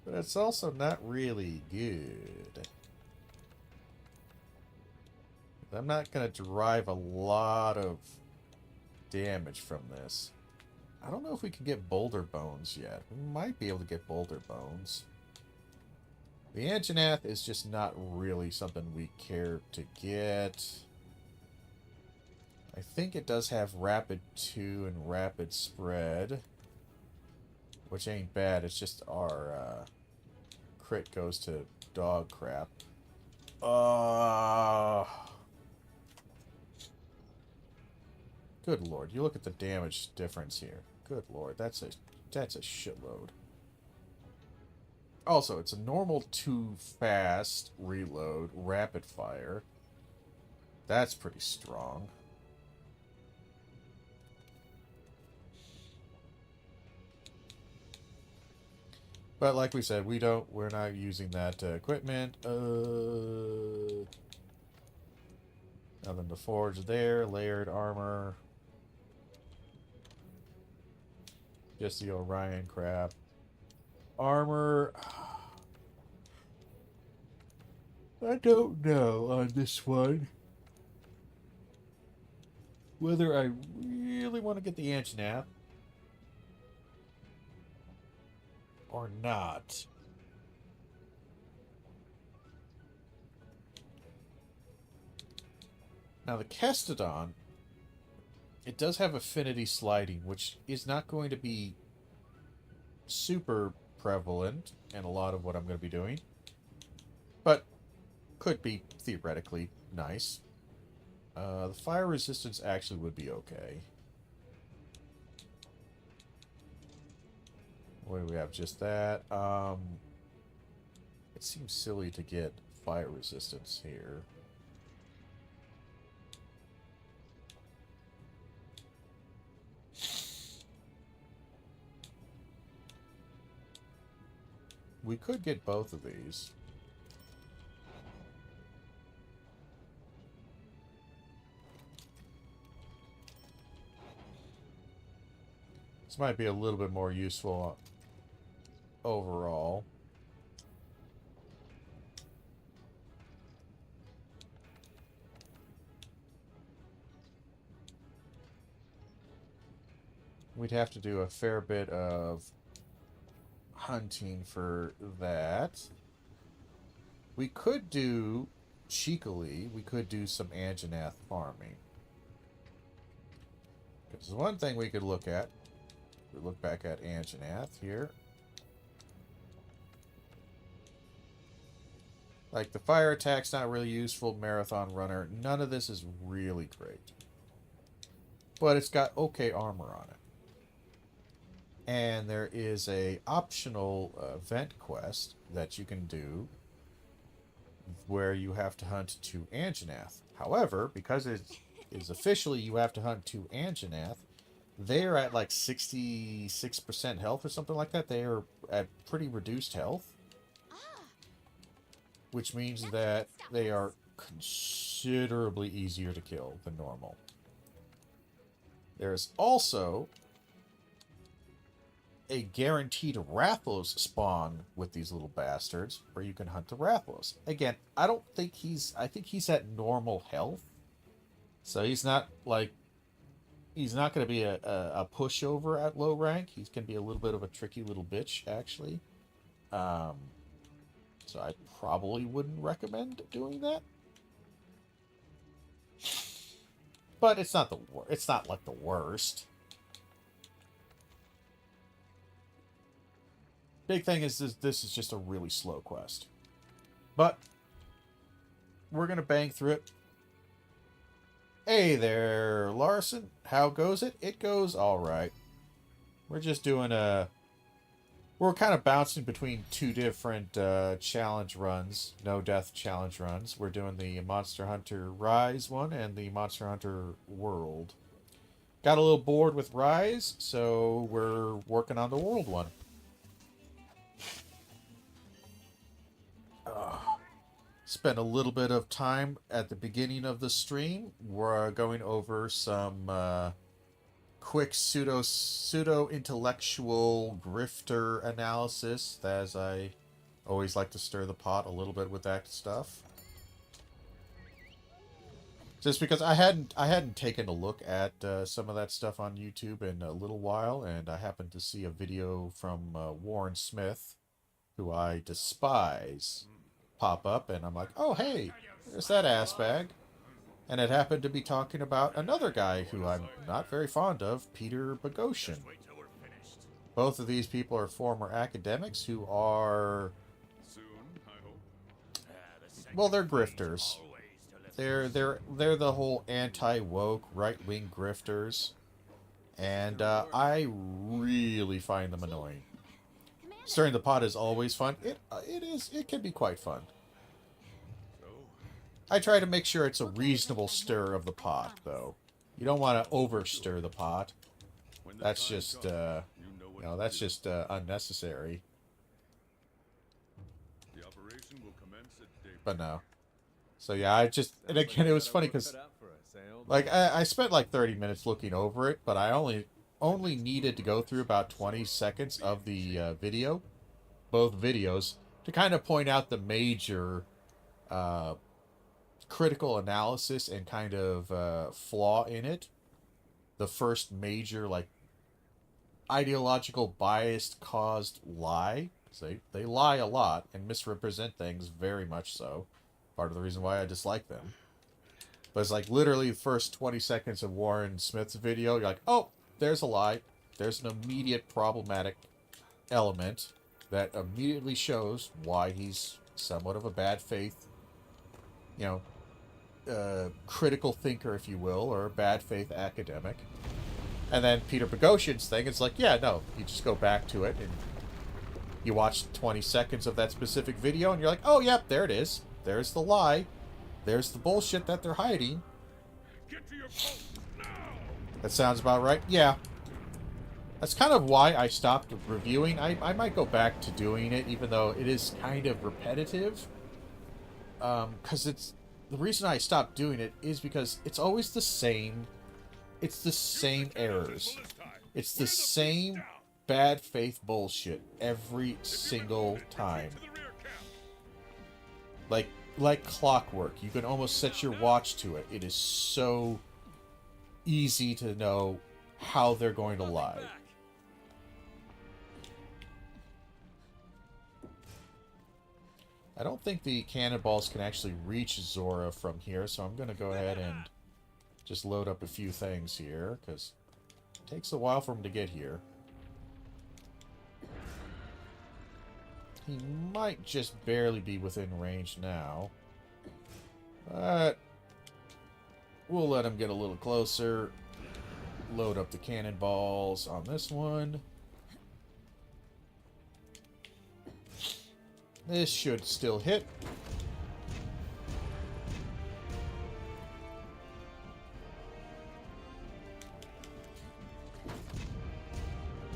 But it's also not really good. I'm not going to derive a lot of damage from this. I don't know if we can get boulder bones yet. We might be able to get boulder bones. The Anjanath is just not really something we care to get. I think it does have rapid 2 and rapid spread, which ain't bad. It's just our crit goes to dog crap. Good lord, you look at the damage difference here. Good lord, that's a shitload. Also, it's a normal 2 fast reload, rapid fire. That's pretty strong. But like we said, we're not using that equipment. Nothing to forge there. Layered armor. Just the Orion crap. Armor. I don't know on this one whether I really want to get the Anjanath or not. Now the Kestodon, it does have affinity sliding, which is not going to be super prevalent in a lot of what I'm going to be doing, but could be theoretically nice. The fire resistance actually would be okay. What do we have? Just that. It seems silly to get fire resistance here. We could get both of these. This might be a little bit more useful overall. We'd have to do a fair bit of hunting for that. We could do, cheekily, we could do some Anjanath farming. Because one thing we could look at, we look back at Anjanath here. Like, the fire attack's not really useful, marathon runner, none of this is really great. But it's got okay armor on it. And there is a optional vent quest that you can do where you have to hunt 2 Anjanath. However, because it is officially you have to hunt 2 Anjanath, they're at like 66% health or something like that. They are at pretty reduced health. Which means that they are considerably easier to kill than normal. There's also a guaranteed Rathlos spawn with these little bastards, where you can hunt the Rathlos. Again, I think he's at normal health. So he's not like, he's not going to be a pushover at low rank. He's going to be a little bit of a tricky little bitch, actually. So I probably wouldn't recommend doing that. But it's not it's not like the worst. Big thing is this is just a really slow quest. But we're going to bang through it. Hey there, Larson. How goes it? It goes all right. We're just doing we're kind of bouncing between 2 different challenge runs, no death challenge runs. We're doing the Monster Hunter Rise one and the Monster Hunter World. Got a little bored with Rise, so we're working on the World one. Spent a little bit of time at the beginning of the stream. We're going over some quick pseudo-intellectual grifter analysis, as I always like to stir the pot a little bit with that stuff. Just because I hadn't taken a look at some of that stuff on YouTube in a little while, and I happened to see a video from Warren Smith, who I despise, pop up, and I'm like, oh hey, there's that ass bag. And it happened to be talking about another guy who I'm not very fond of, Peter Boghossian. Both of these people are former academics who are, well, they're grifters. They're the whole anti-woke, right-wing grifters. And I really find them annoying. Stirring the pot is always fun. It can be quite fun. I try to make sure it's a reasonable stir of the pot, though. You don't want to over-stir the pot. That's just, that's just unnecessary. But no. So yeah, and again, it was funny because, like, I spent like 30 minutes looking over it, but I only needed to go through about 20 seconds of the video, both videos, to kind of point out the major critical analysis and kind of flaw in it. The first major, like, ideological bias caused lie. They lie a lot and misrepresent things very much so. Part of the reason why I dislike them. But it's like literally the first 20 seconds of Warren Smith's video, you're like, oh, there's a lie. There's an immediate problematic element that immediately shows why he's somewhat of a bad faith, critical thinker, if you will, or a bad faith academic. And then Peter Boghossian's thing, it's like, yeah, no, you just go back to it and you watch 20 seconds of that specific video and you're like, oh, yep, there it is. There's the lie. There's the bullshit that they're hiding. Get to your post now. That sounds about right. Yeah. That's kind of why I stopped reviewing. I might go back to doing it, even though it is kind of repetitive. Because the reason I stopped doing it is because it's always the same. It's the same errors. It's the same bad faith bullshit every single time. Like clockwork. You can almost set your watch to it. It is so easy to know how they're going to lie. I don't think the cannonballs can actually reach Zora from here, so I'm going to go ahead and just load up a few things here, because it takes a while for him to get here. He might just barely be within range now. But we'll let him get a little closer. Load up the cannonballs on this one. This should still hit.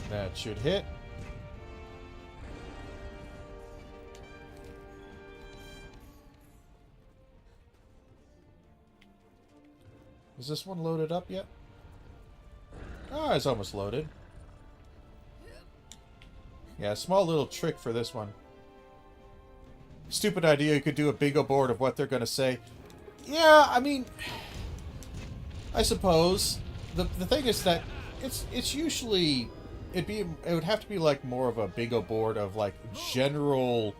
That should hit. Is this one loaded up yet? Ah, it's almost loaded. Yeah, a small little trick for this one. Stupid idea, you could do a bingo board of what they're going to say. Yeah, I mean, I suppose. The thing is that it's usually... It would have to be like more of a bingo board of like general,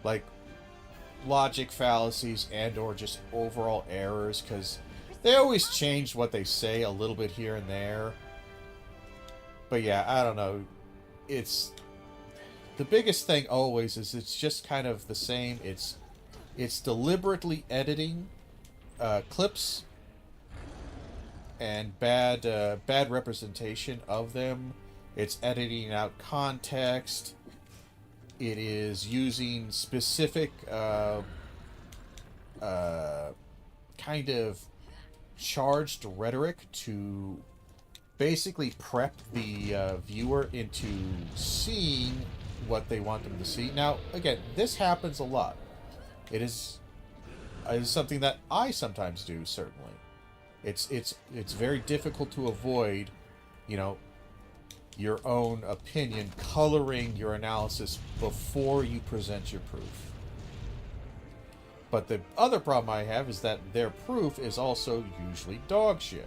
like, logic fallacies and or just overall errors, because they always change what they say a little bit here and there. But yeah, I don't know. It's... The biggest thing always is it's just kind of the same. It's deliberately editing clips and bad representation of them. It's editing out context. It is using specific kind of charged rhetoric to basically prep the viewer into seeing what they want them to see. Now, again, this happens a lot. It is something that I sometimes do, certainly. It's very difficult to avoid, your own opinion coloring your analysis before you present your proof. But the other problem I have is that their proof is also usually dog shit.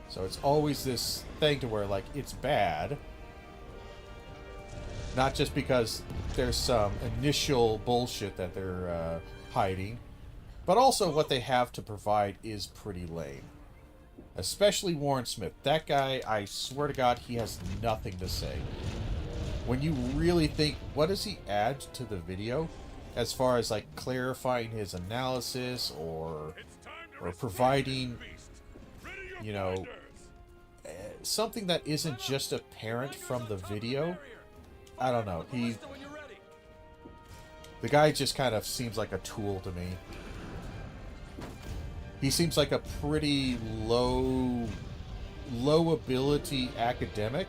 So it's always this thing to where, like, it's bad. Not just because there's some initial bullshit that they're hiding, but also what they have to provide is pretty lame. Especially Warren Smith. That guy, I swear to God, he has nothing to say. When you really think, what does he add to the video? As far as, like, clarifying his analysis or providing, you know, something that isn't just apparent from the video. I don't know. The guy just kind of seems like a tool to me. He seems like a pretty low ability academic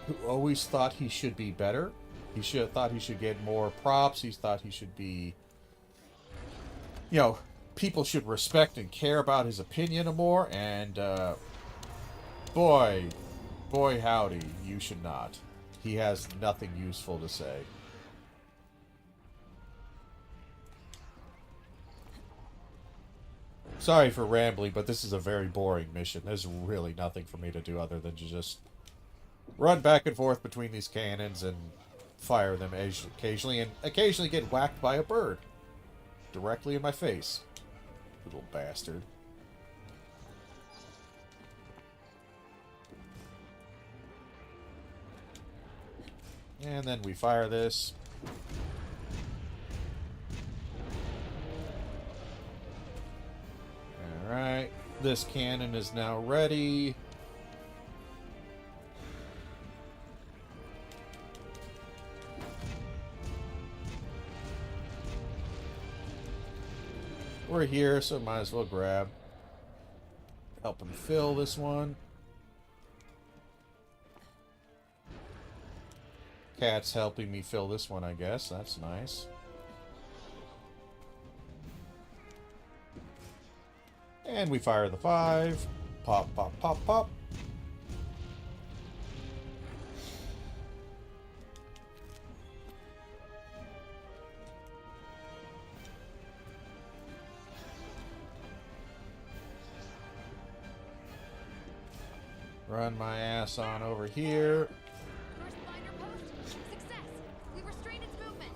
who always thought he should be better. He should have thought he should get more props. He thought he should be, you know, people should respect and care about his opinion more. And boy howdy, you should not. He has nothing useful to say. Sorry for rambling, but this is a very boring mission. There's really nothing for me to do other than to just run back and forth between these cannons and fire them occasionally, and occasionally get whacked by a bird. Directly in my face. Little bastard. And then we fire this. Alright, this cannon is now ready. We're here, so might as well grab. Help him fill this one. Cat's helping me fill this one, I guess. That's nice. And we fire the 5. Pop, pop, pop, pop. Run my ass on over here. First finder post. Success. We restrained its movement.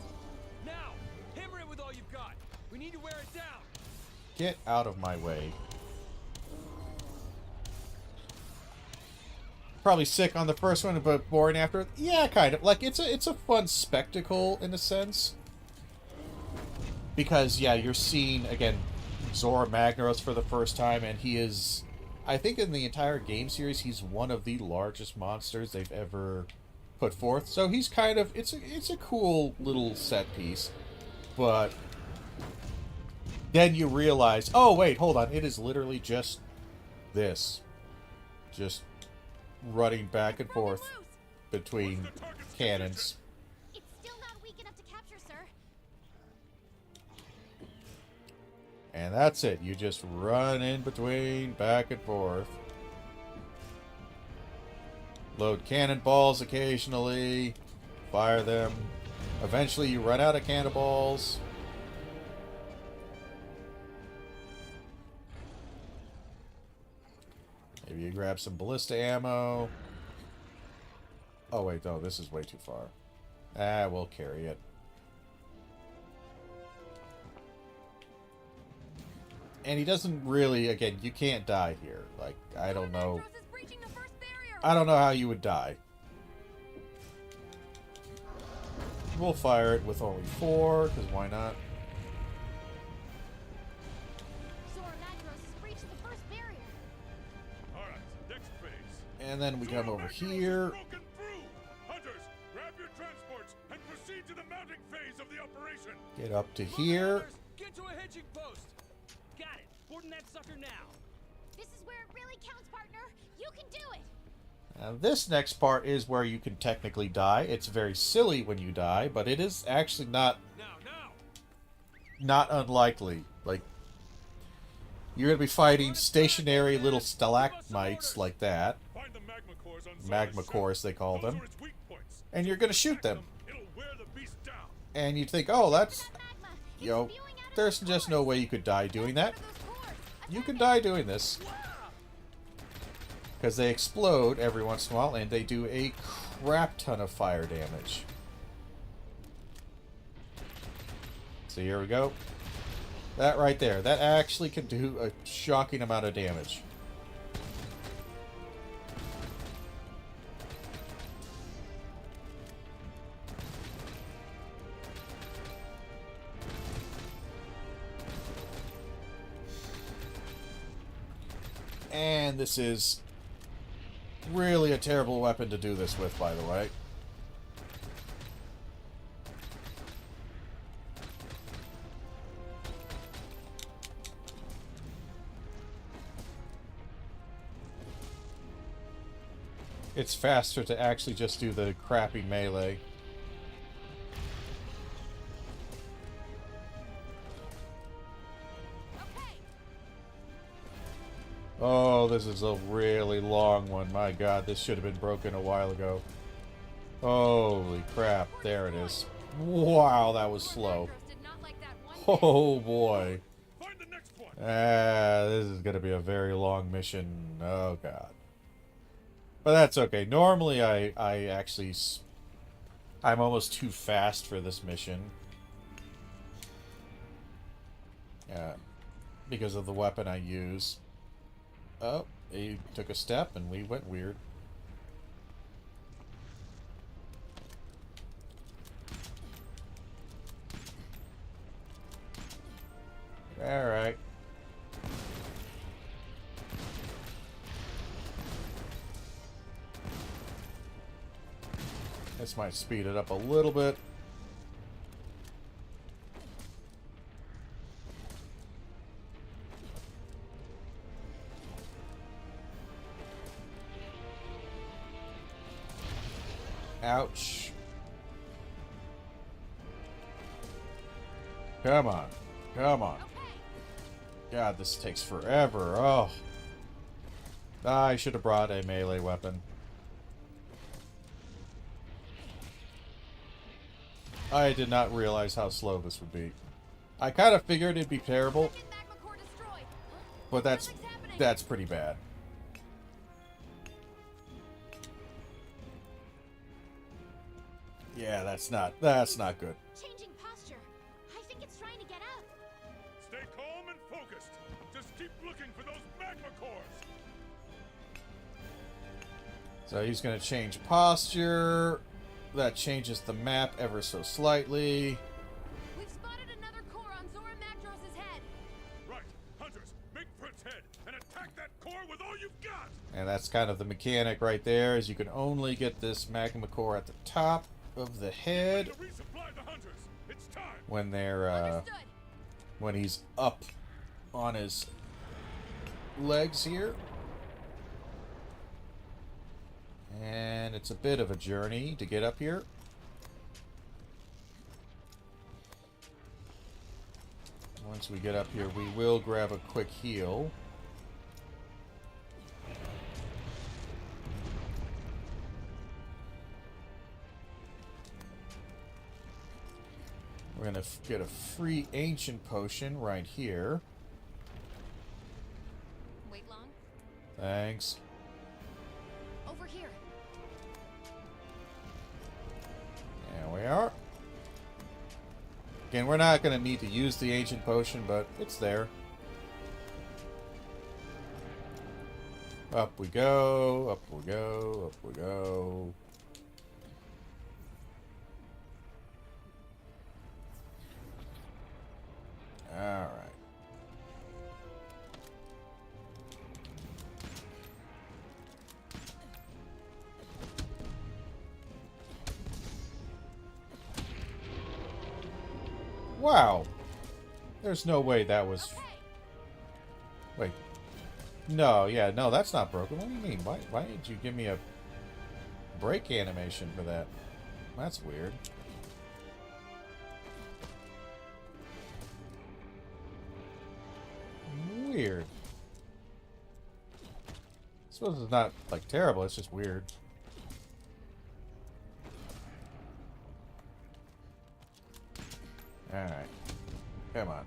Now, hammer it with all you've got. We need to wear it down. Get out of my way. Probably sick on the first one, but boring after. Yeah, kind of. Like, it's a fun spectacle in a sense. Because, yeah, you're seeing, again, Zora Magnaros for the first time, and he is... I think in the entire game series, he's one of the largest monsters they've ever put forth. So he's kind of... It's a cool little set piece. But... then you realize, oh, wait, hold on. It is literally just this. Just running back and forth between cannons. It's still not weak enough to capture, sir. And that's it. You just run in between, back and forth. Load cannonballs occasionally. Fire them. Eventually you run out of cannonballs. Maybe you grab some ballista ammo. Oh wait, no, this is way too far. Ah, we'll carry it. And he doesn't really, again, you can't die here. Like, I don't know. I don't know how you would die. We'll fire it with only 4, because why not? And then we come over here. Hunters, grab your transports and proceed to the mounting phase of the operation. Get up to here. Get to a hedging post. Got it. Boarding that sucker now. This is where it really counts, partner. You can do it. Now this next part is where you can technically die. It's very silly when you die, but it is actually not unlikely. Like, you're going to be fighting stationary little stalagmites like that. Magma cores, they call them. And you're going to shoot them. And you'd think, oh, that's, you know, there's just no way you could die doing that. You can die doing this. Because they explode every once in a while, and they do a crap ton of fire damage. So here we go. That right there, that actually can do a shocking amount of damage. And this is really a terrible weapon to do this with, by the way. It's faster to actually just do the crappy melee. Oh, this is a really long one. My god, this should have been broken a while ago. Holy crap, there it is. Wow, that was slow. Oh boy. This is going to be a very long mission. Oh god. But that's okay. Normally I'm almost too fast for this mission. Because of the weapon I use. Oh, he took a step and we went weird. Alright. This might speed it up a little bit. Ouch. Come on. Come on. God, this takes forever. Oh. I should have brought a melee weapon. I did not realize how slow this would be. I kind of figured it'd be terrible. But that's pretty bad. Yeah, that's not good. Changing posture. I think it's trying to get up. Stay calm and focused. Just keep looking for those magma cores. So he's going to change posture. That changes the map ever so slightly. We've spotted another core on Zora Magdros' head. Right, hunters, make for its head and attack that core with all you've got. And that's kind of the mechanic right there, is you can only get this magma core at the top of the head when they're when he's up on his legs here. And it's a bit of a journey to get up here. Once we get up here, we will grab a quick heal. We're going to get a free ancient potion right here. Wait long? Thanks. Over here. There we are. Again, we're not going to need to use the ancient potion, but it's there. Up we go, up we go, up we go. Alright. Wow. There's no way that was... Wait. No, yeah, no, that's not broken. What do you mean? Why did you give me a break animation for that? That's weird. Weird. I suppose it's not, like, terrible. It's just weird. Alright. Come on.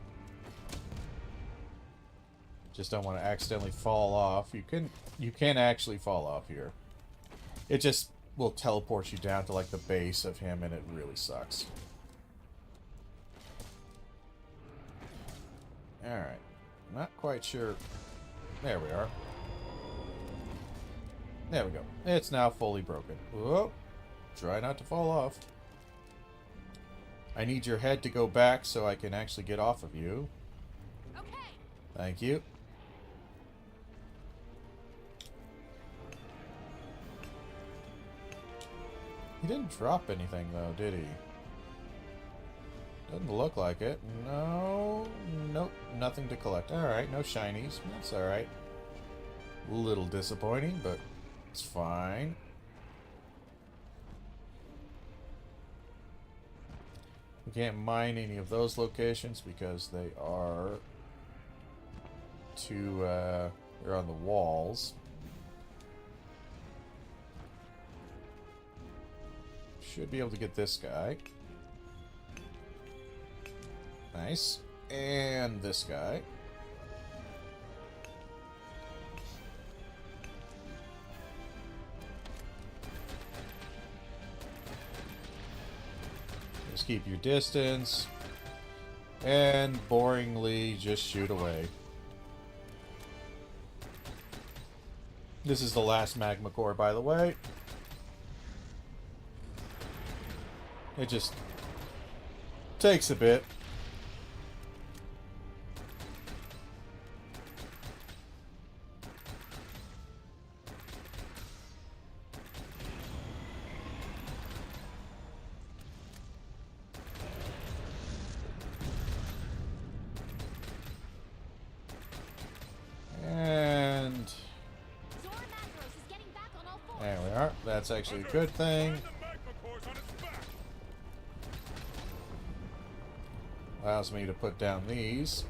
Just don't want to accidentally fall off. You can actually fall off here. It just will teleport you down to like the base of him, and it really sucks. Alright. Not quite sure. There we are. There we go. It's now fully broken. Whoa. Try not to fall off. I need your head to go back so I can actually get off of you. Okay. Thank you. He didn't drop anything though, did he? Doesn't look like it. No. Nope. Nothing to collect. Alright, no shinies. That's alright. A little disappointing, but it's fine. We can't mine any of those locations because they are they're on the walls. Should be able to get this guy. Nice. And this guy. Just keep your distance. And boringly just shoot away. This is the last magma core, by the way. It just takes a bit. And there we are. That's actually a good thing. Allows me to put down these.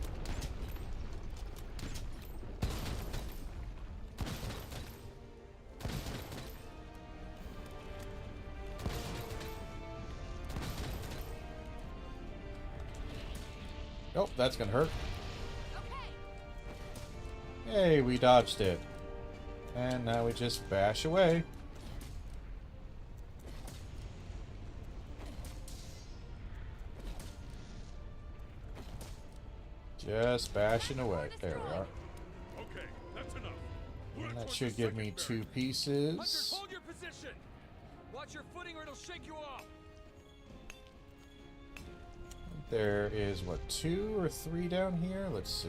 Oh, that's gonna hurt. Hey, we dodged it. And now we just bash away. Just bashing away. There we are. Okay, that's enough. And that should give me 2 pieces. Hunters, hold your position. Watch your footing or it'll shake you off. There is, what, 2 or 3 down here? Let's see.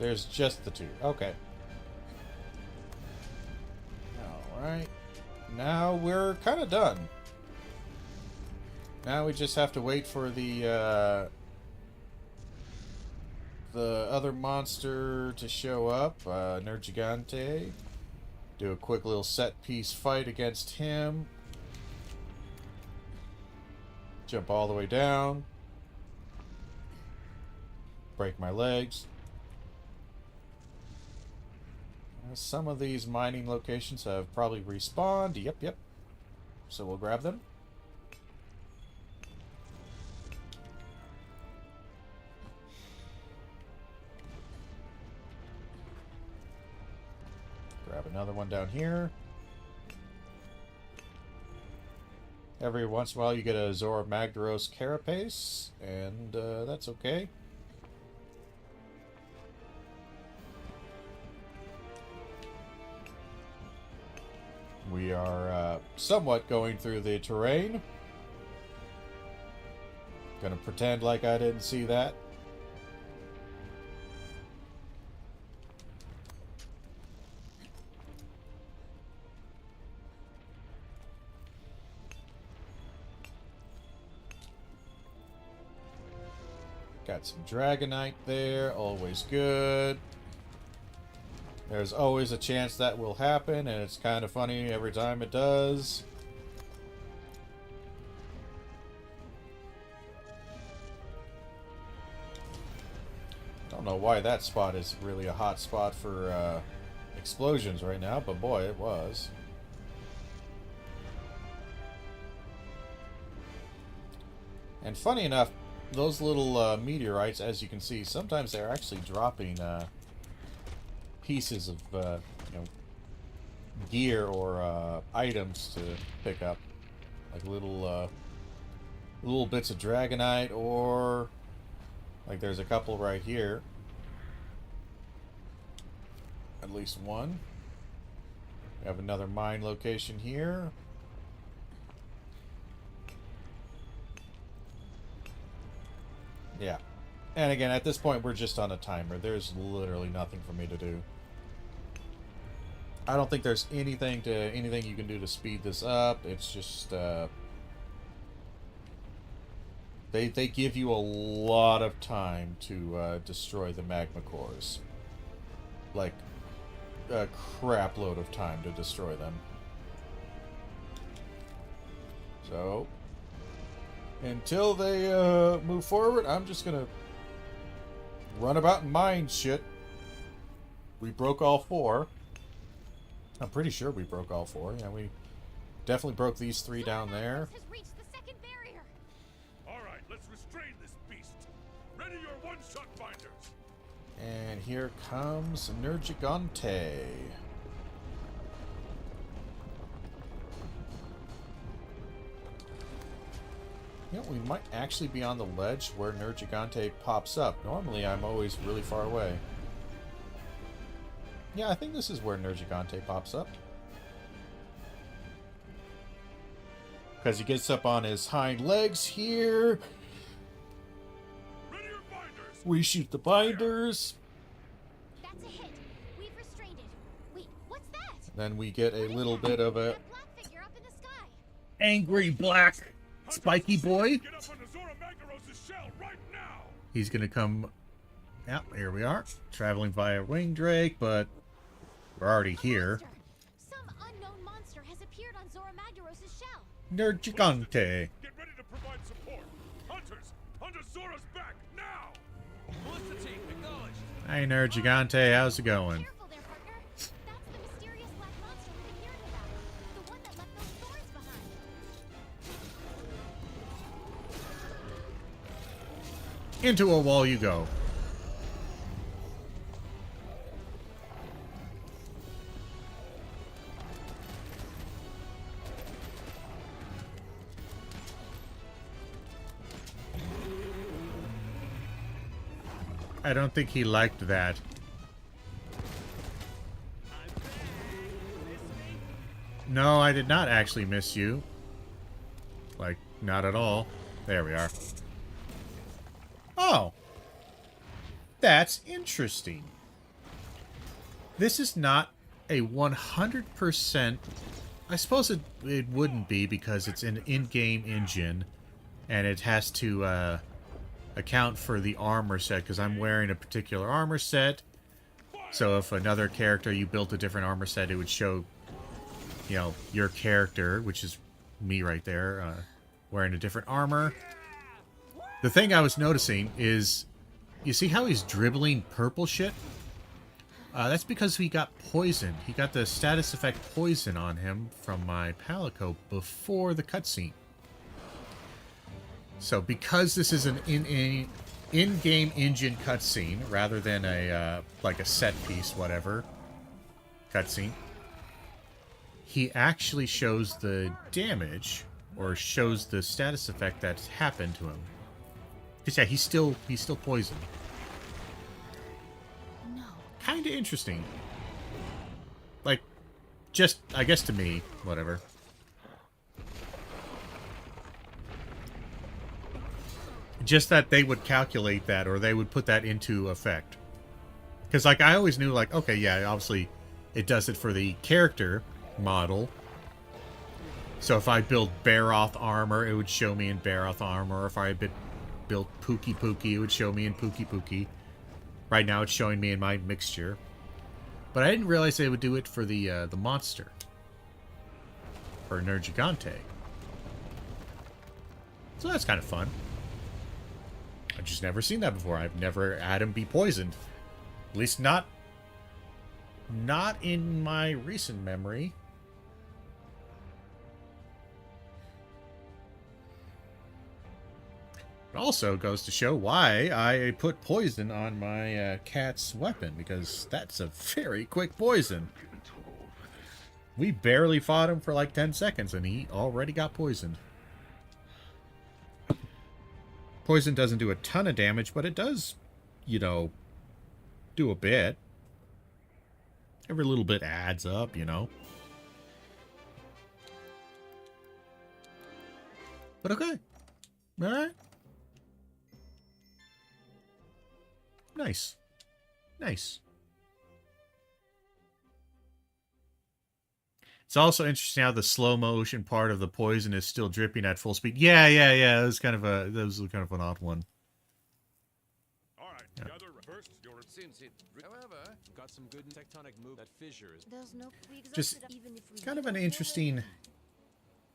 There's just the 2. Okay. Alright. Now we're kind of done. Now we just have to wait for the other monster to show up, Nergigante. Do a quick little set-piece fight against him. Jump all the way down. Break my legs. Some of these mining locations have probably respawned. Yep. So we'll grab them. Grab another one down here. Every once in a while you get a Zora Magdaros carapace, and that's okay. We are somewhat going through the terrain. Gonna pretend like I didn't see that. Got some Dragonite there, always good. There's always a chance that will happen, and it's kind of funny every time it does. Don't know why that spot is really a hot spot for explosions right now, but boy, it was. And funny enough, those little meteorites, as you can see, sometimes they're actually dropping pieces of you know, gear or items to pick up, like little bits of dragonite, or like there's a couple right here. At least one. We have another mine location here. Yeah. And again, at this point, we're just on a timer. There's literally nothing for me to do. I don't think there's anything you can do to speed this up. It's just they give you a lot of time to destroy the magma cores. Like a crap load of time to destroy them. So until they move forward, I'm just gonna run about and mine shit. We broke all 4. I'm pretty sure we broke all 4. Yeah, we definitely broke these 3 down there. Alright, let's restrain this beast. Ready your one-shot binders. And here comes Nergigante. You know, we might actually be on the ledge where Nergigante pops up. Normally, I'm always really far away. Yeah, I think this is where Nergigante pops up. Because he gets up on his hind legs here. Ready your binders. We shoot the binders. That's a hit. We've restrained it. Wait, what's that? Then we get a little bit of a Black figure up in the sky. Angry black spiky boy. Get up under Zora Magdaros' shell right now. He's gonna come. Yeah, here we are, traveling via wing drake, but we're already here. Some unknown monster has appeared on Zora Magdaros' shell. Nergigante. Get ready to provide support. Hunters, under Zora's back now. Felicity, acknowledged. Hey Nergigante, how's it going? Careful there, partner. That's the mysterious black monster we appeared about. The one that left those thorns behind. Into a wall you go. I don't think he liked that. No, I did not actually miss you. Like, not at all. There we are. Oh. That's interesting. This is not a 100%... I suppose it wouldn't be because it's an in-game engine. And it has to account for the armor set because I'm wearing a particular armor set. So if another character, you built a different armor set, it would show, you know, your character, which is me right there, wearing a different armor. The thing I was noticing is, you see how he's dribbling purple shit? That's because he got poisoned. He got the status effect poison on him from my Palico before the cutscene. So because this is an in-game engine cutscene rather than a like a set piece, whatever cutscene, he actually shows the damage or shows the status effect that's happened to him. Because yeah, he's still poisoned. No. Kind of interesting. Like, just I guess to me, whatever. Just that they would calculate that, or they would put that into effect. Because, like, I always knew, like, okay, yeah, obviously, it does it for the character model. So if I build Baroth armor, it would show me in Baroth armor. Or if I built Pookie Pookie, it would show me in Pookie Pookie. Right now, it's showing me in my mixture. But I didn't realize they would do it for the monster. For Nergigante. So that's kind of fun. I've just never seen that before. I've never had him be poisoned. At least not in my recent memory. It also goes to show why I put poison on my cat's weapon, because that's a very quick poison. We barely fought him for like 10 seconds, and he already got poisoned. Poison doesn't do a ton of damage, but it does, you know, do a bit. Every little bit adds up, you know. But okay. Alright. Nice. Nice. It's also interesting how the slow motion part of the poison is still dripping at full speed. Yeah. That was kind of an odd one. All right, Yeah. gather first. Your Since it, however, got some good tectonic move. That fissure is There's no we Just exhausted even if we kind of don't an know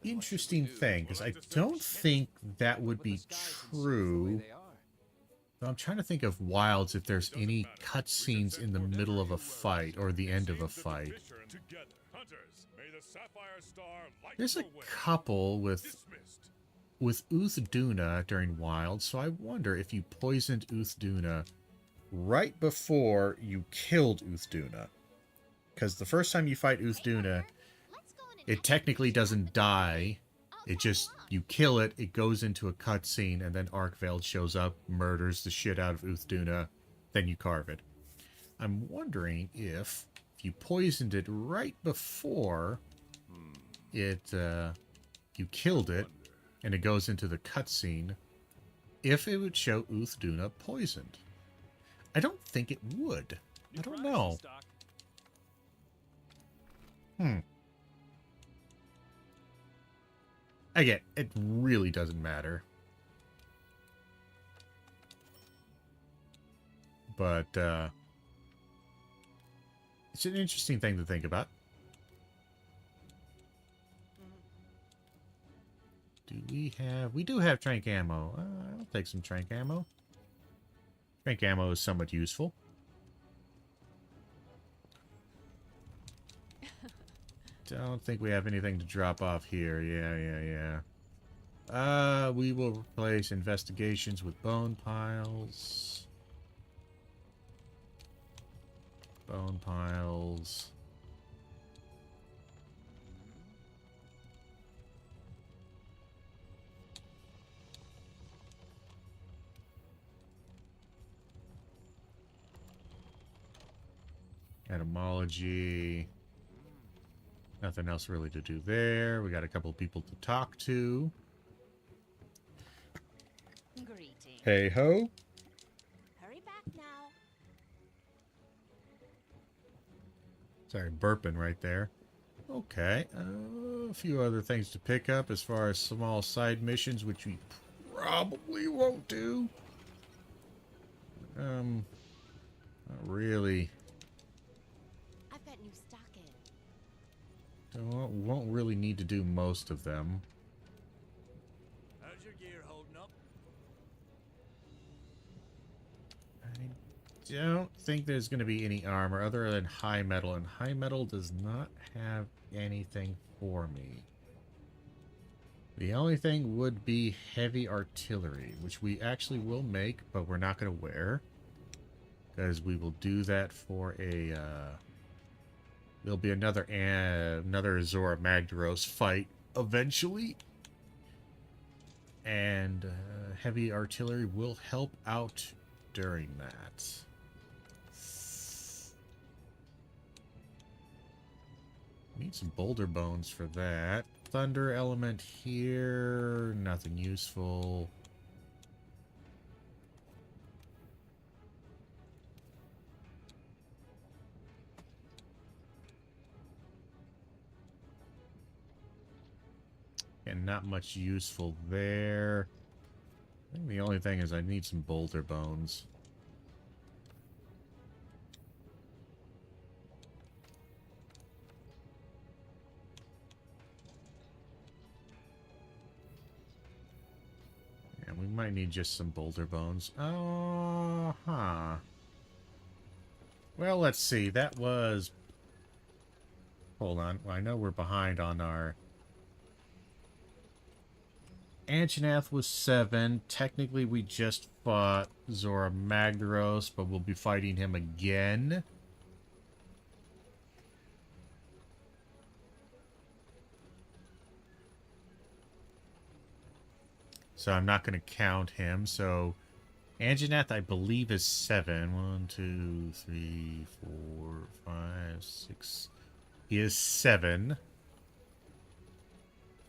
interesting thing, because I don't think that would be true. I'm trying to think of Wilds if there's any cutscenes in the middle of a fight or the end of a fight. together. Hunters, may the sapphire star light There's a your way. couple with Uthduna during Wild, so I wonder if you poisoned Uthduna right before you killed Uthduna. Because the first time you fight Uthduna, it technically doesn't die. It just, you kill it, it goes into a cutscene, and then Arkveld shows up, murders the shit out of Uthduna, then you carve it. I'm wondering if you poisoned it right before it, you killed it, and it goes into the cutscene, if it would show Uthduna poisoned. I don't think it would. I don't know. Again, it really doesn't matter. But, it's an interesting thing to think about. We do have trank ammo. I'll take some trank ammo. Trank ammo is somewhat useful. Don't think we have anything to drop off here. Yeah. We will replace investigations with bone piles. Bone piles. Etymology. Nothing else really to do there. We got a couple people to talk to. Greetings. Hey ho. Hurry back now. Sorry, burping right there. Okay. A few other things to pick up as far as small side missions, which we probably won't do. Not really. I've got new stock in. Won't really need to do most of them. How's your gear holding up? I don't think there's going to be any armor other than high metal, and high metal does not have anything for me. The only thing would be heavy artillery, which we actually will make, but we're not going to wear. Because we will do that for a, there'll be another Azora Magdaros fight eventually. And heavy artillery will help out during that. Need some boulder bones for that. Thunder element here, nothing useful. And not much useful there. I think the only thing is I need some boulder bones. Yeah, we might need just some boulder bones. Oh, huh. Well, let's see. That was... Hold on. I know we're behind on our Anjanath was 7. Technically, we just fought Zora Magdaros, but we'll be fighting him again. So I'm not going to count him. So Anjanath, I believe, is 7. 1, 2, 3, 4, 5, 6. He is 7.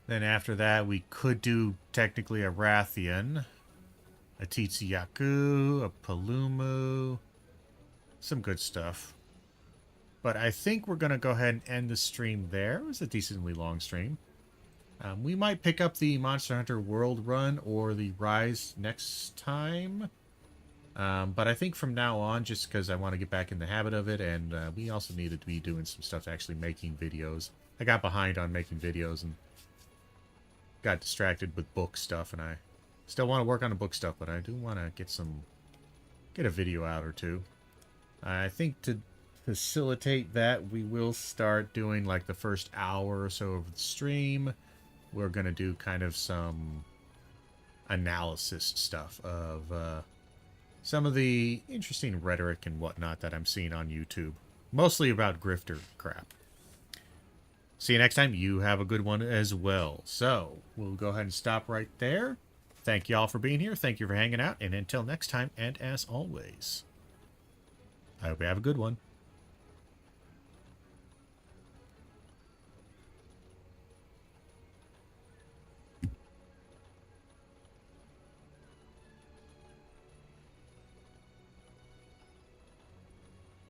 Then after that, we could do technically a Rathian, a Titsiyaku, a Palumu, some good stuff. But I think we're going to go ahead and end the stream there. It was a decently long stream. We might pick up the Monster Hunter World Run or the Rise next time. But I think from now on, just because I want to get back in the habit of it, and we also needed to be doing some stuff actually making videos. I got behind on making videos and got distracted with book stuff, and I still want to work on the book stuff, but I do want to get a video out or two. I think to facilitate that, we will start doing like the first hour or so of the stream. We're going to do kind of some analysis stuff of some of the interesting rhetoric and whatnot that I'm seeing on YouTube. Mostly about grifter crap. See you next time. You have a good one as well. So, we'll go ahead and stop right there. Thank you all for being here. Thank you for hanging out. And until next time, and as always, I hope you have a good one.